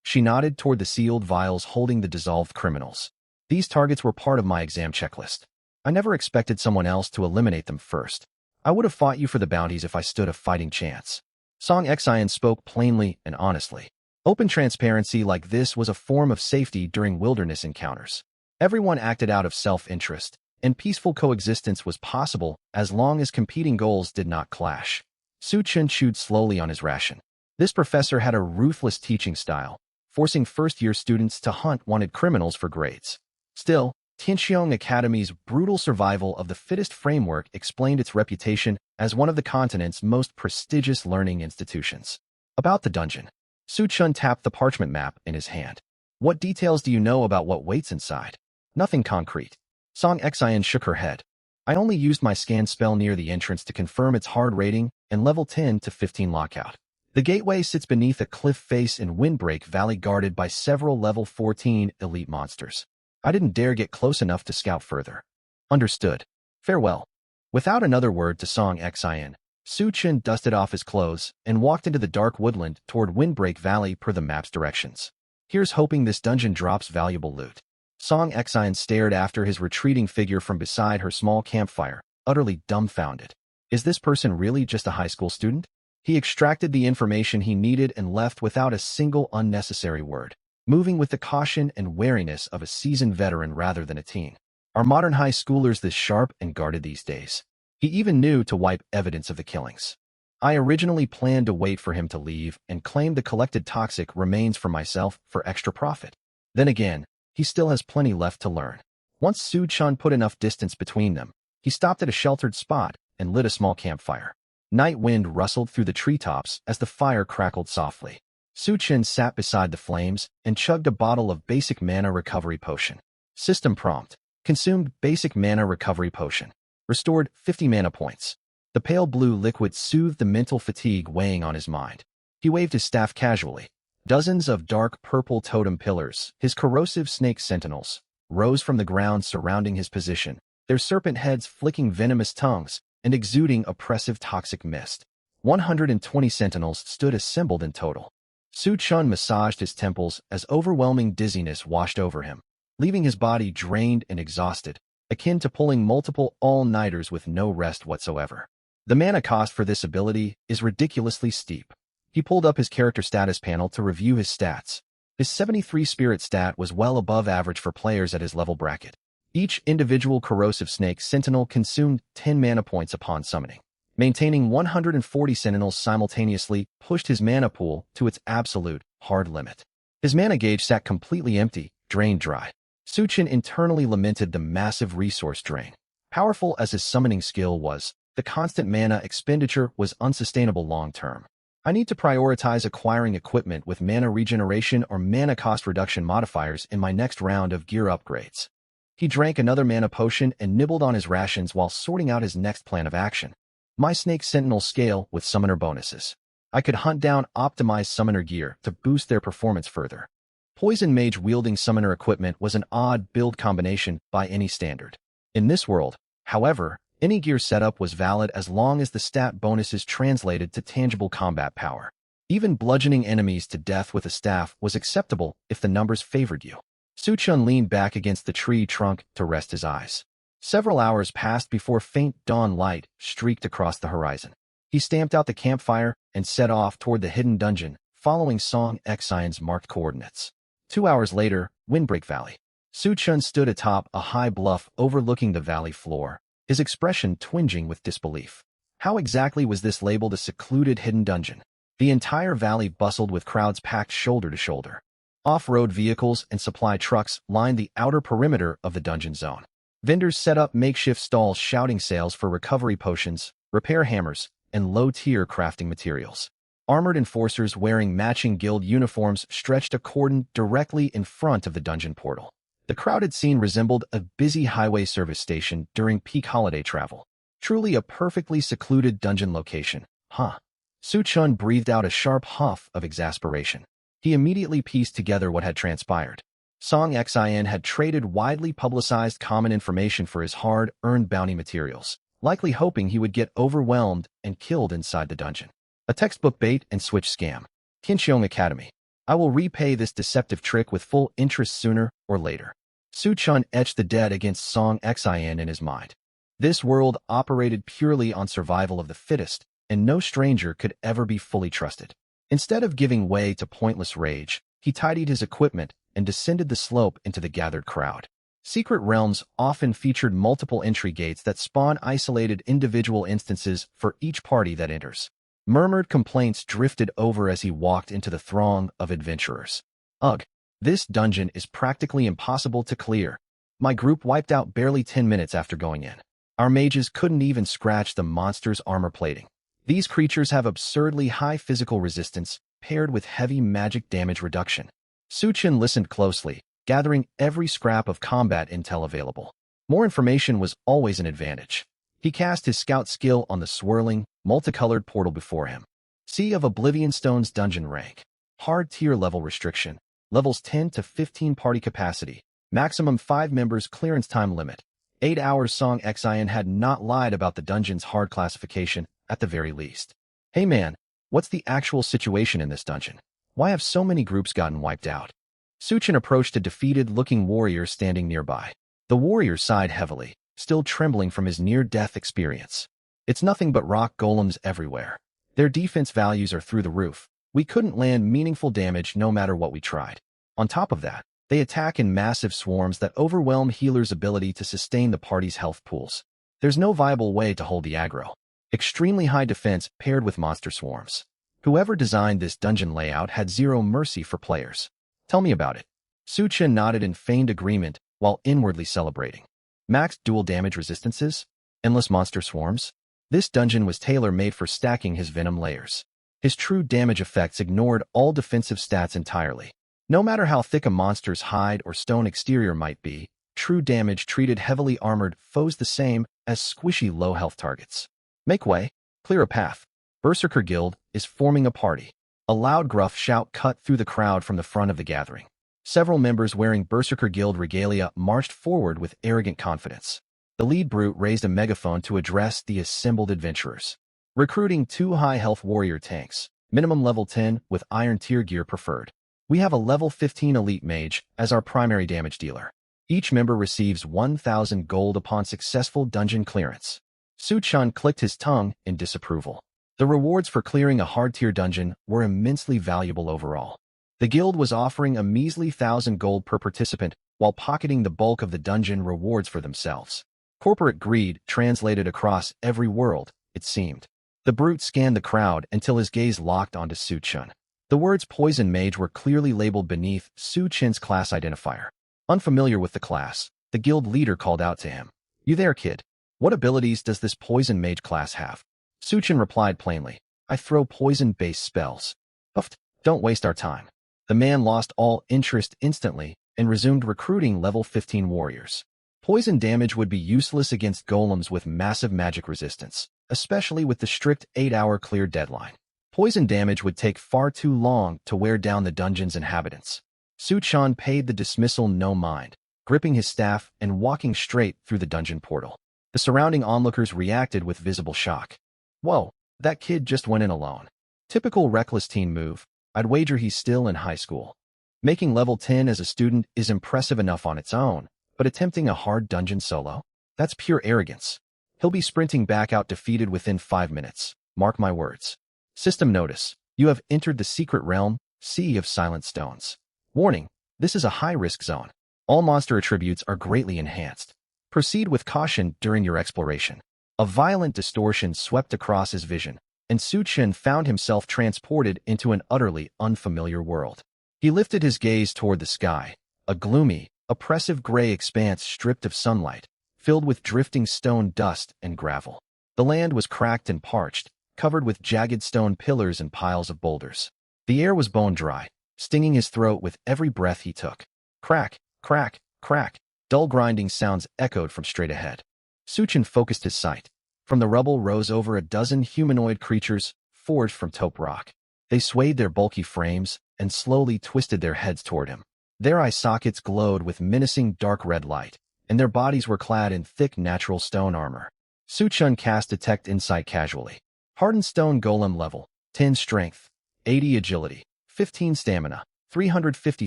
She nodded toward the sealed vials holding the dissolved criminals. These targets were part of my exam checklist. I never expected someone else to eliminate them first. I would have fought you for the bounties if I stood a fighting chance. Song Xian spoke plainly and honestly. Open transparency like this was a form of safety during wilderness encounters. Everyone acted out of self-interest, and peaceful coexistence was possible as long as competing goals did not clash. Su Chun chewed slowly on his ration. This professor had a ruthless teaching style, forcing first-year students to hunt wanted criminals for grades. Still, Tianxiong Academy's brutal survival of the fittest framework explained its reputation as one of the continent's most prestigious learning institutions. About the dungeon. Su Chun tapped the parchment map in his hand. What details do you know about what waits inside? Nothing concrete. Song Xian shook her head. I only used my scan spell near the entrance to confirm its hard rating and level 10 to 15 lockout. The gateway sits beneath a cliff face in Windbreak Valley guarded by several level 14 elite monsters. I didn't dare get close enough to scout further. Understood. Farewell. Without another word to Song Xian, Su Chun dusted off his clothes and walked into the dark woodland toward Windbreak Valley per the map's directions. Here's hoping this dungeon drops valuable loot. Song Xian stared after his retreating figure from beside her small campfire, utterly dumbfounded. Is this person really just a high school student? He extracted the information he needed and left without a single unnecessary word, moving with the caution and wariness of a seasoned veteran rather than a teen. Are modern high schoolers this sharp and guarded these days? He even knew to wipe evidence of the killings. I originally planned to wait for him to leave and claim the collected toxic remains for myself for extra profit. Then again, he still has plenty left to learn. Once Su Chun put enough distance between them, he stopped at a sheltered spot and lit a small campfire. Night wind rustled through the treetops as the fire crackled softly. Su Chun sat beside the flames and chugged a bottle of basic mana recovery potion. System prompt. Consumed basic mana recovery potion. Restored 50 mana points. The pale blue liquid soothed the mental fatigue weighing on his mind. He waved his staff casually. Dozens of dark purple totem pillars, his corrosive snake sentinels, rose from the ground surrounding his position, their serpent heads flicking venomous tongues and exuding oppressive toxic mist. 120 sentinels stood assembled in total. Su Chun massaged his temples as overwhelming dizziness washed over him, leaving his body drained and exhausted, akin to pulling multiple all-nighters with no rest whatsoever. The mana cost for this ability is ridiculously steep. He pulled up his character status panel to review his stats. His 73 spirit stat was well above average for players at his level bracket. Each individual corrosive snake sentinel consumed 10 mana points upon summoning. Maintaining 140 sentinels simultaneously pushed his mana pool to its absolute hard limit. His mana gauge sat completely empty, drained dry. Su Chun internally lamented the massive resource drain. Powerful as his summoning skill was, the constant mana expenditure was unsustainable long-term. I need to prioritize acquiring equipment with mana regeneration or mana cost reduction modifiers in my next round of gear upgrades. He drank another mana potion and nibbled on his rations while sorting out his next plan of action. My Snake Sentinel scale with summoner bonuses. I could hunt down optimized summoner gear to boost their performance further. Poison Mage wielding summoner equipment was an odd build combination by any standard. In this world, however, any gear setup was valid as long as the stat bonuses translated to tangible combat power. Even bludgeoning enemies to death with a staff was acceptable if the numbers favored you. Su Chun leaned back against the tree trunk to rest his eyes. Several hours passed before faint dawn light streaked across the horizon. He stamped out the campfire and set off toward the hidden dungeon, following Song Xian's marked coordinates. 2 hours later, Windbreak Valley. Su Chun stood atop a high bluff overlooking the valley floor, his expression twinging with disbelief. How exactly was this labeled a secluded hidden dungeon? The entire valley bustled with crowds packed shoulder to shoulder. Off-road vehicles and supply trucks lined the outer perimeter of the dungeon zone. Vendors set up makeshift stalls shouting sales for recovery potions, repair hammers, and low-tier crafting materials. Armored enforcers wearing matching guild uniforms stretched a cordon directly in front of the dungeon portal. The crowded scene resembled a busy highway service station during peak holiday travel. Truly a perfectly secluded dungeon location, huh? Su-chun breathed out a sharp huff of exasperation. He immediately pieced together what had transpired. Song Xin had traded widely publicized common information for his hard-earned bounty materials, likely hoping he would get overwhelmed and killed inside the dungeon. A textbook bait-and-switch scam. Kincheong Academy. I will repay this deceptive trick with full interest sooner or later. Su-chun etched the debt against Song Xin in his mind. This world operated purely on survival of the fittest, and no stranger could ever be fully trusted. Instead of giving way to pointless rage, he tidied his equipment and descended the slope into the gathered crowd. Secret realms often featured multiple entry gates that spawn isolated individual instances for each party that enters. Murmured complaints drifted over as he walked into the throng of adventurers. Ugh, this dungeon is practically impossible to clear. My group wiped out barely 10 minutes after going in. Our mages couldn't even scratch the monster's armor plating. These creatures have absurdly high physical resistance, paired with heavy magic damage reduction. Su-chun listened closely, gathering every scrap of combat intel available. More information was always an advantage. He cast his scout skill on the swirling, multicolored portal before him. Sea of Oblivion Stone's dungeon rank. Hard tier level restriction. Levels 10 to 15 party capacity. Maximum 5 members clearance time limit. 8 hours. Song Xin had not lied about the dungeon's hard classification, at the very least. Hey man, what's the actual situation in this dungeon? Why have so many groups gotten wiped out? Su-chun approached a defeated-looking warrior standing nearby. The warrior sighed heavily, still trembling from his near-death experience. It's nothing but rock golems everywhere. Their defense values are through the roof. We couldn't land meaningful damage no matter what we tried. On top of that, they attack in massive swarms that overwhelm healers' ability to sustain the party's health pools. There's no viable way to hold the aggro. Extremely high defense paired with monster swarms. Whoever designed this dungeon layout had zero mercy for players. Tell me about it. Su-chun nodded in feigned agreement while inwardly celebrating. Max dual damage resistances? Endless monster swarms? This dungeon was tailor-made for stacking his venom layers. His true damage effects ignored all defensive stats entirely. No matter how thick a monster's hide or stone exterior might be, true damage treated heavily armored foes the same as squishy low-health targets. Make way. Clear a path. Berserker Guild is forming a party. A loud gruff shout cut through the crowd from the front of the gathering. Several members wearing Berserker Guild regalia marched forward with arrogant confidence. The lead brute raised a megaphone to address the assembled adventurers. Recruiting 2 high-health warrior tanks, minimum level 10 with iron tier gear preferred. We have a level 15 elite mage as our primary damage dealer. Each member receives 1,000 gold upon successful dungeon clearance. Su-chun clicked his tongue in disapproval. The rewards for clearing a hard-tier dungeon were immensely valuable overall. The guild was offering a measly 1,000 gold per participant while pocketing the bulk of the dungeon rewards for themselves. Corporate greed translated across every world, it seemed. The brute scanned the crowd until his gaze locked onto Su-chun. The words Poison Mage were clearly labeled beneath Su-chun's class identifier. Unfamiliar with the class, the guild leader called out to him. You there, kid? What abilities does this Poison Mage class have? Su-chun replied plainly. I throw poison-based spells. Huffed, don't waste our time. The man lost all interest instantly and resumed recruiting level 15 warriors. Poison damage would be useless against golems with massive magic resistance, especially with the strict 8-hour clear deadline. Poison damage would take far too long to wear down the dungeon's inhabitants. Su-chun paid the dismissal no mind, gripping his staff and walking straight through the dungeon portal. The surrounding onlookers reacted with visible shock. Whoa, that kid just went in alone. Typical reckless teen move. I'd wager he's still in high school. Making level 10 as a student is impressive enough on its own, but attempting a hard dungeon solo? That's pure arrogance. He'll be sprinting back out defeated within 5 minutes. Mark my words. System notice. You have entered the secret realm, Sea of Silent Stones. Warning, this is a high-risk zone. All monster attributes are greatly enhanced. Proceed with caution during your exploration. A violent distortion swept across his vision, and Su Chen found himself transported into an utterly unfamiliar world. He lifted his gaze toward the sky, a gloomy, oppressive gray expanse stripped of sunlight, filled with drifting stone dust and gravel. The land was cracked and parched, covered with jagged stone pillars and piles of boulders. The air was bone-dry, stinging his throat with every breath he took. Crack, crack, crack. Dull grinding sounds echoed from straight ahead. Su Chen focused his sight. From the rubble rose over a dozen humanoid creatures, forged from taupe rock. They swayed their bulky frames and slowly twisted their heads toward him. Their eye sockets glowed with menacing dark red light, and their bodies were clad in thick natural stone armor. Su Chen cast Detect Insight casually. Hardened stone golem level, 10 strength, 80 agility, 15 stamina, 350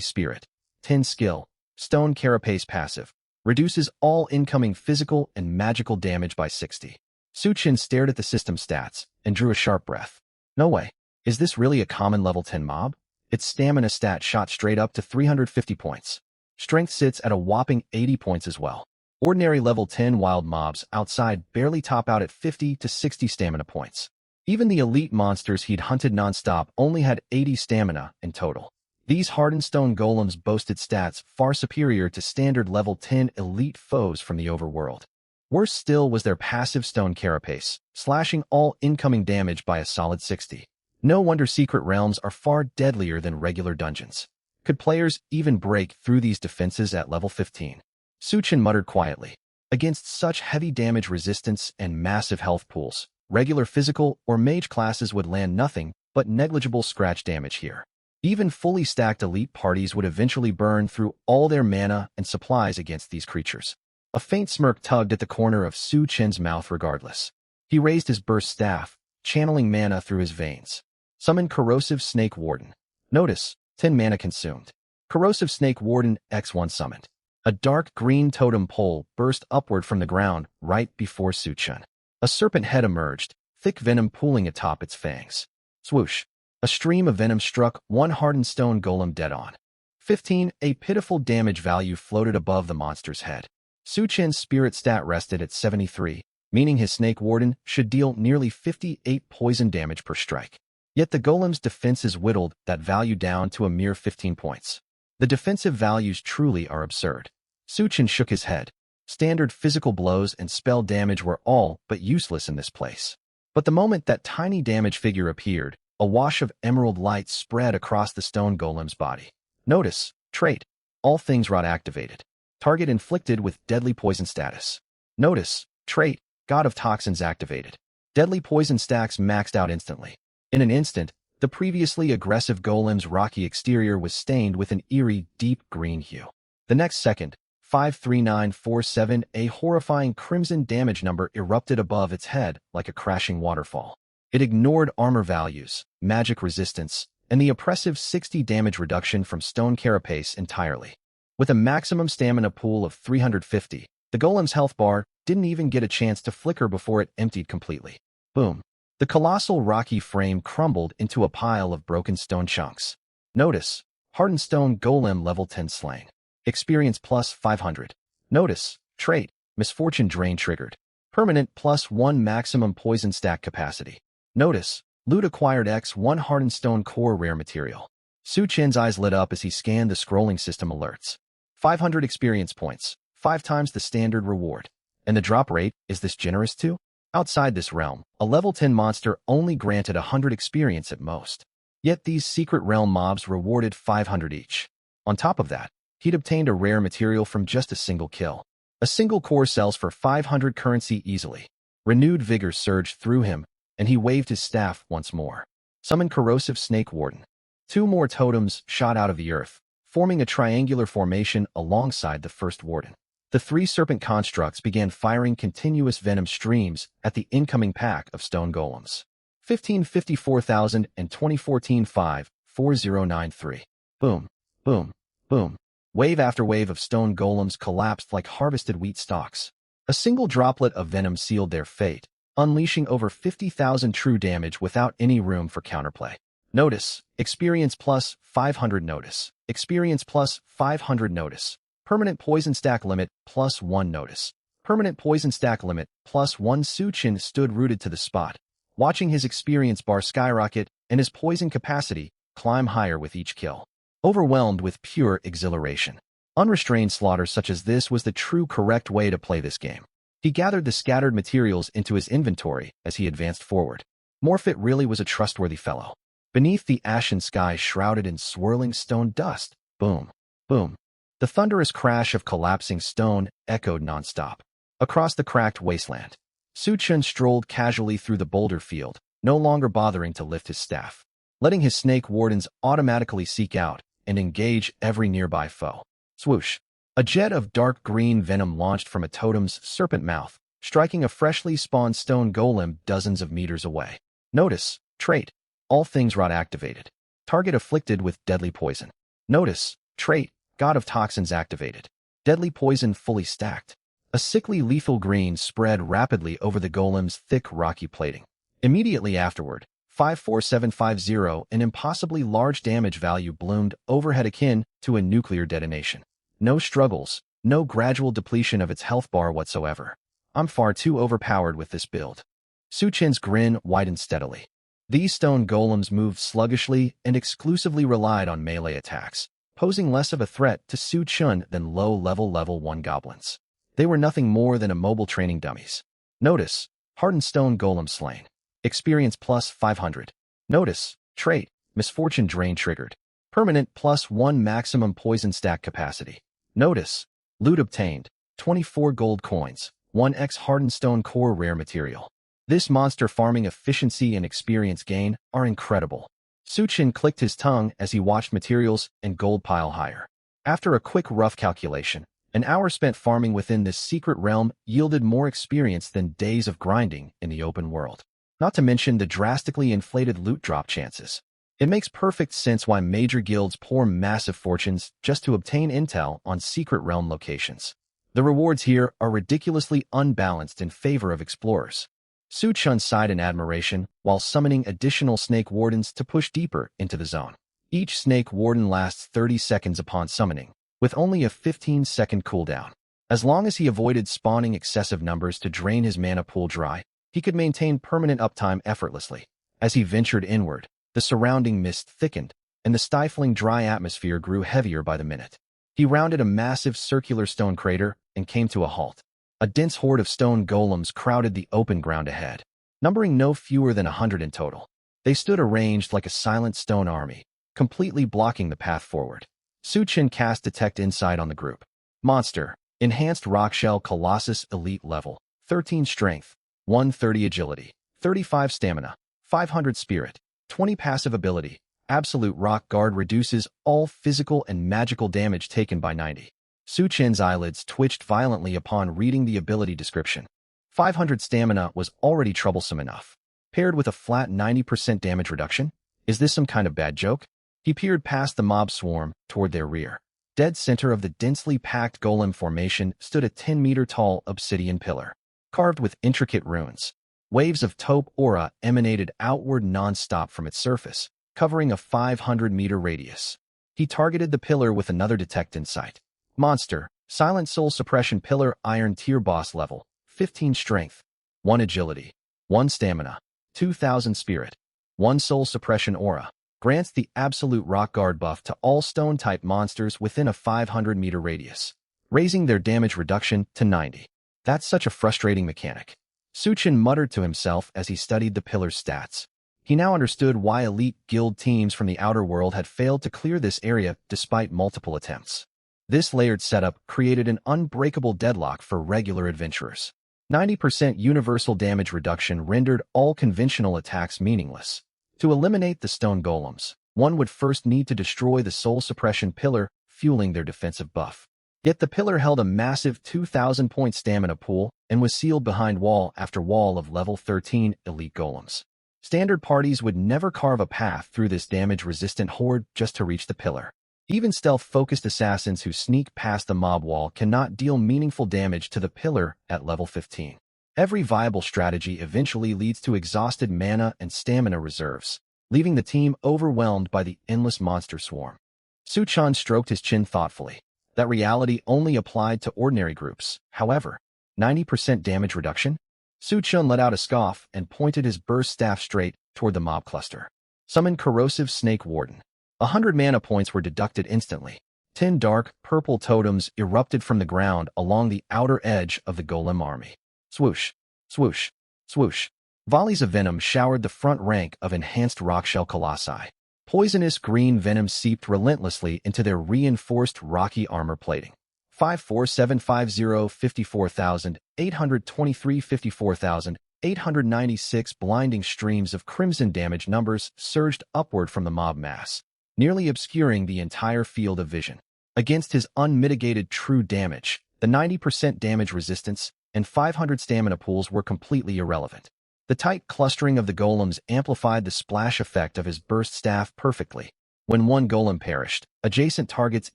spirit, 10 skill. Stone carapace passive. Reduces all incoming physical and magical damage by 60. Su Chen stared at the system stats and drew a sharp breath. No way. Is this really a common level 10 mob? Its stamina stat shot straight up to 350 points. Strength sits at a whopping 80 points as well. Ordinary level 10 wild mobs outside barely top out at 50 to 60 stamina points. Even the elite monsters he'd hunted nonstop only had 80 stamina in total. These hardened stone golems boasted stats far superior to standard level 10 elite foes from the overworld. Worse still was their passive stone carapace, slashing all incoming damage by a solid 60. No wonder secret realms are far deadlier than regular dungeons. Could players even break through these defenses at level 15? Su Chen muttered quietly. Against such heavy damage resistance and massive health pools, regular physical or mage classes would land nothing but negligible scratch damage here. Even fully stacked elite parties would eventually burn through all their mana and supplies against these creatures. A faint smirk tugged at the corner of Su Chen's mouth regardless. He raised his burst staff, channeling mana through his veins. Summon Corrosive Snake Warden. Notice, 10 mana consumed. Corrosive Snake Warden X1 summoned. A dark green totem pole burst upward from the ground right before Su Chen. A serpent head emerged, thick venom pooling atop its fangs. Swoosh. A stream of venom struck one hardened stone golem dead on. 15. A pitiful damage value floated above the monster's head. Su Chen's spirit stat rested at 73, meaning his Snake Warden should deal nearly 58 poison damage per strike. Yet the golem's defenses whittled that value down to a mere 15 points. The defensive values truly are absurd. Su Chen shook his head. Standard physical blows and spell damage were all but useless in this place. But the moment that tiny damage figure appeared, a wash of emerald light spread across the stone golem's body. Notice, trait, all things rot activated. Target inflicted with deadly poison status. Notice, trait, God of Toxins activated. Deadly poison stacks maxed out instantly. In an instant, the previously aggressive golem's rocky exterior was stained with an eerie, deep green hue. The next second, 53947, a horrifying crimson damage number erupted above its head like a crashing waterfall. It ignored armor values, magic resistance, and the oppressive 60 damage reduction from stone carapace entirely. With a maximum stamina pool of 350, the golem's health bar didn't even get a chance to flicker before it emptied completely. Boom. The colossal rocky frame crumbled into a pile of broken stone chunks. Notice, hardened stone golem level 10 slain. Experience plus 500. Notice, trait, misfortune drain triggered. Permanent plus 1 maximum poison stack capacity. Notice, loot acquired X1 hardened stone core rare material. Su Chen's eyes lit up as he scanned the scrolling system alerts. 500 experience points, 5 times the standard reward. And the drop rate, is this generous too? Outside this realm, a level 10 monster only granted 100 experience at most. Yet these secret realm mobs rewarded 500 each. On top of that, he'd obtained a rare material from just a single kill. A single core sells for 500 currency easily. Renewed vigor surged through him, and he waved his staff once more. Summon Corrosive Snake Warden. 2 more totems shot out of the earth, forming a triangular formation alongside the first warden. The 3 serpent constructs began firing continuous venom streams at the incoming pack of stone golems. 1554,000 and 2014-5-4093. Boom, boom, boom. Wave after wave of stone golems collapsed like harvested wheat stalks. A single droplet of venom sealed their fate, unleashing over 50,000 true damage without any room for counterplay. Notice, experience plus 500 notice. Experience plus 500 notice. Permanent poison stack limit plus 1 notice. Permanent poison stack limit, +1. Su Chen stood rooted to the spot, watching his experience bar skyrocket and his poison capacity climb higher with each kill. Overwhelmed with pure exhilaration. Unrestrained slaughter such as this was the true correct way to play this game. He gathered the scattered materials into his inventory as he advanced forward. Morphit really was a trustworthy fellow. Beneath the ashen sky shrouded in swirling stone dust, boom, boom. The thunderous crash of collapsing stone echoed nonstop. Across the cracked wasteland, Su Chen strolled casually through the boulder field, no longer bothering to lift his staff, letting his snake wardens automatically seek out and engage every nearby foe. Swoosh! A jet of dark green venom launched from a totem's serpent mouth, striking a freshly spawned stone golem dozens of meters away. Notice, trait, all things rot activated. Target afflicted with deadly poison. Notice, trait, god of toxins activated. Deadly poison fully stacked. A sickly lethal green spread rapidly over the golem's thick rocky plating. Immediately afterward, 54750, an impossibly large damage value bloomed overhead akin to a nuclear detonation. No struggles, no gradual depletion of its health bar whatsoever. I'm far too overpowered with this build. Su Chen's grin widened steadily. These stone golems moved sluggishly and exclusively relied on melee attacks, posing less of a threat to Su Chen than low-level level 1 goblins. They were nothing more than immobile training dummies. Notice, hardened stone golem slain. Experience +500. Notice, trait, misfortune drain triggered. Permanent +1 maximum poison stack capacity. Notice, loot obtained, 24 gold coins, 1x hardened stone core rare material. This monster farming efficiency and experience gain are incredible. Su Chen clicked his tongue as he watched materials and gold pile higher. After a quick rough calculation, an hour spent farming within this secret realm yielded more experience than days of grinding in the open world. Not to mention the drastically inflated loot drop chances. It makes perfect sense why major guilds pour massive fortunes just to obtain intel on secret realm locations. The rewards here are ridiculously unbalanced in favor of explorers. Su Chen sighed in admiration while summoning additional snake wardens to push deeper into the zone. Each snake warden lasts 30 seconds upon summoning, with only a 15-second cooldown. As long as he avoided spawning excessive numbers to drain his mana pool dry, he could maintain permanent uptime effortlessly. As he ventured inward, the surrounding mist thickened, and the stifling dry atmosphere grew heavier by the minute. He rounded a massive circular stone crater and came to a halt. A dense horde of stone golems crowded the open ground ahead, numbering no fewer than 100 in total. They stood arranged like a silent stone army, completely blocking the path forward. Su Chen cast Detect Insight on the group. Monster, Enhanced Rockshell Colossus Elite Level, 13 Strength, 130 Agility, 35 Stamina, 500 Spirit, 20 Passive Ability. Absolute Rock Guard reduces all physical and magical damage taken by 90. Su Chen's eyelids twitched violently upon reading the ability description. 500 Stamina was already troublesome enough. Paired with a flat 90% damage reduction? Is this some kind of bad joke? He peered past the mob swarm toward their rear. Dead center of the densely packed golem formation stood a 10-meter-tall obsidian pillar, carved with intricate runes. Waves of taupe aura emanated outward non-stop from its surface, covering a 500-meter radius. He targeted the pillar with another Detect Insight. Monster, Silent Soul Suppression Pillar Iron Tier Boss Level, 15 Strength, 1 Agility, 1 Stamina, 2000 Spirit, 1 Soul Suppression Aura. Grants the absolute rock guard buff to all stone-type monsters within a 500-meter radius, raising their damage reduction to 90. That's such a frustrating mechanic. Su Chen muttered to himself as he studied the pillar's stats. He now understood why elite guild teams from the outer world had failed to clear this area despite multiple attempts. This layered setup created an unbreakable deadlock for regular adventurers. 90% universal damage reduction rendered all conventional attacks meaningless. To eliminate the stone golems, one would first need to destroy the soul suppression pillar, fueling their defensive buff. Yet the pillar held a massive 2,000-point stamina pool and was sealed behind wall after wall of level 13 elite golems. Standard parties would never carve a path through this damage-resistant horde just to reach the pillar. Even stealth-focused assassins who sneak past the mob wall cannot deal meaningful damage to the pillar at level 15. Every viable strategy eventually leads to exhausted mana and stamina reserves, leaving the team overwhelmed by the endless monster swarm. Su Chen stroked his chin thoughtfully. That reality only applied to ordinary groups, however. 90% damage reduction? Su Chun let out a scoff and pointed his burst staff straight toward the mob cluster. Summon Corrosive Snake Warden. 100 mana points were deducted instantly. 10 dark, purple totems erupted from the ground along the outer edge of the golem army. Swoosh, swoosh, swoosh. Volleys of venom showered the front rank of enhanced rockshell colossi. Poisonous green venom seeped relentlessly into their reinforced rocky armor plating. 54750 54,823 54,896 blinding streams of crimson damage numbers surged upward from the mob mass, nearly obscuring the entire field of vision. Against his unmitigated true damage, the 90% damage resistance and 500 stamina pools were completely irrelevant. The tight clustering of the golems amplified the splash effect of his burst staff perfectly. When one golem perished, adjacent targets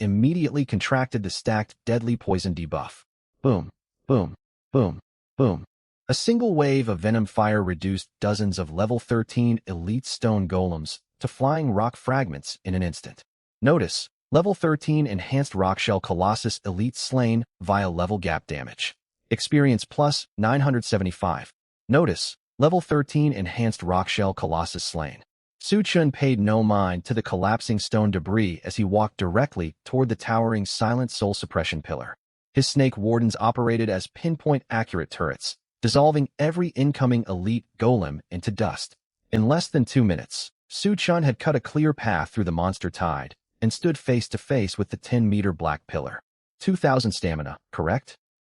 immediately contracted the stacked deadly poison debuff. Boom, boom, boom, boom. A single wave of venom fire reduced dozens of level 13 elite stone golems to flying rock fragments in an instant. Notice, level 13 enhanced rockshell colossus elite slain via level gap damage. Experience plus 975. Notice, level 13 enhanced rockshell colossus slain. Su Chun paid no mind to the collapsing stone debris as he walked directly toward the towering silent soul suppression pillar. His snake wardens operated as pinpoint-accurate turrets, dissolving every incoming elite golem into dust. In less than 2 minutes, Su Chun had cut a clear path through the monster tide and stood face-to-face with the 10-meter black pillar. 2,000 stamina, correct?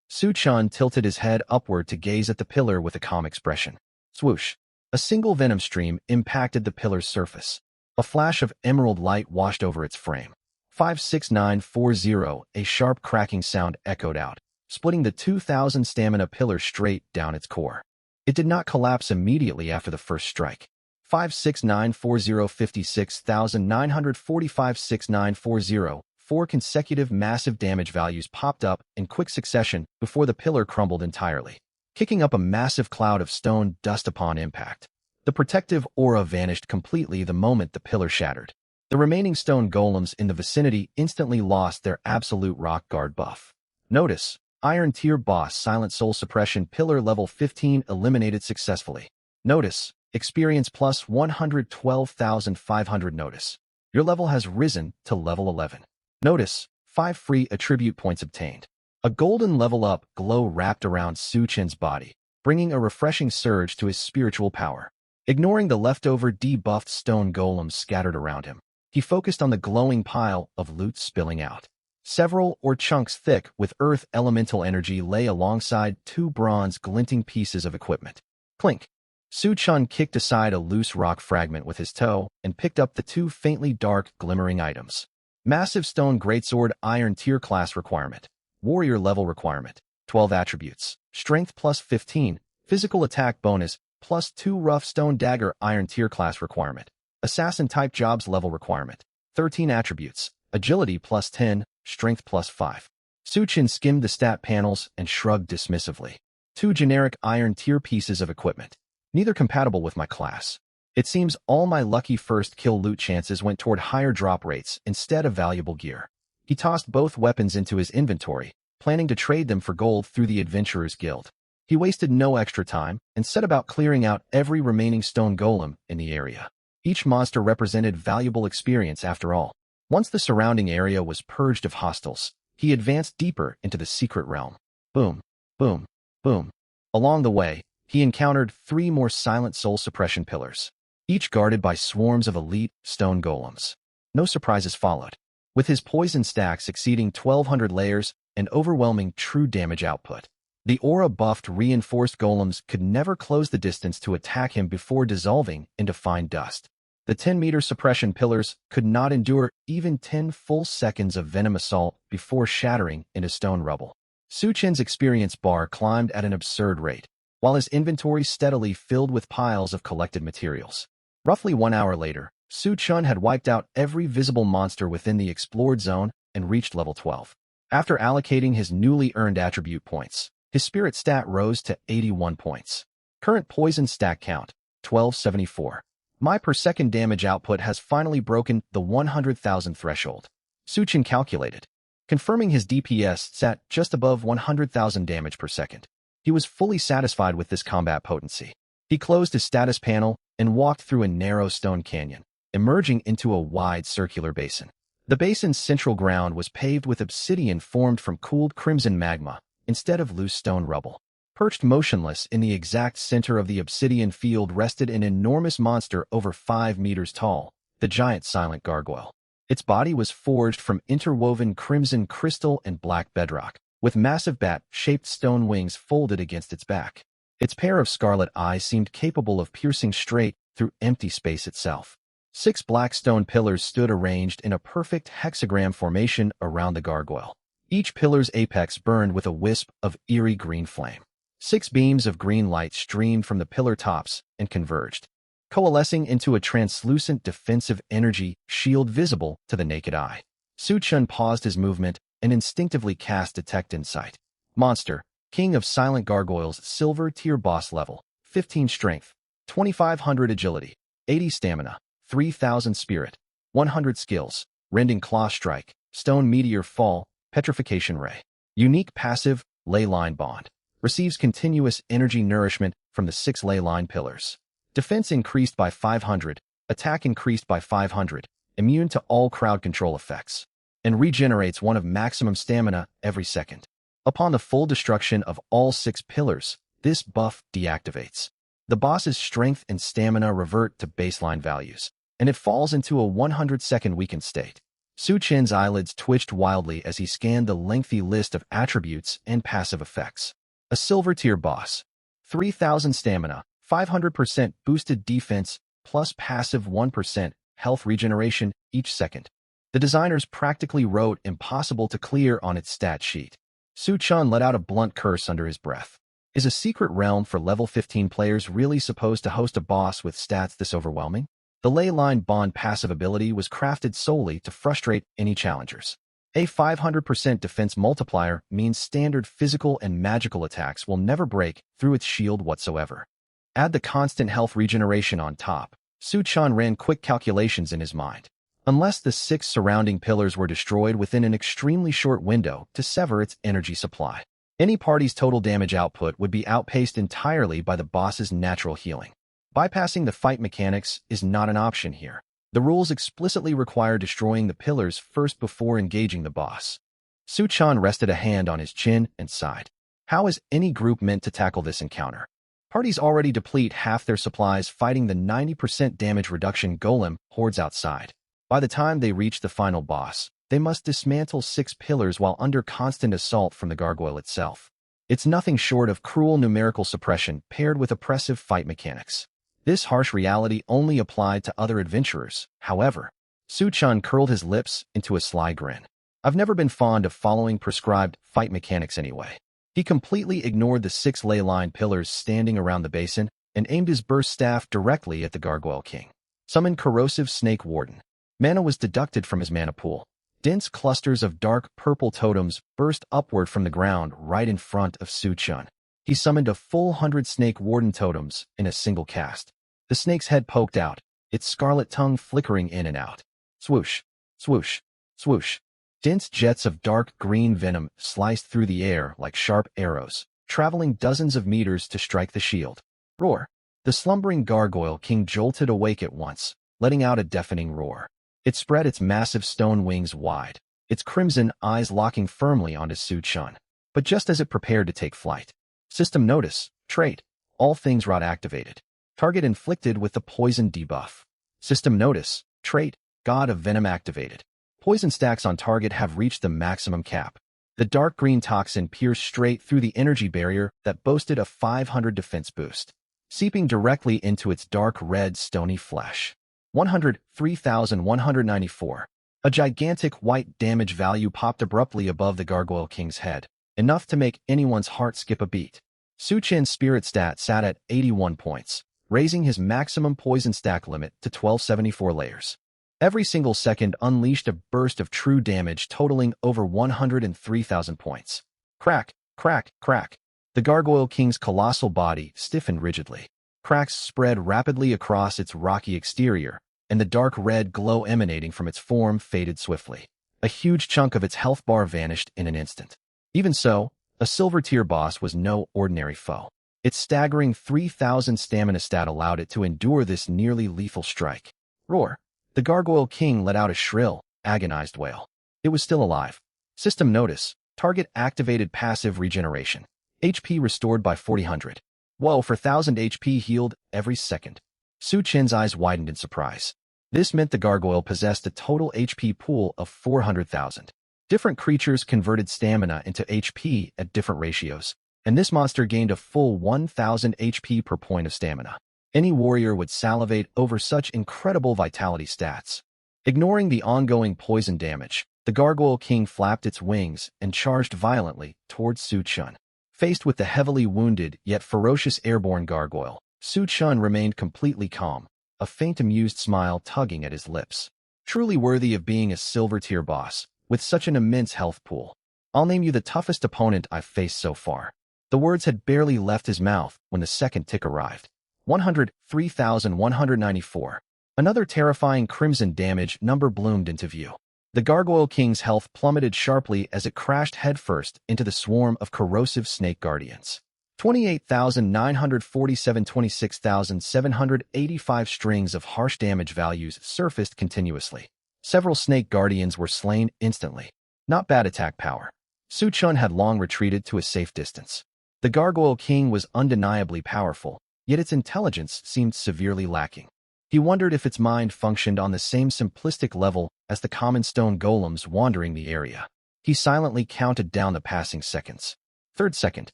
Su Chun tilted his head upward to gaze at the pillar with a calm expression. Swoosh. A single venom stream impacted the pillar's surface. A flash of emerald light washed over its frame. 56940, a sharp cracking sound echoed out, splitting the 2,000 stamina pillar straight down its core. It did not collapse immediately after the first strike. 56940 56,945 6940, 4 consecutive massive damage values popped up in quick succession before the pillar crumbled entirely, kicking up a massive cloud of stone dust upon impact. The protective aura vanished completely the moment the pillar shattered. The remaining stone golems in the vicinity instantly lost their absolute rock guard buff. Notice, Iron Tier Boss Silent Soul Suppression Pillar Level 15 eliminated successfully. Notice, experience plus 112,500. Notice, your level has risen to level 11. Notice, 5 free attribute points obtained. A golden level-up glow wrapped around Su Chun's body, bringing a refreshing surge to his spiritual power. Ignoring the leftover debuffed stone golems scattered around him, he focused on the glowing pile of loot spilling out. Several chunks thick with earth elemental energy lay alongside 2 bronze glinting pieces of equipment. Clink. Su Chun kicked aside a loose rock fragment with his toe and picked up the 2 faintly dark, glimmering items. Massive stone greatsword Iron Tier class requirement. Warrior level requirement, 12 attributes, strength plus 15, physical attack bonus, plus 2 rough stone dagger Iron Tier class requirement, assassin type jobs level requirement, 13 attributes, agility plus 10, strength plus 5. Su Chun skimmed the stat panels and shrugged dismissively. 2 generic Iron Tier pieces of equipment, neither compatible with my class. It seems all my lucky first kill loot chances went toward higher drop rates instead of valuable gear. He tossed both weapons into his inventory, planning to trade them for gold through the Adventurers Guild. He wasted no extra time and set about clearing out every remaining stone golem in the area. Each monster represented valuable experience after all. Once the surrounding area was purged of hostiles, he advanced deeper into the secret realm. Boom, boom, boom. Along the way, he encountered 3 more silent soul suppression pillars, each guarded by swarms of elite stone golems. No surprises followed. With his poison stacks exceeding 1,200 layers and overwhelming true damage output, the aura-buffed reinforced golems could never close the distance to attack him before dissolving into fine dust. The 10-meter suppression pillars could not endure even 10 full seconds of venom assault before shattering into stone rubble. Su Chun's experience bar climbed at an absurd rate, while his inventory steadily filled with piles of collected materials. Roughly 1 hour later, Su Chun had wiped out every visible monster within the explored zone and reached level 12. After allocating his newly earned attribute points, his spirit stat rose to 81 points. Current poison stat count, 1274. My per second damage output has finally broken the 100,000 threshold. Su Chun calculated, confirming his DPS sat just above 100,000 damage per second. He was fully satisfied with this combat potency. He closed his status panel and walked through a narrow stone canyon, emerging into a wide circular basin. The basin's central ground was paved with obsidian formed from cooled crimson magma, instead of loose stone rubble. Perched motionless in the exact center of the obsidian field rested an enormous monster over 5 meters tall, the giant silent gargoyle. Its body was forged from interwoven crimson crystal and black bedrock, with massive bat-shaped stone wings folded against its back. Its pair of scarlet eyes seemed capable of piercing straight through empty space itself. 6 black stone pillars stood arranged in a perfect hexagram formation around the gargoyle. Each pillar's apex burned with a wisp of eerie green flame. 6 beams of green light streamed from the pillar tops and converged, coalescing into a translucent defensive energy shield visible to the naked eye. Su Chun paused his movement and instinctively cast Detect Insight. Monster, King of Silent Gargoyles, Silver Tier Boss Level, 15 Strength, 2500 Agility, 80 Stamina, 3000 Spirit, 100 Skills, Rending Claw Strike, Stone Meteor Fall, Petrification Ray. Unique Passive, Ley Line Bond. Receives continuous energy nourishment from the 6 ley line pillars. Defense increased by 500, attack increased by 500, immune to all crowd control effects, and regenerates 1 of maximum stamina every second. Upon the full destruction of all 6 pillars, this buff deactivates. The boss's strength and stamina revert to baseline values, and it falls into a 100-second weakened state. Su Chen's eyelids twitched wildly as he scanned the lengthy list of attributes and passive effects. A silver tier boss. 3000 stamina, 500% boosted defense, plus passive 1% health regeneration each second. The designers practically wrote impossible to clear on its stat sheet. Su Chun let out a blunt curse under his breath. Is a secret realm for level 15 players really supposed to host a boss with stats this overwhelming? The Ley Line Bond passive ability was crafted solely to frustrate any challengers. A 500% defense multiplier means standard physical and magical attacks will never break through its shield whatsoever. Add the constant health regeneration on top. Su Chun ran quick calculations in his mind. Unless the 6 surrounding pillars were destroyed within an extremely short window to sever its energy supply, any party's total damage output would be outpaced entirely by the boss's natural healing. Bypassing the fight mechanics is not an option here. The rules explicitly require destroying the pillars first before engaging the boss. Su Chun rested a hand on his chin and sighed. How is any group meant to tackle this encounter? Parties already deplete half their supplies fighting the 90% damage reduction golem hordes outside. By the time they reach the final boss, they must dismantle 6 pillars while under constant assault from the gargoyle itself. It's nothing short of cruel numerical suppression paired with oppressive fight mechanics. This harsh reality only applied to other adventurers, however. Su Chun curled his lips into a sly grin. I've never been fond of following prescribed fight mechanics anyway. He completely ignored the 6 ley line pillars standing around the basin and aimed his burst staff directly at the Gargoyle King. Summon Corrosive Snake Warden. Mana was deducted from his mana pool. Dense clusters of dark purple totems burst upward from the ground right in front of Su Chun. He summoned a full 100 Snake Warden totems in a single cast. The snake's head poked out, its scarlet tongue flickering in and out. Swoosh, swoosh, swoosh. Dense jets of dark green venom sliced through the air like sharp arrows, traveling dozens of meters to strike the shield. Roar. The slumbering Gargoyle King jolted awake at once, letting out a deafening roar. It spread its massive stone wings wide, its crimson eyes locking firmly onto Su Chun. But just as it prepared to take flight, System Notice, Trait, All Things Rot activated. Target inflicted with the Poison debuff. System Notice, Trait, God of Venom activated. Poison stacks on target have reached the maximum cap. The dark green toxin pierced straight through the energy barrier that boasted a 500 defense boost, seeping directly into its dark red stony flesh. 103,194. A gigantic white damage value popped abruptly above the Gargoyle King's head, enough to make anyone's heart skip a beat. Su Chen's spirit stat sat at 81 points, raising his maximum poison stack limit to 1274 layers. Every single second unleashed a burst of true damage totaling over 103,000 points. Crack, crack, crack. The Gargoyle King's colossal body stiffened rigidly. Cracks spread rapidly across its rocky exterior, and the dark red glow emanating from its form faded swiftly. A huge chunk of its health bar vanished in an instant. Even so, A silver-tier boss was no ordinary foe. Its staggering 3,000 stamina stat allowed it to endure this nearly lethal strike. Roar! The Gargoyle King let out a shrill, agonized wail. It was still alive. System notice. Target activated passive regeneration. HP restored by 4,000. Whoa, for 1,000 HP healed every second. Su Chen's eyes widened in surprise. This meant the gargoyle possessed a total HP pool of 400,000. Different creatures converted stamina into HP at different ratios, and this monster gained a full 1,000 HP per point of stamina. Any warrior would salivate over such incredible vitality stats. Ignoring the ongoing poison damage, the Gargoyle King flapped its wings and charged violently towards Su Chen. Faced with the heavily wounded yet ferocious airborne gargoyle, Su Chen remained completely calm, a faint amused smile tugging at his lips. Truly worthy of being a silver-tier boss, with such an immense health pool. I'll name you the toughest opponent I've faced so far. The words had barely left his mouth when the second tick arrived. 103,194. Another terrifying crimson damage number bloomed into view. The Gargoyle King's health plummeted sharply as it crashed headfirst into the swarm of corrosive snake guardians. 28,947. 26,785 strings of harsh damage values surfaced continuously. Several snake guardians were slain instantly. Not bad attack power. Su Chen had long retreated to a safe distance. The Gargoyle King was undeniably powerful, yet its intelligence seemed severely lacking. He wondered if its mind functioned on the same simplistic level as the common stone golems wandering the area. He silently counted down the passing seconds. Third second,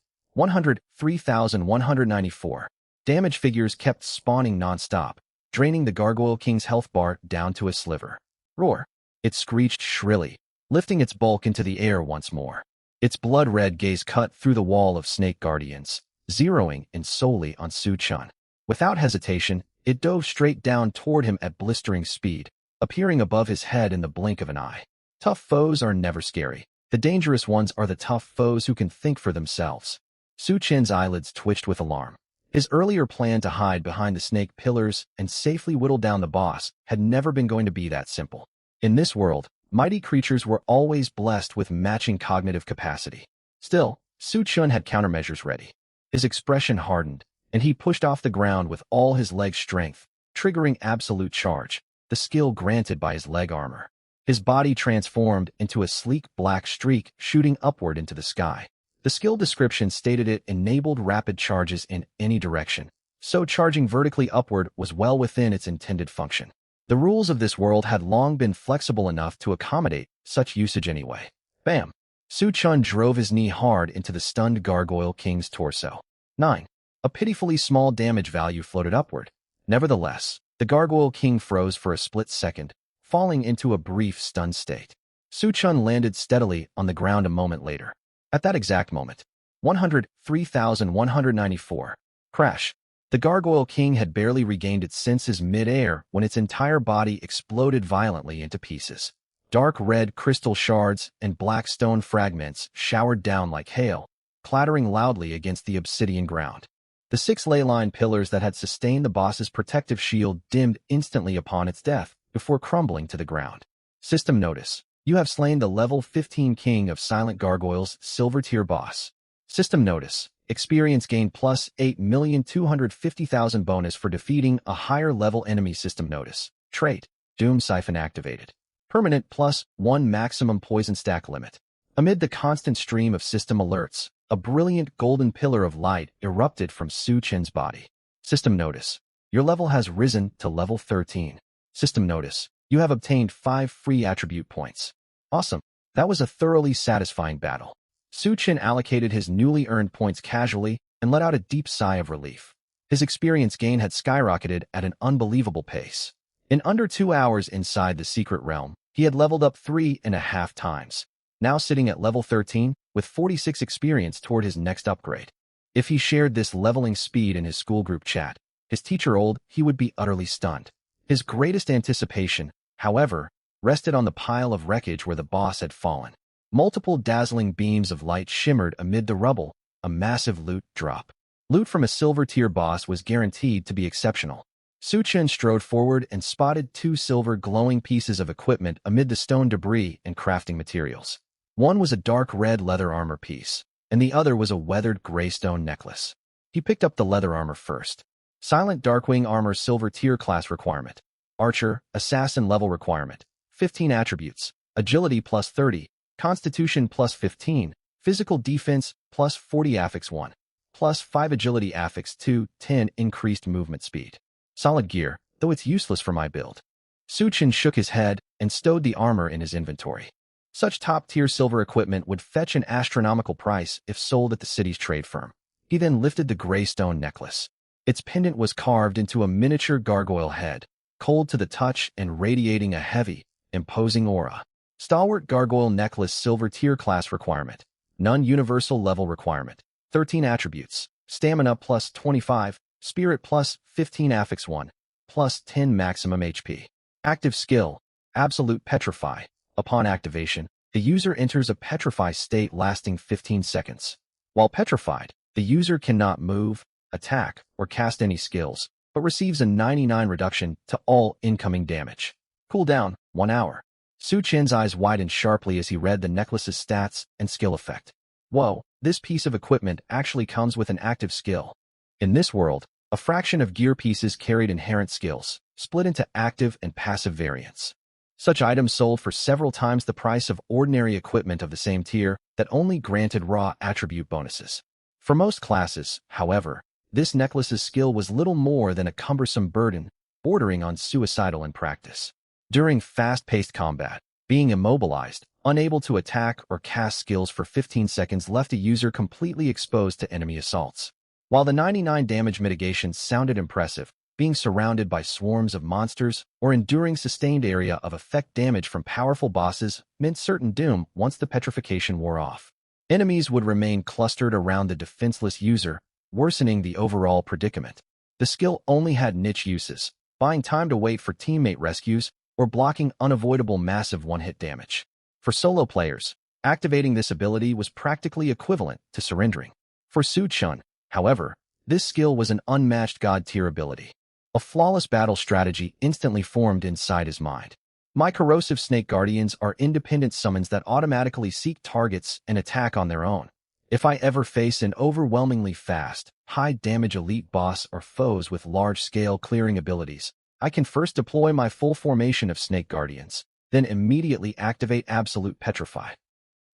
103,194. Damage figures kept spawning non-stop, draining the Gargoyle King's health bar down to a sliver. Roar! It screeched shrilly, lifting its bulk into the air once more. Its blood-red gaze cut through the wall of snake guardians, zeroing in solely on Su Chen. Without hesitation, it dove straight down toward him at blistering speed, appearing above his head in the blink of an eye. Tough foes are never scary. The dangerous ones are the tough foes who can think for themselves. Su Chen's eyelids twitched with alarm. His earlier plan to hide behind the snake pillars and safely whittle down the boss had never been going to be that simple. In this world, mighty creatures were always blessed with matching cognitive capacity. Still, Su Chen had countermeasures ready. His expression hardened, and he pushed off the ground with all his leg strength, triggering absolute charge, the skill granted by his leg armor. His body transformed into a sleek black streak shooting upward into the sky. The skill description stated it enabled rapid charges in any direction, so charging vertically upward was well within its intended function. The rules of this world had long been flexible enough to accommodate such usage anyway. Bam! Su Chen drove his knee hard into the stunned Gargoyle King's torso. 9. A pitifully small damage value floated upward. Nevertheless, the Gargoyle King froze for a split second, falling into a brief stunned state. Su Chen landed steadily on the ground a moment later. At that exact moment, 103,194. Crash! The Gargoyle King had barely regained its senses mid-air when its entire body exploded violently into pieces. Dark red crystal shards and black stone fragments showered down like hail, clattering loudly against the obsidian ground. The 6 ley-line pillars that had sustained the boss's protective shield dimmed instantly upon its death before crumbling to the ground. System notice. You have slain the level 15 King of Silent Gargoyles Silver-tier boss. System notice. Experience gain plus 8,250,000 bonus for defeating a higher level enemy. System notice. Trait. Doom Siphon activated. Permanent plus 1 maximum poison stack limit. Amid the constant stream of system alerts, a brilliant golden pillar of light erupted from Su Chen's body. System notice. Your level has risen to level 13. System notice. You have obtained 5 free attribute points. Awesome. That was a thoroughly satisfying battle. Su Chen allocated his newly earned points casually and let out a deep sigh of relief. His experience gain had skyrocketed at an unbelievable pace. In under 2 hours inside the secret realm, he had leveled up 3.5 times, now sitting at level 13 with 46 experience toward his next upgrade. If he shared this leveling speed in his school group chat, his teacher he would be utterly stunned. His greatest anticipation, however, rested on the pile of wreckage where the boss had fallen. Multiple dazzling beams of light shimmered amid the rubble, a massive loot drop. Loot from a silver-tier boss was guaranteed to be exceptional. Su Chen strode forward and spotted 2 silver glowing pieces of equipment amid the stone debris and crafting materials. One was a dark red leather armor piece, and the other was a weathered gray stone necklace. He picked up the leather armor first. Silent Darkwing Armor Silver Tier Class Requirement. Archer, Assassin Level Requirement. 15 Attributes. Agility plus 30. Constitution plus 15. Physical Defense plus 40 Affix 1. Plus 5 Agility Affix 2, 10 Increased Movement Speed. Solid gear, though it's useless for my build. Suchin shook his head and stowed the armor in his inventory. Such top-tier silver equipment would fetch an astronomical price if sold at the city's trade firm. He then lifted the gray stone necklace. Its pendant was carved into a miniature gargoyle head, cold to the touch and radiating a heavy, imposing aura. Stalwart Gargoyle Necklace Silver Tier Class Requirement. None Universal Level Requirement. 13 Attributes. Stamina plus 25, Spirit plus 15 Affix 1, plus 10 Maximum HP. Active Skill. Absolute Petrify. Upon activation, the user enters a petrify state lasting 15 seconds. While petrified, the user cannot move, attack, or cast any skills, but receives a 99 reduction to all incoming damage. Cooldown, 1 hour. Suchin's eyes widened sharply as he read the necklace's stats and skill effect. Whoa, this piece of equipment actually comes with an active skill. In this world, a fraction of gear pieces carried inherent skills, split into active and passive variants. Such items sold for several times the price of ordinary equipment of the same tier that only granted raw attribute bonuses. For most classes, however, this necklace's skill was little more than a cumbersome burden, bordering on suicidal in practice. During fast-paced combat, being immobilized, unable to attack or cast skills for 15 seconds left a user completely exposed to enemy assaults. While the 99 damage mitigation sounded impressive, being surrounded by swarms of monsters or enduring sustained area of effect damage from powerful bosses meant certain doom once the petrification wore off. Enemies would remain clustered around the defenseless user, worsening the overall predicament. The skill only had niche uses, buying time to wait for teammate rescues or blocking unavoidable massive one-hit damage. For solo players, activating this ability was practically equivalent to surrendering. For Suchin, however, this skill was an unmatched god-tier ability. A flawless battle strategy instantly formed inside his mind. My corrosive snake guardians are independent summons that automatically seek targets and attack on their own. If I ever face an overwhelmingly fast, high-damage elite boss or foes with large-scale clearing abilities, I can first deploy my full formation of snake guardians, then immediately activate Absolute Petrify.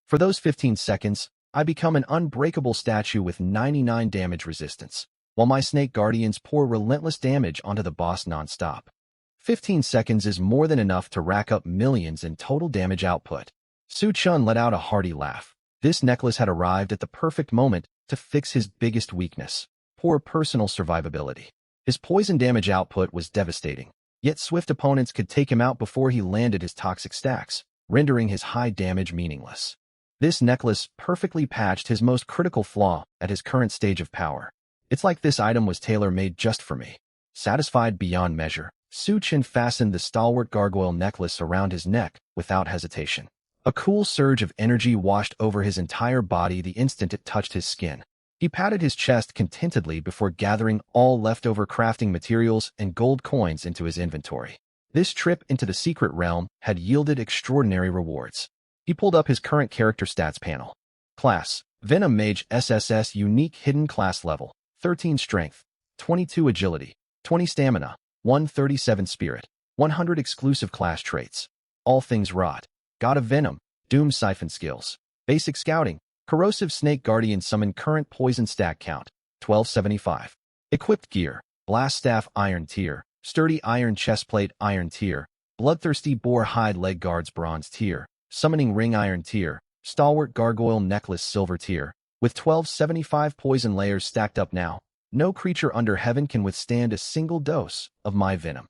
For those 15 seconds, I become an unbreakable statue with 99 damage resistance, while my snake guardians pour relentless damage onto the boss non-stop. 15 seconds is more than enough to rack up millions in total damage output. Suchin let out a hearty laugh. This necklace had arrived at the perfect moment to fix his biggest weakness: poor personal survivability. His poison damage output was devastating, yet swift opponents could take him out before he landed his toxic stacks, rendering his high damage meaningless. This necklace perfectly patched his most critical flaw at his current stage of power. It's like this item was tailor-made just for me. Satisfied beyond measure, Suchin fastened the stalwart gargoyle necklace around his neck without hesitation. A cool surge of energy washed over his entire body the instant it touched his skin. He patted his chest contentedly before gathering all leftover crafting materials and gold coins into his inventory. This trip into the secret realm had yielded extraordinary rewards. He pulled up his current character stats panel. Class: Venom Mage SSS Unique Hidden Class Level, 13 Strength, 22 Agility, 20 Stamina, 137 Spirit, 100 Exclusive Class Traits. All Things Rot. God of Venom, Doom Siphon Skills. Basic Scouting, Corrosive Snake Guardian Summon Current Poison Stack Count, 1275. Equipped Gear, Blast Staff Iron Tier, Sturdy Iron Chestplate Iron Tier, Bloodthirsty Boar Hide Leg Guards Bronze Tier, Summoning Ring Iron Tier, Stalwart Gargoyle Necklace Silver Tier. With 1275 poison layers stacked up now, no creature under heaven can withstand a single dose of my venom.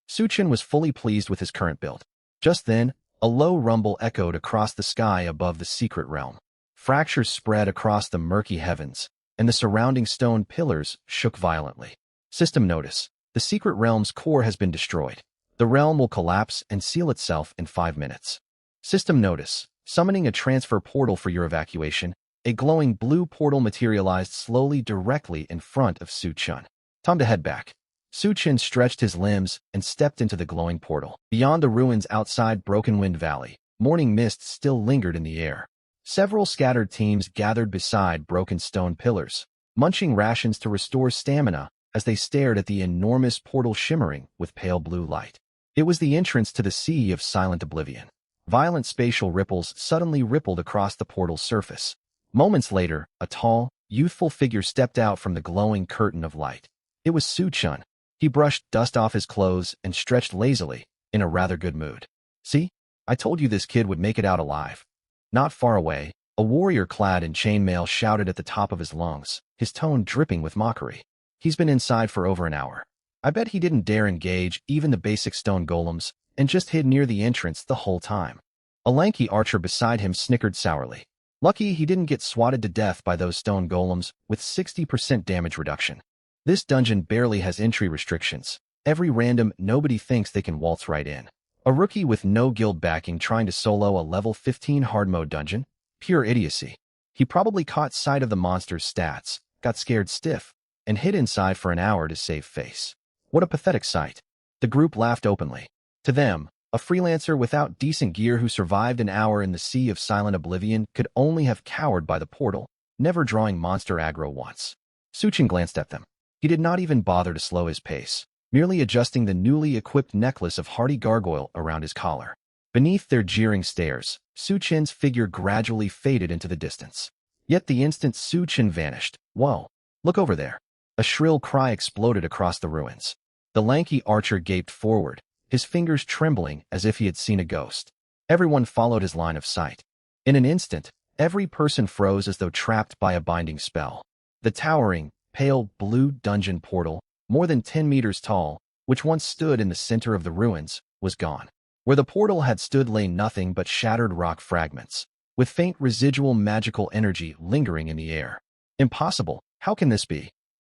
Suchin was fully pleased with his current build. Just then, a low rumble echoed across the sky above the secret realm. Fractures spread across the murky heavens, and the surrounding stone pillars shook violently. System notice: the secret realm's core has been destroyed. The realm will collapse and seal itself in 5 minutes. System notice: summoning a transfer portal for your evacuation. A glowing blue portal materialized slowly directly in front of Suchin. Time to head back. Suchin stretched his limbs and stepped into the glowing portal. Beyond the ruins outside Broken Wind Valley, morning mist still lingered in the air. Several scattered teams gathered beside broken stone pillars, munching rations to restore stamina as they stared at the enormous portal shimmering with pale blue light. It was the entrance to the Sea of Silent Oblivion. Violent spatial ripples suddenly rippled across the portal's surface. Moments later, a tall, youthful figure stepped out from the glowing curtain of light. It was Su-chun. He brushed dust off his clothes and stretched lazily, in a rather good mood. "See? I told you this kid would make it out alive." Not far away, a warrior clad in chainmail shouted at the top of his lungs, his tone dripping with mockery. "He's been inside for over an hour. I bet he didn't dare engage even the basic stone golems and just hid near the entrance the whole time." A lanky archer beside him snickered sourly. "Lucky he didn't get swatted to death by those stone golems with 60% damage reduction. This dungeon barely has entry restrictions. Every random nobody thinks they can waltz right in." A rookie with no guild backing trying to solo a level 15 hard mode dungeon? Pure idiocy. He probably caught sight of the monster's stats, got scared stiff, and hid inside for an hour to save face. What a pathetic sight. The group laughed openly. To them, a freelancer without decent gear who survived an hour in the Sea of Silent Oblivion could only have cowered by the portal, never drawing monster aggro once. Suchin glanced at them. He did not even bother to slow his pace, merely adjusting the newly equipped necklace of hardy gargoyle around his collar. Beneath their jeering stares, Su-chin's figure gradually faded into the distance. Yet the instant Su-chin vanished, "Whoa, look over there." A shrill cry exploded across the ruins. The lanky archer gaped forward, his fingers trembling as if he had seen a ghost. Everyone followed his line of sight. In an instant, every person froze as though trapped by a binding spell. The towering, pale blue dungeon portal, more than 10 meters tall, which once stood in the center of the ruins, was gone. Where the portal had stood lay nothing but shattered rock fragments, with faint residual magical energy lingering in the air. Impossible. How can this be?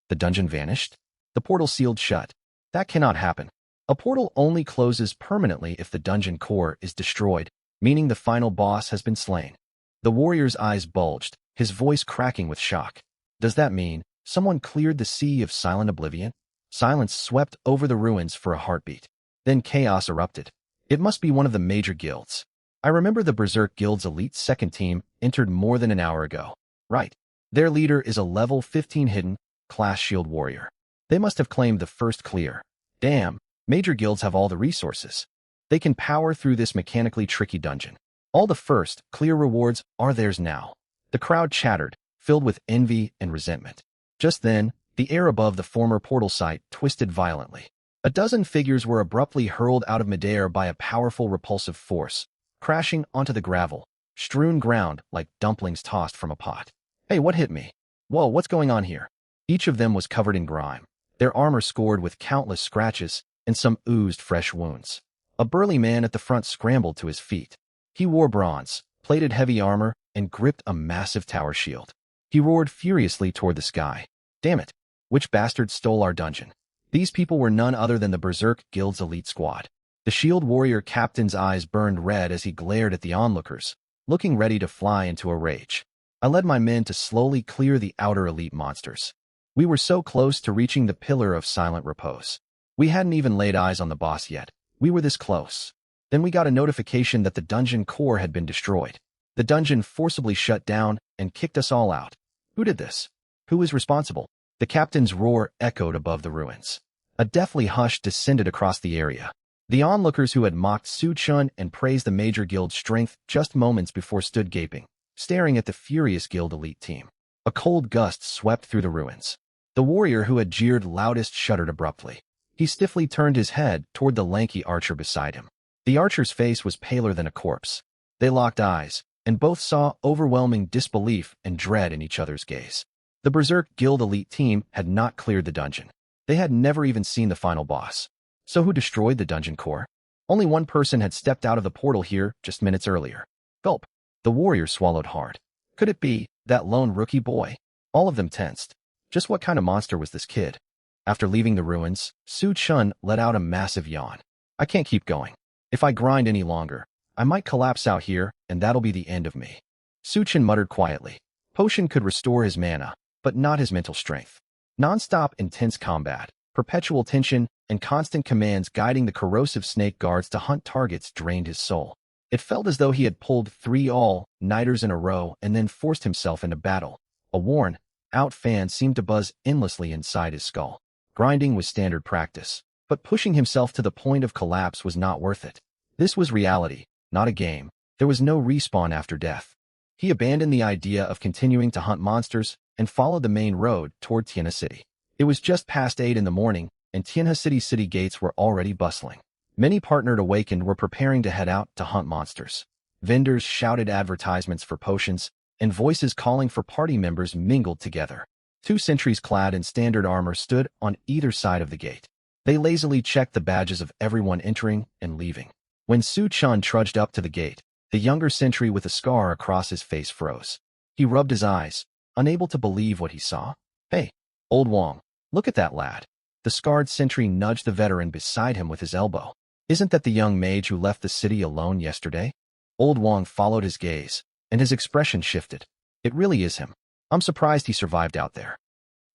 The dungeon vanished? The portal sealed shut. That cannot happen. A portal only closes permanently if the dungeon core is destroyed, meaning the final boss has been slain. The warrior's eyes bulged, his voice cracking with shock. Does that mean someone cleared the Sea of Silent Oblivion? Silence swept over the ruins for a heartbeat. Then chaos erupted. It must be one of the major guilds. I remember the Berserk Guild's elite second team entered more than an hour ago. Right. Their leader is a level 15 hidden, class shield warrior. They must have claimed the first clear. Damn, major guilds have all the resources. They can power through this mechanically tricky dungeon. All the first, clear rewards are theirs now. The crowd chattered, filled with envy and resentment. Just then, the air above the former portal site twisted violently. A dozen figures were abruptly hurled out of midair by a powerful repulsive force, crashing onto the gravel, strewn ground like dumplings tossed from a pot. "Hey, what hit me? Whoa, what's going on here?" Each of them was covered in grime, their armor scored with countless scratches, and some oozed fresh wounds. A burly man at the front scrambled to his feet. He wore bronze, plated heavy armor, and gripped a massive tower shield. He roared furiously toward the sky. "Damn it! Which bastard stole our dungeon?" These people were none other than the Berserk Guild's elite squad. The shield warrior captain's eyes burned red as he glared at the onlookers, looking ready to fly into a rage. I led my men to slowly clear the outer elite monsters. We were so close to reaching the Pillar of Silent Repose. We hadn't even laid eyes on the boss yet. We were this close. Then we got a notification that the dungeon core had been destroyed. The dungeon forcibly shut down and kicked us all out. Who did this? Who is responsible? The captain's roar echoed above the ruins. A deathly hush descended across the area. The onlookers who had mocked Su-chun and praised the major guild's strength just moments before stood gaping, staring at the furious guild elite team. A cold gust swept through the ruins. The warrior who had jeered loudest shuddered abruptly. He stiffly turned his head toward the lanky archer beside him. The archer's face was paler than a corpse. They locked eyes, and both saw overwhelming disbelief and dread in each other's gaze. The Berserk Guild elite team had not cleared the dungeon. They had never even seen the final boss. So who destroyed the dungeon core? Only one person had stepped out of the portal here just minutes earlier. Gulp. The warrior swallowed hard. Could it be that lone rookie boy? All of them tensed. Just what kind of monster was this kid? After leaving the ruins, Su-chun let out a massive yawn. I can't keep going. If I grind any longer, I might collapse out here, and that'll be the end of me. Su-chun muttered quietly. Potion could restore his mana, but not his mental strength. Non-stop intense combat, perpetual tension, and constant commands guiding the corrosive snake guards to hunt targets drained his soul. It felt as though he had pulled 3 all-nighters in a row and then forced himself into battle. A worn-out fan seemed to buzz endlessly inside his skull. Grinding was standard practice, but pushing himself to the point of collapse was not worth it. This was reality, not a game. There was no respawn after death. He abandoned the idea of continuing to hunt monsters and followed the main road toward Tianha City. It was just past 8 in the morning, and Tianha City city gates were already bustling. Many partnered awakened were preparing to head out to hunt monsters. Vendors shouted advertisements for potions, and voices calling for party members mingled together. 2 sentries clad in standard armor stood on either side of the gate. They lazily checked the badges of everyone entering and leaving. When Su Chun trudged up to the gate, the younger sentry with a scar across his face froze. He rubbed his eyes, unable to believe what he saw. "Hey, old Wong, look at that lad." The scarred sentry nudged the veteran beside him with his elbow. "Isn't that the young mage who left the city alone yesterday?" Old Wong followed his gaze, and his expression shifted. "It really is him. I'm surprised he survived out there."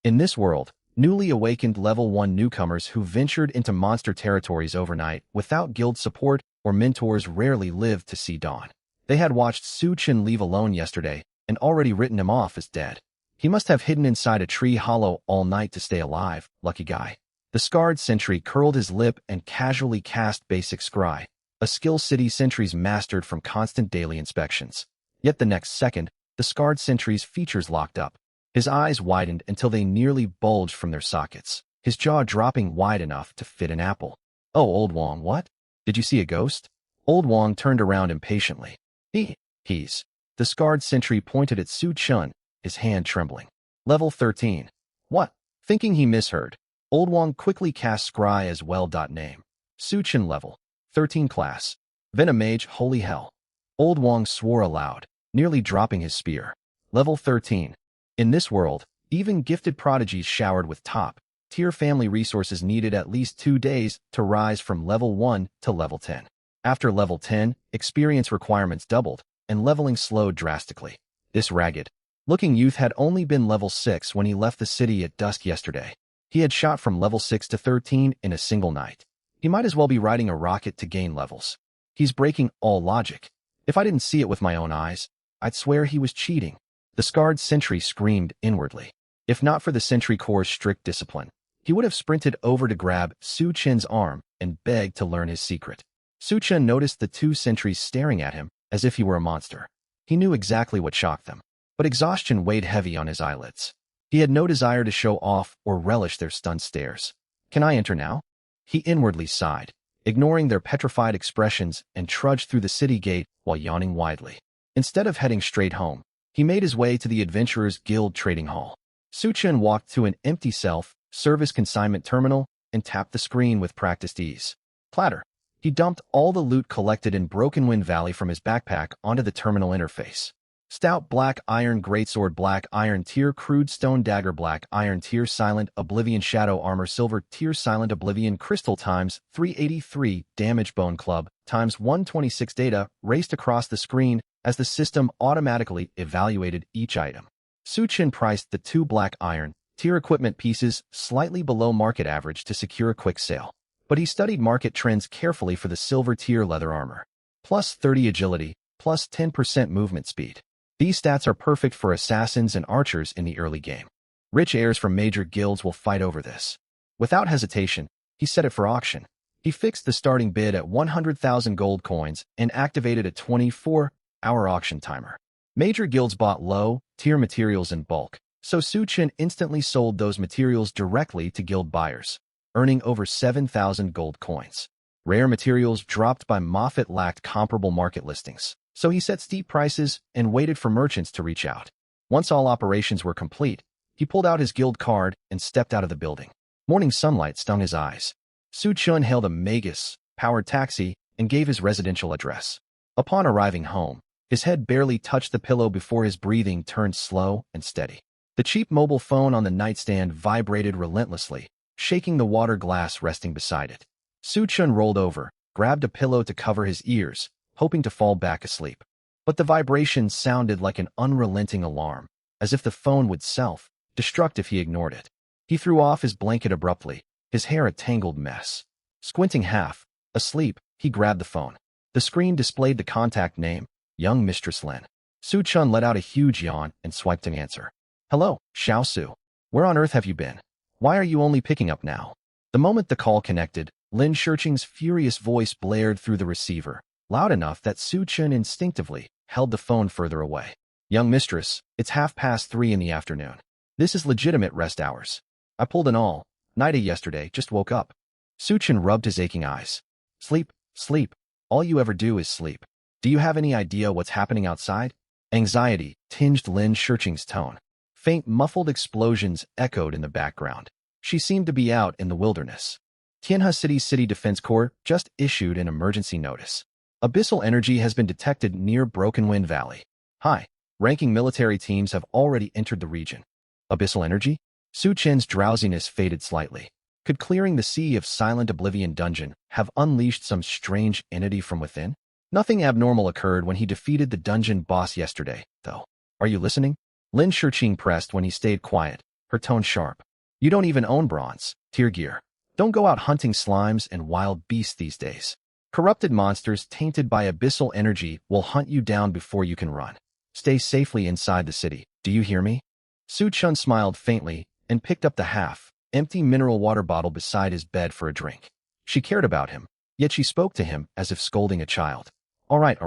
In this world, newly awakened level 1 newcomers who ventured into monster territories overnight without guild support or mentors rarely lived to see dawn. They had watched Su Chen leave alone yesterday and already written him off as dead. He must have hidden inside a tree hollow all night to stay alive, lucky guy. The scarred sentry curled his lip and casually cast basic scry, a skill city sentries mastered from constant daily inspections. Yet the next second, the scarred sentry's features locked up. His eyes widened until they nearly bulged from their sockets, his jaw dropping wide enough to fit an apple. "Oh, old Wong, what? Did you see a ghost?" Old Wong turned around impatiently. He's. The scarred sentry pointed at Su Chun, his hand trembling. "Level 13. What?" Thinking he misheard, Old Wong quickly cast scry as well. Name. Su Chun level 13 class. Venom Mage, holy hell. Old Wong swore aloud, nearly dropping his spear. Level 13. In this world, even gifted prodigies showered with top-tier family resources needed at least 2 days to rise from level 1 to level 10. After level 10, experience requirements doubled, and leveling slowed drastically. This ragged-looking youth had only been level 6 when he left the city at dusk yesterday. He had shot from level 6 to 13 in a single night. He might as well be riding a rocket to gain levels. He's breaking all logic. If I didn't see it with my own eyes, I'd swear he was cheating. The scarred sentry screamed inwardly. If not for the Sentry Corps' strict discipline, he would have sprinted over to grab Su Chen's arm and begged to learn his secret. Su Chen noticed the 2 sentries staring at him as if he were a monster. He knew exactly what shocked them, but exhaustion weighed heavy on his eyelids. He had no desire to show off or relish their stunned stares. "Can I enter now?" He inwardly sighed, ignoring their petrified expressions, and trudged through the city gate while yawning widely. Instead of heading straight home, he made his way to the Adventurers Guild Trading Hall. Su Chen walked to an empty self-service consignment terminal and tapped the screen with practiced ease. Clatter. He dumped all the loot collected in Broken Wind Valley from his backpack onto the terminal interface. Stout black iron greatsword, black iron tier crude stone dagger, black iron tier silent oblivion shadow armor, silver tier silent oblivion crystal times 383 damage, bone club times 126 data raced across the screen as the system automatically evaluated each item. Su Chen priced the 2 black iron tier equipment pieces slightly below market average to secure a quick sale, but he studied market trends carefully for the silver tier leather armor. Plus 30 agility, plus 10% movement speed. These stats are perfect for assassins and archers in the early game. Rich heirs from major guilds will fight over this. Without hesitation, he set it for auction. He fixed the starting bid at 100,000 gold coins and activated a 24-hour auction timer. Major guilds bought low-tier materials in bulk, so Su Chen instantly sold those materials directly to guild buyers, earning over 7,000 gold coins. Rare materials dropped by Moffat lacked comparable market listings, so he set steep prices and waited for merchants to reach out. Once all operations were complete, he pulled out his guild card and stepped out of the building. Morning sunlight stung his eyes. Su Chen hailed a Magus-powered taxi and gave his residential address. Upon arriving home, his head barely touched the pillow before his breathing turned slow and steady. The cheap mobile phone on the nightstand vibrated relentlessly, shaking the water glass resting beside it. Su Chen rolled over, grabbed a pillow to cover his ears, hoping to fall back asleep. But the vibration sounded like an unrelenting alarm, as if the phone would self-destruct if he ignored it. He threw off his blanket abruptly, his hair a tangled mess. Squinting half asleep, he grabbed the phone. The screen displayed the contact name, Young Mistress Lin. Su Chun let out a huge yawn and swiped an answer. Hello, Xiao Su. Where on earth have you been? Why are you only picking up now? The moment the call connected, Lin Shurqing's furious voice blared through the receiver, loud enough that Su Chun instinctively held the phone further away. Young mistress, it's 3:30 in the afternoon. This is legitimate rest hours. I pulled an all-nighter yesterday, just woke up. Su Chun rubbed his aching eyes. Sleep, sleep. All you ever do is sleep. Do you have any idea what's happening outside? Anxiety tinged Lin Shurqing's tone. Faint, muffled explosions echoed in the background. She seemed to be out in the wilderness. Tianhe City's City Defense Corps just issued an emergency notice. Abyssal energy has been detected near Broken Wind Valley. High-ranking military teams have already entered the region. Abyssal energy? Su Chen's drowsiness faded slightly. Could clearing the Sea of Silent Oblivion dungeon have unleashed some strange entity from within? Nothing abnormal occurred when he defeated the dungeon boss yesterday, though. Are you listening? Lin Shurqing pressed when he stayed quiet, her tone sharp. You don't even own bronze tier gear. Don't go out hunting slimes and wild beasts these days. Corrupted monsters tainted by abyssal energy will hunt you down before you can run. Stay safely inside the city, do you hear me? Su Chun smiled faintly and picked up the half-empty mineral water bottle beside his bed for a drink. She cared about him, yet she spoke to him as if scolding a child. All right.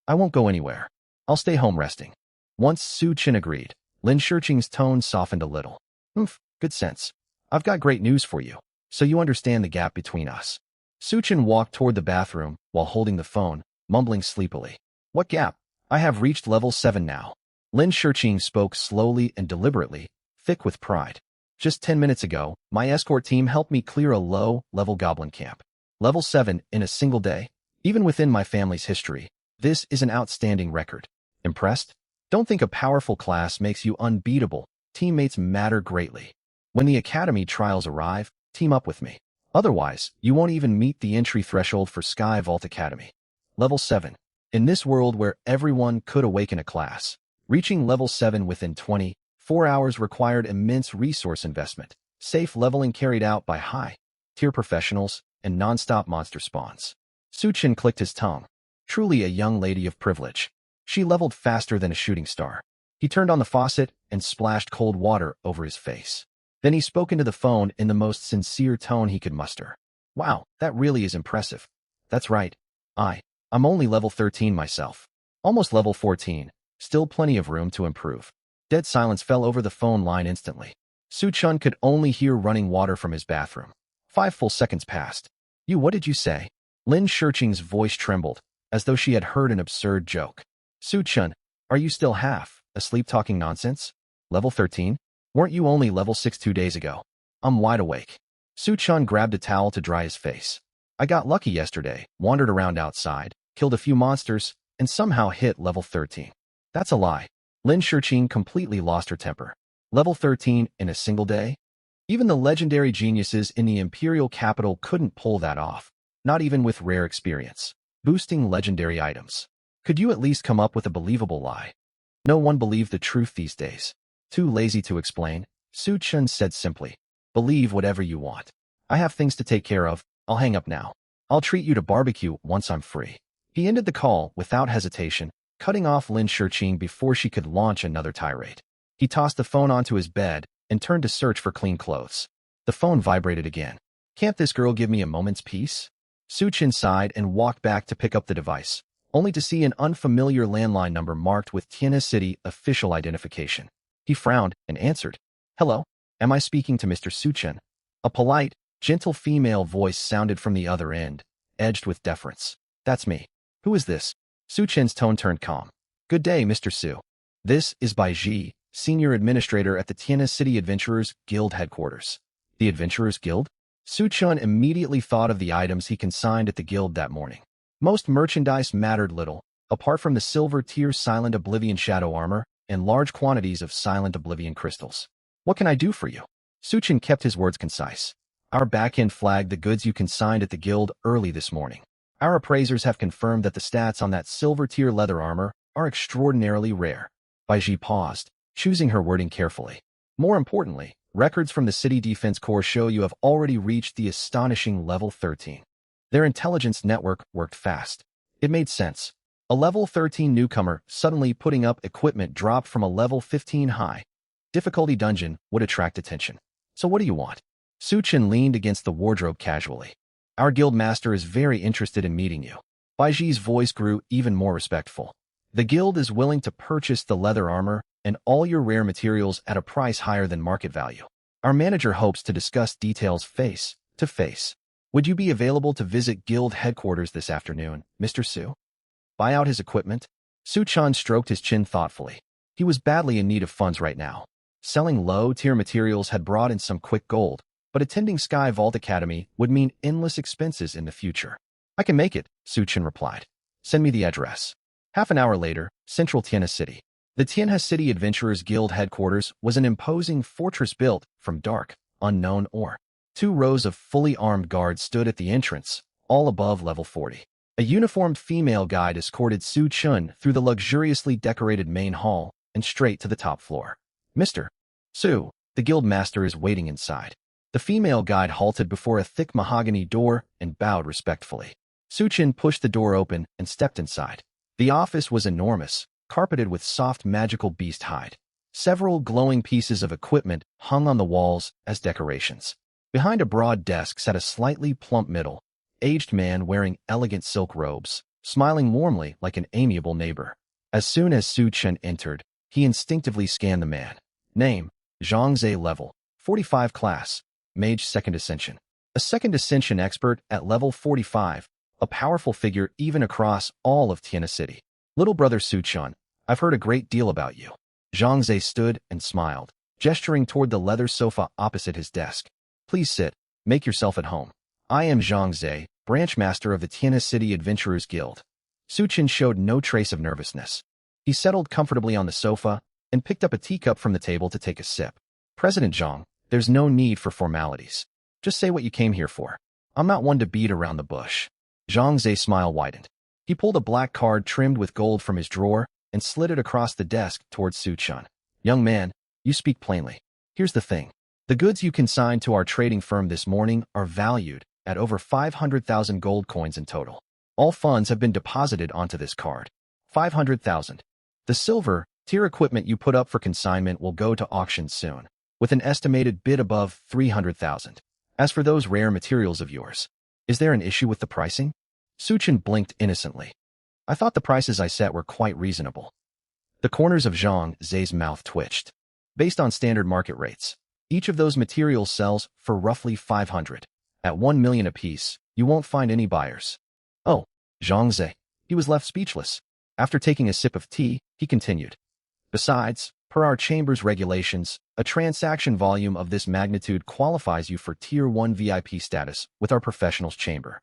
I won't go anywhere. I'll stay home resting. Once Su Chun agreed, Lin Shurqing's tone softened a little. Good sense. I've got great news for you, so you understand the gap between us. Su Chun walked toward the bathroom while holding the phone, mumbling sleepily. What gap? I have reached level 7 now. Lin Shurqing spoke slowly and deliberately, thick with pride. Just 10 minutes ago, my escort team helped me clear a low-level goblin camp. Level 7 in a single day? Even within my family's history, this is an outstanding record. Impressed? Don't think a powerful class makes you unbeatable. Teammates matter greatly. When the academy trials arrive, team up with me. Otherwise, you won't even meet the entry threshold for Sky Vault Academy. Level 7. In this world where everyone could awaken a class, reaching level 7 within 24 hours required immense resource investment, safe leveling carried out by high-tier professionals, and non-stop monster spawns. Su Chun clicked his tongue. Truly a young lady of privilege. She leveled faster than a shooting star. He turned on the faucet and splashed cold water over his face. Then he spoke into the phone in the most sincere tone he could muster. Wow, that really is impressive. That's right. I'm only level 13 myself. Almost level 14. Still plenty of room to improve. Dead silence fell over the phone line instantly. Su Chun could only hear running water from his bathroom. 5 full seconds passed. What did you say? Lin Shurqing's voice trembled, as though she had heard an absurd joke. Su Chun, are you still half asleep talking nonsense? Level 13? Weren't you only level 6 2 days ago? I'm wide awake. Su Chun grabbed a towel to dry his face. I got lucky yesterday, wandered around outside, killed a few monsters, and somehow hit level 13. That's a lie. Lin Shurqing completely lost her temper. Level 13 in a single day? Even the legendary geniuses in the Imperial capital couldn't pull that off, not even with rare experience. Boosting legendary items. Could you at least come up with a believable lie? No one believed the truth these days. Too lazy to explain, Su Chun said simply. Believe whatever you want. I have things to take care of. I'll hang up now. I'll treat you to barbecue once I'm free. He ended the call without hesitation, cutting off Lin Shurqing before she could launch another tirade. He tossed the phone onto his bed and turned to search for clean clothes. The phone vibrated again. Can't this girl give me a moment's peace? Su Chun sighed and walked back to pick up the device, only to see an unfamiliar landline number marked with Tianhe City official identification. He frowned and answered. Hello, am I speaking to Mr. Su Chun? A polite, gentle female voice sounded from the other end, edged with deference. That's me. Who is this? Su Chen's tone turned calm. Good day, Mr. Su. This is Bai Ji, Senior Administrator at the Tianhe City Adventurers Guild headquarters. The Adventurers Guild? Su Chun immediately thought of the items he consigned at the guild that morning. Most merchandise mattered little, apart from the silver-tier Silent Oblivion shadow armor and large quantities of Silent Oblivion crystals. What can I do for you? Su Chun kept his words concise. Our backend flagged the goods you consigned at the guild early this morning. Our appraisers have confirmed that the stats on that silver-tier leather armor are extraordinarily rare. Baiji paused, choosing her wording carefully. More importantly, records from the City Defense Corps show you have already reached the astonishing level 13. Their intelligence network worked fast. It made sense. A level 13 newcomer suddenly putting up equipment dropped from a level 15 high difficulty dungeon would attract attention. So what do you want? Su Chen leaned against the wardrobe casually. Our guild master is very interested in meeting you. Baiji's voice grew even more respectful. The guild is willing to purchase the leather armor and all your rare materials at a price higher than market value. Our manager hopes to discuss details face to face. Would you be available to visit guild headquarters this afternoon, Mr. Su? Buy out his equipment? Su Chen stroked his chin thoughtfully. He was badly in need of funds right now. Selling low-tier materials had brought in some quick gold, but attending Sky Vault Academy would mean endless expenses in the future. I can make it, Su Chen replied. Send me the address. Half an hour later, central Tianhe City. The Tianhe City Adventurers Guild headquarters was an imposing fortress built from dark, unknown ore. 2 rows of fully armed guards stood at the entrance, all above level 40. A uniformed female guide escorted Su Chen through the luxuriously decorated main hall and straight to the top floor. Mr. Su, the guild master is waiting inside. The female guide halted before a thick mahogany door and bowed respectfully. Su Chen pushed the door open and stepped inside. The office was enormous, carpeted with soft magical beast hide. Several glowing pieces of equipment hung on the walls as decorations. Behind a broad desk sat a slightly plump middle-aged man wearing elegant silk robes, smiling warmly like an amiable neighbor. As soon as Su Chen entered, he instinctively scanned the man. Name, Zhangze level, 45 class, Mage 2nd Ascension. A 2nd Ascension expert at level 45, a powerful figure even across all of Tianhe City. Little brother Su Chen, I've heard a great deal about you. Zhangze stood and smiled, gesturing toward the leather sofa opposite his desk. Please sit, make yourself at home. I am Zhangze, branch master of the Tianhe City Adventurers Guild. Su Chen showed no trace of nervousness. He settled comfortably on the sofa and picked up a teacup from the table to take a sip. President Zhang, there's no need for formalities. Just say what you came here for. I'm not one to beat around the bush. Zhangze's smile widened. He pulled a black card trimmed with gold from his drawer and slid it across the desk towards Su Chen. Young man, you speak plainly. Here's the thing. The goods you consigned to our trading firm this morning are valued at over 500,000 gold coins in total. All funds have been deposited onto this card. 500,000. The silver tier equipment you put up for consignment will go to auction soon, with an estimated bid above 300,000. As for those rare materials of yours, is there an issue with the pricing? Su Chen blinked innocently. I thought the prices I set were quite reasonable. The corners of Zhang Ze's mouth twitched. Based on standard market rates, each of those materials sells for roughly 500. At 1 million apiece, you won't find any buyers. Oh, Zhang Ze. He was left speechless. After taking a sip of tea, he continued. Besides, per our chamber's regulations, a transaction volume of this magnitude qualifies you for Tier 1 VIP status with our professionals chamber.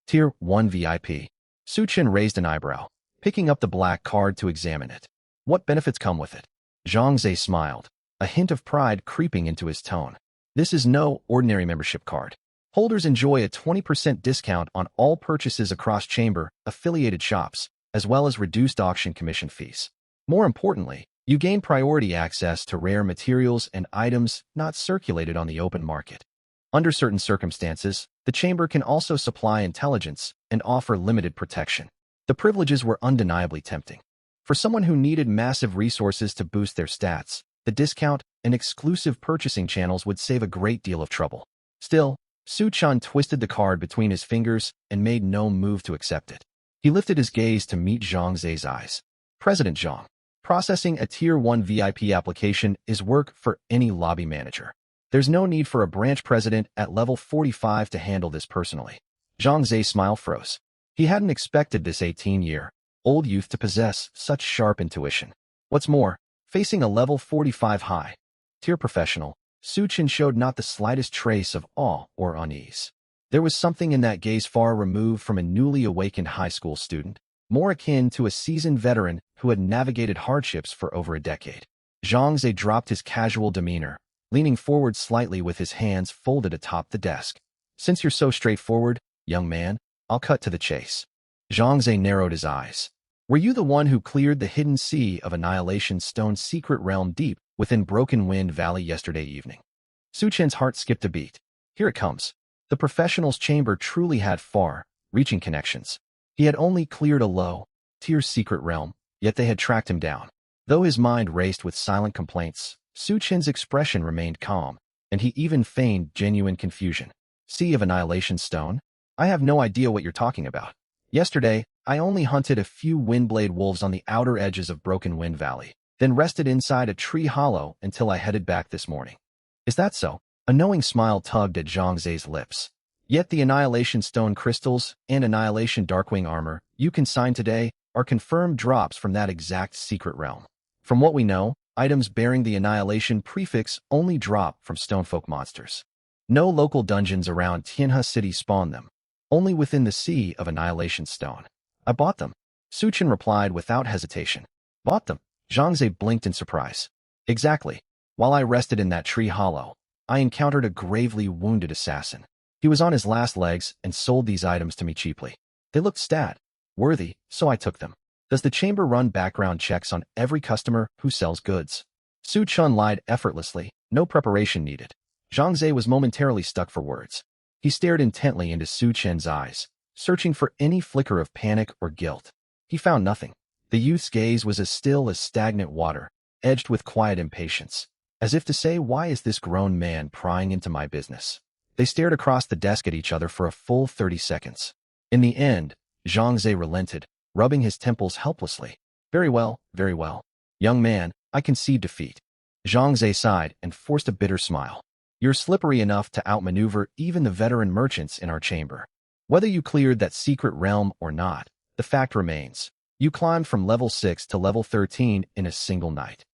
Tier 1 VIP. Su Chen raised an eyebrow, picking up the black card to examine it. What benefits come with it? Zhang Ze smiled, a hint of pride creeping into his tone. This is no ordinary membership card. Holders enjoy a 20% discount on all purchases across chamber-affiliated shops, as well as reduced auction commission fees. More importantly, you gain priority access to rare materials and items not circulated on the open market. Under certain circumstances, the chamber can also supply intelligence and offer limited protection. The privileges were undeniably tempting. For someone who needed massive resources to boost their stats, the discount and exclusive purchasing channels would save a great deal of trouble. Still, Su Chen twisted the card between his fingers and made no move to accept it. He lifted his gaze to meet Zhang Ze's eyes. President Zhang, processing a Tier 1 VIP application is work for any lobby manager. There's no need for a branch president at level 45 to handle this personally. Zhang Ze's smile froze. He hadn't expected this 18-year-old youth to possess such sharp intuition. What's more, facing a level 45 high-tier professional, Su Chen showed not the slightest trace of awe or unease. There was something in that gaze far removed from a newly awakened high school student, more akin to a seasoned veteran who had navigated hardships for over a decade. Zhang Ze dropped his casual demeanor, leaning forward slightly with his hands folded atop the desk. Since you're so straightforward, young man, I'll cut to the chase. Zhang Ze narrowed his eyes. Were you the one who cleared the hidden sea of Annihilation Stone's secret realm deep within Broken Wind Valley yesterday evening? Su Chen's heart skipped a beat. Here it comes. The professional's chamber truly had far-reaching connections. He had only cleared a low-tier secret realm, yet they had tracked him down. Though his mind raced with silent complaints, Su Chen's expression remained calm, and he even feigned genuine confusion. Sea of Annihilation Stone? I have no idea what you're talking about. Yesterday, I only hunted a few windblade wolves on the outer edges of Broken Wind Valley, then rested inside a tree hollow until I headed back this morning. Is that so? A knowing smile tugged at Zhang Zhe's lips. Yet the Annihilation Stone crystals and Annihilation Darkwing armor you consigned today are confirmed drops from that exact secret realm. From what we know, items bearing the Annihilation prefix only drop from stonefolk monsters. No local dungeons around Tianhe City spawn them, only within the Sea of Annihilation Stone. I bought them. Su Chen replied without hesitation. Bought them? Zhang Zhe blinked in surprise. Exactly. While I rested in that tree hollow, I encountered a gravely wounded assassin. He was on his last legs and sold these items to me cheaply. They looked stat-worthy, so I took them. Does the chamber run background checks on every customer who sells goods? Su Chen lied effortlessly, no preparation needed. Zhang Zhe was momentarily stuck for words. He stared intently into Su Chen's eyes, searching for any flicker of panic or guilt. He found nothing. The youth's gaze was as still as stagnant water, edged with quiet impatience, as if to say, why is this grown man prying into my business? They stared across the desk at each other for a full 30 seconds. In the end, Zhang Zhe relented, rubbing his temples helplessly. Very well, very well. Young man, I concede defeat. Zhang Zhe sighed and forced a bitter smile. You're slippery enough to outmaneuver even the veteran merchants in our chamber. Whether you cleared that secret realm or not, the fact remains. You climbed from level 6 to level 13 in a single night.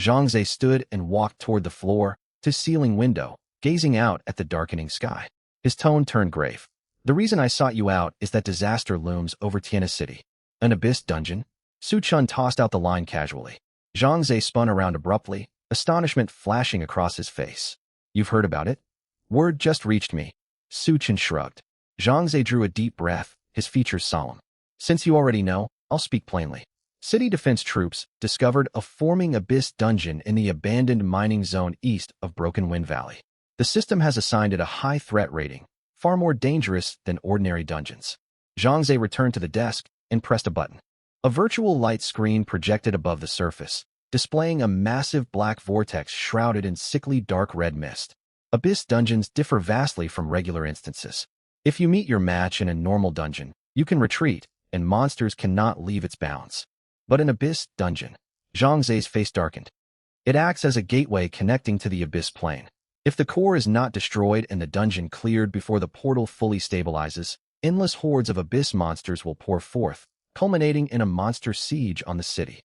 Zhang Zhe stood and walked toward the floor-to-ceiling window, gazing out at the darkening sky. His tone turned grave. The reason I sought you out is that disaster looms over Tianhe City. An abyss dungeon? Su Chen tossed out the line casually. Zhang Zhe spun around abruptly, astonishment flashing across his face. You've heard about it? Word just reached me. Su Chen shrugged. Zhang Zhe drew a deep breath, his features solemn. Since you already know, I'll speak plainly. City defense troops discovered a forming abyss dungeon in the abandoned mining zone east of Broken Wind Valley. The system has assigned it a high threat rating, far more dangerous than ordinary dungeons. Zhang Zhe returned to the desk and pressed a button. A virtual light screen projected above the surface, displaying a massive black vortex shrouded in sickly dark red mist. Abyss dungeons differ vastly from regular instances. If you meet your match in a normal dungeon, you can retreat, and monsters cannot leave its bounds. But an abyss dungeon. Zhang Zhe's face darkened. It acts as a gateway connecting to the abyss plane. If the core is not destroyed and the dungeon cleared before the portal fully stabilizes, endless hordes of abyss monsters will pour forth, culminating in a monster siege on the city.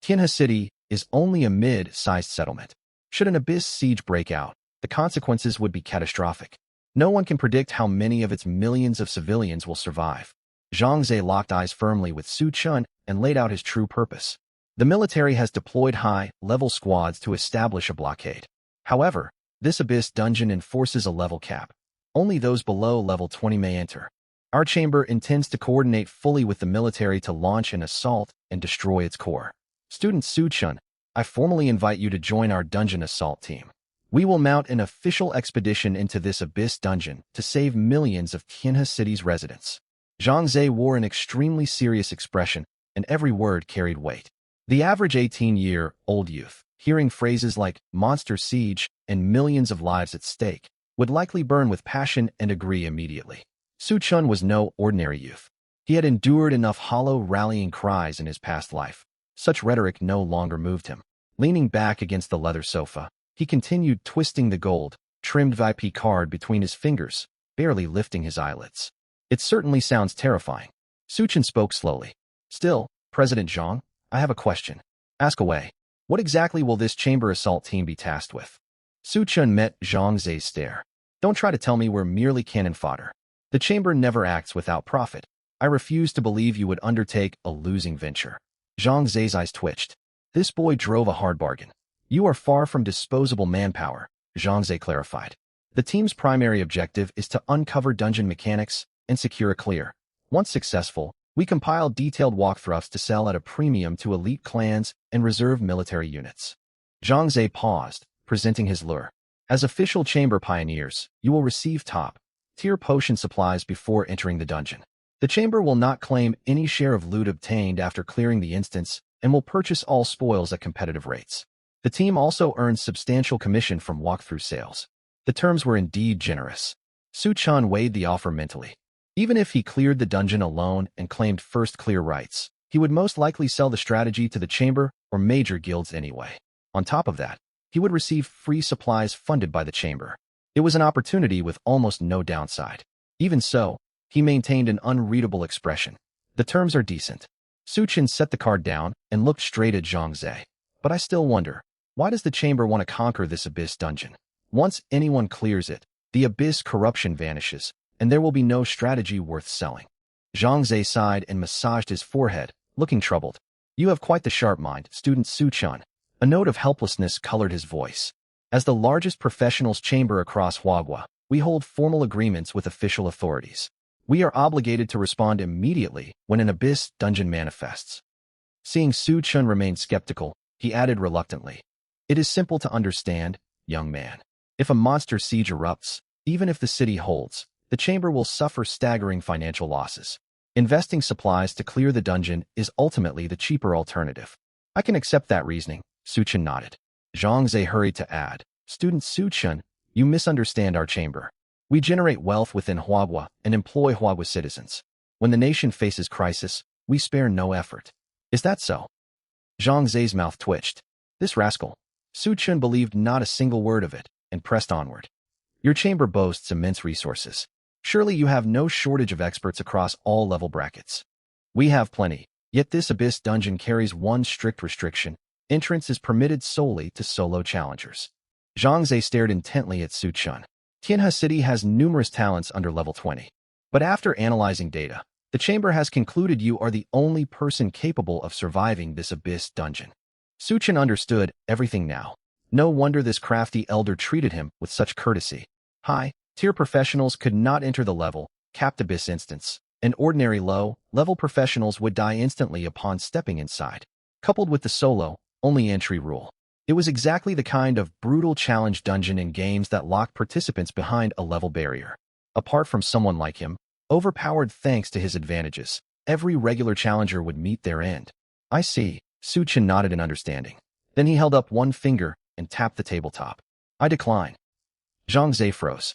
Tianhe City is only a mid-sized settlement. Should an abyss siege break out, the consequences would be catastrophic. No one can predict how many of its millions of civilians will survive. Zhang Zhe locked eyes firmly with Su Chen and laid out his true purpose. The military has deployed high-level squads to establish a blockade. However, this abyss dungeon enforces a level cap. Only those below level 20 may enter. Our chamber intends to coordinate fully with the military to launch an assault and destroy its core. Student Su Chen, I formally invite you to join our dungeon assault team. We will mount an official expedition into this abyss dungeon to save millions of Tianhe City's residents. Zhang Zhe wore an extremely serious expression, and every word carried weight. The average 18-year-old youth, hearing phrases like monster siege and millions of lives at stake, would likely burn with passion and agree immediately. Su Chen was no ordinary youth. He had endured enough hollow rallying cries in his past life. Such rhetoric no longer moved him. Leaning back against the leather sofa, he continued twisting the gold-trimmed VIP card between his fingers, barely lifting his eyelids. It certainly sounds terrifying. Su Chen spoke slowly. Still, President Zhang, I have a question. Ask away. What exactly will this chamber assault team be tasked with? Su Chen met Zhang Zhe's stare. Don't try to tell me we're merely cannon fodder. The chamber never acts without profit. I refuse to believe you would undertake a losing venture. Zhang Zhe's eyes twitched. This boy drove a hard bargain. You are far from disposable manpower, Zhang Zhe clarified. The team's primary objective is to uncover dungeon mechanics and secure a clear. Once successful, we compile detailed walkthroughs to sell at a premium to elite clans and reserve military units. Zhang Zhe paused, presenting his lure. As official chamber pioneers, you will receive top-tier potion supplies before entering the dungeon. The chamber will not claim any share of loot obtained after clearing the instance and will purchase all spoils at competitive rates. The team also earns substantial commission from walkthrough sales. The terms were indeed generous. Su-chan weighed the offer mentally. Even if he cleared the dungeon alone and claimed first clear rights, he would most likely sell the strategy to the chamber or major guilds anyway. On top of that, he would receive free supplies funded by the chamber. It was an opportunity with almost no downside. Even so, he maintained an unreadable expression. The terms are decent. Su-chan set the card down and looked straight at Zhang Zhe. But I still wonder, why does the chamber want to conquer this abyss dungeon? Once anyone clears it, the abyss corruption vanishes, and there will be no strategy worth selling. Zhang Zhe sighed and massaged his forehead, looking troubled. You have quite the sharp mind, student Su-chan. A note of helplessness colored his voice. As the largest professionals chamber across Huagua, we hold formal agreements with official authorities. We are obligated to respond immediately when an abyss dungeon manifests. Seeing Su-chan remain skeptical, he added reluctantly. It is simple to understand, young man. If a monster siege erupts, even if the city holds, the chamber will suffer staggering financial losses. Investing supplies to clear the dungeon is ultimately the cheaper alternative. I can accept that reasoning, Su-chan nodded. Zhang Zhe hurried to add, Student Su-chan, you misunderstand our chamber. We generate wealth within Huagua and employ Huagua citizens. When the nation faces crisis, we spare no effort. Is that so? Zhang Zhe's mouth twitched. This rascal. Su-chan believed not a single word of it and pressed onward. Your chamber boasts immense resources. Surely you have no shortage of experts across all level brackets. We have plenty, yet this abyss dungeon carries one strict restriction. Entrance is permitted solely to solo challengers. Zhang Zhe stared intently at Su-chan. Tianhe City has numerous talents under level 20. But after analyzing data, the chamber has concluded you are the only person capable of surviving this abyss dungeon. Su-chan understood everything now. No wonder this crafty elder treated him with such courtesy. High-tier professionals could not enter the level-capped abyss instance, and ordinary low-level professionals would die instantly upon stepping inside. Coupled with the solo-only entry rule, it was exactly the kind of brutal challenge dungeon in games that lock participants behind a level barrier. Apart from someone like him, overpowered thanks to his advantages, every regular challenger would meet their end. I see, Su-chan nodded in understanding. Then he held up one finger and tapped the tabletop. I decline. Zhang Zhe froze.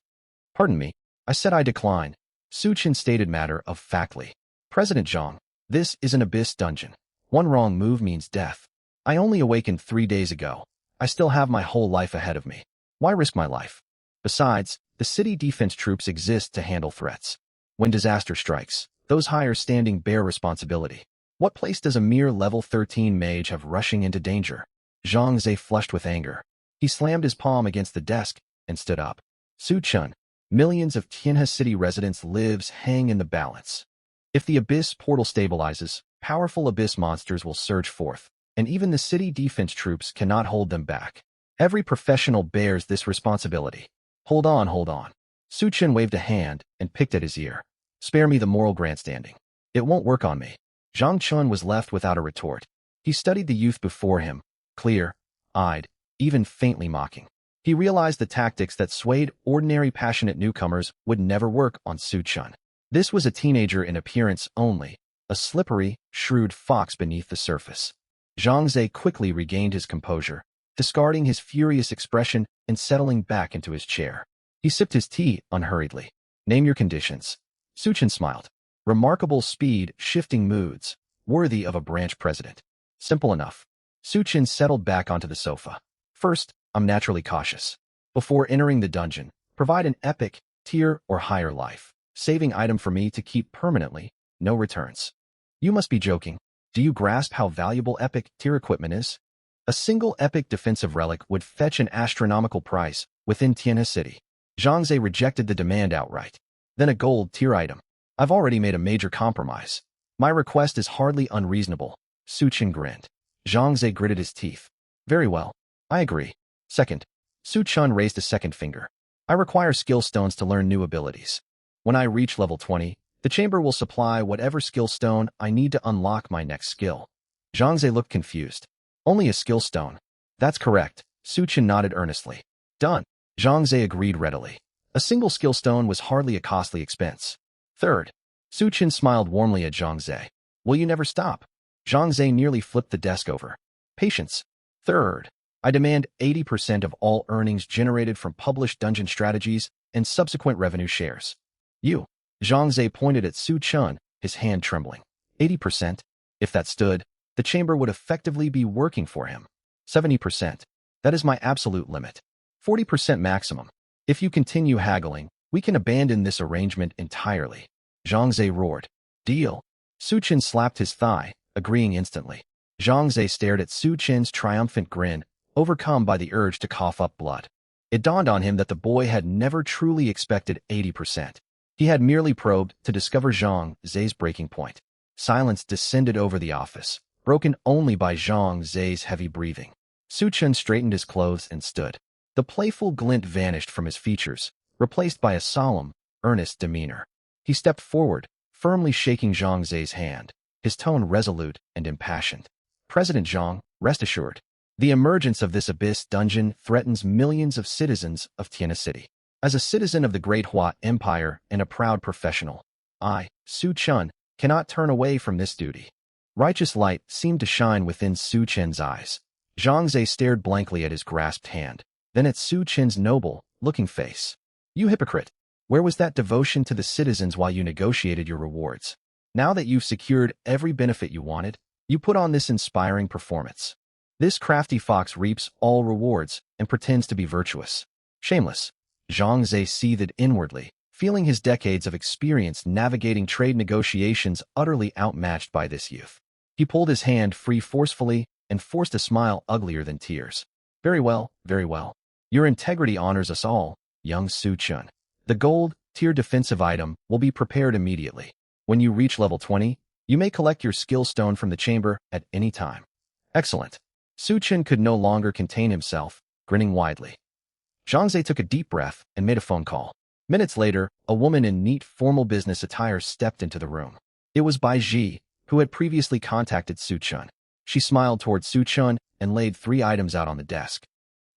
Pardon me, I said I decline. Su-chan stated matter-of-factly. President Zhang, this is an abyss dungeon. One wrong move means death. I only awakened 3 days ago. I still have my whole life ahead of me. Why risk my life? Besides, the city defense troops exist to handle threats. When disaster strikes, those higher standing bear responsibility. What place does a mere level 13 mage have rushing into danger? Zhang Zhe flushed with anger. He slammed his palm against the desk and stood up. Su-chan, millions of Tianhe City residents' lives hang in the balance. If the abyss portal stabilizes, powerful abyss monsters will surge forth, and even the city defense troops cannot hold them back. Every professional bears this responsibility. Hold on. Su-chan waved a hand and picked at his ear. Spare me the moral grandstanding. It won't work on me. Zhang Chun was left without a retort. He studied the youth before him, clear-eyed, even faintly mocking. He realized the tactics that swayed ordinary passionate newcomers would never work on Su-chan. This was a teenager in appearance only, a slippery, shrewd fox beneath the surface. Zhang Zhe quickly regained his composure, discarding his furious expression and settling back into his chair. He sipped his tea unhurriedly. Name your conditions. Su-chan smiled. Remarkable speed, shifting moods, worthy of a branch president. Simple enough. Su-chan settled back onto the sofa. First, I'm naturally cautious. Before entering the dungeon, provide an epic, tier or higher life saving item for me to keep permanently, no returns. You must be joking. Do you grasp how valuable epic tier equipment is? A single epic defensive relic would fetch an astronomical price within Tianhe City. Zhang Zhe rejected the demand outright. Then a gold tier item. I've already made a major compromise. My request is hardly unreasonable. Su-chan grinned. Zhang Zhe gritted his teeth. Very well. I agree. Second. Su-chan raised a second finger. I require skill stones to learn new abilities. When I reach level 20, the chamber will supply whatever skill stone I need to unlock my next skill. Zhang Zhe looked confused. Only a skill stone. That's correct. Su-chan nodded earnestly. Done. Zhang Zhe agreed readily. A single skill stone was hardly a costly expense. Third. Su Chen smiled warmly at Zhang Zhe. Will you never stop? Zhang Zhe nearly flipped the desk over. Patience. Third, I demand 80% of all earnings generated from published dungeon strategies and subsequent revenue shares. You. Zhang Zhe pointed at Su Chen, his hand trembling. 80%? If that stood, the chamber would effectively be working for him. 70%. That is my absolute limit. 40% maximum. If you continue haggling, we can abandon this arrangement entirely. Zhang Zhe roared. Deal. Su Chen slapped his thigh, agreeing instantly. Zhang Zhe stared at Su Chen's triumphant grin, overcome by the urge to cough up blood. It dawned on him that the boy had never truly expected 80%. He had merely probed to discover Zhang Zhe's breaking point. Silence descended over the office, broken only by Zhang Zhe's heavy breathing. Su Chen straightened his clothes and stood. The playful glint vanished from his features, replaced by a solemn, earnest demeanor. He stepped forward, firmly shaking Zhang Zhe's hand, his tone resolute and impassioned. President Zhang, rest assured, the emergence of this abyss dungeon threatens millions of citizens of Tianhe City. As a citizen of the Great Hua Empire and a proud professional, I, Su Chen, cannot turn away from this duty. Righteous light seemed to shine within Su Chen's eyes. Zhang Zhe stared blankly at his grasped hand, then at Su Chen's noble, looking face. You hypocrite! Where was that devotion to the citizens while you negotiated your rewards? Now that you've secured every benefit you wanted, you put on this inspiring performance. This crafty fox reaps all rewards and pretends to be virtuous. Shameless. Zhang Zhe seethed inwardly, feeling his decades of experience navigating trade negotiations utterly outmatched by this youth. He pulled his hand free forcefully and forced a smile uglier than tears. Very well, very well. Your integrity honors us all, young Su Chen. The gold-tier defensive item will be prepared immediately. When you reach level 20, you may collect your skill stone from the chamber at any time. Excellent. Su Chen could no longer contain himself, grinning widely. Zhang Zhe took a deep breath and made a phone call. Minutes later, a woman in neat formal business attire stepped into the room. It was Bai Ji, who had previously contacted Su Chen. She smiled toward Su Chen and laid 3 items out on the desk.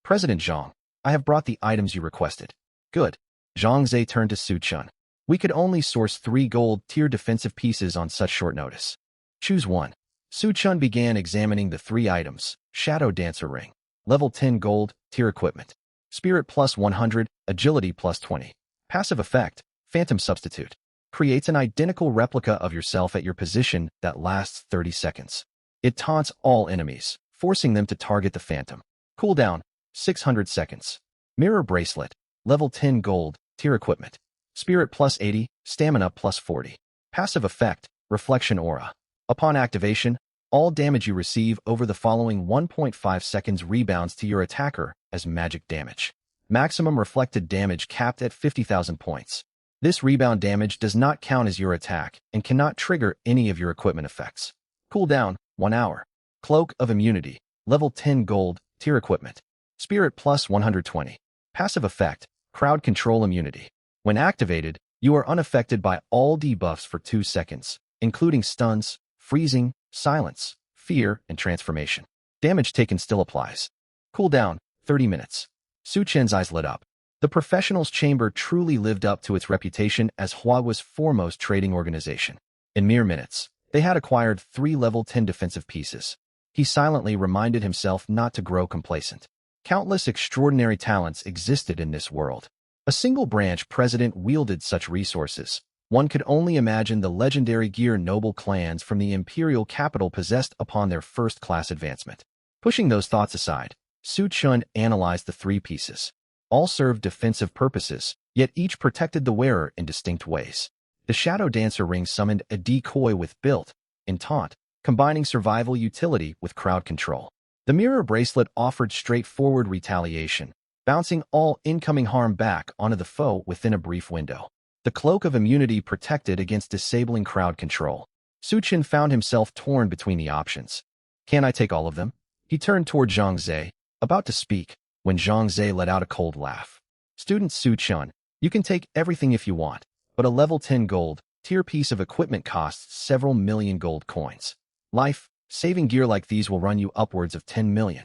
President Zhang, I have brought the items you requested. Good. Zhang Zhe turned to Su Chen. We could only source 3 gold-tier defensive pieces on such short notice. Choose one. Su Chen began examining the 3 items. Shadow Dancer Ring. Level 10 gold, tier equipment. Spirit plus 100, agility plus 20. Passive effect, Phantom Substitute. Creates an identical replica of yourself at your position that lasts 30 seconds. It taunts all enemies, forcing them to target the Phantom. Cooldown, 600 seconds. Mirror Bracelet. Level 10 gold, tier equipment. Spirit plus 80, stamina plus 40. Passive effect, Reflection Aura. Upon activation, all damage you receive over the following 1.5 seconds rebounds to your attacker as magic damage. Maximum reflected damage capped at 50,000 points. This rebound damage does not count as your attack and cannot trigger any of your equipment effects. Cooldown, 1 hour. Cloak of Immunity. Level 10 gold, tier equipment. Spirit plus 120. Passive effect, Crowd Control Immunity. When activated, you are unaffected by all debuffs for 2 seconds, including stuns, freezing, silence, fear, and transformation. Damage taken still applies. Cooldown, 30 minutes. Su Chen's eyes lit up. The Professionals' Chamber truly lived up to its reputation as Hua's foremost trading organization. In mere minutes, they had acquired 3 level 10 defensive pieces. He silently reminded himself not to grow complacent. Countless extraordinary talents existed in this world. A single branch president wielded such resources. One could only imagine the legendary Gear noble clans from the imperial capital possessed upon their first-class advancement. Pushing those thoughts aside, Su Chen analyzed the 3 pieces. All served defensive purposes, yet each protected the wearer in distinct ways. The Shadow Dancer Ring summoned a decoy with built-in taunt, combining survival utility with crowd control. The Mirror Bracelet offered straightforward retaliation, bouncing all incoming harm back onto the foe within a brief window. The Cloak of Immunity protected against disabling crowd control. Su Chen found himself torn between the options. Can I take all of them? He turned toward Zhang Zhe, about to speak, when Zhang Zhe let out a cold laugh. Student Su Chen, you can take everything if you want, but a level 10 gold, tier piece of equipment costs several million gold coins. Life-saving gear like these will run you upwards of 10 million.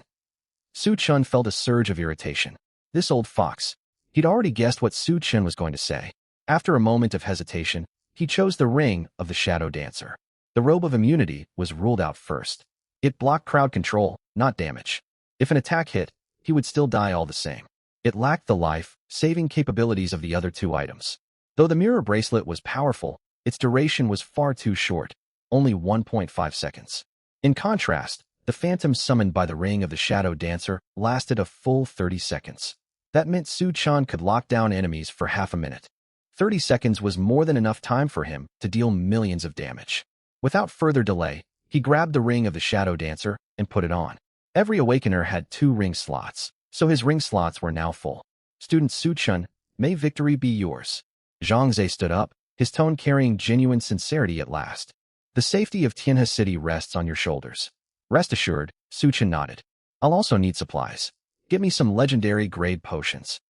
Su Chen felt a surge of irritation. This old fox. He'd already guessed what Su Chen was going to say. After a moment of hesitation, He chose the ring of the shadow dancer. The robe of immunity was ruled out first. It blocked crowd control, not damage. If an attack hit, he would still die all the same. It lacked the life-saving capabilities of the other two items. Though the mirror bracelet was powerful, its duration was far too short, only 1.5 seconds. In contrast, the phantom summoned by the ring of the shadow dancer lasted a full 30 seconds. That meant Su Chan could lock down enemies for half a minute. 30 seconds was more than enough time for him to deal millions of damage. Without further delay, he grabbed the ring of the shadow dancer and put it on. Every awakener had 2 ring slots, so his ring slots were now full. Student Su Chan, may victory be yours. Zhang Zhe stood up, his tone carrying genuine sincerity at last. The safety of Tianhe City rests on your shoulders. Rest assured, Su Chan nodded. I'll also need supplies. Get me some legendary grade potions.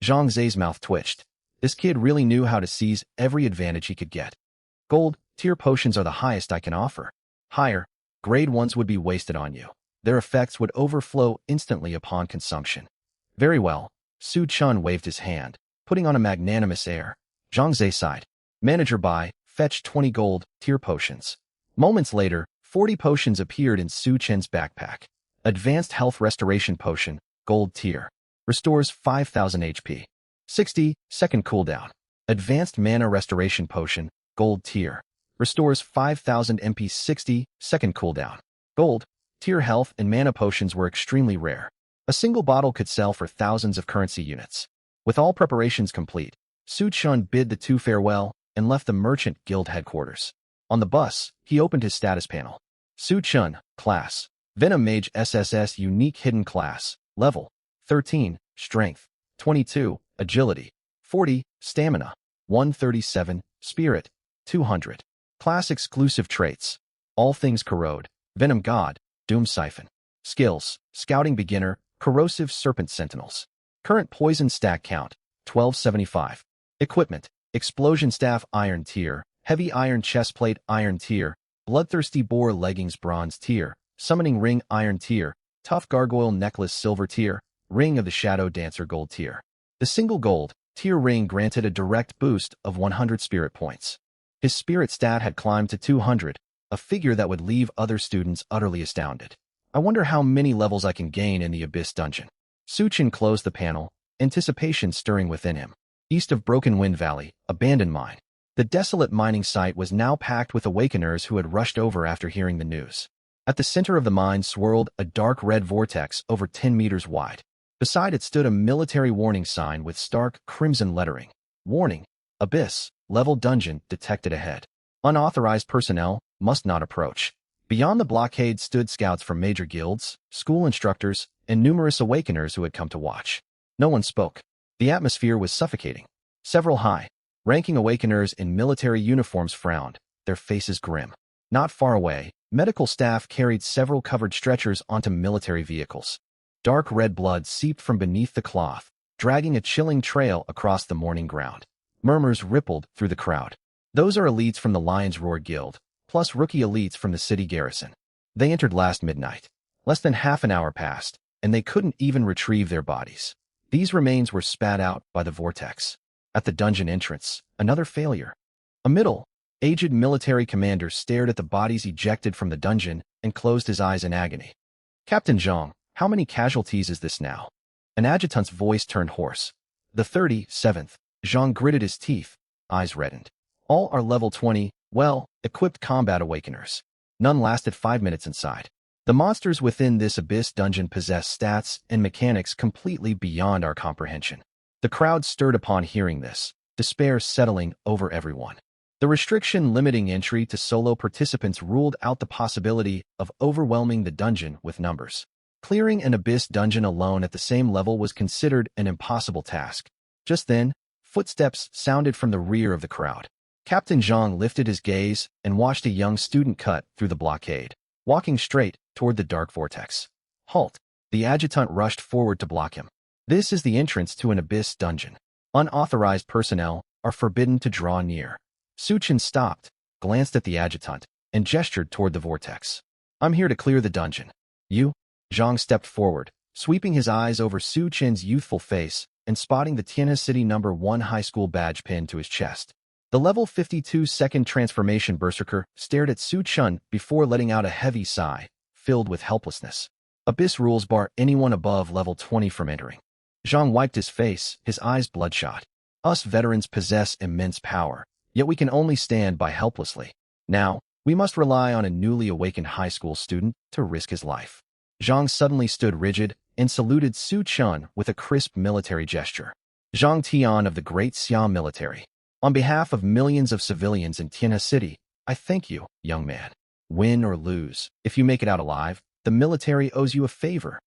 Zhang Zhe's mouth twitched. This kid really knew how to seize every advantage he could get. Gold tier potions are the highest I can offer. Higher, grade ones would be wasted on you. Their effects would overflow instantly upon consumption. Very well. Su Chan waved his hand, putting on a magnanimous air. Zhang Zhe sighed. Manager buy, fetch 20 gold tier potions. Moments later, 40 potions appeared in Su Chen's backpack. Advanced Health Restoration Potion, Gold Tier. Restores 5,000 HP. 60-second cooldown. Advanced Mana Restoration Potion, Gold Tier. Restores 5,000 MP 60-second cooldown. Gold Tier health and mana potions were extremely rare. A single bottle could sell for thousands of currency units. With all preparations complete, Su Chan bid the two farewell and left the Merchant Guild headquarters. On the bus, he opened his status panel. Su Chan, Class. Venom Mage SSS Unique Hidden Class. Level 13, Strength 22, Agility 40, Stamina 137, Spirit 200. Class Exclusive Traits. All Things Corrode. Venom God, Doom Siphon. Skills, Scouting Beginner, Corrosive Serpent Sentinels. Current Poison Stack Count, 1275. Equipment, Explosion Staff Iron Tier, Heavy Iron Chestplate Iron Tier, Bloodthirsty Boar Leggings Bronze Tier, Summoning Ring Iron Tier, Tough Gargoyle Necklace Silver Tier, Ring of the Shadow Dancer Gold Tier. The single gold tier ring granted a direct boost of 100 spirit points. His spirit stat had climbed to 200, a figure that would leave other students utterly astounded. I wonder how many levels I can gain in the Abyss Dungeon. Su Chan closed the panel, anticipation stirring within him. East of Broken Wind Valley, abandoned mine. The desolate mining site was now packed with awakeners who had rushed over after hearing the news. At the center of the mine swirled a dark red vortex over 10 meters wide. Beside it stood a military warning sign with stark crimson lettering. Warning: Abyss, level dungeon detected ahead. Unauthorized personnel must not approach. Beyond the blockade stood scouts from major guilds, school instructors, and numerous awakeners who had come to watch. No one spoke. The atmosphere was suffocating. Several high-ranking awakeners in military uniforms frowned, their faces grim. Not far away, medical staff carried several covered stretchers onto military vehicles. Dark red blood seeped from beneath the cloth, dragging a chilling trail across the mourning ground. Murmurs rippled through the crowd. Those are elites from the Lion's Roar Guild, plus rookie elites from the city garrison. They entered last midnight. Less than half an hour passed, and they couldn't even retrieve their bodies. These remains were spat out by the vortex. At the dungeon entrance, another failure. A middle-aged military commander stared at the bodies ejected from the dungeon and closed his eyes in agony. Captain Zhang, how many casualties is this now? An adjutant's voice turned hoarse. The 37th. Zhang gritted his teeth, eyes reddened. All are level 20, well-equipped combat awakeners. None lasted 5 minutes inside. The monsters within this abyss dungeon possess stats and mechanics completely beyond our comprehension. The crowd stirred upon hearing this, despair settling over everyone. The restriction limiting entry to solo participants ruled out the possibility of overwhelming the dungeon with numbers. Clearing an abyss dungeon alone at the same level was considered an impossible task. Just then, footsteps sounded from the rear of the crowd. Captain Zhang lifted his gaze and watched a young student cut through the blockade, walking straight toward the dark vortex. Halt! The adjutant rushed forward to block him. This is the entrance to an abyss dungeon. Unauthorized personnel are forbidden to draw near. Su Chan stopped, glanced at the adjutant, and gestured toward the vortex. I'm here to clear the dungeon. You? Zhang stepped forward, sweeping his eyes over Su Chan's youthful face and spotting the Tianhe City No. 1 high school badge pinned to his chest. The level 52 second transformation berserker stared at Su Chun before letting out a heavy sigh, filled with helplessness. Abyss rules bar anyone above level 20 from entering. Zhang wiped his face, his eyes bloodshot. Us veterans possess immense power, yet we can only stand by helplessly. Now, we must rely on a newly awakened high school student to risk his life. Zhang suddenly stood rigid and saluted Su Chun with a crisp military gesture. Zhang Tian of the Great Siam Military. On behalf of millions of civilians in Tianhe City, I thank you, young man. Win or lose, if you make it out alive, the military owes you a favor.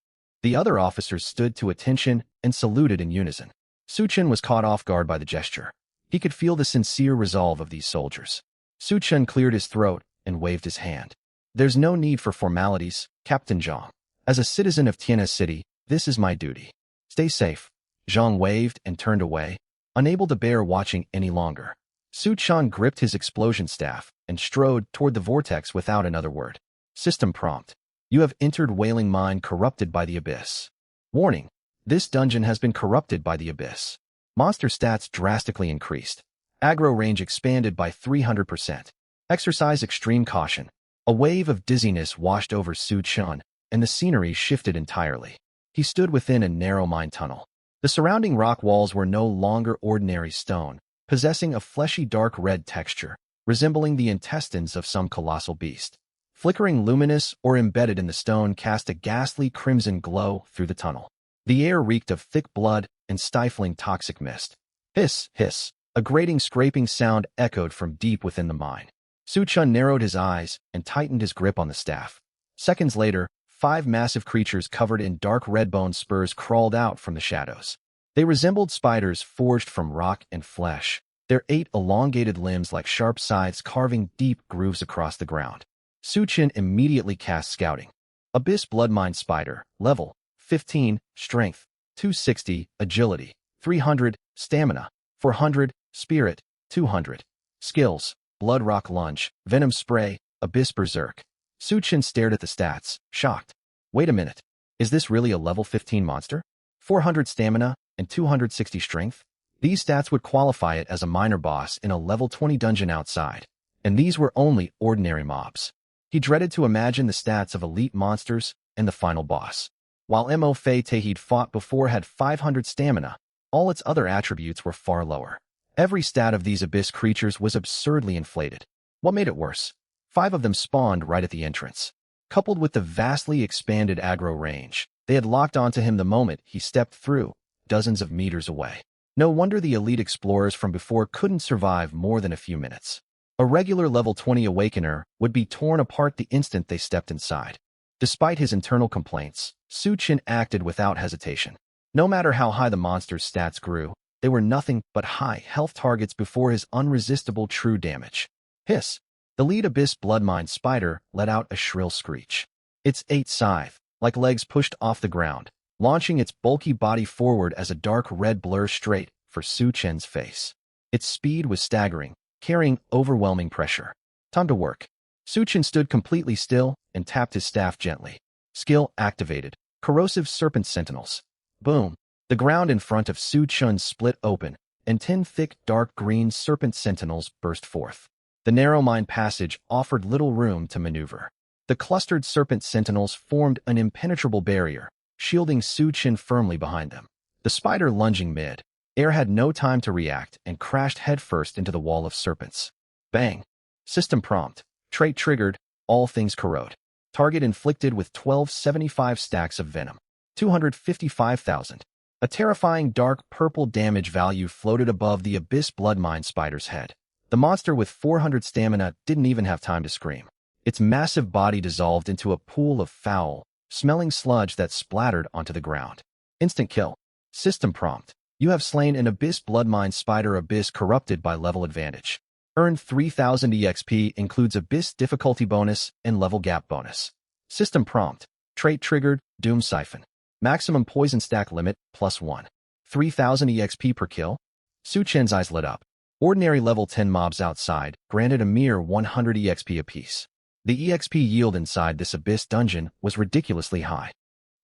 The other officers stood to attention and saluted in unison. Su Chun was caught off guard by the gesture. He could feel the sincere resolve of these soldiers. Su Chun cleared his throat and waved his hand. There's no need for formalities, Captain Zhang. As a citizen of Tianhe City, this is my duty. Stay safe. Zhang waved and turned away, unable to bear watching any longer. Su Chun gripped his explosion staff and strode toward the vortex without another word. System prompt. You have entered Wailing Mine corrupted by the Abyss. Warning. This dungeon has been corrupted by the Abyss. Monster stats drastically increased. Aggro range expanded by 300%. Exercise extreme caution. A wave of dizziness washed over Su Chun, and the scenery shifted entirely. He stood within a narrow mine tunnel. The surrounding rock walls were no longer ordinary stone, possessing a fleshy dark red texture, resembling the intestines of some colossal beast. Flickering luminous or embedded in the stone cast a ghastly crimson glow through the tunnel. The air reeked of thick blood and stifling toxic mist. Hiss, hiss, a grating scraping sound echoed from deep within the mine. Su Chun narrowed his eyes and tightened his grip on the staff. Seconds later, 5 massive creatures covered in dark red bone spurs crawled out from the shadows. They resembled spiders forged from rock and flesh, their 8 elongated limbs like sharp scythes carving deep grooves across the ground. Su Chun immediately cast Scouting. Abyss Bloodmine Spider, level 15, Strength, 260, Agility, 300, Stamina, 400, Spirit, 200. Skills, Blood Rock Lunge, Venom Spray, Abyss Berserk. Su Chun stared at the stats, shocked. Wait a minute. Is this really a level 15 monster? 400 Stamina and 260 Strength? These stats would qualify it as a minor boss in a level 20 dungeon outside. And these were only ordinary mobs. He dreaded to imagine the stats of elite monsters and the final boss. While Mo Fei he'd fought before had 500 Stamina, all its other attributes were far lower. Every stat of these abyss creatures was absurdly inflated. What made it worse? 5 of them spawned right at the entrance. Coupled with the vastly expanded aggro range, they had locked onto him the moment he stepped through, dozens of meters away. No wonder the elite explorers from before couldn't survive more than a few minutes. A regular level 20 Awakener would be torn apart the instant they stepped inside. Despite his internal complaints, Su Chun acted without hesitation. No matter how high the monster's stats grew, they were nothing but high health targets before his unresistible true damage. Hiss! The lead Abyss Bloodmine Spider let out a shrill screech. Its 8 scythe, like legs pushed off the ground, launching its bulky body forward as a dark red blur straight for Su Chun's face. Its speed was staggering, carrying overwhelming pressure. Time to work. Su Chun stood completely still and tapped his staff gently. Skill activated. Corrosive Serpent Sentinels. Boom. The ground in front of Su Chun split open, and 10 thick dark green serpent sentinels burst forth. The narrow mine passage offered little room to maneuver. The clustered serpent sentinels formed an impenetrable barrier, shielding Su Chun firmly behind them. The spider lunging mid-air had no time to react and crashed headfirst into the wall of serpents. Bang! System prompt. Trait triggered. All things corrode. Target inflicted with 1275 stacks of venom. 255,000. A terrifying dark purple damage value floated above the Abyss Bloodmine Spider's head. The monster with 400 stamina didn't even have time to scream. Its massive body dissolved into a pool of foul, smelling sludge that splattered onto the ground. Instant kill. System prompt. You have slain an Abyss Bloodmine Spider Abyss corrupted by level advantage. Earned 3000 EXP includes Abyss difficulty bonus and level gap bonus. System prompt. Trait triggered, Doom Siphon. Maximum poison stack limit, +1. 3000 EXP per kill. Su Chun's eyes lit up. Ordinary level 10 mobs outside granted a mere 100 EXP apiece. The EXP yield inside this Abyss dungeon was ridiculously high.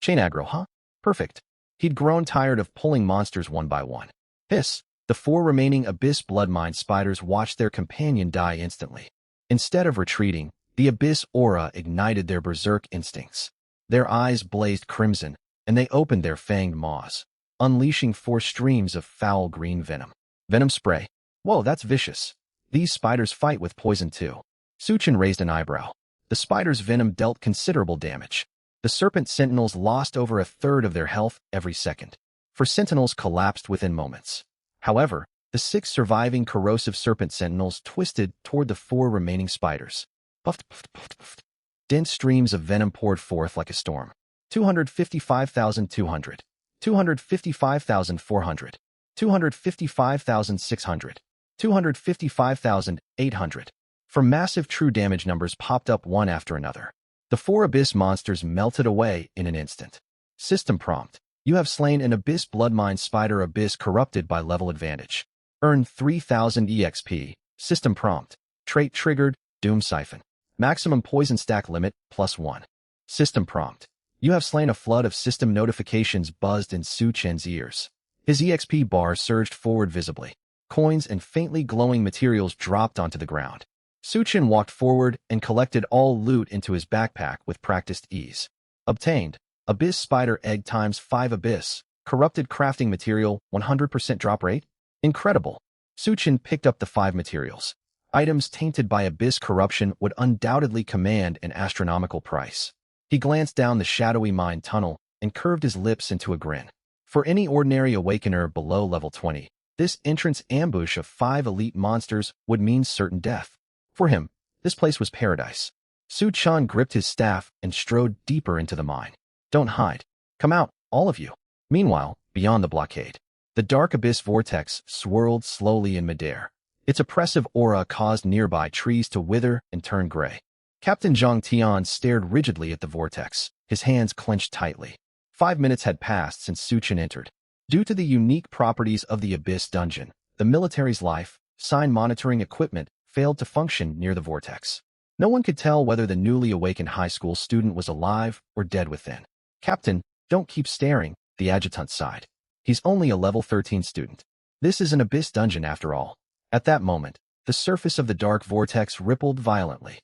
Chain aggro, huh? Perfect. He'd grown tired of pulling monsters one by one. Hiss! The 4 remaining Abyss Bloodmine spiders watched their companion die instantly. Instead of retreating, the Abyss aura ignited their berserk instincts. Their eyes blazed crimson, and they opened their fanged maws, unleashing 4 streams of foul green venom. Venom spray. Whoa, that's vicious. These spiders fight with poison too. Suchin raised an eyebrow. The spider's venom dealt considerable damage. The serpent sentinels lost over a third of their health every second. 4 sentinels collapsed within moments. However, the 6 surviving corrosive serpent sentinels twisted toward the 4 remaining spiders. Puffed, puffed, puffed, puffed. Dense streams of venom poured forth like a storm. 255,200. 255,400. 255,600. 255,800. For massive true damage numbers popped up one after another. The 4 Abyss monsters melted away in an instant. System prompt. You have slain an Abyss Bloodmine Spider Abyss corrupted by level advantage. Earn 3,000 EXP. System prompt. Trait triggered, Doom Siphon. Maximum poison stack limit, +1. System prompt. You have slain a flood of system notifications buzzed in Su Chen's ears. His EXP bar surged forward visibly. Coins and faintly glowing materials dropped onto the ground. Su Chen walked forward and collected all loot into his backpack with practiced ease. Obtained. Abyss Spider Egg times 5 Abyss. Corrupted crafting material, 100% drop rate? Incredible. Su Chen picked up the 5 materials. Items tainted by Abyss corruption would undoubtedly command an astronomical price. He glanced down the shadowy mine tunnel and curved his lips into a grin. For any ordinary awakener below level 20, this entrance ambush of 5 elite monsters would mean certain death. For him, this place was paradise. Su Chen gripped his staff and strode deeper into the mine. Don't hide. Come out, all of you. Meanwhile, beyond the blockade, the dark abyss vortex swirled slowly in midair. Its oppressive aura caused nearby trees to wither and turn gray. Captain Zhang Tian stared rigidly at the vortex, his hands clenched tightly. 5 minutes had passed since Su Chen entered. Due to the unique properties of the Abyss dungeon, the military's life sign monitoring equipment failed to function near the vortex. No one could tell whether the newly awakened high school student was alive or dead within. Captain, don't keep staring, the adjutant sighed. He's only a level 13 student. This is an Abyss dungeon after all. At that moment, the surface of the dark vortex rippled violently.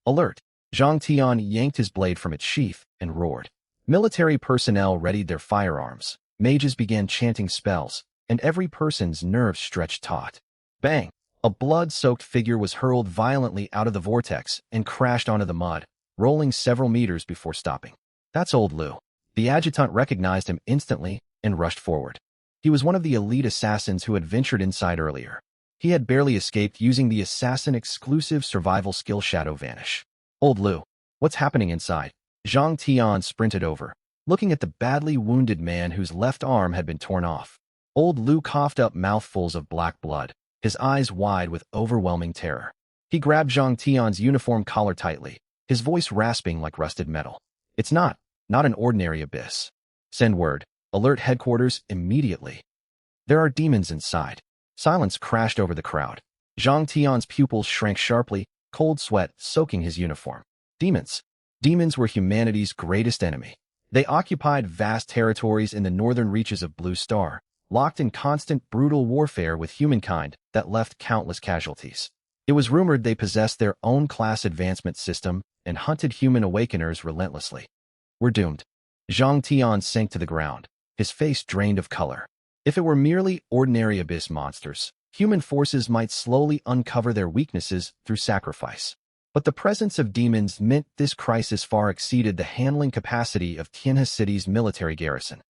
Alert! Zhang Tian yanked his blade from its sheath and roared. Military personnel readied their firearms. Mages began chanting spells, and every person's nerves stretched taut. Bang! A blood-soaked figure was hurled violently out of the vortex and crashed onto the mud, rolling several meters before stopping. That's old Lu. The adjutant recognized him instantly and rushed forward. He was one of the elite assassins who had ventured inside earlier. He had barely escaped using the assassin-exclusive survival skill Shadow Vanish. Old Lu, what's happening inside? Zhang Tian sprinted over, looking at the badly wounded man whose left arm had been torn off. Old Lu coughed up mouthfuls of black blood, his eyes wide with overwhelming terror. He grabbed Zhang Tian's uniform collar tightly, his voice rasping like rusted metal. It's not an ordinary abyss. Send word. Alert headquarters immediately. There are demons inside. Silence crashed over the crowd. Zhang Tian's pupils shrank sharply, cold sweat soaking his uniform. Demons. Demons were humanity's greatest enemy. They occupied vast territories in the northern reaches of Blue Star, locked in constant brutal warfare with humankind that left countless casualties. It was rumored they possessed their own class advancement system and hunted human awakeners relentlessly. We're doomed. Zhang Tian sank to the ground, his face drained of color. If it were merely ordinary abyss monsters, human forces might slowly uncover their weaknesses through sacrifice. But the presence of demons meant this crisis far exceeded the handling capacity of Tianhe City's military garrison.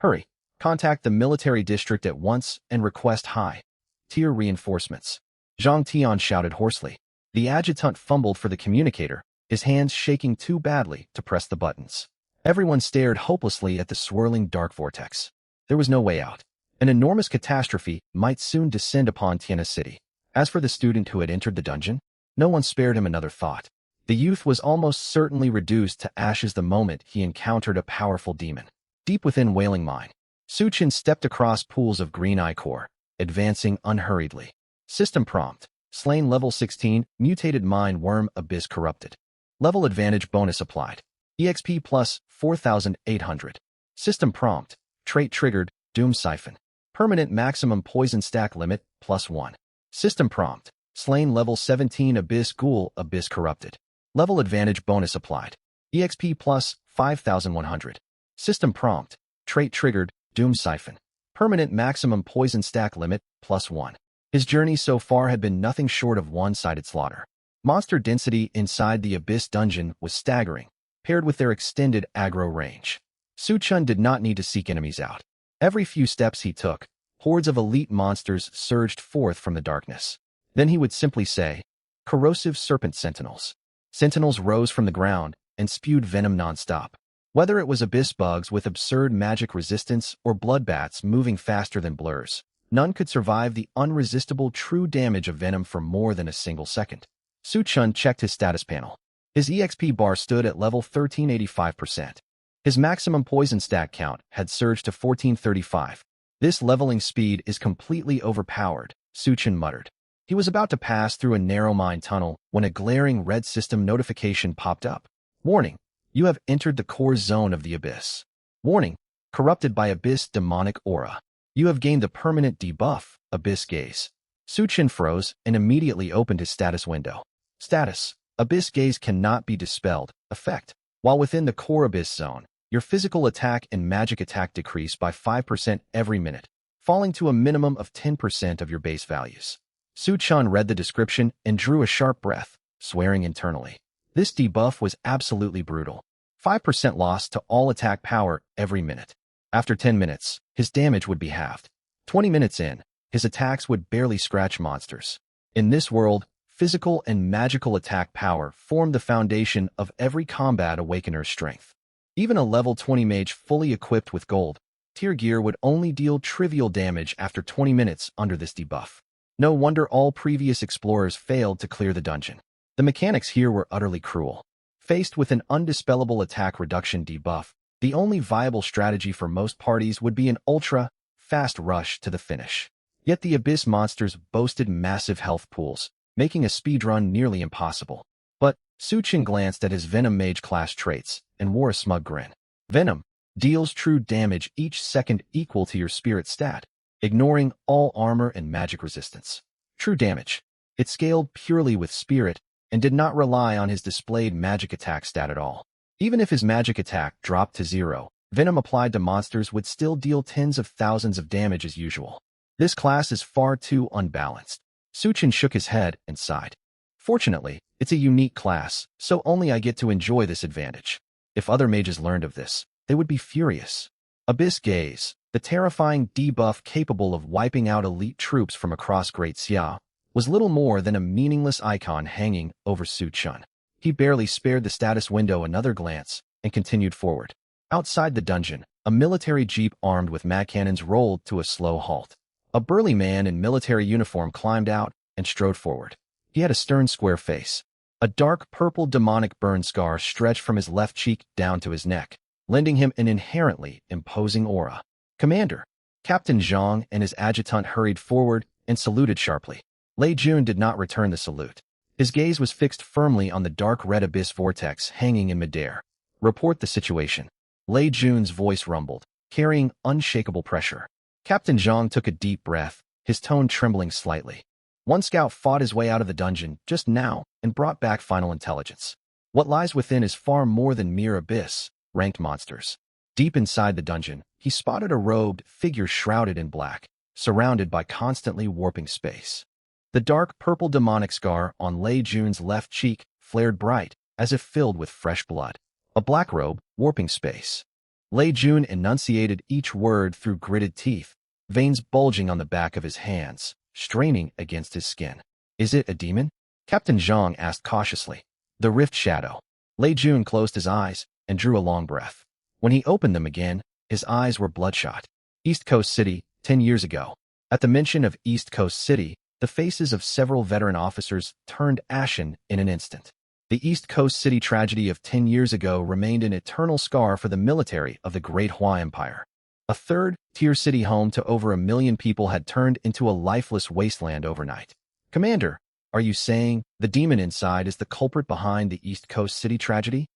Hurry, contact the military district at once and request high-tier reinforcements. Zhang Tian shouted hoarsely. The adjutant fumbled for the communicator, his hands shaking too badly to press the buttons. Everyone stared hopelessly at the swirling dark vortex. There was no way out. An enormous catastrophe might soon descend upon Tianhe City. As for the student who had entered the dungeon, no one spared him another thought. The youth was almost certainly reduced to ashes the moment he encountered a powerful demon. Deep within Wailing Mine, Su Chen stepped across pools of green ichor, advancing unhurriedly. System prompt. Slain level 16, mutated mine worm abyss corrupted. Level advantage bonus applied. EXP plus 4,800. System prompt. Trait triggered, Doom Siphon. Permanent maximum poison stack limit, +1. System prompt. Slain level 17 Abyss Ghoul, Abyss Corrupted. Level advantage bonus applied. EXP plus 5100. System prompt. Trait triggered, Doom Siphon. Permanent maximum poison stack limit, +1. His journey so far had been nothing short of one-sided slaughter. Monster density inside the Abyss dungeon was staggering, paired with their extended aggro range. Su-chun did not need to seek enemies out. Every few steps he took, hordes of elite monsters surged forth from the darkness. Then he would simply say, "Corrosive serpent sentinels." Sentinels rose from the ground and spewed venom non-stop. Whether it was abyss bugs with absurd magic resistance or bloodbats moving faster than blurs, none could survive the unresistible true damage of venom for more than a single second. Su-chun checked his status panel. His EXP bar stood at level 1385%. His maximum poison stack count had surged to 1435. This leveling speed is completely overpowered, Su-chun muttered. He was about to pass through a narrow mine tunnel when a glaring red system notification popped up. Warning, you have entered the core zone of the Abyss. Warning, corrupted by Abyss demonic aura. You have gained the permanent debuff, Abyss Gaze. Su-chun froze and immediately opened his status window. Status, Abyss Gaze cannot be dispelled. Effect, while within the core Abyss zone, your physical attack and magic attack decrease by 5% every minute, falling to a minimum of 10% of your base values. Su-chun read the description and drew a sharp breath, swearing internally. This debuff was absolutely brutal. 5% loss to all attack power every minute. After 10 minutes, his damage would be halved. 20 minutes in, his attacks would barely scratch monsters. In this world, physical and magical attack power formed the foundation of every combat awakener's strength. Even a level 20 mage fully equipped with gold tier gear would only deal trivial damage after 20 minutes under this debuff. No wonder all previous explorers failed to clear the dungeon. The mechanics here were utterly cruel. Faced with an undispellable attack reduction debuff, the only viable strategy for most parties would be an ultra-fast rush to the finish. Yet the Abyss monsters boasted massive health pools, making a speedrun nearly impossible. But Su-chun glanced at his Venom Mage class traits and wore a smug grin. Venom deals true damage each second equal to your spirit stat, ignoring all armor and magic resistance. True damage. It scaled purely with spirit and did not rely on his displayed magic attack stat at all. Even if his magic attack dropped to 0, venom applied to monsters would still deal tens of thousands of damage as usual. This class is far too unbalanced. Su-chun shook his head and sighed. Fortunately, it's a unique class, so only I get to enjoy this advantage. If other mages learned of this, they would be furious. Abyss Gaze, the terrifying debuff capable of wiping out elite troops from across Great Xia, was little more than a meaningless icon hanging over Su-chun. He barely spared the status window another glance and continued forward. Outside the dungeon, a military jeep armed with mag cannons rolled to a slow halt. A burly man in military uniform climbed out and strode forward. He had a stern, square face. A dark purple demonic burn scar stretched from his left cheek down to his neck, lending him an inherently imposing aura. Commander. Captain Zhang and his adjutant hurried forward and saluted sharply. Lei Jun did not return the salute. His gaze was fixed firmly on the dark red abyss vortex hanging in midair. Report the situation. Lei Jun's voice rumbled, carrying unshakable pressure. Captain Zhang took a deep breath, his tone trembling slightly. One scout fought his way out of the dungeon just now and brought back final intelligence. What lies within is far more than mere abyss, ranked monsters. Deep inside the dungeon, he spotted a robed figure shrouded in black, surrounded by constantly warping space. The dark purple demonic scar on Lei Jun's left cheek flared bright, as if filled with fresh blood. A black robe, warping space. Lei Jun enunciated each word through gritted teeth, veins bulging on the back of his hands, straining against his skin. Is it a demon? Captain Zhang asked cautiously. The rift shadow. Lei Jun closed his eyes and drew a long breath. When he opened them again, his eyes were bloodshot. East Coast City, 10 years ago. At the mention of East Coast City, the faces of several veteran officers turned ashen in an instant. The East Coast City tragedy of 10 years ago remained an eternal scar for the military of the Great Hua Empire. A third-tier city home to over 1 million people had turned into a lifeless wasteland overnight. Commander, are you saying the demon inside is the culprit behind the East Coast City tragedy?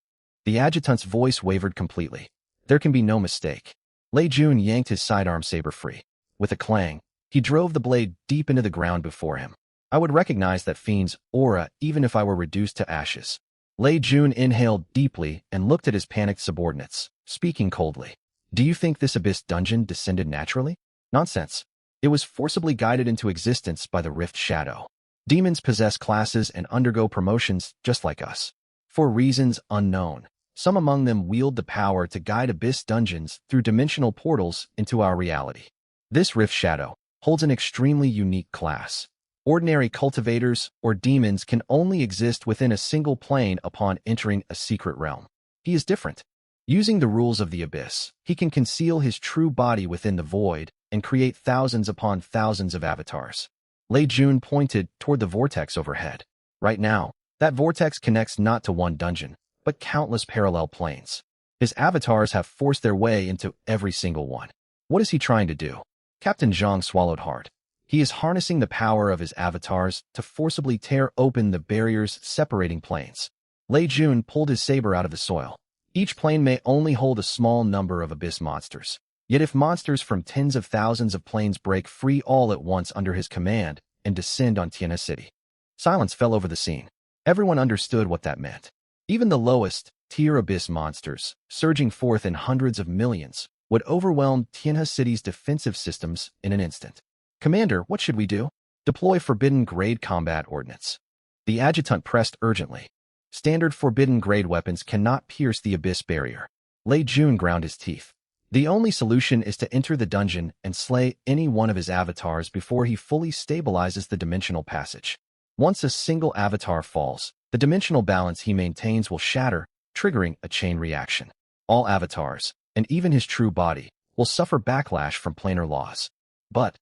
The adjutant's voice wavered completely. There can be no mistake. Lei Jun yanked his sidearm saber free. With a clang, he drove the blade deep into the ground before him. I would recognize that fiend's aura even if I were reduced to ashes. Lei Jun inhaled deeply and looked at his panicked subordinates, speaking coldly. Do you think this abyss dungeon descended naturally? Nonsense. It was forcibly guided into existence by the Rift Shadow. Demons possess classes and undergo promotions just like us. For reasons unknown, some among them wield the power to guide abyss dungeons through dimensional portals into our reality. This Rift Shadow holds an extremely unique class. Ordinary cultivators or demons can only exist within a single plane upon entering a secret realm. He is different. Using the rules of the abyss, he can conceal his true body within the void and create thousands upon thousands of avatars. Lei Jun pointed toward the vortex overhead. Right now, that vortex connects not to one dungeon, but countless parallel planes. His avatars have forced their way into every single one. What is he trying to do? Captain Zhang swallowed hard. He is harnessing the power of his avatars to forcibly tear open the barriers separating planes. Lei Jun pulled his saber out of the soil. Each plane may only hold a small number of abyss monsters. Yet if monsters from tens of thousands of planes break free all at once under his command and descend on Tianhe City. Silence fell over the scene. Everyone understood what that meant. Even the lowest tier abyss monsters, surging forth in hundreds of millions, would overwhelm Tianhe City's defensive systems in an instant. Commander, what should we do? Deploy forbidden grade combat ordnance. The adjutant pressed urgently. Standard forbidden grade weapons cannot pierce the abyss barrier. Lei Jun ground his teeth. The only solution is to enter the dungeon and slay any one of his avatars before he fully stabilizes the dimensional passage. Once a single avatar falls, the dimensional balance he maintains will shatter, triggering a chain reaction. All avatars, and even his true body, will suffer backlash from planar laws. But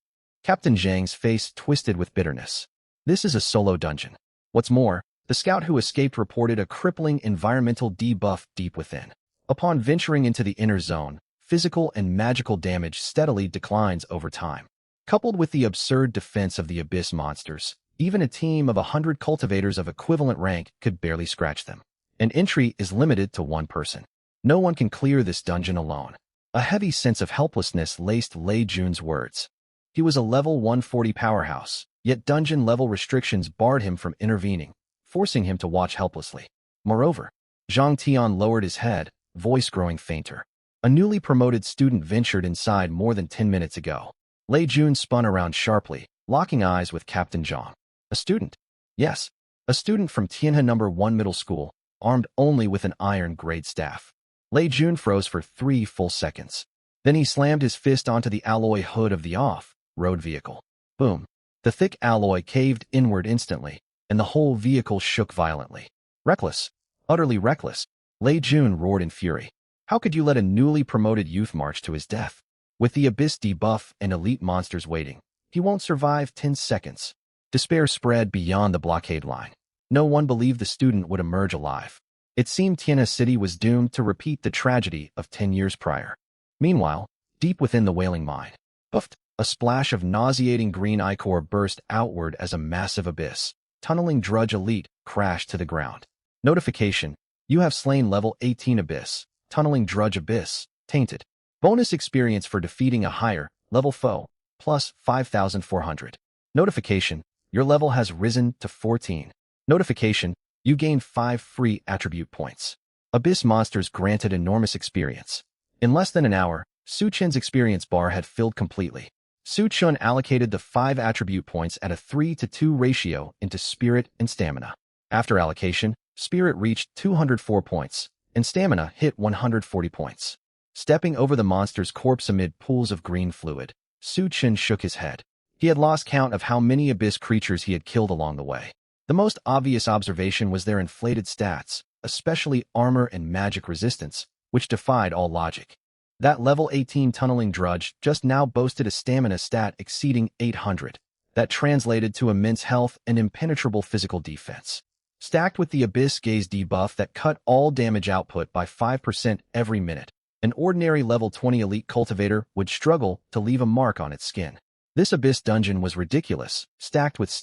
Captain Zhang's face twisted with bitterness. This is a solo dungeon. What's more, the scout who escaped reported a crippling environmental debuff deep within. Upon venturing into the inner zone, physical and magical damage steadily declines over time. Coupled with the absurd defense of the abyss monsters, even a team of 100 cultivators of equivalent rank could barely scratch them. And entry is limited to one person. No one can clear this dungeon alone. A heavy sense of helplessness laced Lei Jun's words. He was a level 140 powerhouse, yet dungeon-level restrictions barred him from intervening, forcing him to watch helplessly. Moreover, Zhang Tian lowered his head, voice growing fainter. A newly promoted student ventured inside more than 10 minutes ago. Lei Jun spun around sharply, locking eyes with Captain Zhang. A student? Yes, a student from Tianhe No. 1 Middle School, armed only with an iron-grade staff. Lei Jun froze for 3 full seconds. Then he slammed his fist onto the alloy hood of the off-road vehicle. Boom. The thick alloy caved inward instantly, and the whole vehicle shook violently. Reckless. Utterly reckless. Lei Jun roared in fury. How could you let a newly promoted youth march to his death? With the abyss debuff and elite monsters waiting, he won't survive 10 seconds. Despair spread beyond the blockade line. No one believed the student would emerge alive. It seemed Tianhe City was doomed to repeat the tragedy of 10 years prior. Meanwhile, deep within the wailing mine, puffed, a splash of nauseating green ichor burst outward as a massive abyss. Tunneling Drudge Elite crashed to the ground. Notification: you have slain level 18 abyss. Tunneling Drudge Abyss, tainted. Bonus experience for defeating a higher level foe, plus 5,400. Notification: your level has risen to 14. Notification: you gain 5 free attribute points. Abyss monsters granted enormous experience. In less than an hour, Su Chen's experience bar had filled completely. Su Chen allocated the 5 attribute points at a 3-to-2 ratio into spirit and stamina. After allocation, spirit reached 204 points, and stamina hit 140 points. Stepping over the monster's corpse amid pools of green fluid, Su Chen shook his head. He had lost count of how many abyss creatures he had killed along the way. The most obvious observation was their inflated stats, especially armor and magic resistance, which defied all logic. That level 18 tunneling drudge just now boasted a stamina stat exceeding 800. That translated to immense health and impenetrable physical defense. Stacked with the Abyss Gaze debuff that cut all damage output by 5% every minute, an ordinary level 20 elite cultivator would struggle to leave a mark on its skin. This Abyss dungeon was ridiculous, stacked with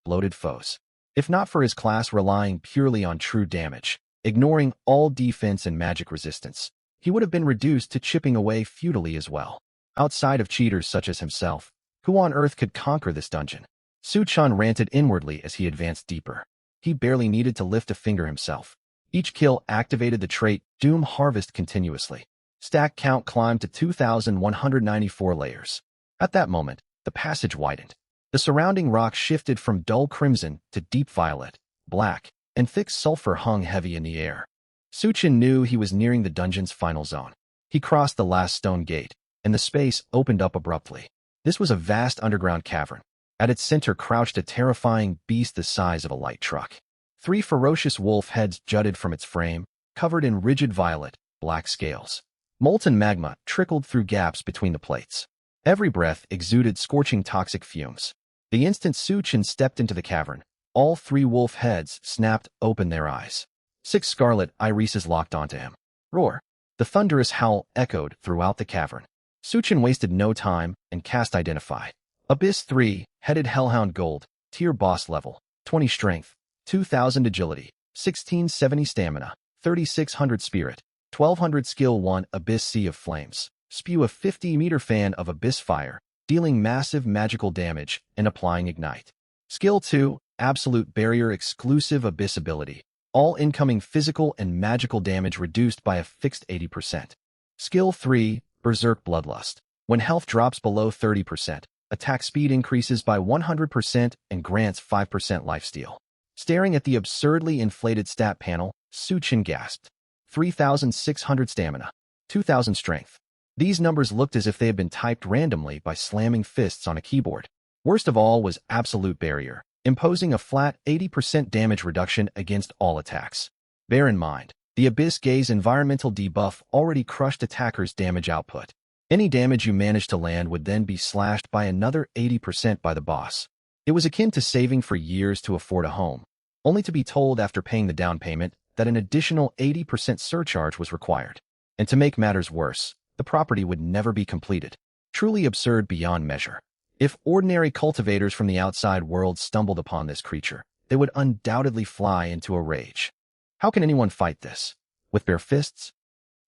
bloated foes. If not for his class relying purely on true damage, ignoring all defense and magic resistance, he would have been reduced to chipping away futilely as well. Outside of cheaters such as himself, who on earth could conquer this dungeon? Su Chun ranted inwardly as he advanced deeper. He barely needed to lift a finger himself. Each kill activated the trait Doom Harvest continuously. Stack count climbed to 2,194 layers. At that moment, the passage widened. The surrounding rock shifted from dull crimson to deep violet, black, and thick sulfur hung heavy in the air. Su Chun knew he was nearing the dungeon's final zone. He crossed the last stone gate, and the space opened up abruptly. This was a vast underground cavern. At its center crouched a terrifying beast the size of a light truck. 3 ferocious wolf heads jutted from its frame, covered in rigid violet, black scales. Molten magma trickled through gaps between the plates. Every breath exuded scorching toxic fumes. The instant Su Chun stepped into the cavern, all 3 wolf heads snapped open their eyes. 6 scarlet irises locked onto him. Roar! The thunderous howl echoed throughout the cavern. Su Chun wasted no time and cast Identify. Abyss 3, Headed Hellhound Gold, Tier Boss Level, 20 Strength, 2,000 Agility, 1670 Stamina, 3,600 Spirit, 1,200 Skill 1 Abyss Sea of Flames. Spew a 50-meter fan of Abyss Fire, dealing massive magical damage and applying Ignite. Skill 2, Absolute Barrier Exclusive Abyss Ability. All incoming physical and magical damage reduced by a fixed 80%. Skill 3, Berserk Bloodlust. When health drops below 30%, attack speed increases by 100% and grants 5% lifesteal. Staring at the absurdly inflated stat panel, Su Chun gasped. 3,600 stamina, 2,000 strength. These numbers looked as if they had been typed randomly by slamming fists on a keyboard. Worst of all was Absolute Barrier, imposing a flat 80% damage reduction against all attacks. Bear in mind, the Abyss Gaze environmental debuff already crushed attackers' damage output. Any damage you managed to land would then be slashed by another 80% by the boss. It was akin to saving for years to afford a home, only to be told after paying the down payment that an additional 80% surcharge was required. And to make matters worse, the property would never be completed. Truly absurd beyond measure. If ordinary cultivators from the outside world stumbled upon this creature, they would undoubtedly fly into a rage. How can anyone fight this? With bare fists?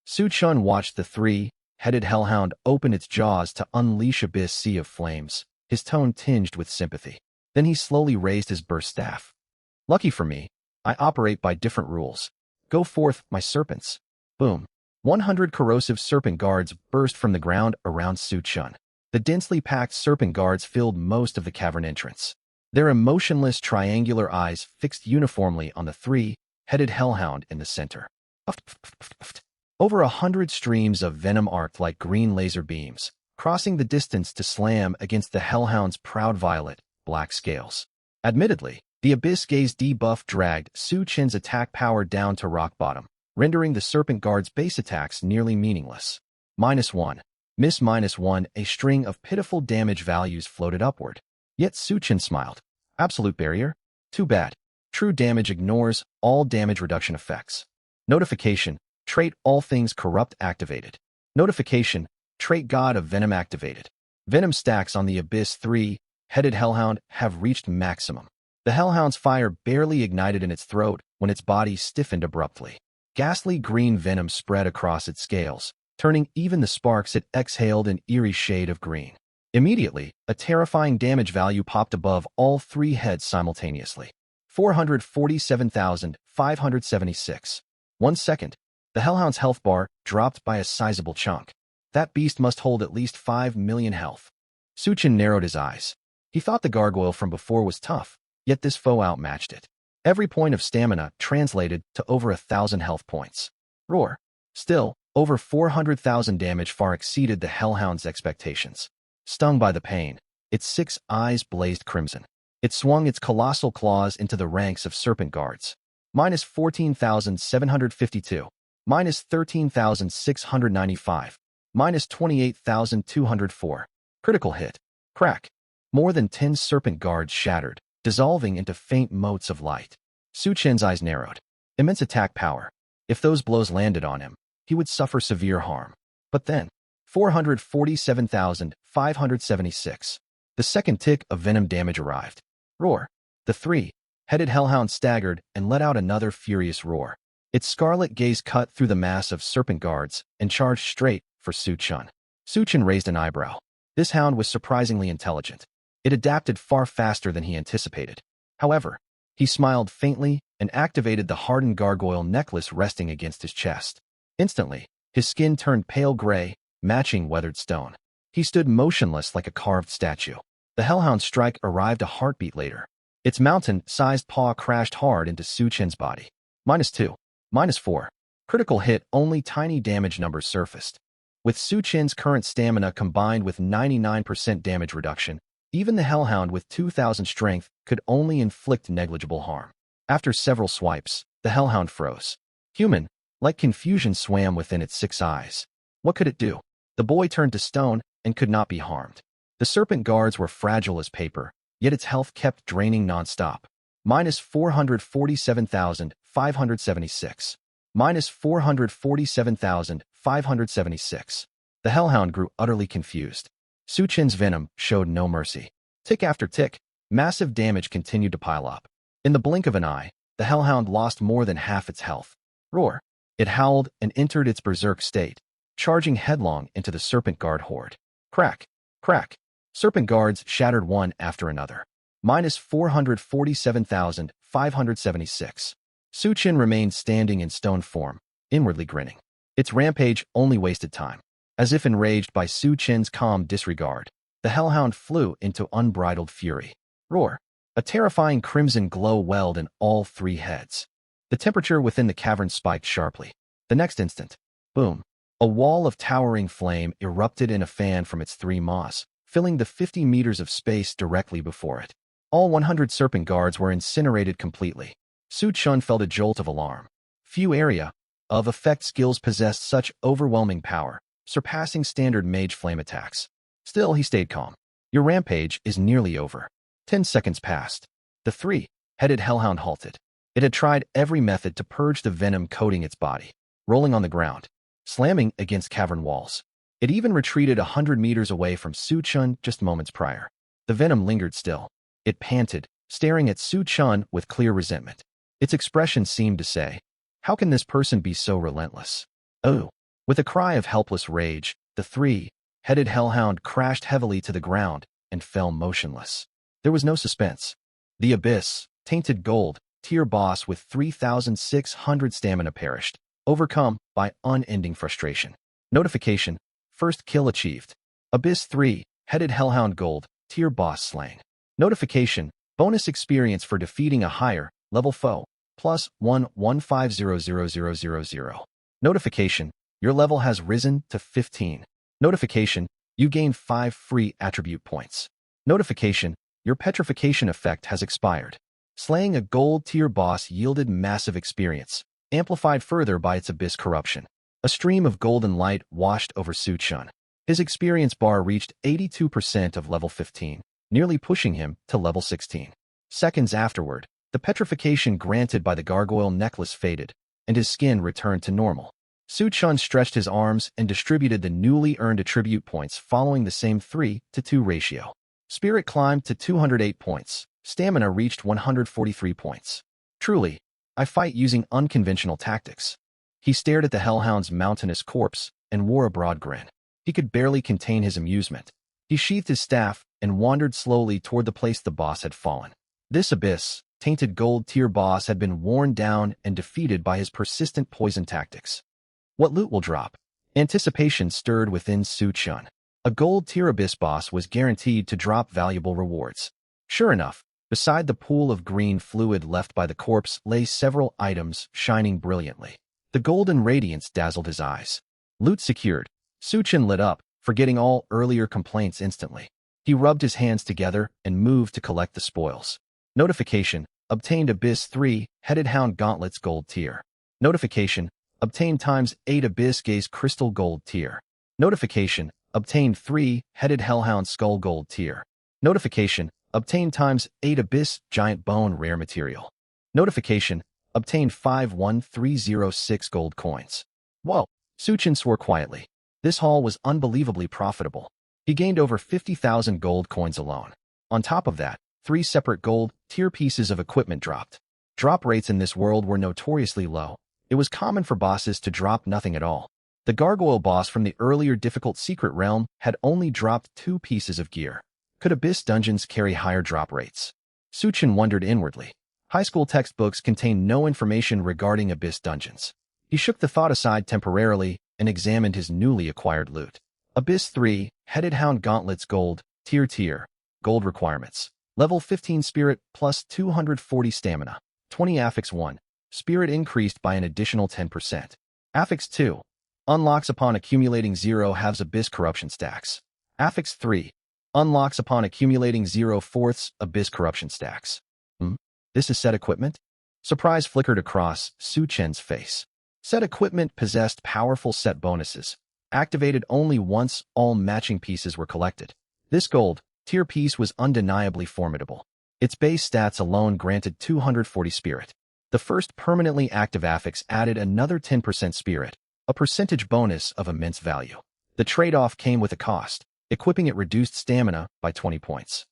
Su Chun watched the 3-headed hellhound open its jaws to unleash Abyss Sea of Flames, his tone tinged with sympathy. Then he slowly raised his burst staff. Lucky for me, I operate by different rules. Go forth, my serpents. Boom. 100 corrosive serpent guards burst from the ground around Su Chun. The densely packed serpent guards filled most of the cavern entrance. Their emotionless triangular eyes fixed uniformly on the 3-headed hellhound in the center. Over 100 streams of venom arced like green laser beams, crossing the distance to slam against the hellhound's proud violet, black scales. Admittedly, the Abyss Gaze debuff dragged Su Chun's attack power down to rock bottom, rendering the serpent guard's base attacks nearly meaningless. -1. Miss -1. A string of pitiful damage values floated upward. Yet Su Chun smiled. Absolute Barrier? Too bad. True damage ignores all damage reduction effects. Notification. Trait All Things Corrupt activated. Notification. Trait God of Venom activated. Venom stacks on the Abyss 3-headed hellhound have reached maximum. The hellhound's fire barely ignited in its throat when its body stiffened abruptly. Ghastly green venom spread across its scales, turning even the sparks it exhaled an eerie shade of green. Immediately, a terrifying damage value popped above all 3 heads simultaneously. 447,576. 1 second. The hellhound's health bar dropped by a sizable chunk. That beast must hold at least 5 million health. Su Chun narrowed his eyes. He thought the gargoyle from before was tough, yet this foe outmatched it. Every point of stamina translated to over 1,000 health points. Roar. Still, over 400,000 damage far exceeded the hellhound's expectations. Stung by the pain, its 6 eyes blazed crimson. It swung its colossal claws into the ranks of serpent guards. -14,752. -13,695. -28,204. Critical hit. Crack. More than 10 serpent guards shattered, dissolving into faint motes of light. Su Chun's eyes narrowed. Immense attack power. If those blows landed on him, he would suffer severe harm. But then, 447,576. The second tick of venom damage arrived. Roar. The 3-headed hellhound staggered and let out another furious roar. Its scarlet gaze cut through the mass of serpent guards and charged straight for Su Chun. Suchin raised an eyebrow. This hound was surprisingly intelligent. It adapted far faster than he anticipated. However, he smiled faintly and activated the hardened gargoyle necklace resting against his chest. Instantly, his skin turned pale gray, matching weathered stone. He stood motionless like a carved statue. The hellhound strike arrived a heartbeat later. Its mountain-sized paw crashed hard into Suchin's body. -2. -4. Critical hit, only tiny damage numbers surfaced. With Suchin's current stamina combined with 99% damage reduction, even the hellhound with 2,000 strength could only inflict negligible harm. After several swipes, the hellhound froze. Human-like confusion swam within its 6 eyes. What could it do? The boy turned to stone and could not be harmed. The serpent guards were fragile as paper, yet its health kept draining non-stop. -447,576. -447,576. The hellhound grew utterly confused. Suchin's venom showed no mercy. Tick after tick, massive damage continued to pile up. In the blink of an eye, the hellhound lost more than half its health. Roar! It howled and entered its berserk state, charging headlong into the serpent guard horde. Crack! Crack! Serpent guards shattered one after another. -447,576. Suchin remained standing in stone form, inwardly grinning. Its rampage only wasted time. As if enraged by Suchin's calm disregard, the hellhound flew into unbridled fury. Roar! A terrifying crimson glow welled in all 3 heads. The temperature within the cavern spiked sharply. The next instant, boom! A wall of towering flame erupted in a fan from its 3 maws, filling the 50 meters of space directly before it. All 100 serpent guards were incinerated completely. Suchin felt a jolt of alarm. Few area of effect skills possessed such overwhelming power, surpassing standard mage flame attacks. Still, he stayed calm. Your rampage is nearly over. 10 seconds passed. The 3-headed hellhound halted. It had tried every method to purge the venom coating its body, rolling on the ground, slamming against cavern walls. It even retreated 100 meters away from Suchin just moments prior. The venom lingered still. It panted, staring at Suchin with clear resentment. Its expression seemed to say, "How can this person be so relentless?" Oh! With a cry of helpless rage, the 3-headed hellhound crashed heavily to the ground and fell motionless. There was no suspense. The abyss, tainted gold, tier boss with 3,600 stamina perished, overcome by unending frustration. Notification: first kill achieved. Abyss 3-headed hellhound gold, tier boss slain. Notification: bonus experience for defeating a higher level foe, +1150000. Notification: your level has risen to 15. Notification: you gain 5 free attribute points. Notification: your petrification effect has expired. Slaying a gold tier boss yielded massive experience, amplified further by its abyss corruption. A stream of golden light washed over Suchin. His experience bar reached 82% of level 15, nearly pushing him to level 16. Seconds afterward, the petrification granted by the gargoyle necklace faded, and his skin returned to normal. Suchin stretched his arms and distributed the newly earned attribute points following the same 3-to-2 ratio. Spirit climbed to 208 points. Stamina reached 143 points. Truly, I fight using unconventional tactics. He stared at the hellhound's mountainous corpse and wore a broad grin. He could barely contain his amusement. He sheathed his staff and wandered slowly toward the place the boss had fallen. This abyss, tainted gold tier boss had been worn down and defeated by his persistent poison tactics. What loot will drop? Anticipation stirred within Suchin. A gold tier abyss boss was guaranteed to drop valuable rewards. Sure enough, beside the pool of green fluid left by the corpse lay several items shining brilliantly. The golden radiance dazzled his eyes. Loot secured. Suchin lit up, forgetting all earlier complaints instantly. He rubbed his hands together and moved to collect the spoils. Notification: obtained Abyss 3-headed hound gauntlets gold tier. Notification: obtained ×8 Abyss gaze crystal gold tier. Notification: obtained 3-headed hellhound skull gold tier. Notification: obtained ×8 Abyss giant bone rare material. Notification: obtained 51306 gold coins. Whoa! Suchin swore quietly. This haul was unbelievably profitable. He gained over 50,000 gold coins alone. On top of that, 3 separate gold tier pieces of equipment dropped. Drop rates in this world were notoriously low. It was common for bosses to drop nothing at all. The gargoyle boss from the earlier difficult secret realm had only dropped 2 pieces of gear. Could Abyss dungeons carry higher drop rates? Suchin wondered inwardly. High school textbooks contained no information regarding Abyss dungeons. He shook the thought aside temporarily and examined his newly acquired loot. Abyss 3, Headed Hound Gauntlets Gold, Tier, Gold requirements. Level 15 Spirit plus 240 Stamina. 20 Affix 1. Spirit increased by an additional 10%. Affix 2. Unlocks upon accumulating 0 halves Abyss corruption stacks. Affix 3. Unlocks upon accumulating 0/4 Abyss corruption stacks. This is set equipment? Surprise flickered across Su Chen's face. Set equipment possessed powerful set bonuses. Activated only once all matching pieces were collected. This gold tier piece was undeniably formidable. Its base stats alone granted 240 spirit. The first permanently active affix added another 10% spirit, a percentage bonus of immense value. The trade-off came with a cost. Equipping it reduced stamina by 20 points.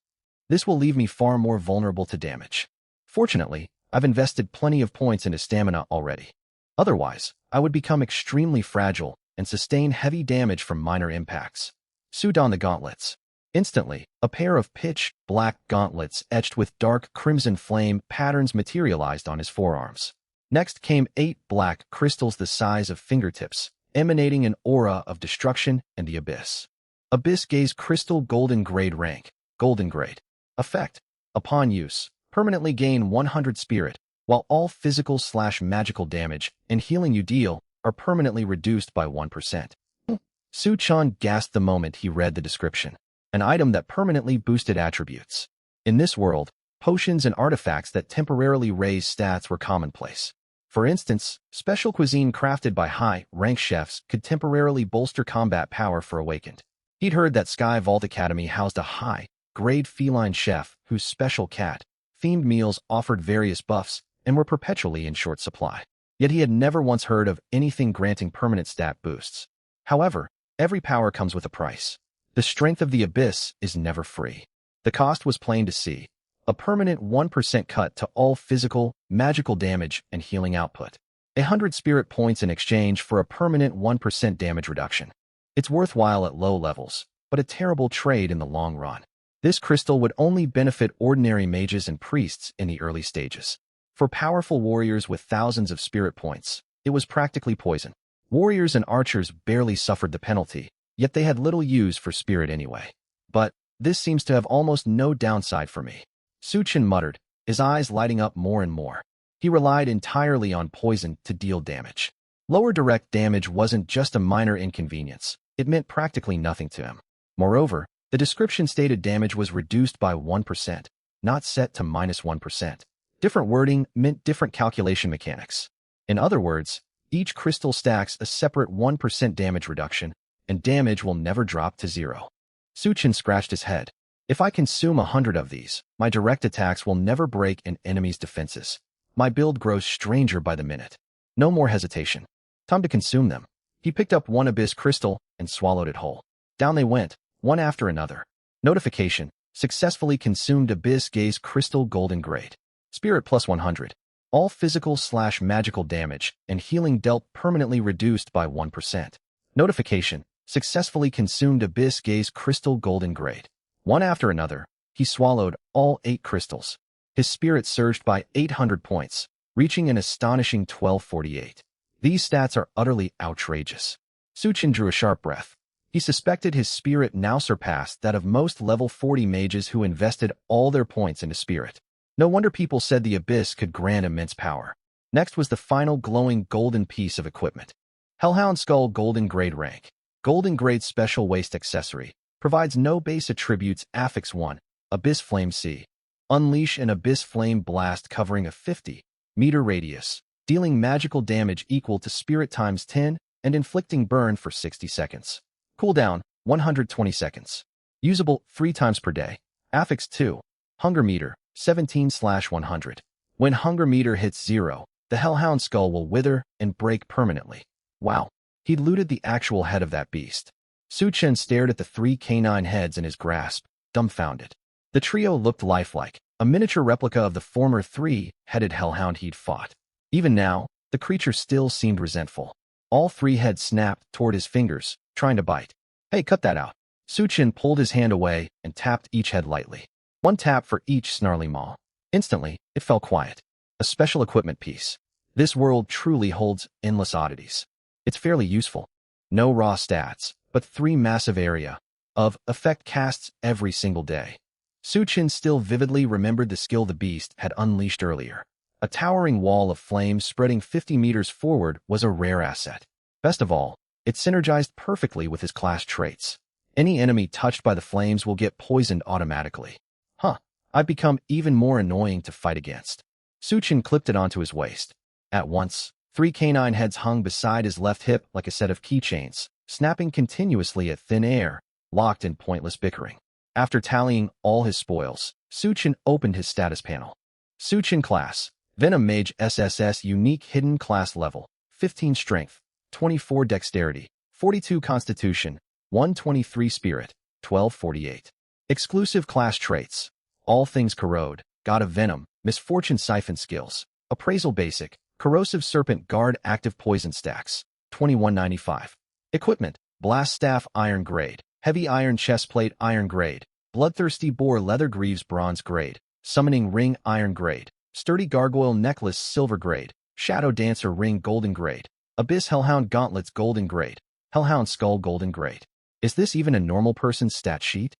This will leave me far more vulnerable to damage. Fortunately, I've invested plenty of points into stamina already. Otherwise, I would become extremely fragile and sustain heavy damage from minor impacts. Su donned the gauntlets. Instantly, a pair of pitch black gauntlets etched with dark crimson flame patterns materialized on his forearms. Next came 8 black crystals the size of fingertips, emanating an aura of destruction and the abyss. Abyss Gaze Crystal Golden Grade Rank. Golden Grade. Effect. Upon use, permanently gain 100 spirit, while all physical/magical damage and healing you deal are permanently reduced by 1%. Su Chan gasped the moment he read the description. An item that permanently boosted attributes. In this world, potions and artifacts that temporarily raise stats were commonplace. For instance, special cuisine crafted by high-ranked chefs could temporarily bolster combat power for Awakened. He'd heard that Sky Vault Academy housed a high-grade feline chef whose special cat-themed meals offered various buffs and were perpetually in short supply. Yet he had never once heard of anything granting permanent stat boosts. However, every power comes with a price. The strength of the abyss is never free. The cost was plain to see. A permanent 1% cut to all physical, magical damage and healing output. 100 spirit points in exchange for a permanent 1% damage reduction. It's worthwhile at low levels, but a terrible trade in the long run. This crystal would only benefit ordinary mages and priests in the early stages. For powerful warriors with thousands of spirit points, it was practically poison. Warriors and archers barely suffered the penalty, yet they had little use for spirit anyway. But this seems to have almost no downside for me. Su Chen muttered, his eyes lighting up more and more. He relied entirely on poison to deal damage. Lower direct damage wasn't just a minor inconvenience. It meant practically nothing to him. Moreover, the description stated damage was reduced by 1%, not set to -1%. Different wording meant different calculation mechanics. In other words, each crystal stacks a separate 1% damage reduction, and damage will never drop to 0. Su Chen scratched his head. If I consume 100 of these, my direct attacks will never break an enemy's defenses. My build grows stranger by the minute. No more hesitation. Time to consume them. He picked up one abyss crystal and swallowed it whole. Down they went, one after another. Notification. Successfully consumed Abyss Gaze Crystal Golden Grade. Spirit plus 100. All physical/magical damage and healing dealt permanently reduced by 1%. Notification. Successfully consumed Abyss Gaze Crystal Golden Grade. One after another, he swallowed all 8 crystals. His spirit surged by 800 points, reaching an astonishing 1248. These stats are utterly outrageous. Su Chen drew a sharp breath. He suspected his spirit now surpassed that of most level 40 mages who invested all their points into spirit. No wonder people said the abyss could grant immense power. Next was the final glowing golden piece of equipment. Hellhound Skull Golden Grade Rank. Golden Grade Special Waist Accessory. Provides no base attributes. Affix 1. Abyss Flame C. Unleash an Abyss Flame Blast covering a 50-meter radius, dealing magical damage equal to spirit times 10 and inflicting burn for 60 seconds. Cooldown, 120 seconds. Usable 3 times per day. Affix 2. Hunger Meter, 17/100. When Hunger Meter hits 0, the Hellhound Skull will wither and break permanently. Wow. He'd looted the actual head of that beast. Su Chen stared at the 3 canine heads in his grasp, dumbfounded. The trio looked lifelike, a miniature replica of the former 3-headed hellhound he'd fought. Even now, the creature still seemed resentful. All three heads snapped toward his fingers, trying to bite. Hey, cut that out. Suchin pulled his hand away and tapped each head lightly. One tap for each snarly maw. Instantly, it fell quiet. A special equipment piece. This world truly holds endless oddities. It's fairly useful. No raw stats, but 3 massive area of effect casts every single day. Suchin still vividly remembered the skill the beast had unleashed earlier. A towering wall of flames spreading 50 meters forward was a rare asset. Best of all, it synergized perfectly with his class traits. Any enemy touched by the flames will get poisoned automatically. I've become even more annoying to fight against. Suchin clipped it onto his waist. At once, 3 canine heads hung beside his left hip like a set of keychains, snapping continuously at thin air, locked in pointless bickering. After tallying all his spoils, Suchin opened his status panel. Suchin class, Venom Mage SSS Unique Hidden Class Level, 15 Strength, 24 Dexterity, 42 Constitution, 123 Spirit, 1248. Exclusive class traits. All things corrode, God of Venom, Misfortune Siphon Skills, Appraisal Basic, Corrosive Serpent Guard Active Poison Stacks, 2195. Equipment, Blast Staff Iron Grade, Heavy Iron Chestplate Iron Grade, Bloodthirsty Boar Leather Greaves Bronze Grade, Summoning Ring Iron Grade, Sturdy Gargoyle Necklace Silver Grade, Shadow Dancer Ring Golden Grade, Abyss Hellhound Gauntlets Golden Grade, Hellhound Skull Golden Grade. Is this even a normal person's stat sheet?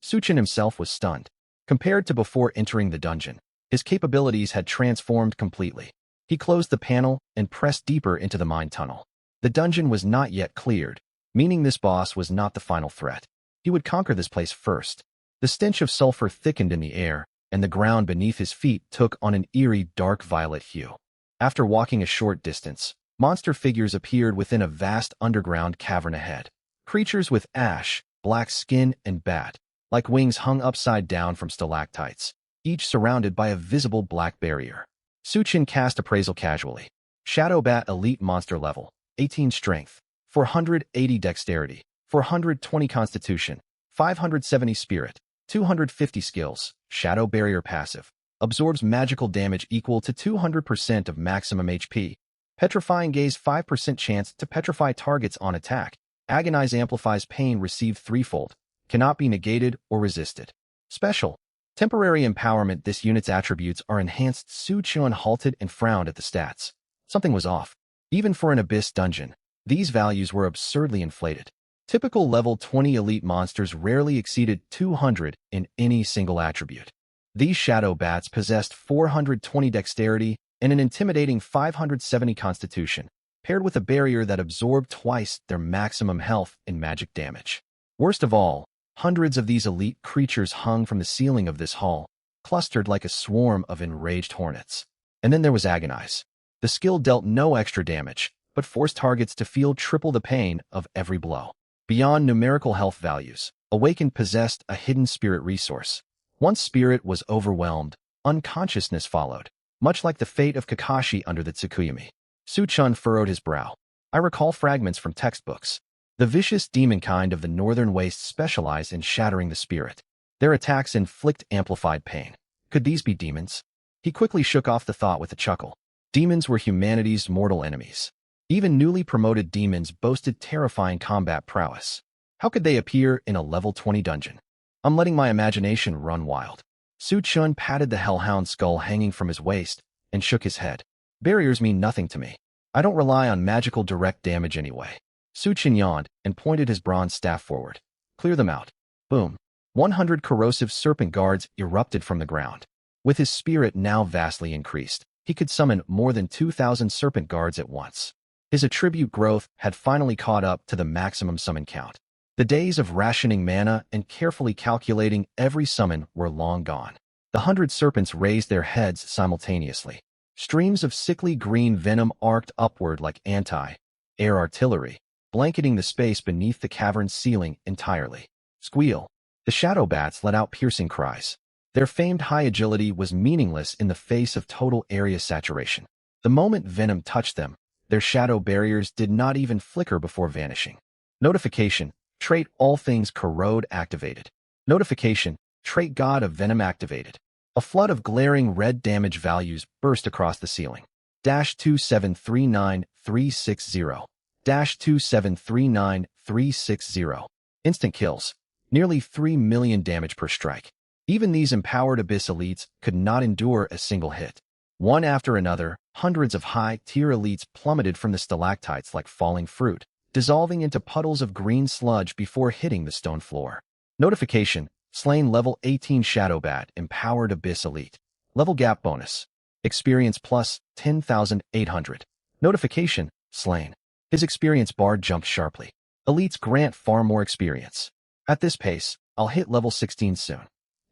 Suchin himself was stunned. Compared to before entering the dungeon, his capabilities had transformed completely. He closed the panel and pressed deeper into the mine tunnel. The dungeon was not yet cleared, meaning this boss was not the final threat. He would conquer this place first. The stench of sulfur thickened in the air, and the ground beneath his feet took on an eerie dark violet hue. After walking a short distance, monster figures appeared within a vast underground cavern ahead. Creatures with ash, black skin, and bat-like wings hung upside down from stalactites, each surrounded by a visible black barrier. Suchin cast Appraisal casually. Shadow Bat Elite Monster Level, 18 Strength, 480 Dexterity, 420 Constitution, 570 Spirit, 250 Skills. Shadow Barrier Passive. Absorbs magical damage equal to 200% of maximum HP. Petrifying Gaze 5% chance to petrify targets on attack. Agonize amplifies pain received threefold. Cannot be negated or resisted. Special. Temporary empowerment. This unit's attributes are enhanced. Suchin halted and frowned at the stats. Something was off. Even for an Abyss dungeon, these values were absurdly inflated. Typical level 20 elite monsters rarely exceeded 200 in any single attribute. These shadow bats possessed 420 dexterity and an intimidating 570 constitution, paired with a barrier that absorbed twice their maximum health and magic damage. Worst of all, hundreds of these elite creatures hung from the ceiling of this hall, clustered like a swarm of enraged hornets. And then there was Agonize. The skill dealt no extra damage, but forced targets to feel triple the pain of every blow. Beyond numerical health values, Awakened possessed a hidden spirit resource. Once spirit was overwhelmed, unconsciousness followed, much like the fate of Kakashi under the Tsukuyami. Suchin furrowed his brow. I recall fragments from textbooks. The vicious demon kind of the Northern Waste specialize in shattering the spirit. Their attacks inflict amplified pain. Could these be demons? He quickly shook off the thought with a chuckle. Demons were humanity's mortal enemies. Even newly promoted demons boasted terrifying combat prowess. How could they appear in a level 20 dungeon? I'm letting my imagination run wild. Suchin patted the hellhound skull hanging from his waist and shook his head. Barriers mean nothing to me. I don't rely on magical direct damage anyway. Suchin yawned and pointed his bronze staff forward. Clear them out. Boom. 100 corrosive serpent guards erupted from the ground. With his spirit now vastly increased, he could summon more than 2,000 serpent guards at once. His attribute growth had finally caught up to the maximum summon count. The days of rationing mana and carefully calculating every summon were long gone. The 100 serpents raised their heads simultaneously. Streams of sickly green venom arced upward like anti-air artillery, blanketing the space beneath the cavern's ceiling entirely. Squeal. The shadow bats let out piercing cries. Their famed high agility was meaningless in the face of total area saturation. The moment venom touched them, their shadow barriers did not even flicker before vanishing. Notification. Trait All Things Corrode activated. Notification. Trait God of Venom activated. A flood of glaring red damage values burst across the ceiling. -2739360. -2739360. Instant kills. Nearly 3 million damage per strike. Even these empowered Abyss elites could not endure a single hit. One after another, hundreds of high-tier elites plummeted from the stalactites like falling fruit, dissolving into puddles of green sludge before hitting the stone floor. Notification: slain level 18 Shadowbat, empowered Abyss elite. Level gap bonus. Experience plus 10,800. Notification: slain. His experience bar jumped sharply. Elites grant far more experience. At this pace, I'll hit level 16 soon.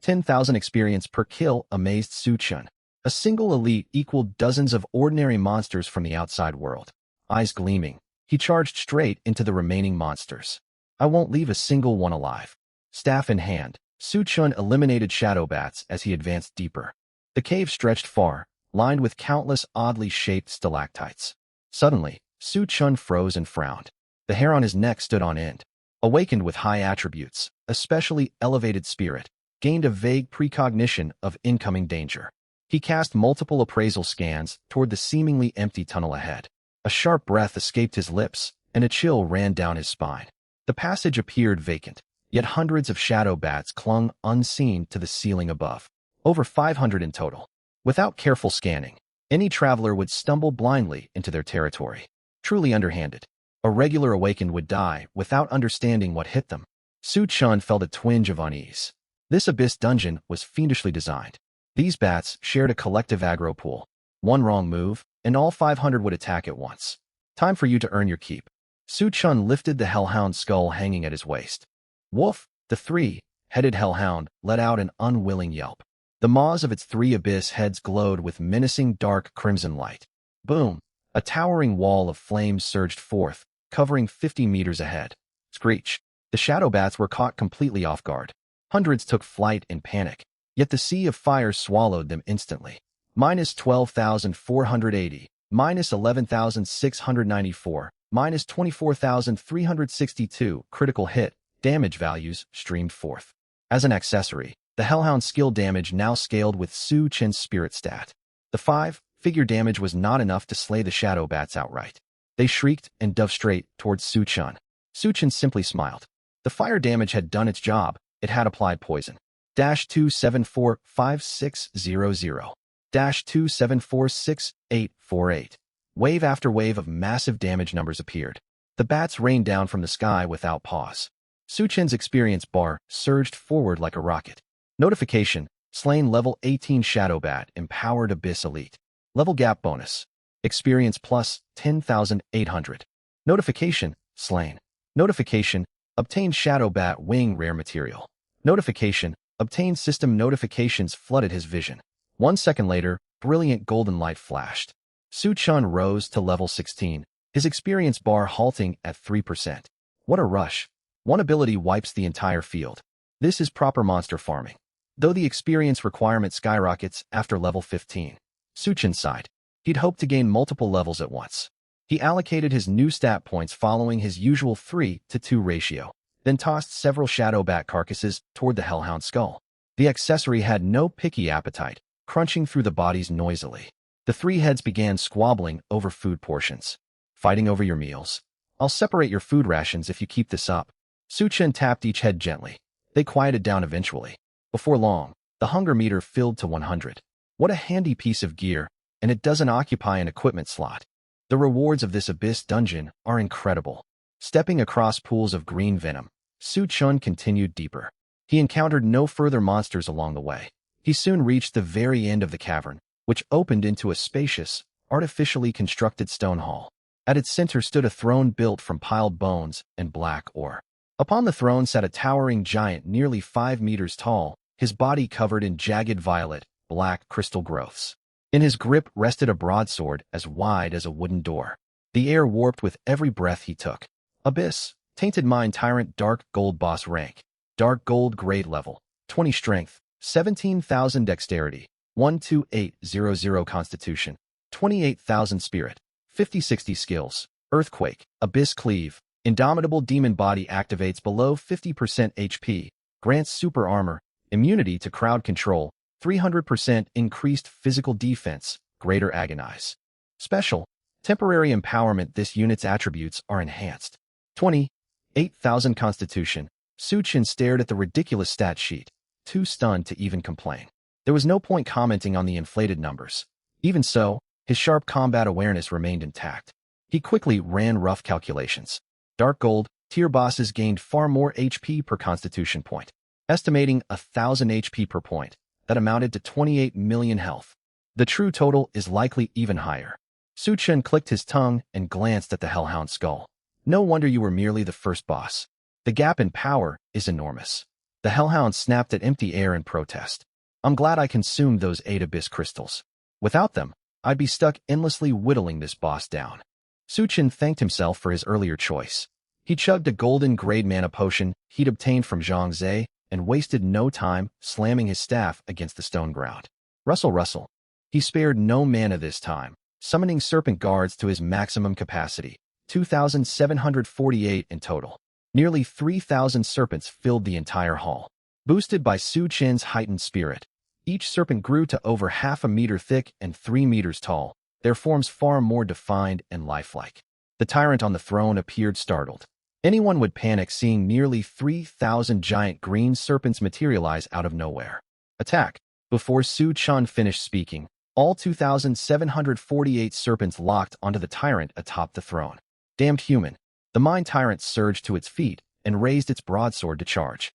10,000 experience per kill, amazed Su Chun. A single elite equaled dozens of ordinary monsters from the outside world. Eyes gleaming, he charged straight into the remaining monsters. I won't leave a single one alive. Staff in hand, Su Chun eliminated shadow bats as he advanced deeper. The cave stretched far, lined with countless oddly shaped stalactites. Suddenly, Su Chun froze and frowned. The hair on his neck stood on end. Awakened with high attributes, especially elevated spirit, gained a vague precognition of incoming danger. He cast multiple appraisal scans toward the seemingly empty tunnel ahead. A sharp breath escaped his lips, and a chill ran down his spine. The passage appeared vacant, yet hundreds of shadow bats clung unseen to the ceiling above. Over 500 in total. Without careful scanning, any traveler would stumble blindly into their territory. Truly underhanded. A regular awakened would die without understanding what hit them. Su Chun felt a twinge of unease. This abyss dungeon was fiendishly designed. These bats shared a collective aggro pool. One wrong move, and all 500 would attack at once. Time for you to earn your keep. Su Chun lifted the hellhound skull hanging at his waist. Woof! The three-headed hellhound let out an unwilling yelp. The maws of its three abyss heads glowed with menacing dark crimson light. Boom! A towering wall of flames surged forth, covering 50 meters ahead. Screech! The shadow bats were caught completely off guard. Hundreds took flight in panic, yet the sea of fire swallowed them instantly. -12,480, -11,694, -24,362 critical hit damage values streamed forth. As an accessory, the Hellhound's skill damage now scaled with Su Chen's spirit stat. The 5-figure damage was not enough to slay the shadow bats outright. They shrieked and dove straight towards Su Chun. Su Chun simply smiled. The fire damage had done its job. It had applied poison. -2745600. -2746848. Wave after wave of massive damage numbers appeared. The bats rained down from the sky without pause. Su Chen's experience bar surged forward like a rocket. Notification: slain level 18 Shadowbat, empowered Abyss Elite. Level gap bonus. Experience plus 10,800. Notification: slain. Notification: obtained Shadowbat wing rare material. Notification: obtained system notifications flooded his vision. 1 second later, brilliant golden light flashed. Su Chun rose to level 16, his experience bar halting at 3%. What a rush. One ability wipes the entire field. This is proper monster farming. Though the experience requirement skyrockets after level 15. Su Chun sighed. He'd hoped to gain multiple levels at once. He allocated his new stat points following his usual 3-to-2 ratio, then tossed several shadow bat carcasses toward the Hellhound skull. The accessory had no picky appetite, crunching through the bodies noisily. The three heads began squabbling over food portions. Fighting over your meals. I'll separate your food rations if you keep this up. Su Chun tapped each head gently. They quieted down eventually. Before long, the hunger meter filled to 100. What a handy piece of gear, and it doesn't occupy an equipment slot. The rewards of this abyss dungeon are incredible. Stepping across pools of green venom, Su Chun continued deeper. He encountered no further monsters along the way. He soon reached the very end of the cavern, which opened into a spacious, artificially constructed stone hall. At its center stood a throne built from piled bones and black ore. Upon the throne sat a towering giant nearly 5 meters tall, his body covered in jagged violet, black crystal growths. In his grip rested a broadsword as wide as a wooden door. The air warped with every breath he took. Abyss, Tainted Mind Tyrant Dark Gold Boss Rank. Dark Gold Grade Level. 20 Strength. 17,000 Dexterity. 12800 Constitution. 28,000 Spirit. 50-60 Skills. Earthquake. Abyss Cleave. Indomitable Demon Body activates below 50% HP. Grants super armor. Immunity to crowd control. 300% increased physical defense. Greater Agonize. Special. Temporary empowerment. This unit's attributes are enhanced. 28,000 Constitution. Su Chen stared at the ridiculous stat sheet, too stunned to even complain. There was no point commenting on the inflated numbers. Even so, his sharp combat awareness remained intact. He quickly ran rough calculations. Dark Gold tier bosses gained far more HP per Constitution point. Estimating 1,000 HP per point, that amounted to 28 million health. The true total is likely even higher. Su Chen clicked his tongue and glanced at the Hellhound skull. No wonder you were merely the first boss. The gap in power is enormous. The Hellhound snapped at empty air in protest. I'm glad I consumed those 8 abyss crystals. Without them, I'd be stuck endlessly whittling this boss down. Su Chen thanked himself for his earlier choice. He chugged a golden grade mana potion he'd obtained from Zhang Zhe and wasted no time slamming his staff against the stone ground. Rustle, rustle. He spared no mana this time, summoning serpent guards to his maximum capacity, 2,748 in total. Nearly 3,000 serpents filled the entire hall. Boosted by Su Chen's heightened spirit, each serpent grew to over half a meter thick and 3 meters tall, their forms far more defined and lifelike. The tyrant on the throne appeared startled. Anyone would panic seeing nearly 3,000 giant green serpents materialize out of nowhere. Attack! Before Su Chen finished speaking, all 2,748 serpents locked onto the tyrant atop the throne. Damned human! The Mind Tyrant surged to its feet and raised its broadsword to charge.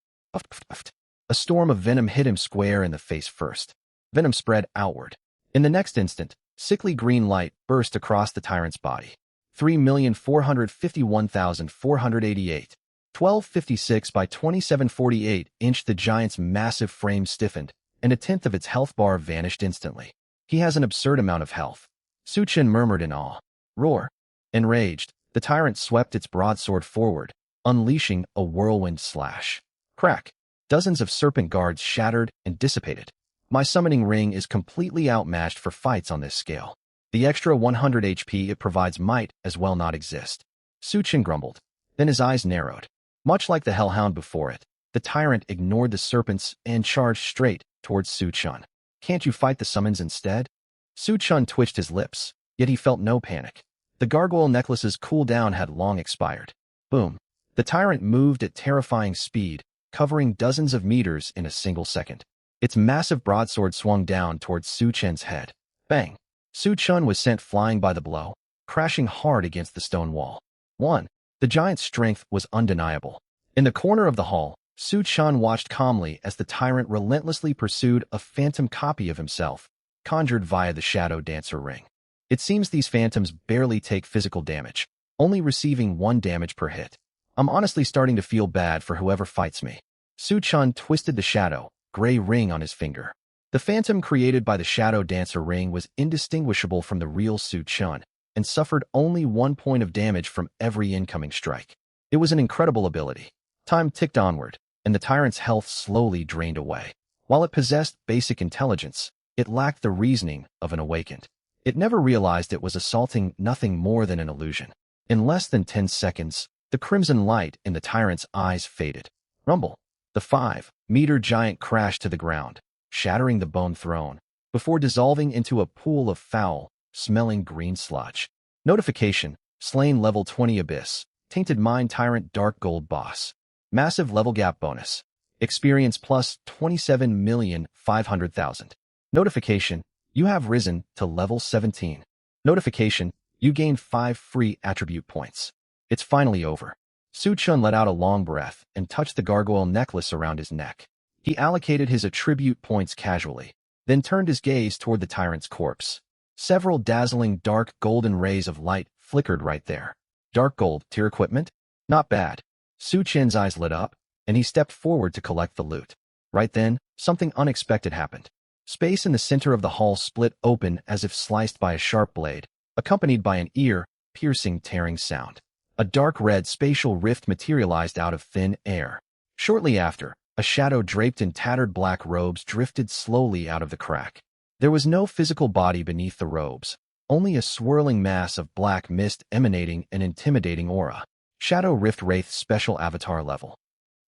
A storm of venom hit him square in the face first. Venom spread outward. In the next instant, sickly green light burst across the tyrant's body. 3,451,488. 1256 by 2748 inch. The giant's massive frame stiffened, and a tenth of its health bar vanished instantly. He has an absurd amount of health. Su Chen murmured in awe. Roar! Enraged, the tyrant swept its broadsword forward, unleashing a whirlwind slash. Crack! Dozens of serpent guards shattered and dissipated. My summoning ring is completely outmatched for fights on this scale. The extra 100 HP it provides might as well not exist. Su Chen grumbled. Then his eyes narrowed. Much like the Hellhound before it, the tyrant ignored the serpents and charged straight towards Su Chen. Can't you fight the summons instead? Su Chen twitched his lips, yet he felt no panic. The gargoyle necklace's cooldown had long expired. Boom. The tyrant moved at terrifying speed, covering dozens of meters in a single second. Its massive broadsword swung down towards Su Chen's head. Bang! Su Chen was sent flying by the blow, crashing hard against the stone wall. 1. The giant's strength was undeniable. In the corner of the hall, Su Chen watched calmly as the tyrant relentlessly pursued a phantom copy of himself, conjured via the Shadow Dancer ring. It seems these phantoms barely take physical damage, only receiving 1 damage per hit. I'm honestly starting to feel bad for whoever fights me. Su Chen twisted the shadow, gray ring on his finger. The phantom created by the Shadow Dancer ring was indistinguishable from the real Su Chen, and suffered only 1 point of damage from every incoming strike. It was an incredible ability. Time ticked onward, and the tyrant's health slowly drained away. While it possessed basic intelligence, it lacked the reasoning of an awakened. It never realized it was assaulting nothing more than an illusion. In less than 10 seconds, the crimson light in the tyrant's eyes faded. Rumble! The 5-meter giant crashed to the ground, shattering the bone throne, before dissolving into a pool of foul-smelling green sludge. Notification: Slain level 20 Abyss, Tainted Mind Tyrant Dark Gold Boss. Massive level gap bonus. Experience plus 27,500,000. Notification: You have risen to level 17. Notification: You gain 5 free attribute points. It's finally over. Su Chen let out a long breath and touched the gargoyle necklace around his neck. He allocated his attribute points casually, then turned his gaze toward the tyrant's corpse. Several dazzling dark golden rays of light flickered right there. Dark gold tier equipment? Not bad. Su Chen's eyes lit up, and he stepped forward to collect the loot. Right then, something unexpected happened. Space in the center of the hall split open as if sliced by a sharp blade, accompanied by an ear-piercing tearing sound. A dark red spatial rift materialized out of thin air. Shortly after, a shadow draped in tattered black robes drifted slowly out of the crack. There was no physical body beneath the robes, only a swirling mass of black mist emanating an intimidating aura. Shadow Rift Wraith Special Avatar Level.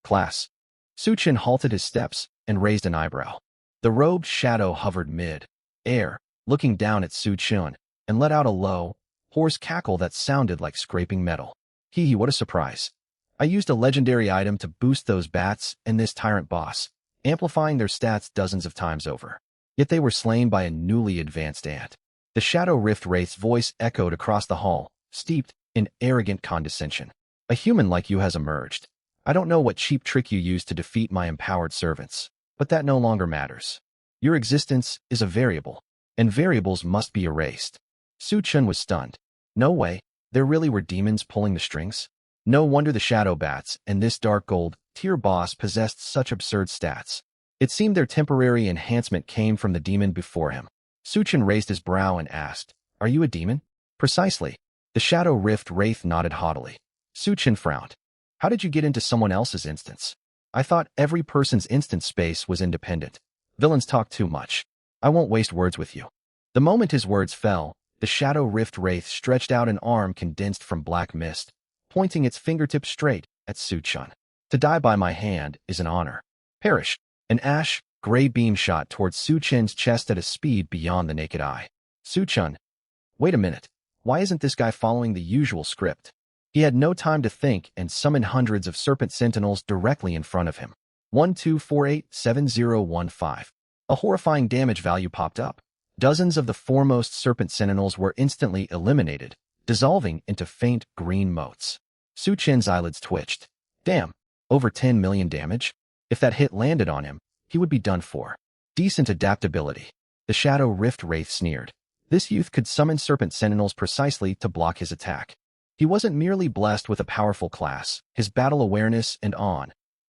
Class. Su Chen halted his steps and raised an eyebrow. The robed shadow hovered mid-air, looking down at Su Chen, and let out a low, hoarse cackle that sounded like scraping metal. Hee hee, what a surprise. I used a legendary item to boost those bats and this tyrant boss, amplifying their stats dozens of times over. Yet they were slain by a newly advanced ant. The Shadow Rift Wraith's voice echoed across the hall, steeped in arrogant condescension. A human like you has emerged. I don't know what cheap trick you used to defeat my empowered servants, but that no longer matters. Your existence is a variable, and variables must be erased. Su Chun was stunned. No way, there really were demons pulling the strings? No wonder the Shadow Bats and this Dark Gold tier boss possessed such absurd stats. It seemed their temporary enhancement came from the demon before him. Su Chun raised his brow and asked, "Are you a demon?" "Precisely." The Shadow Rift Wraith nodded haughtily. Su Chun frowned. "How did you get into someone else's instance?" "I thought every person's instance space was independent. Villains talk too much. I won't waste words with you." The moment his words fell, the Shadow Rift Wraith stretched out an arm condensed from black mist, pointing its fingertip straight at Su Chun. "To die by my hand is an honor. Perish." An ash-gray beam shot towards Su Chun's chest at a speed beyond the naked eye. Su Chun, wait a minute. Why isn't this guy following the usual script? He had no time to think and summoned hundreds of serpent sentinels directly in front of him. 12487015. A horrifying damage value popped up. Dozens of the foremost serpent sentinels were instantly eliminated, dissolving into faint green motes. Su Chen's eyelids twitched. Damn, over 10 million damage? If that hit landed on him, he would be done for. Decent adaptability. The Shadow Rift Wraith sneered. This youth could summon serpent sentinels precisely to block his attack. He wasn't merely blessed with a powerful class, his battle awareness and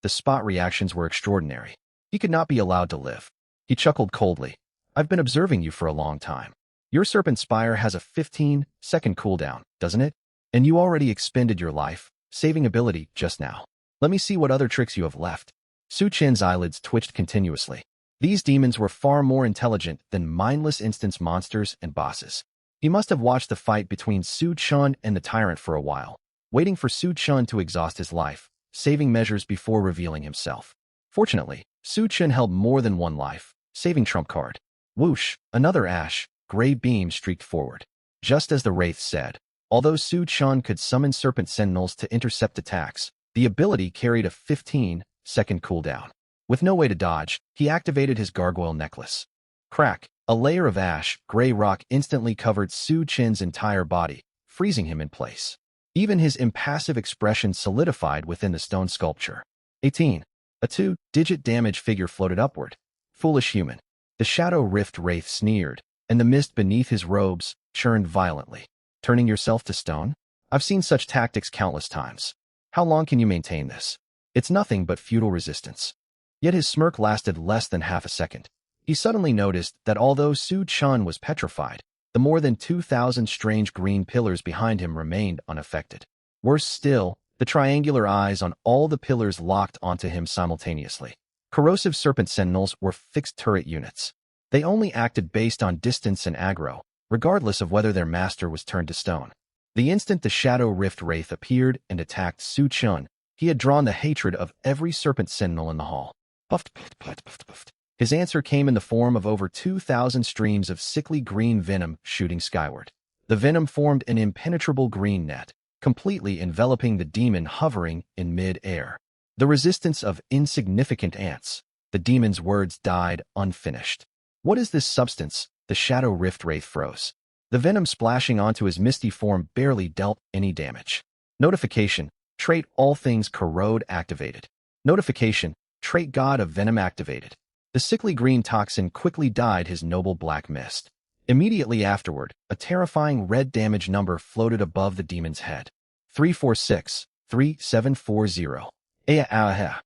the spot reactions were extraordinary. He could not be allowed to live. He chuckled coldly. I've been observing you for a long time. Your Serpent Spire has a 15-second cooldown, doesn't it? And you already expended your life-saving ability just now. Let me see what other tricks you have left. Su Chen's eyelids twitched continuously. These demons were far more intelligent than mindless instance monsters and bosses. He must have watched the fight between Su Chun and the tyrant for a while, waiting for Su Chun to exhaust his life-saving measures before revealing himself. Fortunately, Su Chun held more than one life-saving trump card. Whoosh, another ash-gray beam streaked forward. Just as the Wraith said, although Su Chun could summon serpent sentinels to intercept attacks, the ability carried a 15-second cooldown. With no way to dodge, he activated his gargoyle necklace. Crack! A layer of ash-gray rock instantly covered Su Chen's entire body, freezing him in place. Even his impassive expression solidified within the stone sculpture. 18. A 2-digit damage figure floated upward. Foolish human. The Shadow Rift Wraith sneered, and the mist beneath his robes churned violently. Turning yourself to stone? I've seen such tactics countless times. How long can you maintain this? It's nothing but futile resistance. Yet his smirk lasted less than half a second. He suddenly noticed that although Su Chun was petrified, the more than 2,000 strange green pillars behind him remained unaffected. Worse still, the triangular eyes on all the pillars locked onto him simultaneously. Corrosive serpent sentinels were fixed turret units. They only acted based on distance and aggro, regardless of whether their master was turned to stone. The instant the Shadow Rift Wraith appeared and attacked Su Chun, he had drawn the hatred of every serpent sentinel in the hall. Puffed, puffed, puffed, puffed, puffed. His answer came in the form of over 2,000 streams of sickly green venom shooting skyward. The venom formed an impenetrable green net, completely enveloping the demon hovering in mid-air. The resistance of insignificant ants. The demon's words died unfinished. What is this substance? The Shadow Rift Wraith froze. The venom splashing onto his misty form barely dealt any damage. Notification. Trait All Things Corrode activated. Notification. Trait God of Venom activated. The sickly green toxin quickly dyed his noble black mist. Immediately afterward, a terrifying red damage number floated above the demon's head. 346-3740.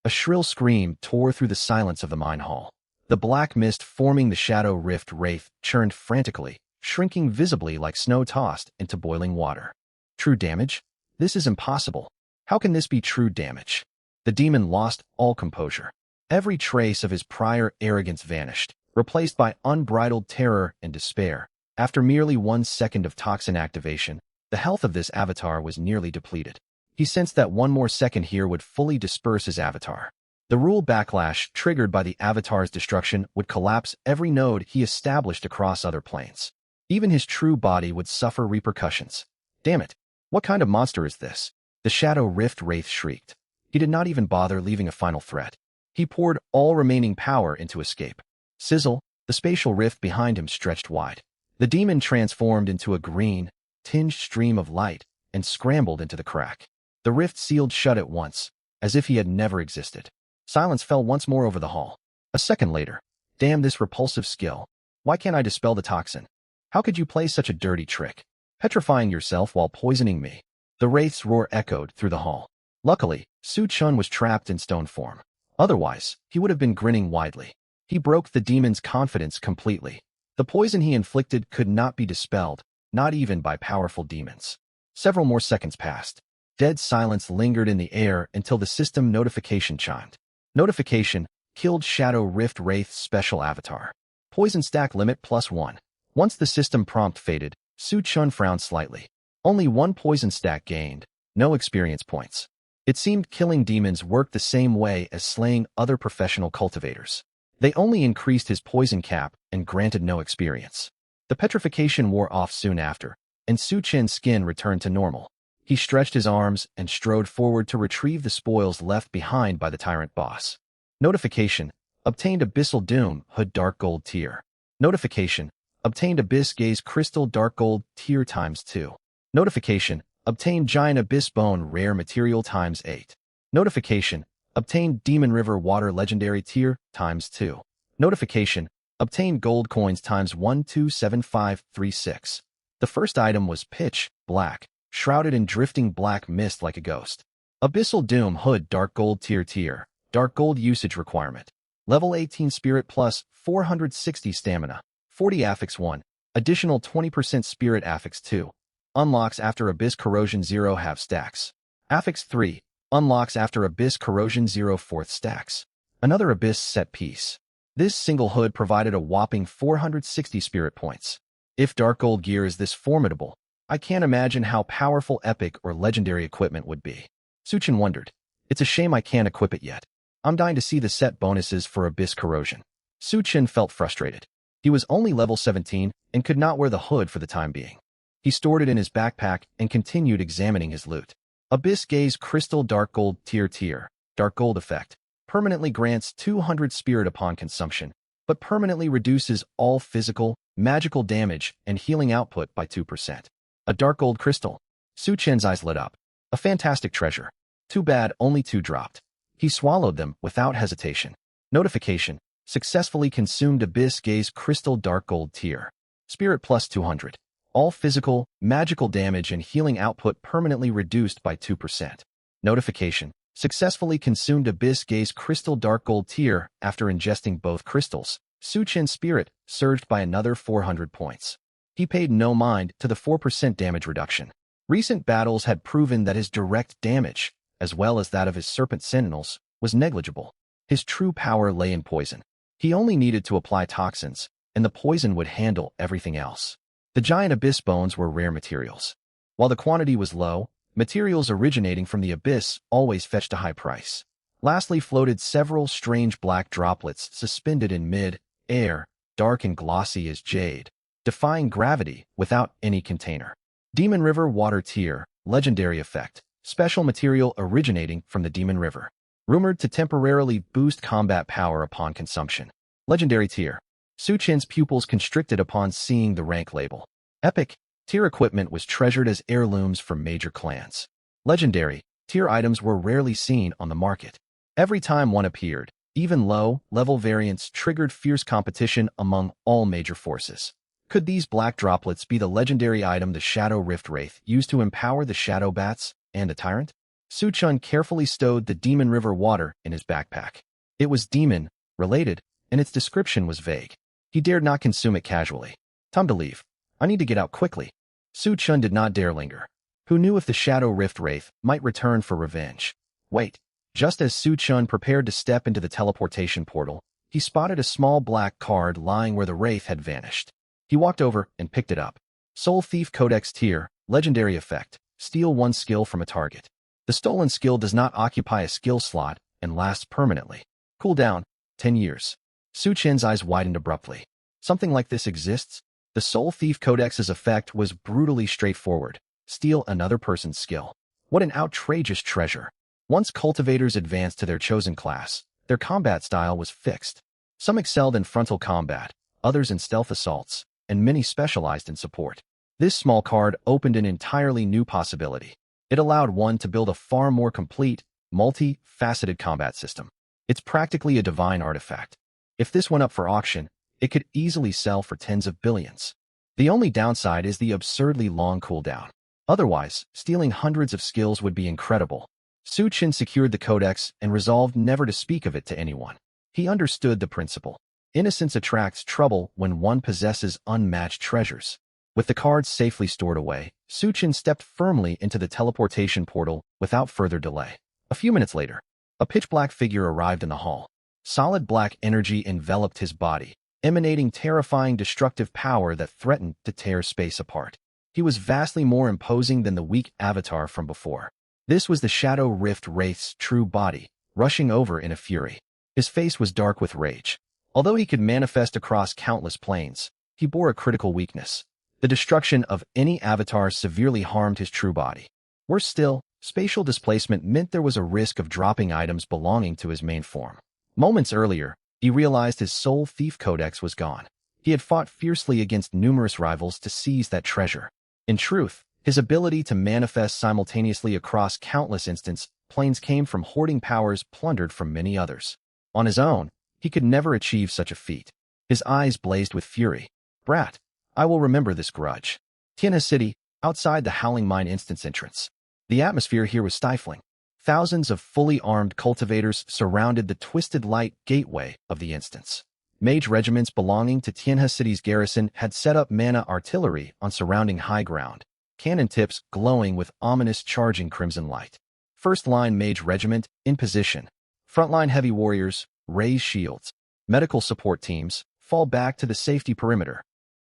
A shrill scream tore through the silence of the mine hall. The black mist forming the Shadow Rift Wraith churned frantically, shrinking visibly like snow tossed into boiling water. True damage? This is impossible. How can this be true damage? The demon lost all composure. Every trace of his prior arrogance vanished, replaced by unbridled terror and despair. After merely 1 second of toxin activation, the health of this avatar was nearly depleted. He sensed that 1 more second here would fully disperse his avatar. The rule backlash triggered by the avatar's destruction would collapse every node he established across other planes. Even his true body would suffer repercussions. Damn it! What kind of monster is this? The Shadow Rift Wraith shrieked. He did not even bother leaving a final threat. He poured all remaining power into escape. Sizzle, the spatial rift behind him stretched wide. The demon transformed into a green, tinged stream of light and scrambled into the crack. The rift sealed shut at once, as if he had never existed. Silence fell once more over the hall. A second later. Damn this repulsive skill. Why can't I dispel the toxin? How could you play such a dirty trick? Petrifying yourself while poisoning me. The wraith's roar echoed through the hall. Luckily, Su Chun was trapped in stone form. Otherwise, he would have been grinning widely. He broke the demon's confidence completely. The poison he inflicted could not be dispelled, not even by powerful demons. Several more seconds passed. Dead silence lingered in the air until the system notification chimed. Notification: killed Shadow Rift Wraith special avatar. Poison stack limit +1. Once the system prompt faded, Su Chun frowned slightly. Only one poison stack gained, no experience points. It seemed killing demons worked the same way as slaying other professional cultivators. They only increased his poison cap and granted no experience. The petrification wore off soon after, and Su Chen's skin returned to normal. He stretched his arms and strode forward to retrieve the spoils left behind by the tyrant boss. Notification: obtained Abyssal Doom Hood Dark Gold tier. Notification: obtained Abyss Gaze Crystal Dark Gold tier ×2. Notification: obtained Giant Abyss Bone Rare Material ×8. Notification: obtained Demon River Water Legendary tier ×2. Notification: obtained Gold Coins ×127536. The first item was pitch black, shrouded in drifting black mist like a ghost. Abyssal Doom Hood Dark Gold tier. Dark Gold usage requirement. Level 18 Spirit plus 460 Stamina. 40 Affix 1. Additional 20% Spirit Affix 2. Unlocks after Abyss Corrosion 0 half stacks. Affix 3. Unlocks after Abyss Corrosion 0 fourth stacks. Another Abyss set piece. This single hood provided a whopping 460 Spirit points. If Dark Gold gear is this formidable, I can't imagine how powerful epic or legendary equipment would be. Su Chen wondered. It's a shame I can't equip it yet. I'm dying to see the set bonuses for Abyss Corrosion. Su Chen felt frustrated. He was only level 17 and could not wear the hood for the time being. He stored it in his backpack and continued examining his loot. Abyss Gaze Crystal Dark Gold tier. Dark Gold effect. Permanently grants 200 spirit upon consumption, but permanently reduces all physical, magical damage and healing output by 2%. A Dark Gold crystal. Su Chen's eyes lit up. A fantastic treasure. Too bad only 2 dropped. He swallowed them without hesitation. Notification: successfully consumed Abyss Gaze Crystal Dark Gold tier. Spirit plus 200. All physical, magical damage and healing output permanently reduced by 2%. Notification: successfully consumed Abyss Gaze Crystal Dark Gold tier after ingesting both crystals. Su Chen's spirit surged by another 400 points. He paid no mind to the 4% damage reduction. Recent battles had proven that his direct damage, as well as that of his Serpent Sentinels, was negligible. His true power lay in poison. He only needed to apply toxins, and the poison would handle everything else. The giant abyss bones were rare materials. While the quantity was low, materials originating from the abyss always fetched a high price. Lastly floated several strange black droplets suspended in mid-air, dark and glossy as jade, defying gravity without any container. Demon River Water tier, legendary effect, special material originating from the Demon River. Rumored to temporarily boost combat power upon consumption. Legendary tier. Su Chen's pupils constricted upon seeing the rank label. Epic tier equipment was treasured as heirlooms from major clans. Legendary tier items were rarely seen on the market. Every time one appeared, even low-level variants triggered fierce competition among all major forces. Could these black droplets be the legendary item the Shadow Rift Wraith used to empower the Shadow Bats and the Tyrant? Su Chun carefully stowed the Demon River water in his backpack. It was demon-related, and its description was vague. He dared not consume it casually. Time to leave. I need to get out quickly. Su Chun did not dare linger. Who knew if the Shadow Rift Wraith might return for revenge? Wait. Just as Su Chun prepared to step into the teleportation portal, he spotted a small black card lying where the Wraith had vanished. He walked over and picked it up. Soul Thief Codex tier, legendary effect, steal one skill from a target. The stolen skill does not occupy a skill slot and lasts permanently. Cooldown, 10 years. Su Chen's eyes widened abruptly. Something like this exists? The Soul Thief Codex's effect was brutally straightforward. Steal another person's skill. What an outrageous treasure. Once cultivators advanced to their chosen class, their combat style was fixed. Some excelled in frontal combat, others in stealth assaults, and many specialized in support. This small card opened an entirely new possibility. It allowed one to build a far more complete, multi-faceted combat system. It's practically a divine artifact. If this went up for auction, it could easily sell for tens of billions. The only downside is the absurdly long cooldown. Otherwise, stealing hundreds of skills would be incredible. Su Chen secured the codex and resolved never to speak of it to anyone. He understood the principle. Innocence attracts trouble when one possesses unmatched treasures. With the cards safely stored away, Su Chen stepped firmly into the teleportation portal without further delay. A few minutes later, a pitch-black figure arrived in the hall. Solid black energy enveloped his body, emanating terrifying destructive power that threatened to tear space apart. He was vastly more imposing than the weak avatar from before. This was the Shadow Rift Wraith's true body, rushing over in a fury. His face was dark with rage. Although he could manifest across countless planes, he bore a critical weakness. The destruction of any avatar severely harmed his true body. Worse still, spatial displacement meant there was a risk of dropping items belonging to his main form. Moments earlier, he realized his Soul Thief Codex was gone. He had fought fiercely against numerous rivals to seize that treasure. In truth, his ability to manifest simultaneously across countless instance planes came from hoarding powers plundered from many others. On his own, he could never achieve such a feat. His eyes blazed with fury. Brat, I will remember this grudge. Tianhe City, outside the Howling Mine instance entrance. The atmosphere here was stifling. Thousands of fully armed cultivators surrounded the twisted light gateway of the instance. Mage regiments belonging to Tianhe City's garrison had set up mana artillery on surrounding high ground, cannon tips glowing with ominous charging crimson light. First-line mage regiment, in position. Frontline heavy warriors, raise shields. Medical support teams, fall back to the safety perimeter.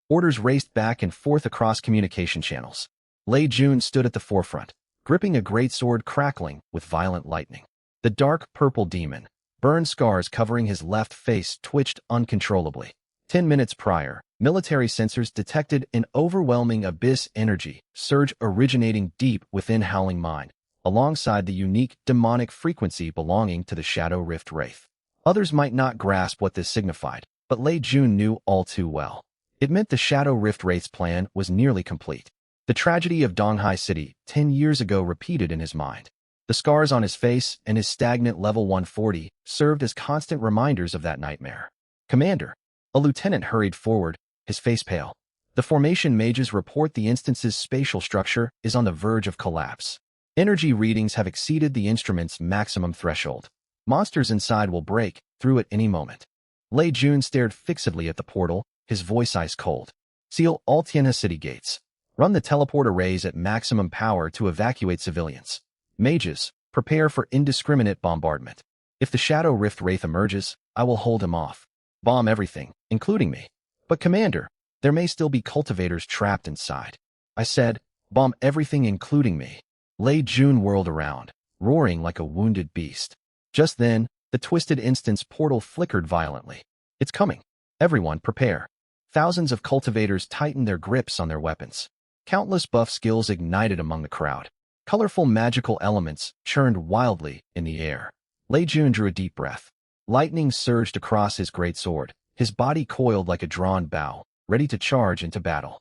Orders raced back and forth across communication channels. Lei Jun stood at the forefront, gripping a greatsword crackling with violent lightning. The dark purple demon, burn scars covering his left face, twitched uncontrollably. 10 minutes prior, military sensors detected an overwhelming abyss energy surge originating deep within Howling Mine, alongside the unique demonic frequency belonging to the Shadow Rift Wraith. Others might not grasp what this signified, but Lei Jun knew all too well. It meant the Shadow Rift Wraith's plan was nearly complete. The tragedy of Donghai City 10 years ago repeated in his mind. The scars on his face and his stagnant level 140 served as constant reminders of that nightmare. Commander, a lieutenant hurried forward, his face pale. The formation mages report the instance's spatial structure is on the verge of collapse. Energy readings have exceeded the instrument's maximum threshold. Monsters inside will break through at any moment. Lei Jun stared fixedly at the portal, his voice ice cold. Seal all Tianhe City gates. Run the teleport arrays at maximum power to evacuate civilians. Mages, prepare for indiscriminate bombardment. If the Shadow Rift Wraith emerges, I will hold him off. Bomb everything, including me. But Commander, there may still be cultivators trapped inside. I said, bomb everything including me. Lei Jun whirled around, roaring like a wounded beast. Just then, the twisted instance portal flickered violently. It's coming. Everyone prepare. Thousands of cultivators tightened their grips on their weapons. Countless buff skills ignited among the crowd. Colorful magical elements churned wildly in the air. Lei Jun drew a deep breath. Lightning surged across his greatsword. His body coiled like a drawn bow, ready to charge into battle.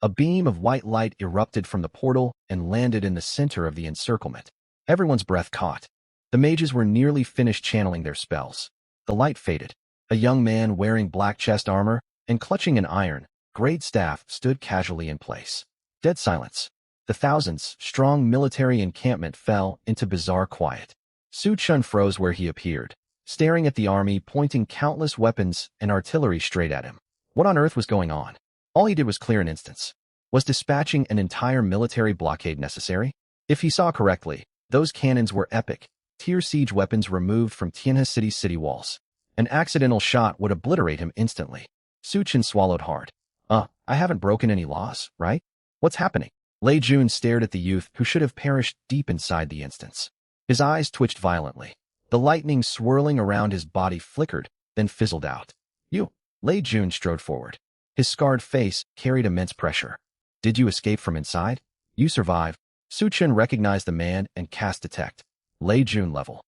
A beam of white light erupted from the portal and landed in the center of the encirclement. Everyone's breath caught. The mages were nearly finished channeling their spells. The light faded. A young man wearing black chest armor and clutching an iron, great staff stood casually in place. Dead silence. The thousands-strong military encampment fell into bizarre quiet. Su Chen froze where he appeared, staring at the army pointing countless weapons and artillery straight at him. What on earth was going on? All he did was clear an instance. Was dispatching an entire military blockade necessary? If he saw correctly, those cannons were epic, tier siege weapons removed from Tianhe City's city walls. An accidental shot would obliterate him instantly. Su Chen swallowed hard. I haven't broken any laws, right? What's happening? Lei Jun stared at the youth who should have perished deep inside the instance. His eyes twitched violently. The lightning swirling around his body flickered, then fizzled out. You. Lei Jun strode forward. His scarred face carried immense pressure. Did you escape from inside? You survived. Su Chen recognized the man and cast detect. Lei Jun level.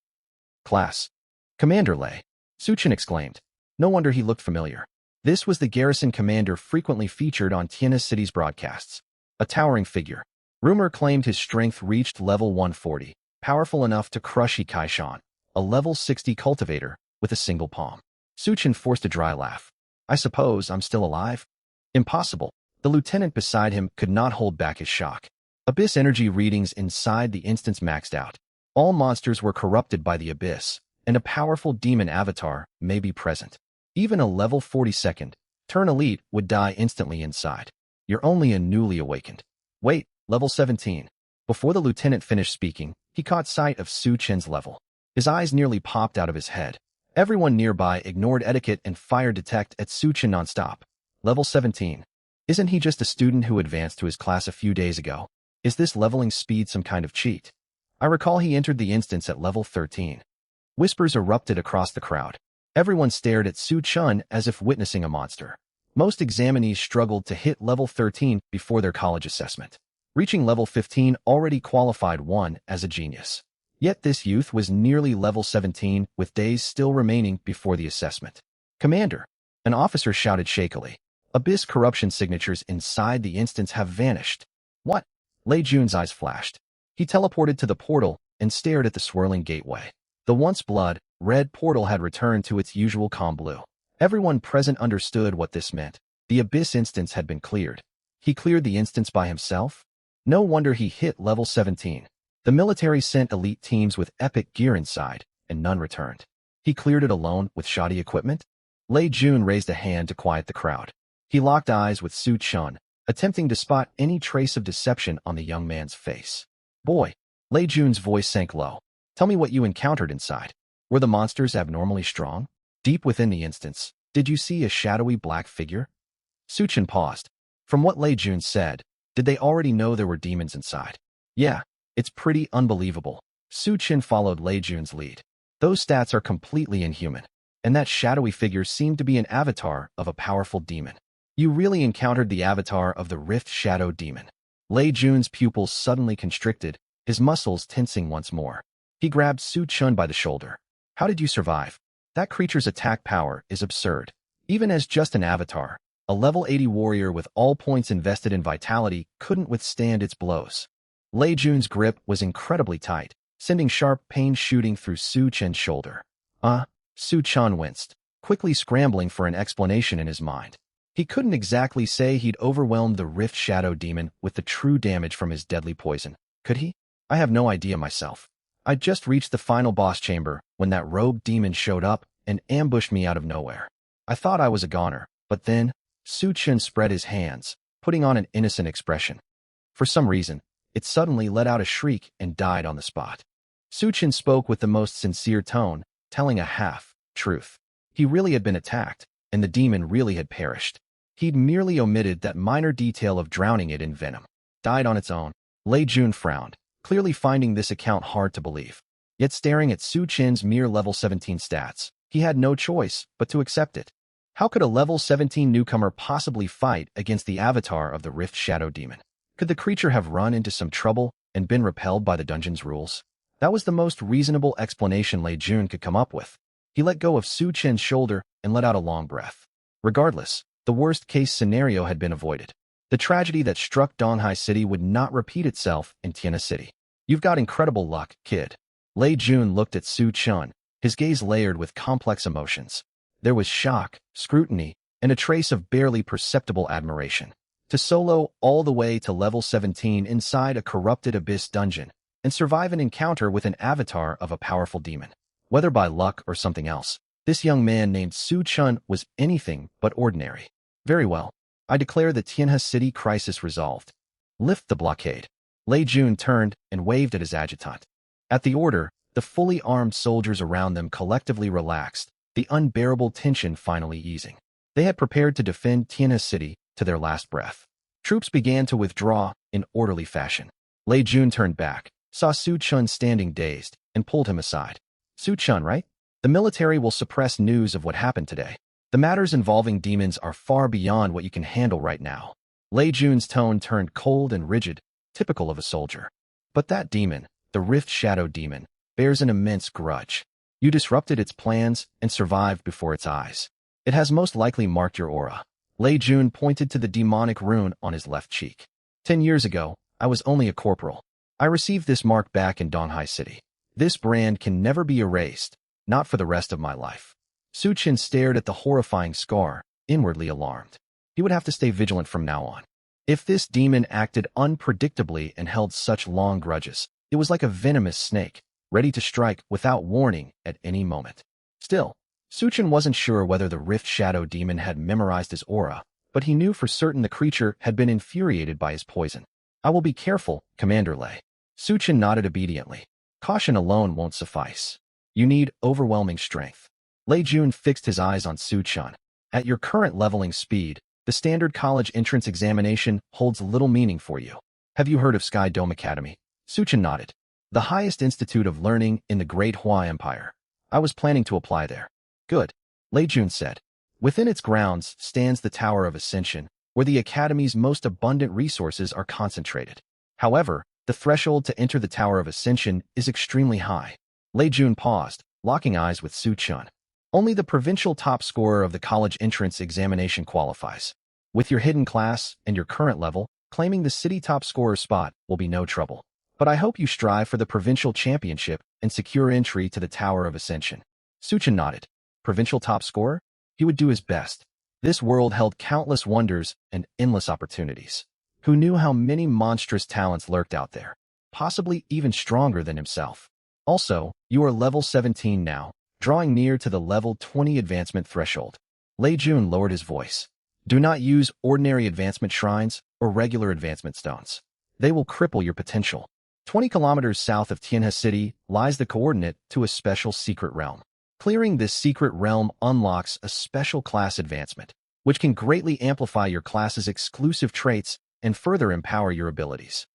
Class. Commander Lei. Su Chen exclaimed. No wonder he looked familiar. This was the garrison commander frequently featured on Tianhe City's broadcasts. A towering figure. Rumor claimed his strength reached level 140, powerful enough to crush He Kaishan, a level 60 cultivator, with a single palm. Su Chen forced a dry laugh. I suppose I'm still alive? Impossible. The lieutenant beside him could not hold back his shock. Abyss energy readings inside the instance maxed out. All monsters were corrupted by the Abyss, and a powerful demon avatar may be present. Even a level 42nd turn elite would die instantly inside. You're only a newly awakened. Wait, level 17. Before the lieutenant finished speaking, he caught sight of Su Chen's level. His eyes nearly popped out of his head. Everyone nearby ignored etiquette and fired detect at Su Chen nonstop. Level 17. Isn't he just a student who advanced to his class a few days ago? Is this leveling speed some kind of cheat? I recall he entered the instance at level 13. Whispers erupted across the crowd. Everyone stared at Su Chen as if witnessing a monster. Most examinees struggled to hit level 13 before their college assessment. Reaching level 15 already qualified one as a genius. Yet this youth was nearly level 17 with days still remaining before the assessment. Commander, an officer shouted shakily. Abyss corruption signatures inside the instance have vanished. What? Lei Jun's eyes flashed. He teleported to the portal and stared at the swirling gateway. The once blood-red portal had returned to its usual calm blue. Everyone present understood what this meant. The Abyss instance had been cleared. He cleared the instance by himself? No wonder he hit level 17. The military sent elite teams with epic gear inside, and none returned. He cleared it alone with shoddy equipment? Lei Jun raised a hand to quiet the crowd. He locked eyes with Su Chen, attempting to spot any trace of deception on the young man's face. Boy, Lei Jun's voice sank low. Tell me what you encountered inside. Were the monsters abnormally strong? Deep within the instance, did you see a shadowy black figure? Su Chen paused. From what Lei Jun said, did they already know there were demons inside? Yeah, it's pretty unbelievable. Su Chen followed Lei Jun's lead. Those stats are completely inhuman, and that shadowy figure seemed to be an avatar of a powerful demon. You really encountered the avatar of the Rift Shadow Demon. Lei Jun's pupils suddenly constricted, his muscles tensing once more. He grabbed Su Chen by the shoulder. How did you survive? That creature's attack power is absurd. Even as just an avatar, a level 80 warrior with all points invested in vitality couldn't withstand its blows. Lei Jun's grip was incredibly tight, sending sharp pain shooting through Su Chen's shoulder. Su Chen winced, quickly scrambling for an explanation in his mind. He couldn't exactly say he'd overwhelmed the Rift Shadow Demon with the true damage from his deadly poison, could he? I have no idea myself. I'd just reached the final boss chamber when that rogue demon showed up and ambushed me out of nowhere. I thought I was a goner, but then, Su Chen spread his hands, putting on an innocent expression. For some reason, it suddenly let out a shriek and died on the spot. Su Chen spoke with the most sincere tone, telling a half-truth. He really had been attacked, and the demon really had perished. He'd merely omitted that minor detail of drowning it in venom. Died on its own. Lei Jun frowned, clearly finding this account hard to believe. Yet staring at Su Chen's mere level 17 stats, he had no choice but to accept it. How could a level 17 newcomer possibly fight against the avatar of the Rift Shadow Demon? Could the creature have run into some trouble and been repelled by the dungeon's rules? That was the most reasonable explanation Lei Jun could come up with. He let go of Su Chen's shoulder and let out a long breath. Regardless, the worst-case scenario had been avoided. The tragedy that struck Donghai City would not repeat itself in Tianhe City. You've got incredible luck, kid. Lei Jun looked at Su Chen, his gaze layered with complex emotions. There was shock, scrutiny, and a trace of barely perceptible admiration. To solo all the way to level 17 inside a corrupted Abyss dungeon and survive an encounter with an avatar of a powerful demon. Whether by luck or something else, this young man named Su Chen was anything but ordinary. Very well. I declare the Tianhe City crisis resolved. Lift the blockade. Lei Jun turned and waved at his adjutant. At the order, the fully armed soldiers around them collectively relaxed, the unbearable tension finally easing. They had prepared to defend Tianhe City to their last breath. Troops began to withdraw in orderly fashion. Lei Jun turned back, saw Su Chen standing dazed, and pulled him aside. Su Chen, right? The military will suppress news of what happened today. The matters involving demons are far beyond what you can handle right now. Lei Jun's tone turned cold and rigid, typical of a soldier. But that demon, the Rift Shadow Demon, bears an immense grudge. You disrupted its plans and survived before its eyes. It has most likely marked your aura. Lei Jun pointed to the demonic rune on his left cheek. 10 years ago, I was only a corporal. I received this mark back in Donghai City. This brand can never be erased, not for the rest of my life. Su Chen stared at the horrifying scar, inwardly alarmed. He would have to stay vigilant from now on. If this demon acted unpredictably and held such long grudges, it was like a venomous snake, ready to strike without warning at any moment. Still, Su Chen wasn't sure whether the Rift Shadow Demon had memorized his aura, but he knew for certain the creature had been infuriated by his poison. I will be careful, Commander Lei. Su Chen nodded obediently. Caution alone won't suffice. You need overwhelming strength. Lei Jun fixed his eyes on Su Chen. At your current leveling speed, the standard college entrance examination holds little meaning for you. Have you heard of Sky Dome Academy? Su Chen nodded. The highest institute of learning in the Great Hua Empire. I was planning to apply there. Good, Lei Jun said. Within its grounds stands the Tower of Ascension, where the Academy's most abundant resources are concentrated. However, the threshold to enter the Tower of Ascension is extremely high. Lei Jun paused, locking eyes with Su Chen. Only the provincial top scorer of the college entrance examination qualifies. With your hidden class and your current level, claiming the city top scorer spot will be no trouble. But I hope you strive for the provincial championship and secure entry to the Tower of Ascension. Su Chen nodded. Provincial top scorer? He would do his best. This world held countless wonders and endless opportunities. Who knew how many monstrous talents lurked out there? Possibly even stronger than himself. Also, you are level 17 now, drawing near to the level 20 advancement threshold. Lei Jun lowered his voice. Do not use ordinary advancement shrines or regular advancement stones. They will cripple your potential. 20 kilometers south of Tianhe City lies the coordinate to a special secret realm. Clearing this secret realm unlocks a special class advancement, which can greatly amplify your class's exclusive traits and further empower your abilities.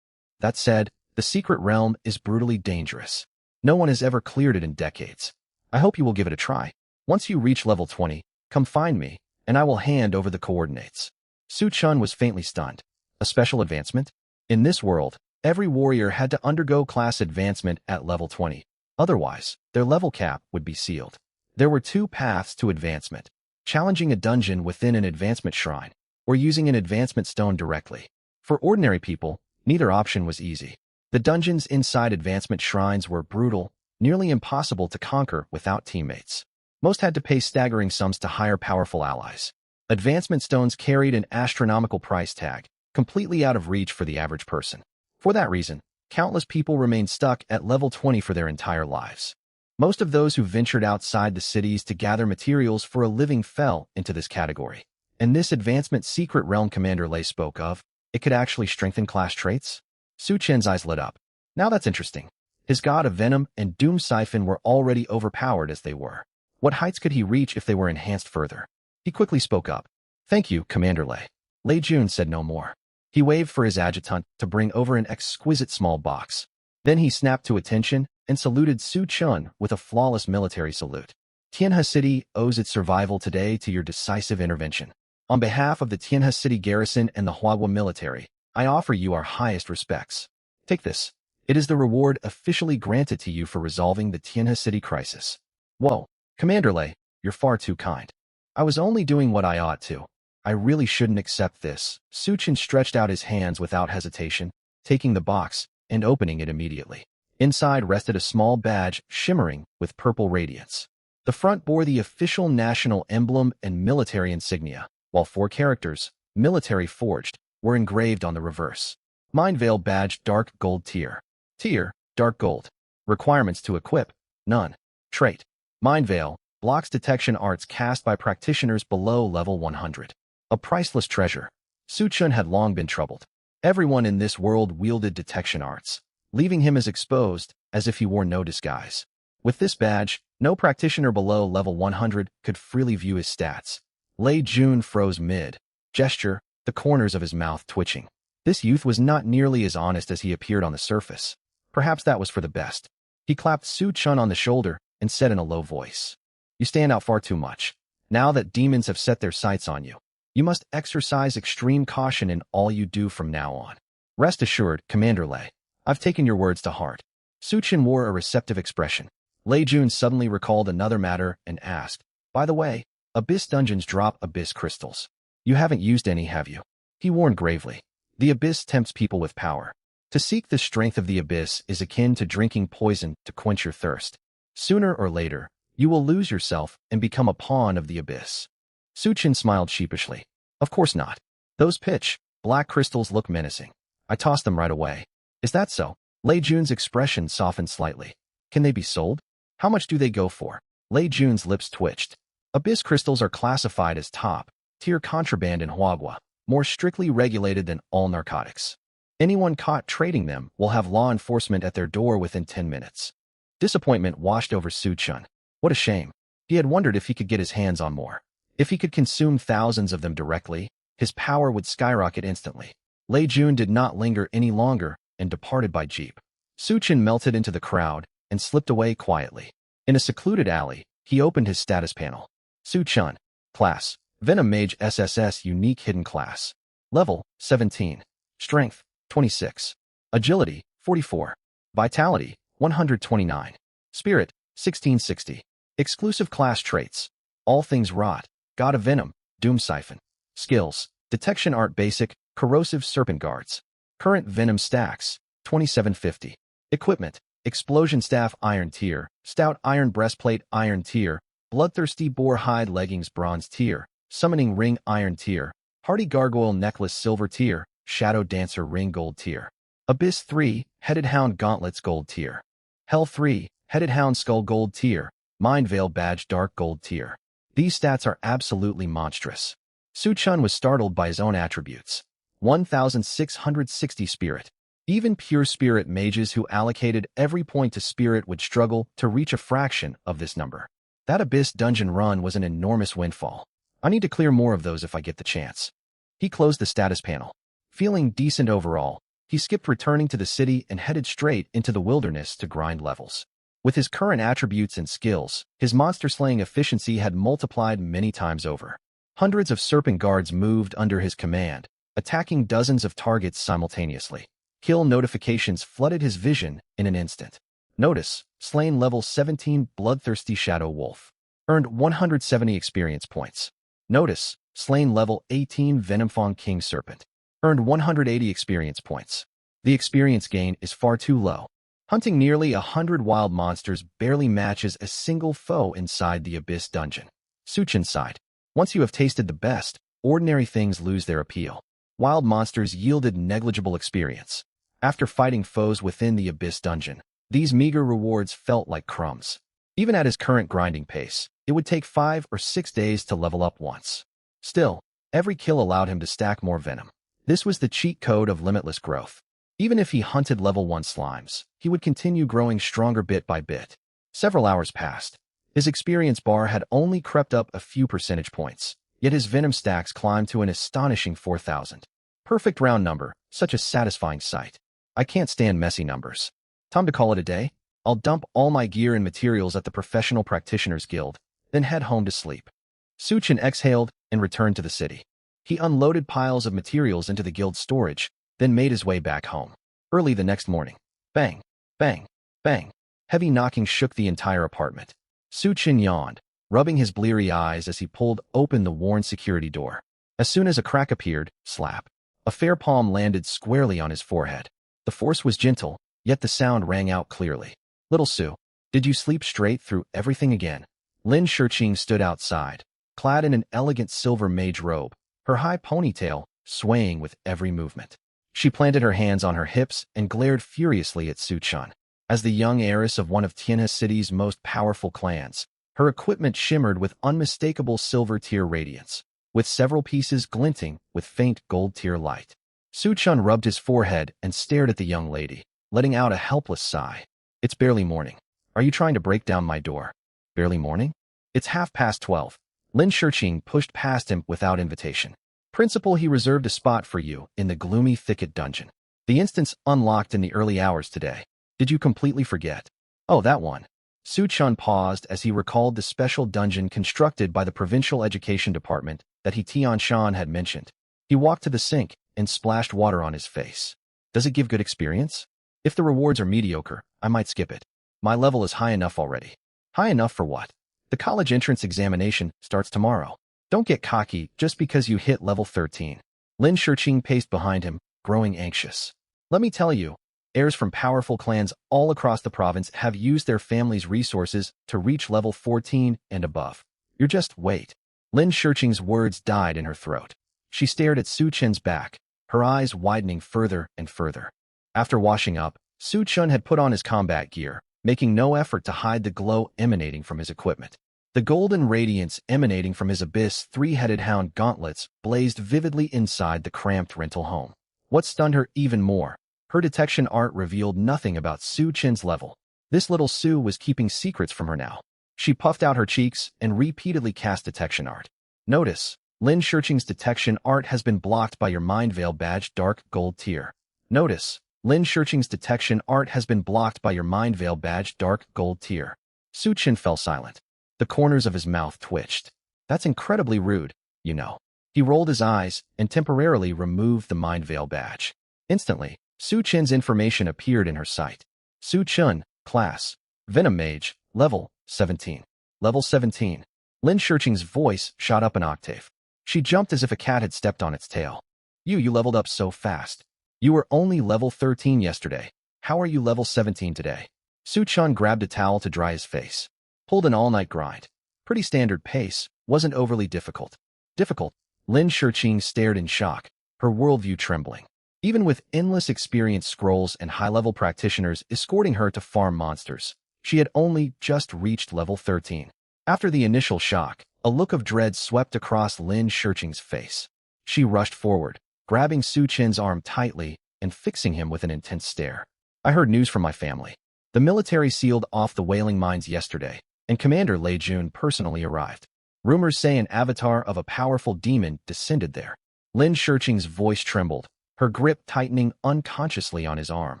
That said, the secret realm is brutally dangerous. No one has ever cleared it in decades. I hope you will give it a try. Once you reach level 20, come find me, and I will hand over the coordinates. Su Chen was faintly stunned. A special advancement? In this world, every warrior had to undergo class advancement at level 20. Otherwise, their level cap would be sealed. There were two paths to advancement: challenging a dungeon within an advancement shrine, or using an advancement stone directly. For ordinary people, neither option was easy. The dungeons inside advancement shrines were brutal, nearly impossible to conquer without teammates. Most had to pay staggering sums to hire powerful allies. Advancement stones carried an astronomical price tag, completely out of reach for the average person. For that reason, countless people remained stuck at level 20 for their entire lives. Most of those who ventured outside the cities to gather materials for a living fell into this category. And this advancement secret realm Commander Lei spoke of, it could actually strengthen class traits? Su Chen's eyes lit up. Now that's interesting. His god of venom and doom siphon were already overpowered as they were. What heights could he reach if they were enhanced further? He quickly spoke up. Thank you, Commander Lei. Lei Jun said no more. He waved for his adjutant to bring over an exquisite small box. Then he snapped to attention and saluted Su Chen with a flawless military salute. Tianhe City owes its survival today to your decisive intervention. On behalf of the Tianhe City garrison and the Huagua military, I offer you our highest respects. Take this. It is the reward officially granted to you for resolving the Tianhe City crisis. Whoa, Commander Lei, you're far too kind. I was only doing what I ought to. I really shouldn't accept this. Su Chen stretched out his hands without hesitation, taking the box and opening it immediately. Inside rested a small badge shimmering with purple radiance. The front bore the official national emblem and military insignia, while 4 characters, military forged, were engraved on the reverse. Mind Veil badge dark gold tier. Tier, dark gold. Requirements to equip, none. Trait, Mind Veil, blocks detection arts cast by practitioners below level 100. A priceless treasure. Su Chen had long been troubled. Everyone in this world wielded detection arts, leaving him as exposed as if he wore no disguise. With this badge, no practitioner below level 100 could freely view his stats. Lei Jun froze mid-gesture, the corners of his mouth twitching. This youth was not nearly as honest as he appeared on the surface. Perhaps that was for the best. He clapped Su Chen on the shoulder and said in a low voice, "You stand out far too much. Now that demons have set their sights on you, you must exercise extreme caution in all you do from now on. Rest assured, Commander Lei, I've taken your words to heart. Suchin wore a receptive expression. Lei Jun suddenly recalled another matter and asked, by the way, Abyss dungeons drop Abyss crystals. You haven't used any, have you? He warned gravely. The Abyss tempts people with power. To seek the strength of the Abyss is akin to drinking poison to quench your thirst. Sooner or later, you will lose yourself and become a pawn of the Abyss. Suchin smiled sheepishly. Of course not. Those pitch black crystals look menacing. I tossed them right away. Is that so? Lei Jun's expression softened slightly. Can they be sold? How much do they go for? Lei Jun's lips twitched. Abyss crystals are classified as top-tier contraband in Huagua, more strictly regulated than all narcotics. Anyone caught trading them will have law enforcement at their door within 10 minutes. Disappointment washed over Suchun. What a shame. He had wondered if he could get his hands on more. If he could consume thousands of them directly, his power would skyrocket instantly. Lei Jun did not linger any longer and departed by jeep. Suchin melted into the crowd and slipped away quietly. In a secluded alley, he opened his status panel. Suchun. Class. Venom Mage SSS Unique Hidden Class. Level, 17. Strength, 26. Agility, 44. Vitality, 129. Spirit, 1660. Exclusive class traits. All Things Rot. God of Venom, Doom Siphon. Skills, Detection Art Basic, Corrosive Serpent Guards. Current Venom Stacks, 2750. Equipment, Explosion Staff Iron Tier, Stout Iron Breastplate Iron Tier, Bloodthirsty Boar Hide Leggings Bronze Tier, Summoning Ring Iron Tier, Hardy Gargoyle Necklace Silver Tier, Shadow Dancer Ring Gold Tier. Abyss 3, Headed Hound Gauntlets Gold Tier. Hell 3, Headed Hound Skull Gold Tier, Mind Veil Badge Dark Gold Tier. These stats are absolutely monstrous. Suchun was startled by his own attributes. 1,660 Spirit. Even pure Spirit mages who allocated every point to Spirit would struggle to reach a fraction of this number. That Abyss dungeon run was an enormous windfall. I need to clear more of those if I get the chance. He closed the status panel. Feeling decent overall, he skipped returning to the city and headed straight into the wilderness to grind levels. With his current attributes and skills, his monster-slaying efficiency had multiplied many times over. Hundreds of serpent guards moved under his command, attacking dozens of targets simultaneously. Kill notifications flooded his vision in an instant. Notice, slain level 17 Bloodthirsty Shadow Wolf. Earned 170 experience points. Notice, slain level 18 Venomfang King Serpent. Earned 180 experience points. The experience gain is far too low. Hunting nearly 100 wild monsters barely matches a single foe inside the Abyss dungeon. Suchin sighed. Once you have tasted the best, ordinary things lose their appeal. Wild monsters yielded negligible experience. After fighting foes within the Abyss dungeon, these meager rewards felt like crumbs. Even at his current grinding pace, it would take 5 or 6 days to level up once. Still, every kill allowed him to stack more venom. This was the cheat code of limitless growth. Even if he hunted level 1 slimes, he would continue growing stronger bit by bit. Several hours passed. His experience bar had only crept up a few percentage points, yet his venom stacks climbed to an astonishing 4,000. Perfect round number, such a satisfying sight. I can't stand messy numbers. Time to call it a day. I'll dump all my gear and materials at the Professional Practitioners Guild, then head home to sleep. Suchin exhaled and returned to the city. He unloaded piles of materials into the guild's storage, then made his way back home. Early the next morning. Bang, bang, bang. Heavy knocking shook the entire apartment. Suchin yawned, rubbing his bleary eyes as he pulled open the worn security door. As soon as a crack appeared, slap. A fair palm landed squarely on his forehead. The force was gentle, yet the sound rang out clearly. Little Sue, did you sleep straight through everything again? Lin Shurqing stood outside, clad in an elegant silver mage robe, her high ponytail swaying with every movement. She planted her hands on her hips and glared furiously at Suchun. As the young heiress of one of Tianhe City's most powerful clans, her equipment shimmered with unmistakable silver-tier radiance, with several pieces glinting with faint gold-tier light. Suchun rubbed his forehead and stared at the young lady, letting out a helpless sigh. It's barely morning. Are you trying to break down my door? Barely morning? It's 12:30. Lin Shurqing pushed past him without invitation. Principal, he reserved a spot for you in the gloomy thicket dungeon. The instance unlocked in the early hours today. Did you completely forget? Oh, that one. Su Chun paused as he recalled the special dungeon constructed by the Provincial Education Department that Tian Shan had mentioned. He walked to the sink and splashed water on his face. Does it give good experience? If the rewards are mediocre, I might skip it. My level is high enough already. High enough for what? The college entrance examination starts tomorrow. Don't get cocky just because you hit level 13. Lin Shiqing paced behind him, growing anxious. Let me tell you, heirs from powerful clans all across the province have used their family's resources to reach level 14 and above. You're just wait. Lin Shiqing's words died in her throat. She stared at Su Chen's back, her eyes widening further and further. After washing up, Su Chun had put on his combat gear, making no effort to hide the glow emanating from his equipment. The golden radiance emanating from his abyss three-headed hound gauntlets blazed vividly inside the cramped rental home. What stunned her even more, her detection art revealed nothing about Su Chen's level. This little Su was keeping secrets from her now. She puffed out her cheeks and repeatedly cast detection art. Notice, Lin Shiqing's detection art has been blocked by your Mind Veil badge dark gold tier. Notice, Lin Shiqing's detection art has been blocked by your Mind Veil badge dark gold tier. Su Chen fell silent. The corners of his mouth twitched. That's incredibly rude, you know. He rolled his eyes and temporarily removed the Mind Veil badge. Instantly, Su Chen's information appeared in her sight. Su Chen, class, Venom Mage, level 17. Level 17. Lin Shiqing's voice shot up an octave. She jumped as if a cat had stepped on its tail. You leveled up so fast. You were only level 13 yesterday. How are you level 17 today? Su Chen grabbed a towel to dry his face. Pulled an all-night grind. Pretty standard pace, wasn't overly difficult. Difficult? Lin Shiqing stared in shock, her worldview trembling. Even with endless experience scrolls and high-level practitioners escorting her to farm monsters, she had only just reached level 13. After the initial shock, a look of dread swept across Lin Shiqing's face. She rushed forward, grabbing Su Chen's arm tightly and fixing him with an intense stare. I heard news from my family. The military sealed off the whaling mines yesterday, and Commander Lei Jun personally arrived. Rumors say an avatar of a powerful demon descended there. Lin Shiqing's voice trembled, her grip tightening unconsciously on his arm.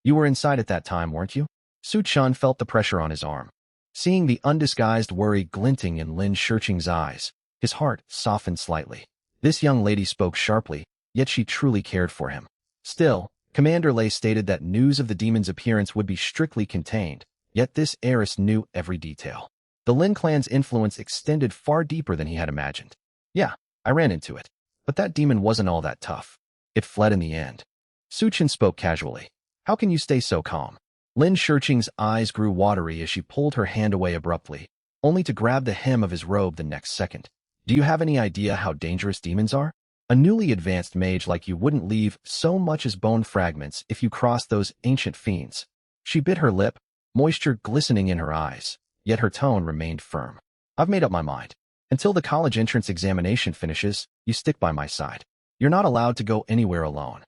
You were inside at that time, weren't you? Su Chen felt the pressure on his arm. Seeing the undisguised worry glinting in Lin Shiqing's eyes, his heart softened slightly. This young lady spoke sharply, yet she truly cared for him. Still, Commander Lei stated that news of the demon's appearance would be strictly contained, yet this heiress knew every detail. The Lin clan's influence extended far deeper than he had imagined. Yeah, I ran into it. But that demon wasn't all that tough. It fled in the end. Su Chen spoke casually. How can you stay so calm? Lin Shiqing's eyes grew watery as she pulled her hand away abruptly, only to grab the hem of his robe the next second. Do you have any idea how dangerous demons are? A newly advanced mage like you wouldn't leave so much as bone fragments if you crossed those ancient fiends. She bit her lip, moisture glistening in her eyes, yet her tone remained firm. I've made up my mind. Until the college entrance examination finishes, you stick by my side. You're not allowed to go anywhere alone.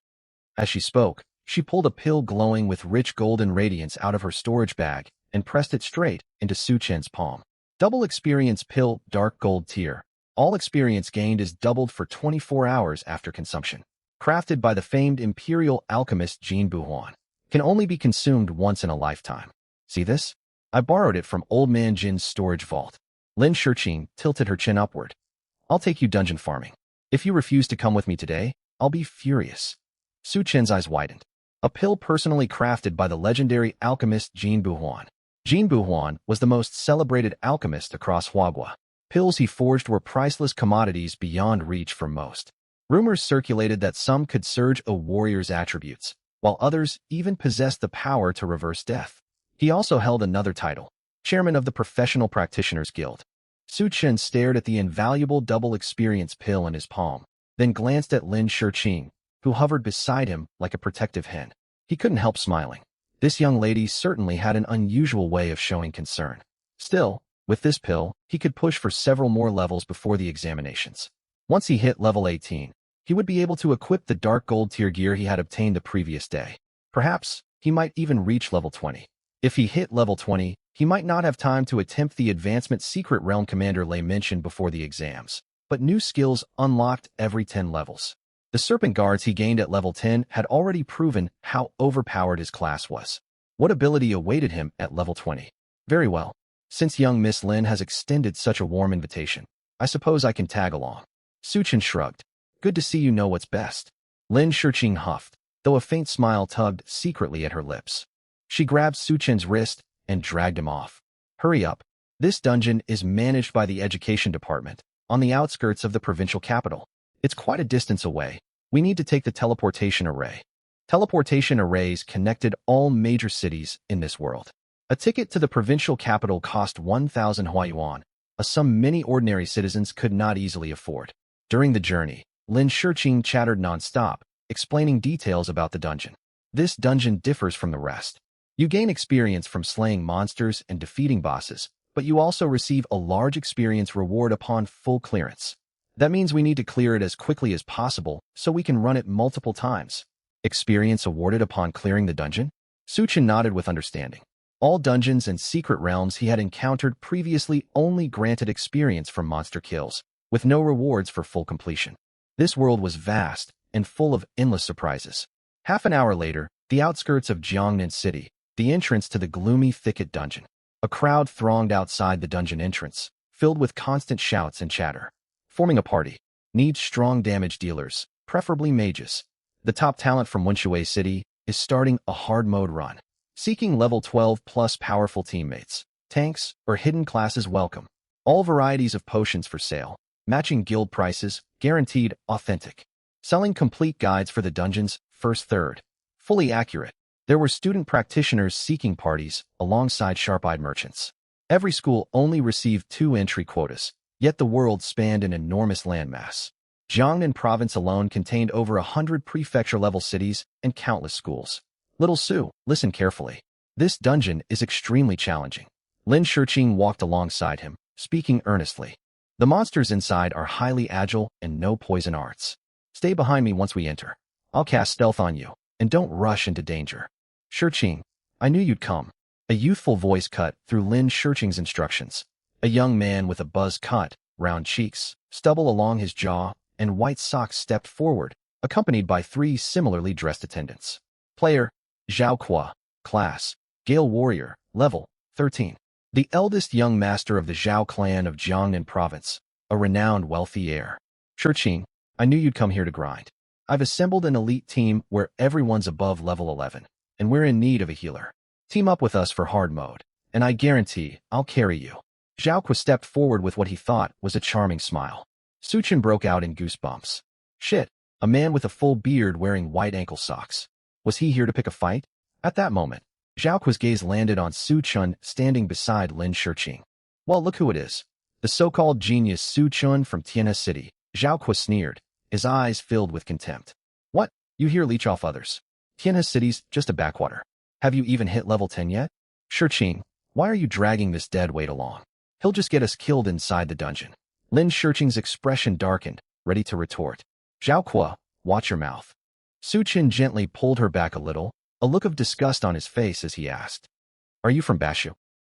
As she spoke, she pulled a pill glowing with rich golden radiance out of her storage bag and pressed it straight into Su Chen's palm. Double experience pill, dark gold tier. All experience gained is doubled for 24 hours after consumption. Crafted by the famed imperial alchemist Jin Buhuan. Can only be consumed once in a lifetime. See this? I borrowed it from Old Man Jin's storage vault. Lin Shiqing tilted her chin upward. I'll take you dungeon farming. If you refuse to come with me today, I'll be furious. Su Chen's eyes widened. A pill personally crafted by the legendary alchemist Jin Buhuan. Jin Buhuan was the most celebrated alchemist across Huagua. Pills he forged were priceless commodities beyond reach for most. Rumors circulated that some could surge a warrior's attributes, while others even possessed the power to reverse death. He also held another title, chairman of the Professional Practitioners Guild. Su Chen stared at the invaluable double experience pill in his palm, then glanced at Lin Shiqing, who hovered beside him like a protective hen. He couldn't help smiling. This young lady certainly had an unusual way of showing concern. Still, with this pill, he could push for several more levels before the examinations. Once he hit level 18, he would be able to equip the dark gold tier gear he had obtained the previous day. Perhaps, he might even reach level 20. If he hit level 20, he might not have time to attempt the advancement secret realm Commander Lei mentioned before the exams, but new skills unlocked every 10 levels. The serpent guards he gained at level 10 had already proven how overpowered his class was. What ability awaited him at level 20? Very well. Since young Miss Lin has extended such a warm invitation, I suppose I can tag along. Suchin shrugged. Good to see you know what's best. Lin Shiqing huffed, though a faint smile tugged secretly at her lips. She grabbed Suchin's wrist and dragged him off. Hurry up. This dungeon is managed by the education department, on the outskirts of the provincial capital. It's quite a distance away. We need to take the teleportation array. Teleportation arrays connected all major cities in this world. A ticket to the provincial capital cost 1,000 huayuan, a sum many ordinary citizens could not easily afford. During the journey, Lin Shiqing chattered non-stop, explaining details about the dungeon. This dungeon differs from the rest. You gain experience from slaying monsters and defeating bosses, but you also receive a large experience reward upon full clearance. That means we need to clear it as quickly as possible so we can run it multiple times. Experience awarded upon clearing the dungeon? Suchin nodded with understanding. All dungeons and secret realms he had encountered previously only granted experience from monster kills, with no rewards for full completion. This world was vast and full of endless surprises. Half an hour later, the outskirts of Jiangnan City, the entrance to the gloomy thicket dungeon. A crowd thronged outside the dungeon entrance, filled with constant shouts and chatter. Forming a party. Needs strong damage dealers, preferably mages. The top talent from Wenshui City is starting a hard mode run. Seeking level 12 plus powerful teammates. Tanks or hidden classes welcome. All varieties of potions for sale. Matching guild prices, guaranteed authentic. Selling complete guides for the dungeons, first third. Fully accurate. There were student practitioners seeking parties alongside sharp-eyed merchants. Every school only received 2 entry quotas, yet the world spanned an enormous landmass. Jiangnan province alone contained over 100 prefecture-level cities and countless schools. Little Su, listen carefully. This dungeon is extremely challenging. Lin Shiqing walked alongside him, speaking earnestly. The monsters inside are highly agile and no poison arts. Stay behind me once we enter. I'll cast stealth on you, and don't rush into danger. Shiqing, I knew you'd come. A youthful voice cut through Lin Shiqing's instructions. A young man with a buzz cut, round cheeks, stubble along his jaw, and white socks stepped forward, accompanied by 3 similarly dressed attendants. Player, Zhao Qua. Class, Gale Warrior. Level, 13. The eldest young master of the Zhao clan of Jiangnan province, a renowned wealthy heir. Shiqing, I knew you'd come here to grind. I've assembled an elite team where everyone's above level 11, and we're in need of a healer. Team up with us for hard mode, and I guarantee I'll carry you. Zhao Qua stepped forward with what he thought was a charming smile. Suchin broke out in goosebumps. Shit, a man with a full beard wearing white ankle socks. Was he here to pick a fight? At that moment, Zhao Qua's gaze landed on Suchun standing beside Lin Shiqing. Well, look who it is. The so-called genius Suchun from Tianhe City. Zhao Qua sneered, his eyes filled with contempt. What? You here leech off others. Tianhe City's just a backwater. Have you even hit level 10 yet? Shiqing, why are you dragging this dead weight along? He'll just get us killed inside the dungeon. Lin Shiqing's expression darkened, ready to retort. Zhao Qua, watch your mouth. Suchin gently pulled her back a little, a look of disgust on his face as he asked. Are you from Bashu?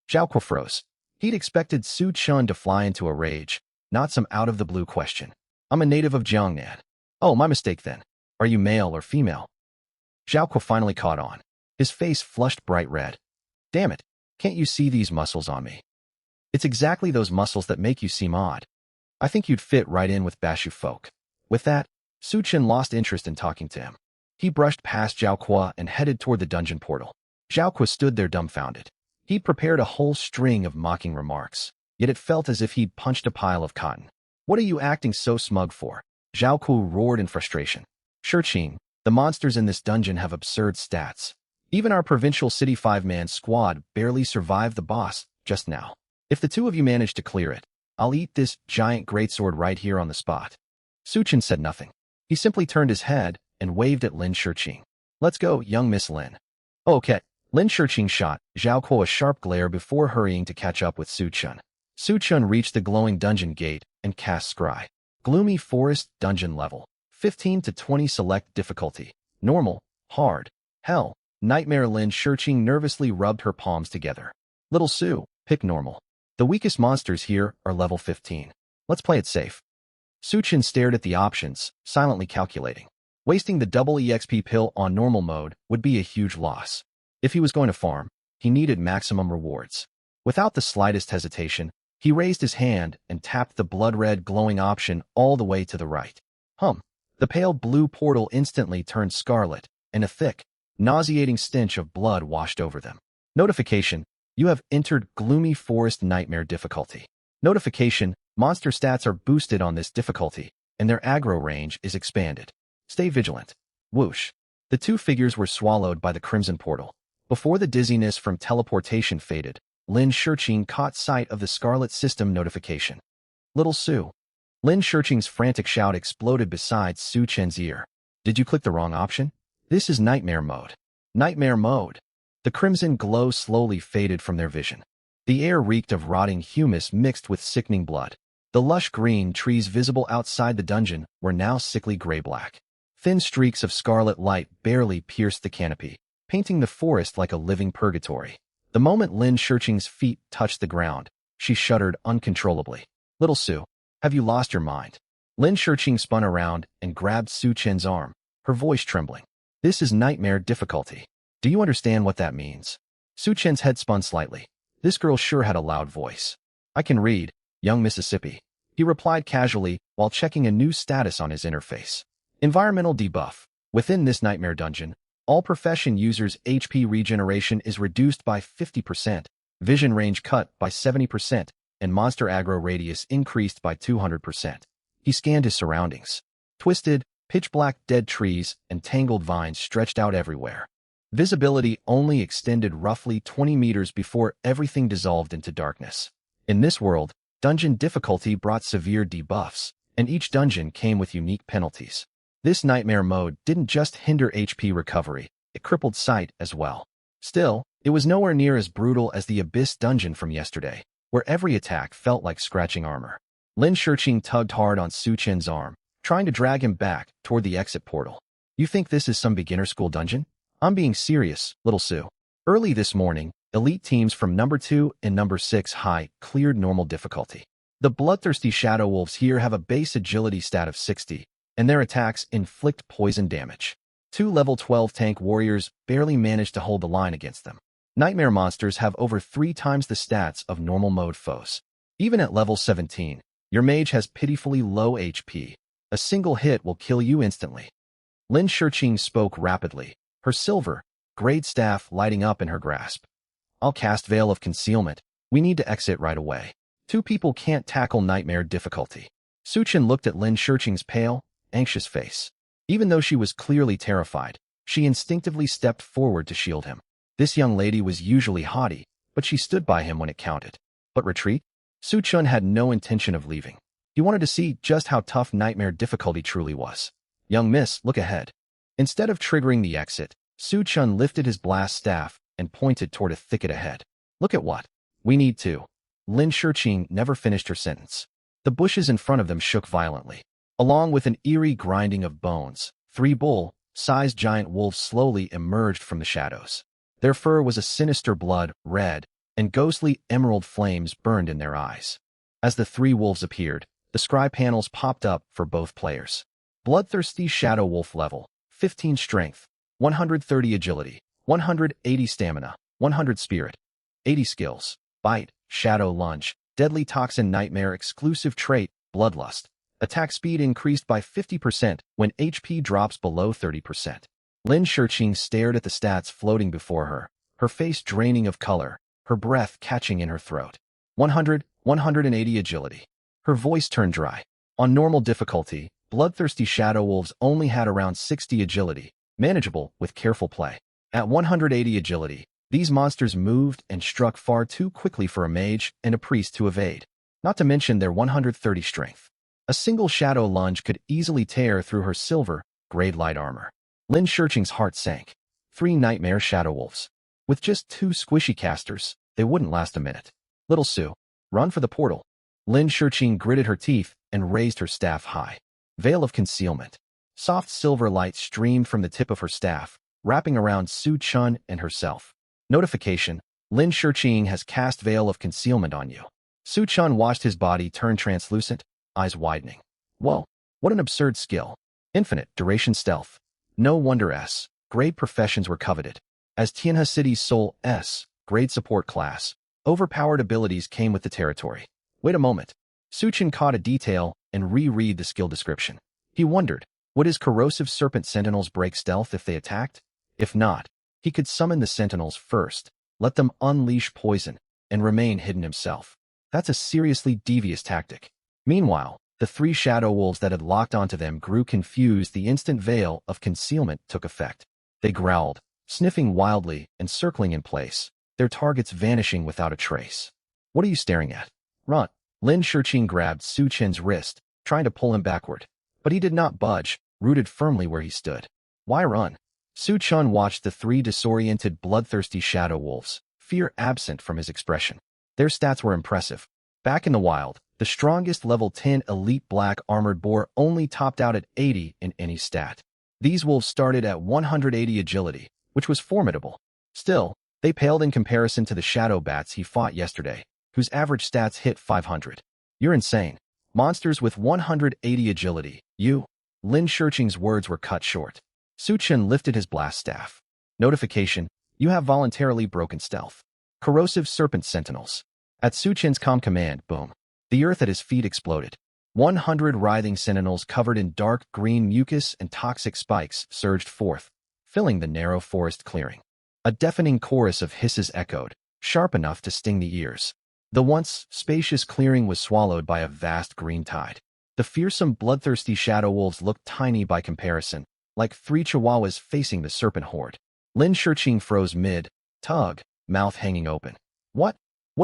Zhao Qua froze. He'd expected Suchun to fly into a rage, not some out-of-the-blue question. I'm a native of Jiangnan. Oh, my mistake then. Are you male or female? Zhao Qua finally caught on. His face flushed bright red. Damn it, can't you see these muscles on me? It's exactly those muscles that make you seem odd. I think you'd fit right in with Bashu folk. With that, Suchin lost interest in talking to him. He brushed past Zhao Qua and headed toward the dungeon portal. Zhao Qua stood there dumbfounded. He'd prepared a whole string of mocking remarks, yet it felt as if he'd punched a pile of cotton. What are you acting so smug for? Zhao Qua roared in frustration. Shiqing, the monsters in this dungeon have absurd stats. Even our provincial city 5-man squad barely survived the boss just now. If the 2 of you manage to clear it, I'll eat this giant greatsword right here on the spot. Suchin said nothing. He simply turned his head and waved at Lin Shiqing. Let's go, young Miss Lin. Okay. Lin Shiqing shot Zhao Qua a sharp glare before hurrying to catch up with Suchun. Suchun reached the glowing dungeon gate and cast Scry. Gloomy forest dungeon level. 15 to 20 select difficulty. Normal, hard, hell, nightmare. Lin Shiqing nervously rubbed her palms together. Little Su, pick normal. The weakest monsters here are level 15. Let's play it safe. Suchin stared at the options, silently calculating. Wasting the double EXP pill on normal mode would be a huge loss. If he was going to farm, he needed maximum rewards. Without the slightest hesitation, he raised his hand and tapped the blood-red glowing option all the way to the right. The pale blue portal instantly turned scarlet, and a thick, nauseating stench of blood washed over them. Notification: you have entered Gloomy Forest Nightmare difficulty. Notification: monster stats are boosted on this difficulty, and their aggro range is expanded. Stay vigilant. Whoosh. The two figures were swallowed by the crimson portal. Before the dizziness from teleportation faded, Lin Shurqing caught sight of the Scarlet System notification. Little Sue. Lin Shurqing's frantic shout exploded beside Su Chen's ear. Did you click the wrong option? This is Nightmare Mode. Nightmare Mode. The crimson glow slowly faded from their vision. The air reeked of rotting humus mixed with sickening blood. The lush green trees visible outside the dungeon were now sickly gray-black. Thin streaks of scarlet light barely pierced the canopy, painting the forest like a living purgatory. The moment Lin Shurqing's feet touched the ground, she shuddered uncontrollably. Little Sue, have you lost your mind? Lin Shurqing spun around and grabbed Su Chen's arm, her voice trembling. This is nightmare difficulty. Do you understand what that means? Su Chen's head spun slightly. This girl sure had a loud voice. I can read, young Mississippi, he replied casually while checking a new status on his interface. Environmental debuff. Within this nightmare dungeon, all profession users' HP regeneration is reduced by 50%, vision range cut by 70%, and monster aggro radius increased by 200%. He scanned his surroundings. Twisted, pitch-black dead trees and tangled vines stretched out everywhere. Visibility only extended roughly 20 meters before everything dissolved into darkness. In this world, dungeon difficulty brought severe debuffs, and each dungeon came with unique penalties. This nightmare mode didn't just hinder HP recovery, it crippled sight as well. Still, it was nowhere near as brutal as the Abyss dungeon from yesterday, where every attack felt like scratching armor. Lin Shurqing tugged hard on Su Chen's arm, trying to drag him back toward the exit portal. You think this is some beginner school dungeon? I'm being serious, little Sue. Early this morning, elite teams from number 2 and number 6 high cleared normal difficulty. The bloodthirsty Shadow Wolves here have a base agility stat of 60, and their attacks inflict poison damage. 2 level 12 tank warriors barely manage to hold the line against them. Nightmare monsters have over 3 times the stats of normal mode foes. Even at level 17, your mage has pitifully low HP. A single hit will kill you instantly. Lin Shurqing spoke rapidly, her silver, grayed staff lighting up in her grasp. I'll cast Veil of Concealment. We need to exit right away. 2 people can't tackle nightmare difficulty. Su Chen looked at Lin Shurqing's pale, anxious face. Even though she was clearly terrified, she instinctively stepped forward to shield him. This young lady was usually haughty, but she stood by him when it counted. But retreat? Su Chen had no intention of leaving. He wanted to see just how tough nightmare difficulty truly was. Young miss, look ahead. Instead of triggering the exit, Su Chen lifted his blast staff and pointed toward a thicket ahead. Look at what? We need to. Lin Shurqing never finished her sentence. The bushes in front of them shook violently. Along with an eerie grinding of bones, 3 bull-sized giant wolves slowly emerged from the shadows. Their fur was a sinister blood red, and ghostly emerald flames burned in their eyes. As the 3 wolves appeared, the scry panels popped up for both players. Bloodthirsty Shadow Wolf level, 15 strength, 130 agility, 180 stamina, 100 spirit, 80 skills, bite, shadow lunge, deadly toxin nightmare exclusive trait, bloodlust. Attack speed increased by 50% when HP drops below 30%. Lin Shurqing stared at the stats floating before her, her face draining of color, her breath catching in her throat. 180 agility. Her voice turned dry. On normal difficulty, bloodthirsty Shadow Wolves only had around 60 agility, manageable with careful play. At 180 agility, these monsters moved and struck far too quickly for a mage and a priest to evade, not to mention their 130 strength. A single shadow lunge could easily tear through her silver, grade light armor. Lin Shurqing's heart sank. 3 nightmare Shadow Wolves. With just 2 squishy casters, they wouldn't last a minute. Little Sue, run for the portal. Lin Shurqing gritted her teeth and raised her staff high. Veil of Concealment. Soft silver light streamed from the tip of her staff, wrapping around Su Chen and herself. Notification: Lin Shurqing has cast Veil of Concealment on you. Su Chen watched his body turn translucent, eyes widening. Whoa, what an absurd skill. Infinite duration stealth. No wonder grade professions were coveted. As Tianhe City's sole grade support class, Overpowered abilities came with the territory. Wait a moment. Suchin caught a detail and reread the skill description. He wondered, would his corrosive serpent sentinels break stealth if they attacked? If not, he could summon the sentinels first, let them unleash poison, and remain hidden himself. That's a seriously devious tactic. Meanwhile, the three shadow wolves that had locked onto them grew confused the instant veil of concealment took effect. They growled, sniffing wildly and circling in place, their targets vanishing without a trace. What are you staring at? Run! Lin Shiqing grabbed Su Chen's wrist, trying to pull him backward. But he did not budge, rooted firmly where he stood. Why run? Su Chen watched the three disoriented, bloodthirsty shadow wolves, fear absent from his expression. Their stats were impressive. Back in the wild, the strongest level 10 elite black armored boar only topped out at 80 in any stat. These wolves started at 180 agility, which was formidable. Still, they paled in comparison to the shadow bats he fought yesterday, whose average stats hit 500. You're insane. Monsters with 180 agility, you. Lin Shiqing's words were cut short. Su Chen lifted his blast staff. Notification, you have voluntarily broken stealth. Corrosive serpent sentinels. At Su Chen's calm command, boom. The earth at his feet exploded. 100 writhing sentinels covered in dark green mucus and toxic spikes surged forth, filling the narrow forest clearing. A deafening chorus of hisses echoed, sharp enough to sting the ears. The once spacious clearing was swallowed by a vast green tide. The fearsome, bloodthirsty shadow wolves looked tiny by comparison, like three chihuahuas facing the serpent horde. Lin Shiqing froze mid-tug, mouth hanging open. What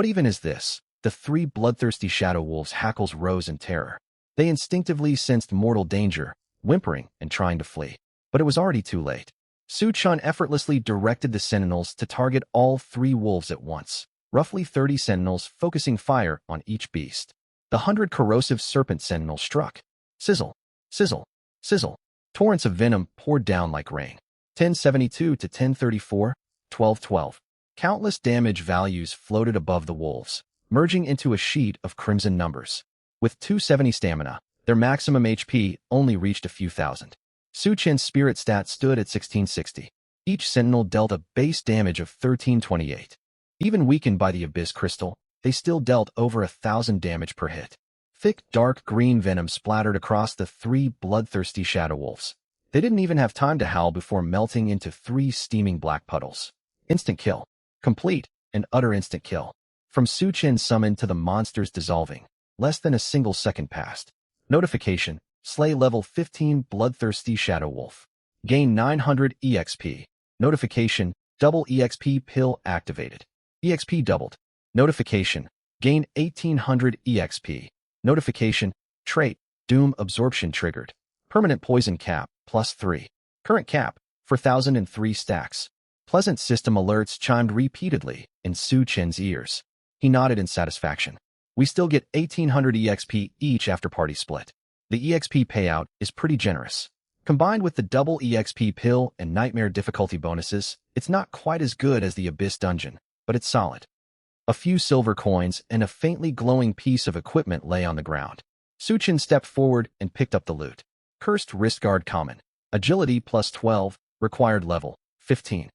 even is this? The three bloodthirsty shadow wolves' hackles rose in terror. They instinctively sensed mortal danger, whimpering and trying to flee. But it was already too late. Su Chen effortlessly directed the sentinels to target all three wolves at once, roughly 30 sentinels focusing fire on each beast. The 100 corrosive serpent sentinels struck. Sizzle, sizzle, sizzle. Torrents of venom poured down like rain. 1072 to 1034, 1212. Countless damage values floated above the wolves, merging into a sheet of crimson numbers. With 270 stamina, their maximum HP only reached a few thousand. Su Chen's spirit stat stood at 1660. Each sentinel dealt a base damage of 1328. Even weakened by the abyss crystal, they still dealt over 1,000 damage per hit. Thick, dark green venom splattered across the three bloodthirsty shadow wolves. They didn't even have time to howl before melting into three steaming black puddles. Instant kill. Complete and utter instant kill. From Su Chen's summon to the monsters dissolving, less than a single second passed. Notification, slay level 15 bloodthirsty shadow wolf. Gain 900 EXP. Notification, double EXP pill activated. EXP doubled. Notification, gain 1800 EXP. Notification, trait, doom absorption triggered. Permanent poison cap, +3. Current cap, 4,003 stacks. Pleasant system alerts chimed repeatedly in Su Chen's ears. He nodded in satisfaction. We still get 1,800 EXP each after party split. The EXP payout is pretty generous. Combined with the double EXP pill and nightmare difficulty bonuses, it's not quite as good as the Abyss dungeon, but it's solid. A few silver coins and a faintly glowing piece of equipment lay on the ground. Su Chen stepped forward and picked up the loot. Cursed wrist guard common. Agility +12, required level 15.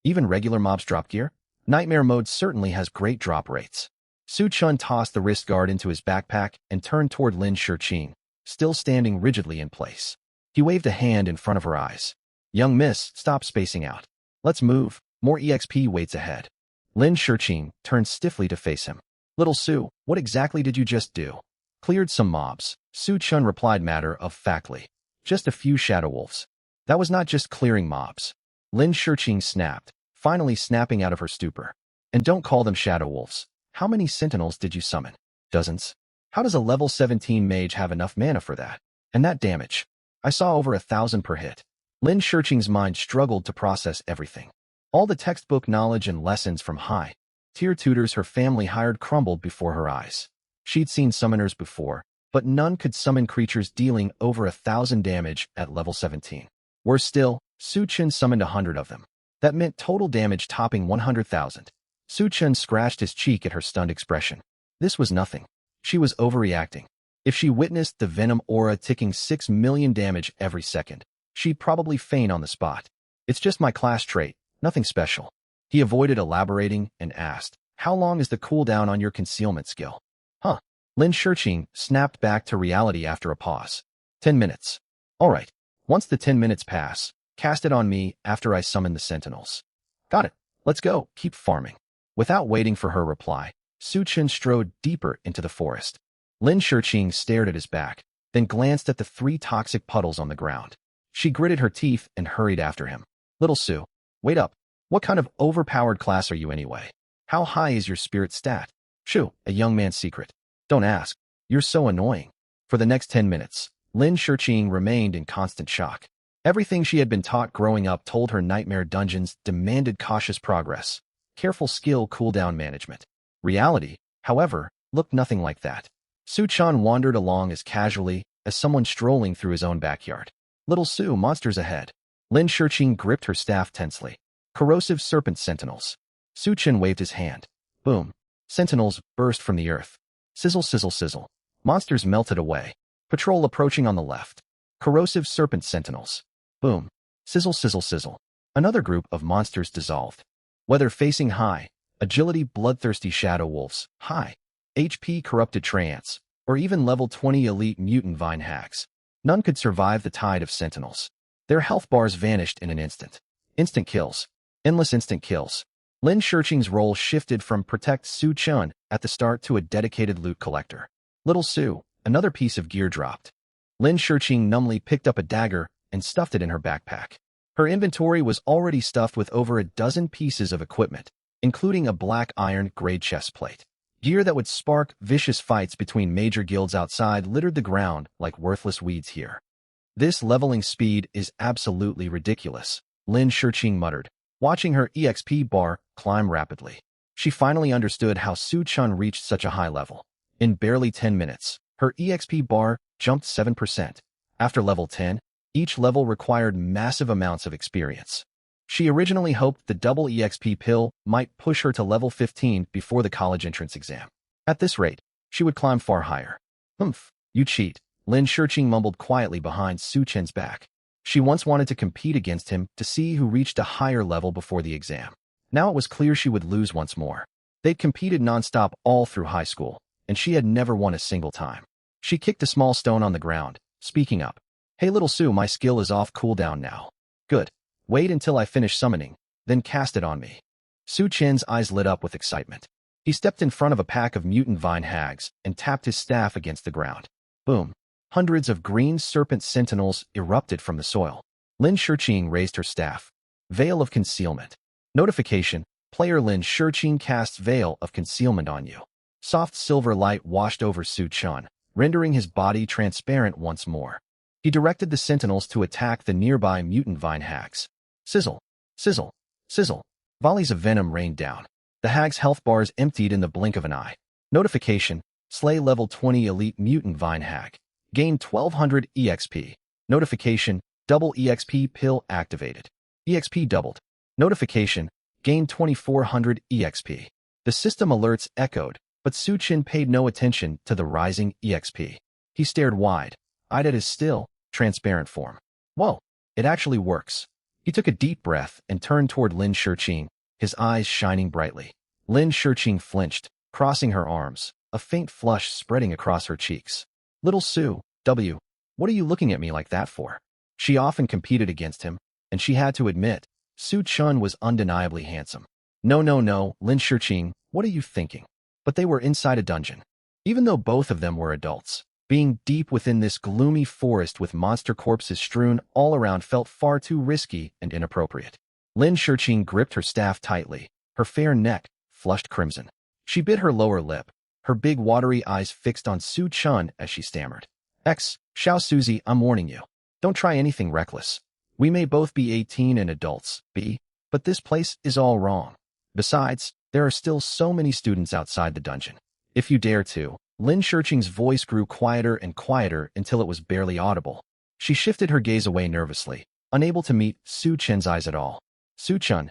Even regular mobs drop gear? Nightmare mode certainly has great drop rates. Su Chen tossed the wrist guard into his backpack and turned toward Lin Shiqing, still standing rigidly in place. He waved a hand in front of her eyes. Young miss, stop spacing out. Let's move, more EXP waits ahead. Lin Shiqing turned stiffly to face him. Little Su, what exactly did you just do? Cleared some mobs, Su Chen replied matter-of-factly. Just a few shadow wolves. That was not just clearing mobs. Lin Shiqing snapped, finally snapping out of her stupor. And don't call them shadow wolves. How many sentinels did you summon? Dozens. How does a level 17 mage have enough mana for that? And that damage? I saw over 1,000 per hit. Lin Shiqing's mind struggled to process everything. All the textbook knowledge and lessons from high-tier tutors her family hired crumbled before her eyes. She'd seen summoners before, but none could summon creatures dealing over 1,000 damage at level 17. Worse still, Su Chen summoned 100 of them. That meant total damage topping 100,000. Su Chen scratched his cheek at her stunned expression. This was nothing. She was overreacting. If she witnessed the venom aura ticking 6 million damage every second, she'd probably faint on the spot. It's just my class trait, nothing special. He avoided elaborating and asked, how long is the cooldown on your concealment skill? Huh. Lin Shiqing snapped back to reality after a pause. 10 minutes. All right. Once the 10 minutes pass, cast it on me after I summon the sentinels. Got it. Let's go. Keep farming. Without waiting for her reply, Su Chen strode deeper into the forest. Lin Shiqing stared at his back, then glanced at the 3 toxic puddles on the ground. She gritted her teeth and hurried after him. Little Su, wait up. What kind of overpowered class are you anyway? How high is your spirit stat? Shoo, a young man's secret. Don't ask. You're so annoying. For the next 10 minutes, Lin Shiqing remained in constant shock. Everything she had been taught growing up told her nightmare dungeons demanded cautious progress, careful skill cooldown management. Reality, however, looked nothing like that. Su Chan wandered along as casually as someone strolling through his own backyard. Little Su, monsters ahead. Lin Shiqing gripped her staff tensely. Corrosive serpent sentinels. Su Chen waved his hand. Boom. Sentinels burst from the earth. Sizzle, sizzle, sizzle. Monsters melted away. Patrol approaching on the left. Corrosive serpent sentinels. Boom. Sizzle, sizzle, sizzle. Another group of monsters dissolved. Whether facing high, agility bloodthirsty shadow wolves, high, HP corrupted treants, or even level 20 elite mutant vine hags, none could survive the tide of sentinels. Their health bars vanished in an instant. Instant kills. Endless instant kills. Lin Shiqing's role shifted from protect Su Chen at the start to a dedicated loot collector. Little Su, another piece of gear dropped. Lin Shiqing numbly picked up a dagger and stuffed it in her backpack. Her inventory was already stuffed with over a dozen pieces of equipment, including a black iron grade chest plate. Gear that would spark vicious fights between major guilds outside littered the ground like worthless weeds here. This leveling speed is absolutely ridiculous, Lin Shiqing muttered, watching her EXP bar climb rapidly. She finally understood how Su Chen reached such a high level. In barely 10 minutes, her EXP bar jumped 7%. After level 10, each level required massive amounts of experience. She originally hoped the double EXP pill might push her to level 15 before the college entrance exam. At this rate, she would climb far higher. Humph, you cheat, Lin Shiqing mumbled quietly behind Su Chen's back. She once wanted to compete against him to see who reached a higher level before the exam. Now it was clear she would lose once more. They'd competed nonstop all through high school, and she had never won a single time. She kicked a small stone on the ground, speaking up. Hey little Su, my skill is off cooldown now. Good. Wait until I finish summoning, then cast it on me. Su Chen's eyes lit up with excitement. He stepped in front of a pack of mutant vine hags and tapped his staff against the ground. Boom. Hundreds of green serpent sentinels erupted from the soil. Lin Shiqing raised her staff. Veil of Concealment. Notification. Player Lin Shiqing casts Veil of Concealment on you. Soft silver light washed over Su Chen, rendering his body transparent once more. He directed the sentinels to attack the nearby mutant vine hags. Sizzle. Sizzle. Sizzle. Volleys of venom rained down. The hag's health bars emptied in the blink of an eye. Notification. Slay level 20 elite mutant vine hag. Gain 1200 EXP. Notification. Double EXP pill activated. EXP doubled. Notification. Gain 2400 EXP. The system alerts echoed, but Su Chen paid no attention to the rising EXP. He stared wide-eyed at his still, transparent form. Whoa, it actually works. He took a deep breath and turned toward Lin Shiqing, his eyes shining brightly. Lin Shiqing flinched, crossing her arms, a faint flush spreading across her cheeks. Little Su, what are you looking at me like that for? She often competed against him, and she had to admit, Su Chen was undeniably handsome. No, Lin Shiqing, what are you thinking? But they were inside a dungeon. Even though both of them were adults, being deep within this gloomy forest with monster corpses strewn all around felt far too risky and inappropriate. Lin Shiqing gripped her staff tightly, her fair neck flushed crimson. She bit her lower lip, her big watery eyes fixed on Su Chen as she stammered. Xiao Suzy, I'm warning you. Don't try anything reckless. We may both be 18 and adults, but this place is all wrong. Besides, there are still so many students outside the dungeon. If you dare to, Lin Shiqing's voice grew quieter and quieter until it was barely audible. She shifted her gaze away nervously, unable to meet Su Chen's eyes at all. Su Chen.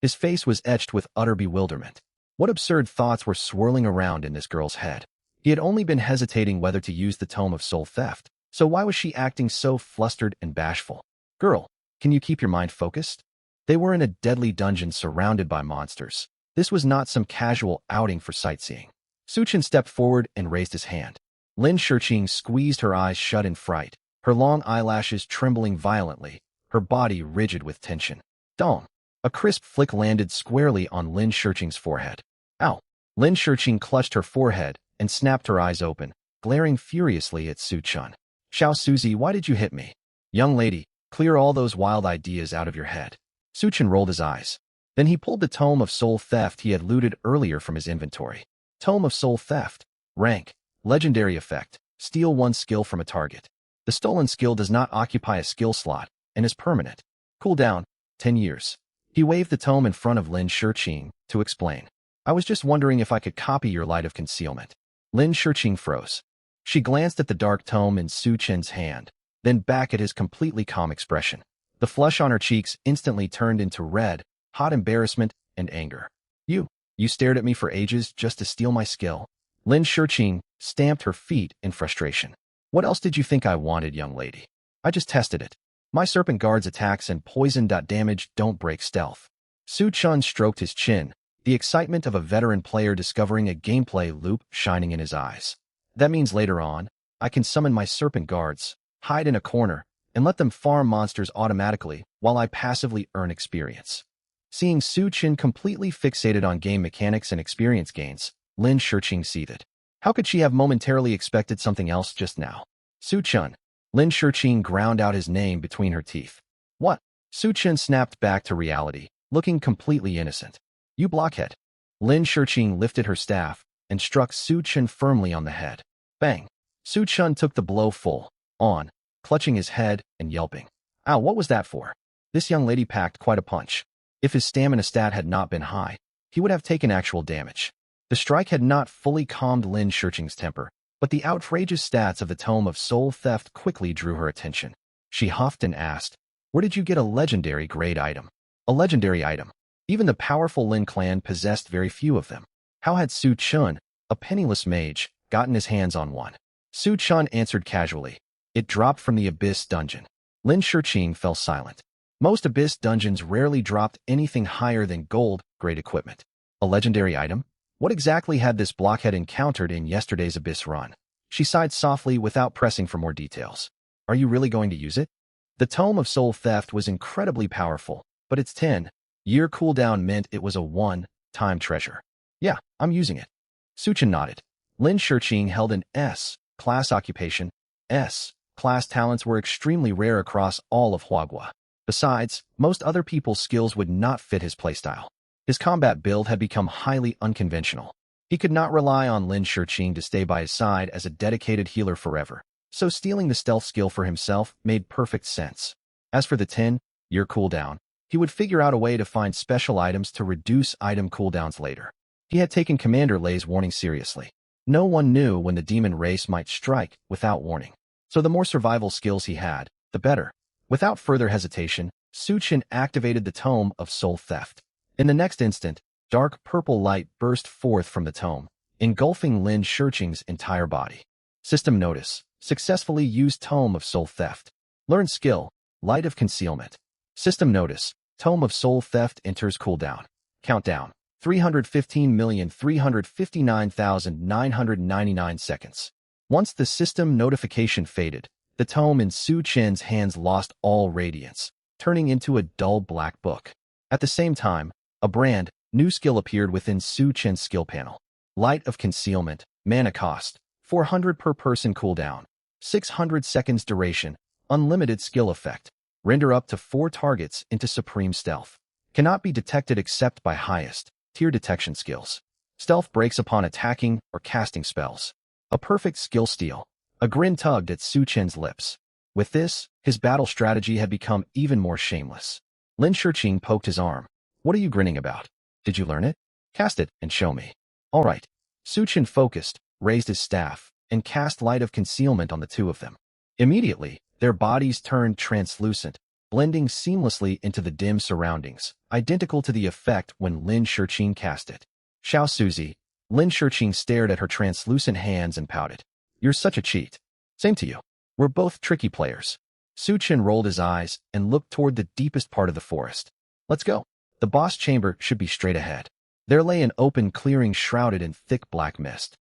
His face was etched with utter bewilderment. What absurd thoughts were swirling around in this girl's head? He had only been hesitating whether to use the Tome of Soul Theft, so why was she acting so flustered and bashful? Girl, can you keep your mind focused? They were in a deadly dungeon surrounded by monsters. This was not some casual outing for sightseeing. Suchin stepped forward and raised his hand. Lin Shiqing squeezed her eyes shut in fright, her long eyelashes trembling violently, her body rigid with tension. Dong! A crisp flick landed squarely on Lin Shiqing's forehead. Ow! Lin Shiqing clutched her forehead and snapped her eyes open, glaring furiously at Su Chun. Xiao Suzy, why did you hit me? Young lady, clear all those wild ideas out of your head. Su Chun rolled his eyes. Then he pulled the Tome of Soul Theft he had looted earlier from his inventory. Tome of Soul Theft. Rank. Legendary effect. Steal one skill from a target. The stolen skill does not occupy a skill slot and is permanent. Cooldown. 10 years. He waved the tome in front of Lin Shiqing to explain. I was just wondering if I could copy your light of concealment. Lin Shiqing froze. She glanced at the dark tome in Su Chen's hand, then back at his completely calm expression. The flush on her cheeks instantly turned into red, hot embarrassment and anger. You stared at me for ages just to steal my skill. Lin Shiqing stamped her feet in frustration. What else did you think I wanted, young lady? I just tested it. My Serpent Guard's attacks and poison damage don't break stealth. Su Chun stroked his chin, the excitement of a veteran player discovering a gameplay loop shining in his eyes. That means later on, I can summon my Serpent Guards, hide in a corner, and let them farm monsters automatically while I passively earn experience. Seeing Su Chun completely fixated on game mechanics and experience gains, Lin Shiqing seethed. How could she have momentarily expected something else just now? Su Chun. Lin Shiqing ground out his name between her teeth. What? Su Chun snapped back to reality, looking completely innocent. You blockhead. Lin Shiqing lifted her staff and struck Su Chun firmly on the head. Bang! Su Chun took the blow full on, clutching his head and yelping. Ow, what was that for? This young lady packed quite a punch. If his stamina stat had not been high, he would have taken actual damage. The strike had not fully calmed Lin Shiqing's temper, but the outrageous stats of the Tome of Soul Theft quickly drew her attention. She huffed and asked, where did you get a legendary grade item? A legendary item. Even the powerful Lin clan possessed very few of them. How had Su Chun, a penniless mage, gotten his hands on one? Su Chun answered casually. It dropped from the Abyss dungeon. Lin Shiqing fell silent. Most Abyss dungeons rarely dropped anything higher than gold-grade equipment. A legendary item? What exactly had this blockhead encountered in yesterday's Abyss run? She sighed softly without pressing for more details. Are you really going to use it? The Tome of Soul Theft was incredibly powerful, but its 10-year cooldown meant it was a one-time treasure. Yeah, I'm using it. Su Chun nodded. Lin Shiqing held an S-class occupation. S-class talents were extremely rare across all of Huagua. Besides, most other people's skills would not fit his playstyle. His combat build had become highly unconventional. He could not rely on Lin Shiqing to stay by his side as a dedicated healer forever, so stealing the stealth skill for himself made perfect sense. As for the 10-year cooldown, he would figure out a way to find special items to reduce item cooldowns later. He had taken Commander Lei's warning seriously. No one knew when the demon race might strike without warning, so the more survival skills he had, the better. Without further hesitation, Su Chun activated the Tome of Soul Theft. In the next instant, dark purple light burst forth from the tome, engulfing Lin Shiqing's entire body. System notice. Successfully used Tome of Soul Theft. Learn skill. Light of Concealment. System notice. Tome of Soul Theft enters cooldown. Countdown. 315,359,999 seconds. Once the system notification faded, the tome in Su Chen's hands lost all radiance, turning into a dull black book. At the same time, a brand new skill appeared within Su Chen's skill panel. Light of Concealment, mana cost, 400 per person cooldown, 600 seconds duration, unlimited skill effect, render up to 4 targets into supreme stealth. Cannot be detected except by highest tier detection skills. Stealth breaks upon attacking or casting spells. A perfect skill steal. A grin tugged at Su Chen's lips. With this, his battle strategy had become even more shameless. Lin Shiqing poked his arm. What are you grinning about? Did you learn it? Cast it and show me. All right. Su Chen focused, raised his staff, and cast Light of Concealment on the two of them. Immediately, their bodies turned translucent, blending seamlessly into the dim surroundings, identical to the effect when Lin Shiqing cast it. Xiao Suzy. Lin Shiqing stared at her translucent hands and pouted. You're such a cheat. Same to you. We're both tricky players. Su Chen rolled his eyes and looked toward the deepest part of the forest. Let's go. The boss chamber should be straight ahead. There lay an open clearing shrouded in thick black mist.